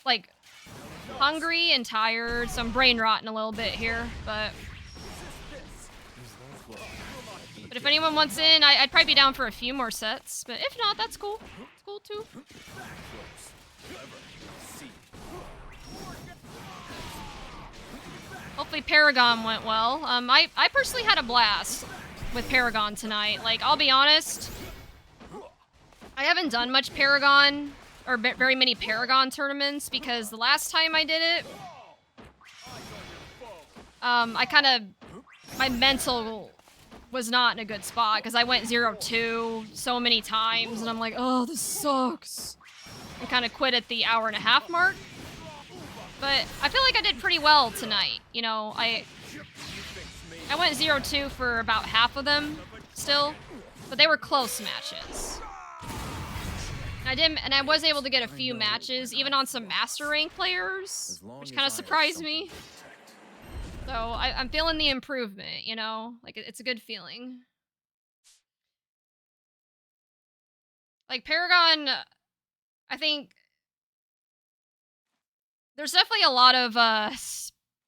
like hungry and tired, so I'm brain rotting a little bit here. But if anyone wants in, I'd probably be down for a few more sets. But if not, that's cool. It's cool too. Hopefully Paragon went well. I personally had a blast with Paragon tonight. Like, I'll be honest, I haven't done much Paragon, or very many Paragon tournaments, because the last time I did it, my mental was not in a good spot, because I went 0-2 so many times, and I'm like, oh, this sucks. I kind of quit at the hour-and-a-half mark. But I feel like I did pretty well tonight. You know, I went 0-2 for about half of them still, but they were close matches. And I was able to get a few matches, even on some master rank players, which kind of surprised me. So I'm feeling the improvement, you know? Like, it's a good feeling. Like, Paragon, I think there's definitely a lot of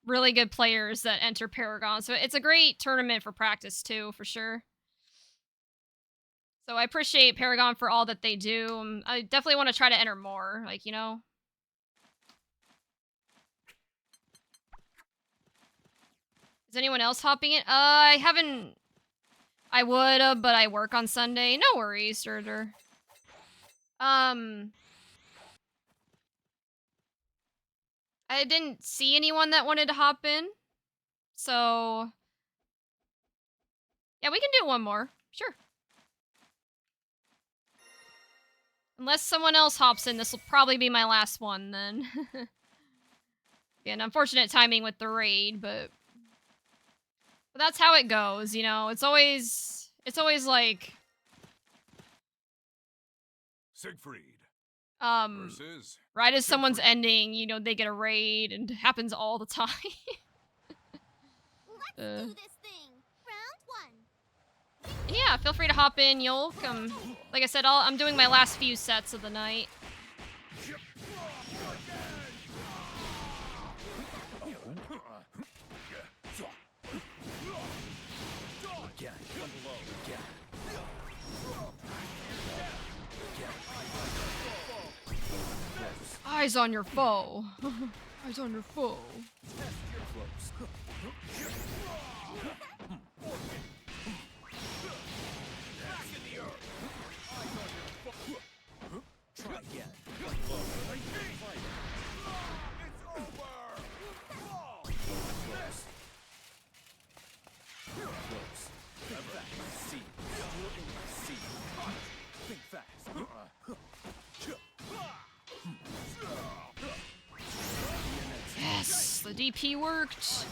really good players that enter Paragon, so it's a great tournament for practice too, for sure. So I appreciate Paragon for all that they do. I definitely want to try to enter more, like, you know. Is anyone else hopping in? I haven't. I would've, but I work on Sunday. No worries, Durder. I didn't see anyone that wanted to hop in. So yeah, we can do one more. Sure. Unless someone else hops in, this will probably be my last one then. Again, unfortunate timing with the raid, but that's how it goes, you know. It's always like Siegfried. Versus right as someone's ending, you know, they get a raid, and it happens all the time. Let's do this thing. Round 1. And yeah, feel free to hop in, Yolk. Like I said, I'm doing my last few sets of the night. Eyes on your foe. Eyes on your foe. Try again. Think fast. Yes, the DP worked.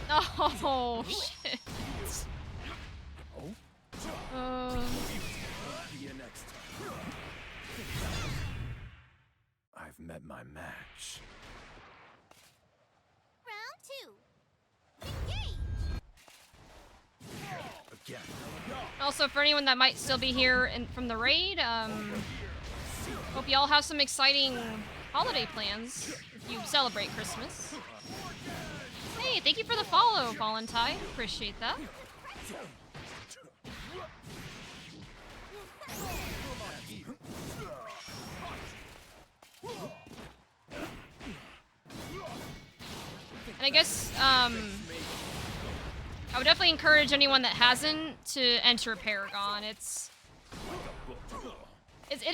Oh, shit. I've met my match. Round 2. Engage. Again. Also, for anyone that might still be here from the raid, hope y'all have some exciting holiday plans if you celebrate Christmas. Hey, thank you for the follow, Valentine. Appreciate that. And I guess, I would definitely encourage anyone that hasn't to enter Paragon. It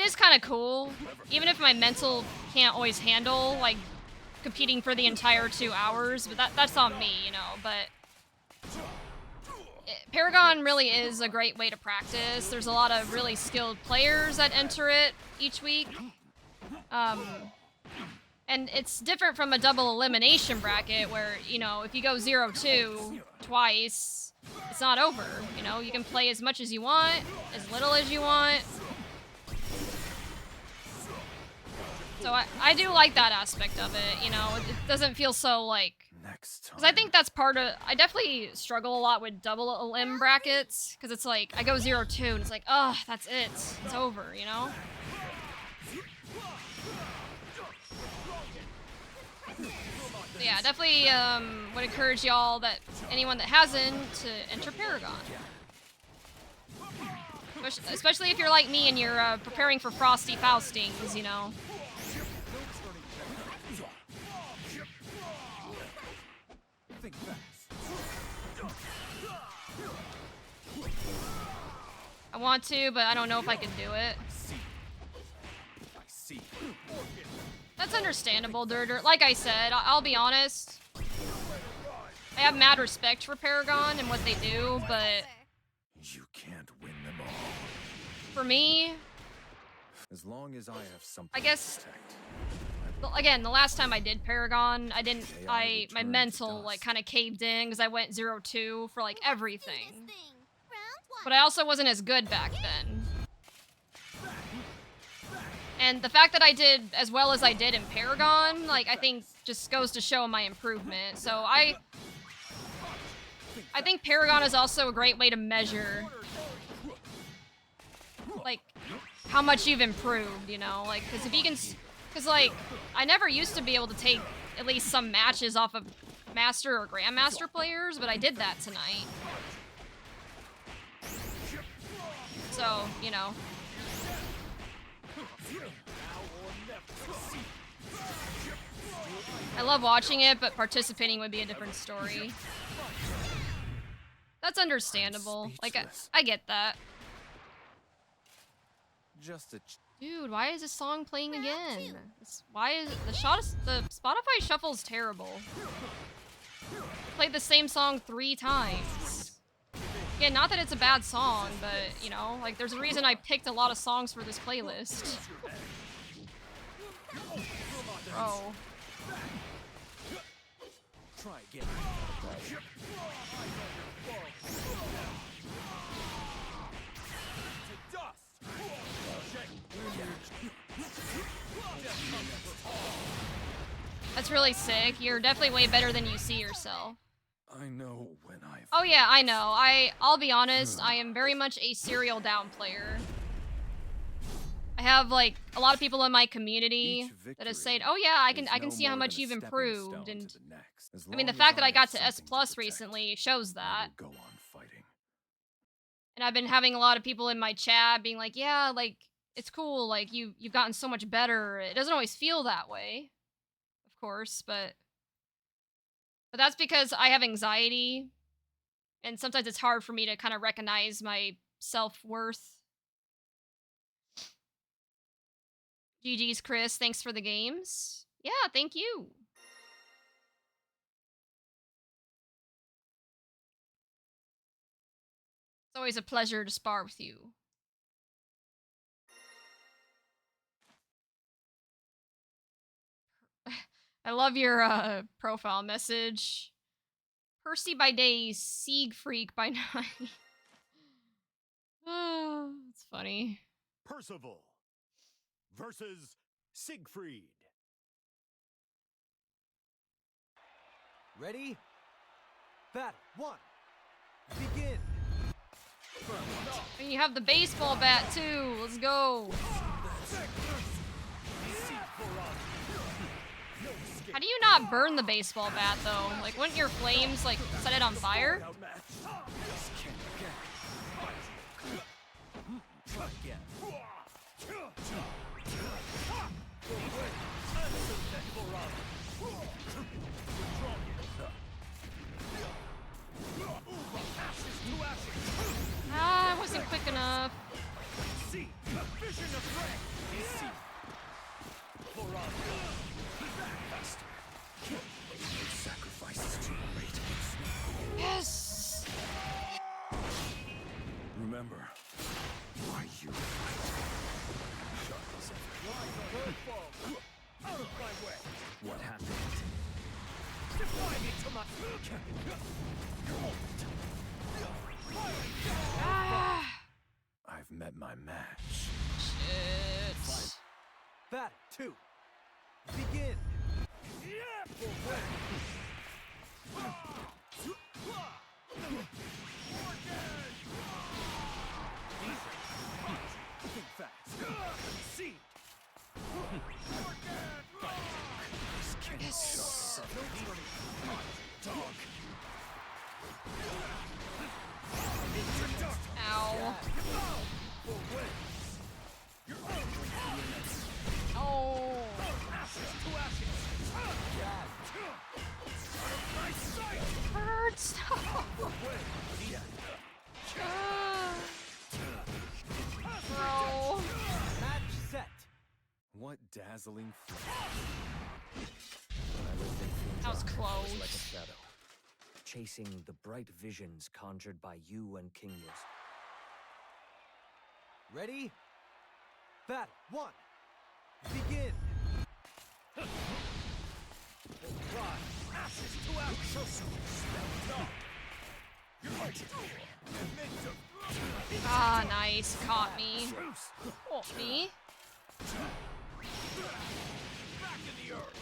is kind of cool, even if my mental can't always handle, like, competing for the entire 2 hours, but that's on me, you know, but Paragon really is a great way to practice. There's a lot of really skilled players that enter it each week. And it's different from a double elimination bracket where, you know, if you go 0-2 twice, it's not over. You know, you can play as much as you want, as little as you want. So I do like that aspect of it, you know, it doesn't feel so like... Because I think that's part of... I definitely struggle a lot with double elim brackets, because it's like, I go 0-2 and it's like, oh, that's it. It's over, you know? But yeah, definitely would encourage y'all, that anyone that hasn't, to enter Paragon. Especially if you're like me and you're preparing for Frosty Faustings, you know. I want to, but I don't know if I can do it. That's understandable, Durder. Like I said, I'll be honest. I have mad respect for Paragon and what they do, but... You can't win them all. For me... As long as I have something I guess... to protect. Again, the last time I did Paragon, my mental, like, kind of caved in because I went 0-2 for, like, everything. But I also wasn't as good back then. And the fact that I did as well as I did in Paragon, like, I think just goes to show my improvement. So I think Paragon is also a great way to measure, like, how much you've improved, you know? Like, because if you can... Because, like, I never used to be able to take at least some matches off of Master or Grandmaster players, but I did that tonight. So, you know. I love watching it, but participating would be a different story. That's understandable. Like, I get that. Just a... Dude, why is this song playing again? Why is the Spotify shuffle's terrible? Played the same song 3 times. Yeah, not that it's a bad song, but you know, like there's a reason I picked a lot of songs for this playlist. Bro. Try again. That's really sick. You're definitely way better than you see yourself. I know when I've... Oh yeah, I know. I'll be honest, I am very much a serial down player. I have like a lot of people in my community that have said, "Oh yeah, I can see how much you've improved." And I mean, the fact that I got to S+ recently shows that. Go on fighting. And I've been having a lot of people in my chat being like, "Yeah, like it's cool. Like you've gotten so much better." It doesn't always feel that way, of course, but that's because I have anxiety, and sometimes it's hard for me to kind of recognize my self-worth. GG's, Chris. Thanks for the games. Yeah, thank you. It's always a pleasure to spar with you. I love your profile message. Percy by day, Siegfried by night. Oh, it's funny. Percival versus Siegfried. Ready? Battle 1. Begin. And you have the baseball bat too. Let's go. How do you not burn the baseball bat though? Like, wouldn't your flames like set it on fire? Ah, I wasn't quick enough. Yes! I've met my match. Shit. Battle 2. Begin. Think fast. See. Ow. Oh. Hurts. Bro. Match set. What dazzling flame. When I lived in That was Fiendrock, I was close. like a shadow. Chasing the bright visions conjured by you and King Yos. Ready? Battle 1. Begin. Ashes to ashes. Ah, nice. Caught me. Caught me. Back in the earth.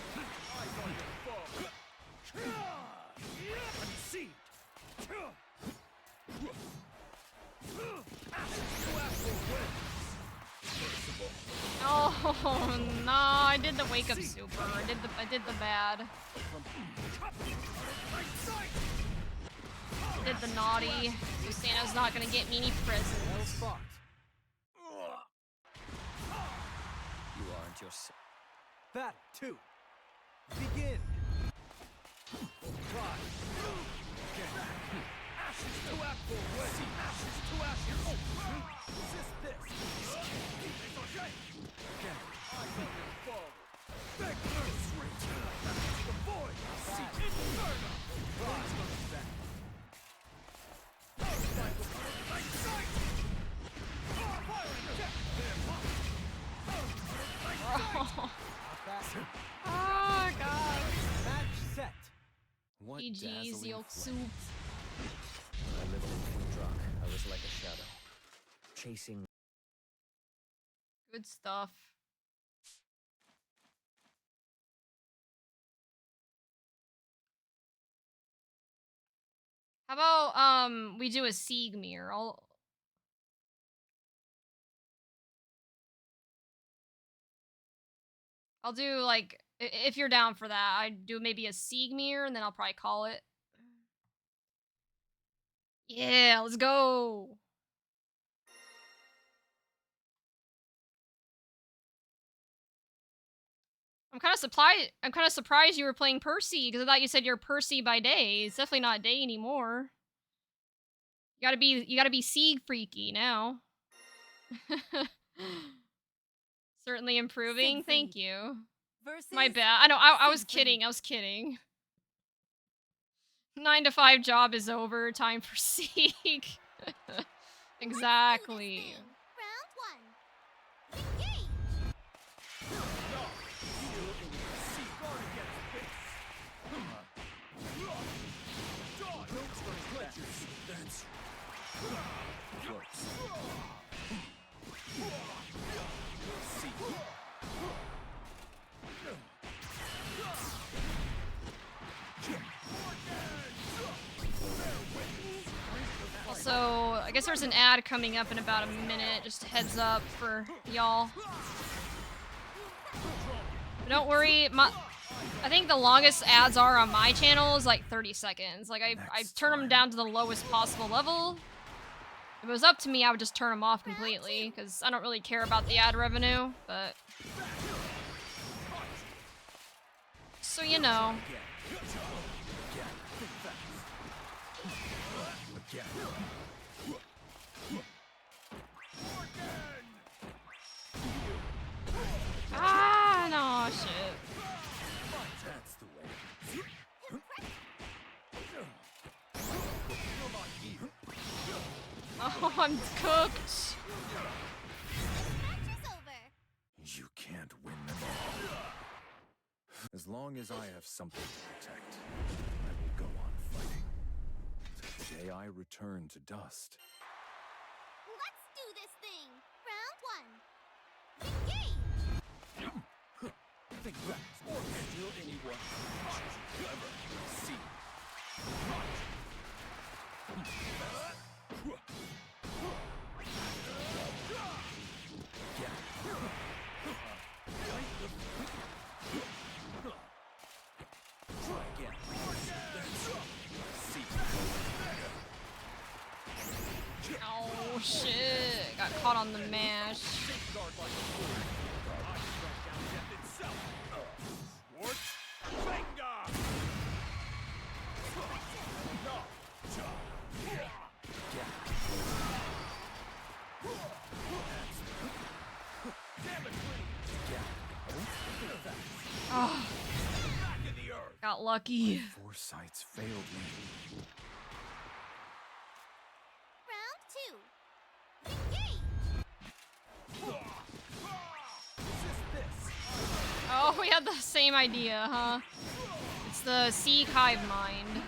Eyes on your foe. See. Ashes to ashes. Oh no! I did the wake up super. I did the bad. I did the naughty. So Santa's not gonna get me any presents. Well fought. You aren't yourself. Battle 2. Begin. Ashes to ashes. Ashes to ashes. Resist this. Eyes on your foe. Big nurse return. The void. See inferno. Rise from that. Oh god. Match set. What GG's, dazzling yolk flame. soup. When I lived in Fiendrock, I was like a shadow. Chasing Good stuff. How about we do a Siegmere? I'll do like if you're down for that, I'd do maybe a Siegmere and then I'll probably call it. Yeah, let's go. I'm kind of surprised you were playing Percy because I thought you said you're Percy by day. It's definitely not day anymore. You gotta be Sieg freaky now. Certainly improving. Thank you. My bad. I know. I was kidding. I was kidding. 9 to 5 job is over. Time for Sieg. Exactly. Round 1. Engage! Also, I guess there's an ad coming up in about a minute. Just a heads up for y'all. Don't worry, I think the longest ads are on my channel is like 30 seconds. Like, I turn them down to the lowest possible level. If it was up to me, I would just turn them off completely, because I don't really care about the ad revenue, but... So you know. Ah, no, shit. That's the way. Oh, I'm cooked. Match is over. You can't win them all. As long long as I have something to protect, I will go on fighting. Till the day I return to dust. Let's do this thing! Round 1. Engage! Think back, or kill anyone. Clever. See. Try again. Oh shit! Got caught on the mash. Oh, got lucky. Foresights failed me. Round 2. Engage! Oh, we had the same idea, huh? It's the Seek Hive Mind.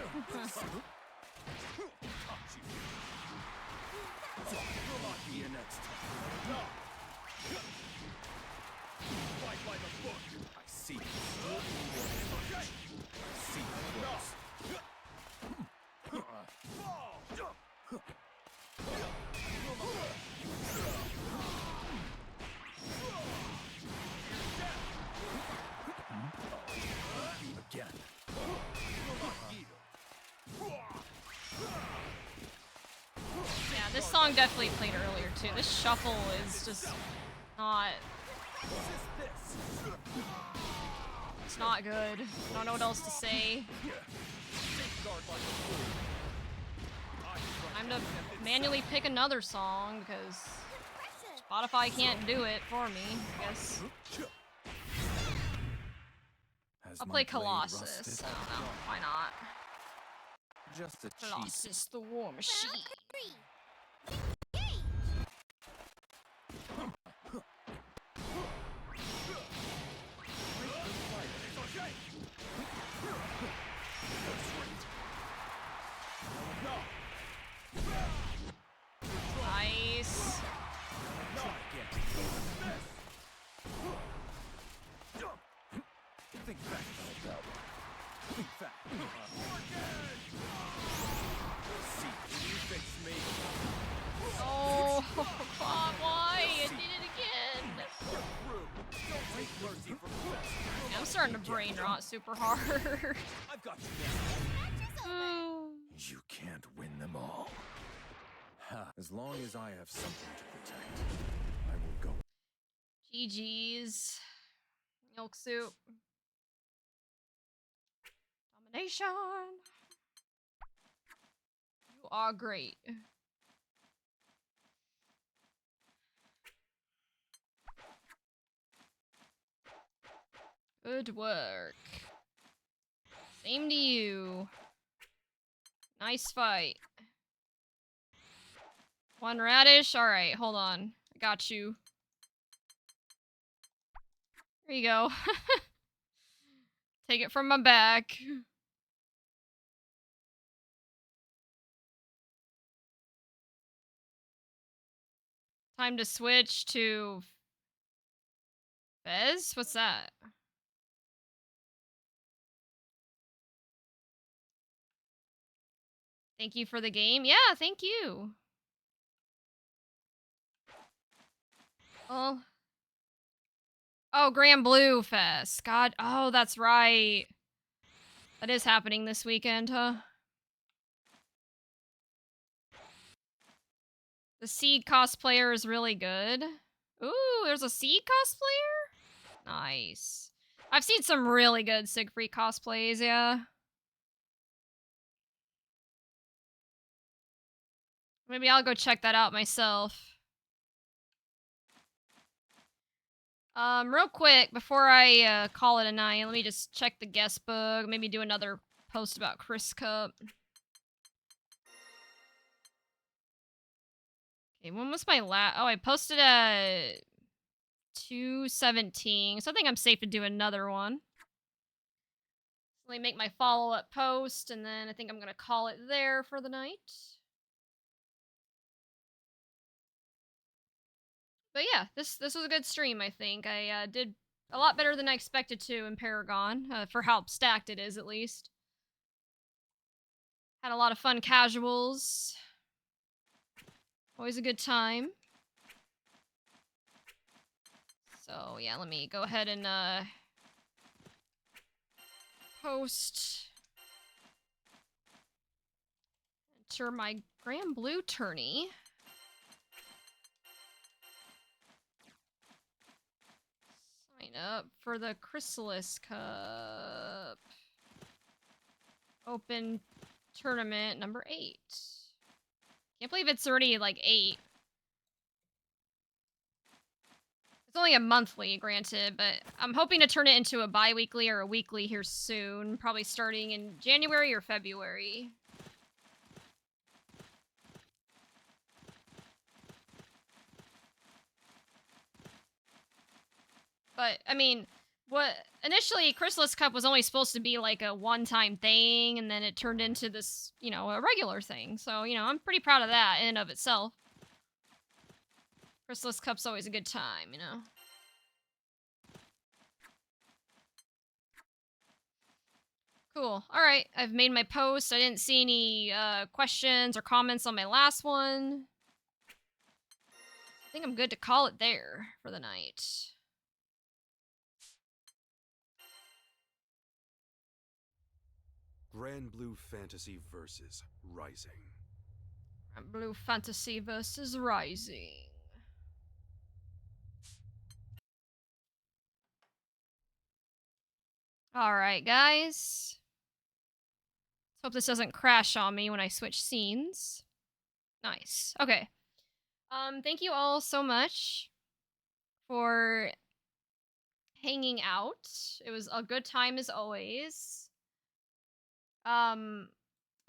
Yeah, this song definitely played earlier too. This shuffle is just not... It's not good. I don't know what else to say. Time to manually pick another song because Spotify can't do it for me, I guess. I'll play Colossus. I don't know. Why not? Just a cheat. Colossus, the War Machine. Nice. Think back about that one. Think back. Oh, God, why? I did it again. I'm starting to brain rot super hard. I've got You can't win them all. As long as I have something to protect, I will go. GG's. Milk soup. Domination. You are great. Good work. Same to you. Nice fight. One radish? Alright, hold on. I got you. There you go. Take it from my back. Time to switch to... Fez? What's that? Thank you for the game. Yeah, thank you. Oh. Oh, Grand Blue Fest. God. Oh, that's right. That is happening this weekend, huh? The Seed cosplayer is really good. Ooh, there's a Seed cosplayer? Nice. I've seen some really good Siegfried cosplays, yeah. Maybe I'll go check that out myself. Real quick, before I call it a night, let me just check the guest book. Maybe do another post about Chris Cup. Okay, when was my last... Oh, I posted at 2:17, so I think I'm safe to do another one. Let me make my follow-up post, and then I think I'm gonna call it there for the night. But yeah, this was a good stream, I think. I did a lot better than I expected to in Paragon, for how stacked it is, at least. Had a lot of fun casuals. Always a good time. So yeah, let me go ahead and post. Enter my Grand Blue tourney. Sign up for the Chrysalis Cup. Open tournament number 8. Can't believe it's already like 8. It's only a monthly, granted, but I'm hoping to turn it into a bi-weekly or a weekly here soon, probably starting in January or February. But, I mean, what initially Chrysalis Cup was only supposed to be like a one-time thing, and then it turned into this, you know, a regular thing. So, you know, I'm pretty proud of that in and of itself. Chrysalis Cup's always a good time, you know. Cool. Alright, I've made my post. I didn't see any questions or comments on my last one. I think I'm good to call it there for the night. Grand Blue Fantasy versus Rising. Grand Blue Fantasy versus Rising. Alright, guys. Hope this doesn't crash on me when I switch scenes. Nice. Okay. Thank you all so much for hanging out. It was a good time as always. I'm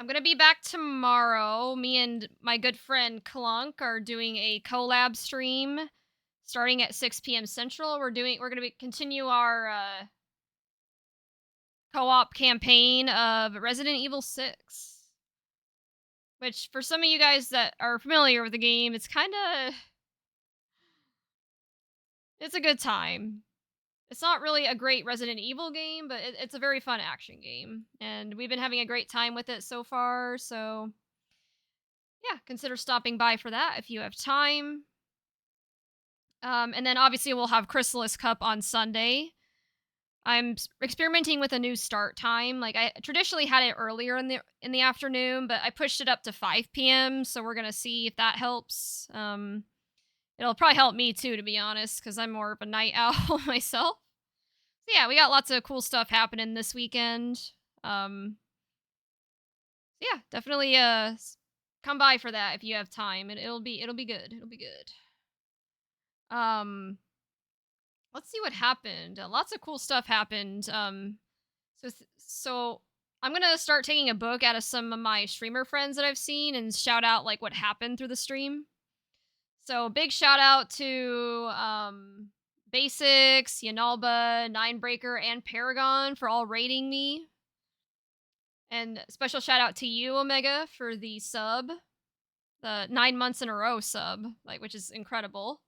gonna be back tomorrow. Me and my good friend Clunk are doing a collab stream starting at 6 p.m. Central. We're gonna continue our co-op campaign of Resident Evil 6. Which, for some of you guys that are familiar with the game, it's a good time. It's not really a great Resident Evil game, but it's a very fun action game. And we've been having a great time with it so far, so yeah, consider stopping by for that if you have time. And then obviously we'll have Chrysalis Cup on Sunday. I'm experimenting with a new start time. Like, I traditionally had it earlier in the afternoon, but I pushed it up to 5 p.m., so we're gonna see if that helps. It'll probably help me too, to be honest, because I'm more of a night owl myself. So yeah, we got lots of cool stuff happening this weekend. Yeah, definitely come by for that if you have time. It'll be good. It'll be good. Let's see what happened. Lots of cool stuff happened. So I'm gonna start taking a book out of some of my streamer friends that I've seen and shout out like what happened through the stream. So big shout out to Basics, Yanalba, Ninebreaker, and Paragon for all rating me. And special shout out to you, Omega, for the sub. The 9 months in a row sub, which is incredible.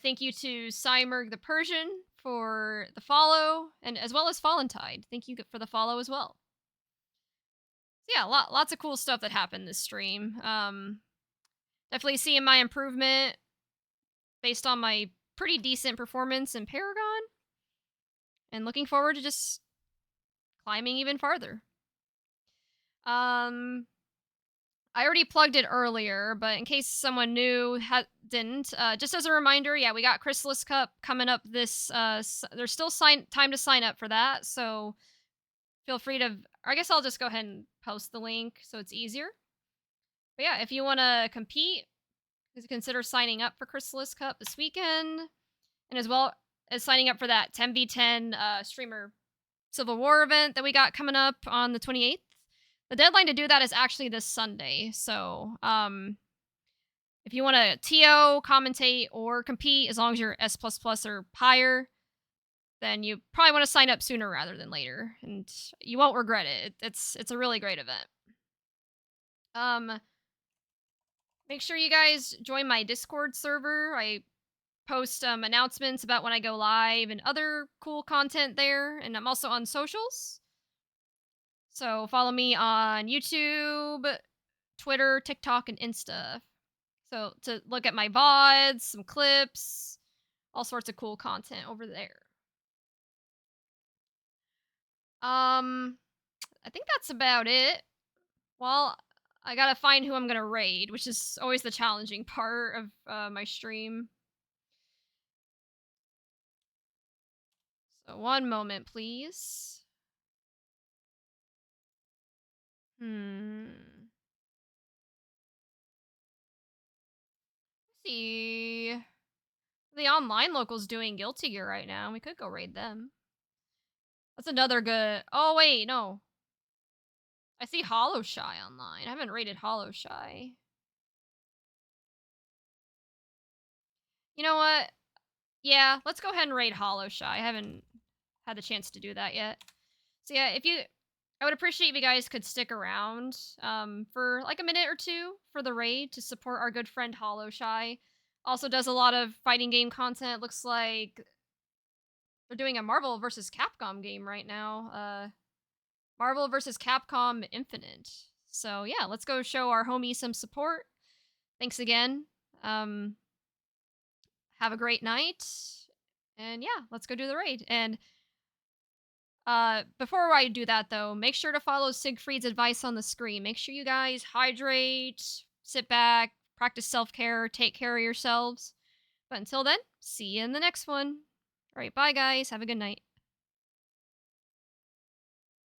Thank you to Cymerg the Persian for the follow, and as well as Fallentide. Thank you for the follow as well. So yeah, lots of cool stuff that happened this stream. Definitely seeing my improvement based on my pretty decent performance in Paragon. And looking forward to just climbing even farther. I already plugged it earlier, but in case someone new didn't, just as a reminder, yeah, we got Chrysalis Cup coming up this, there's still time to sign up for that, so feel free to, or I guess I'll just go ahead and post the link so it's easier. But yeah, if you want to compete, consider signing up for Chrysalis Cup this weekend, and as well as signing up for that 10v10 streamer Civil War event that we got coming up on the 28th. The deadline to do that is actually this Sunday, so if you want to TO, commentate, or compete, as long as you're S++ or higher, then you probably want to sign up sooner rather than later, and you won't regret it. It's a really great event. Um, Make sure you guys join my Discord server. I post announcements about when I go live and other cool content there, and I'm also on socials. So follow me on YouTube, Twitter, TikTok, and Insta. So to look at my VODs, some clips, all sorts of cool content over there. I think that's about it. Well, I gotta find who I'm gonna raid, which is always the challenging part of my stream. So one moment, please. Hmm. Let's see. The online locals doing Guilty Gear right now. We could go raid them. That's another good. Oh wait, no. I see Hollow Shy online. I haven't raided Hollow Shy. You know what? Yeah, let's go ahead and raid Hollow Shy. I haven't had the chance to do that yet. So yeah, I would appreciate if you guys could stick around for like a minute or two for the raid to support our good friend Hollow Shy. Also does a lot of fighting game content. Looks like they're doing a Marvel versus Capcom game right now. Marvel versus Capcom Infinite. So yeah, let's go show our homie some support. Thanks again. Um, have a great night. And yeah, let's go do the raid. And before I do that though, make sure to follow Siegfried's advice on the screen. Make sure you guys hydrate, sit back, practice self-care, take care of yourselves. But until then, see you in the next one. All right, bye guys. Have a good night.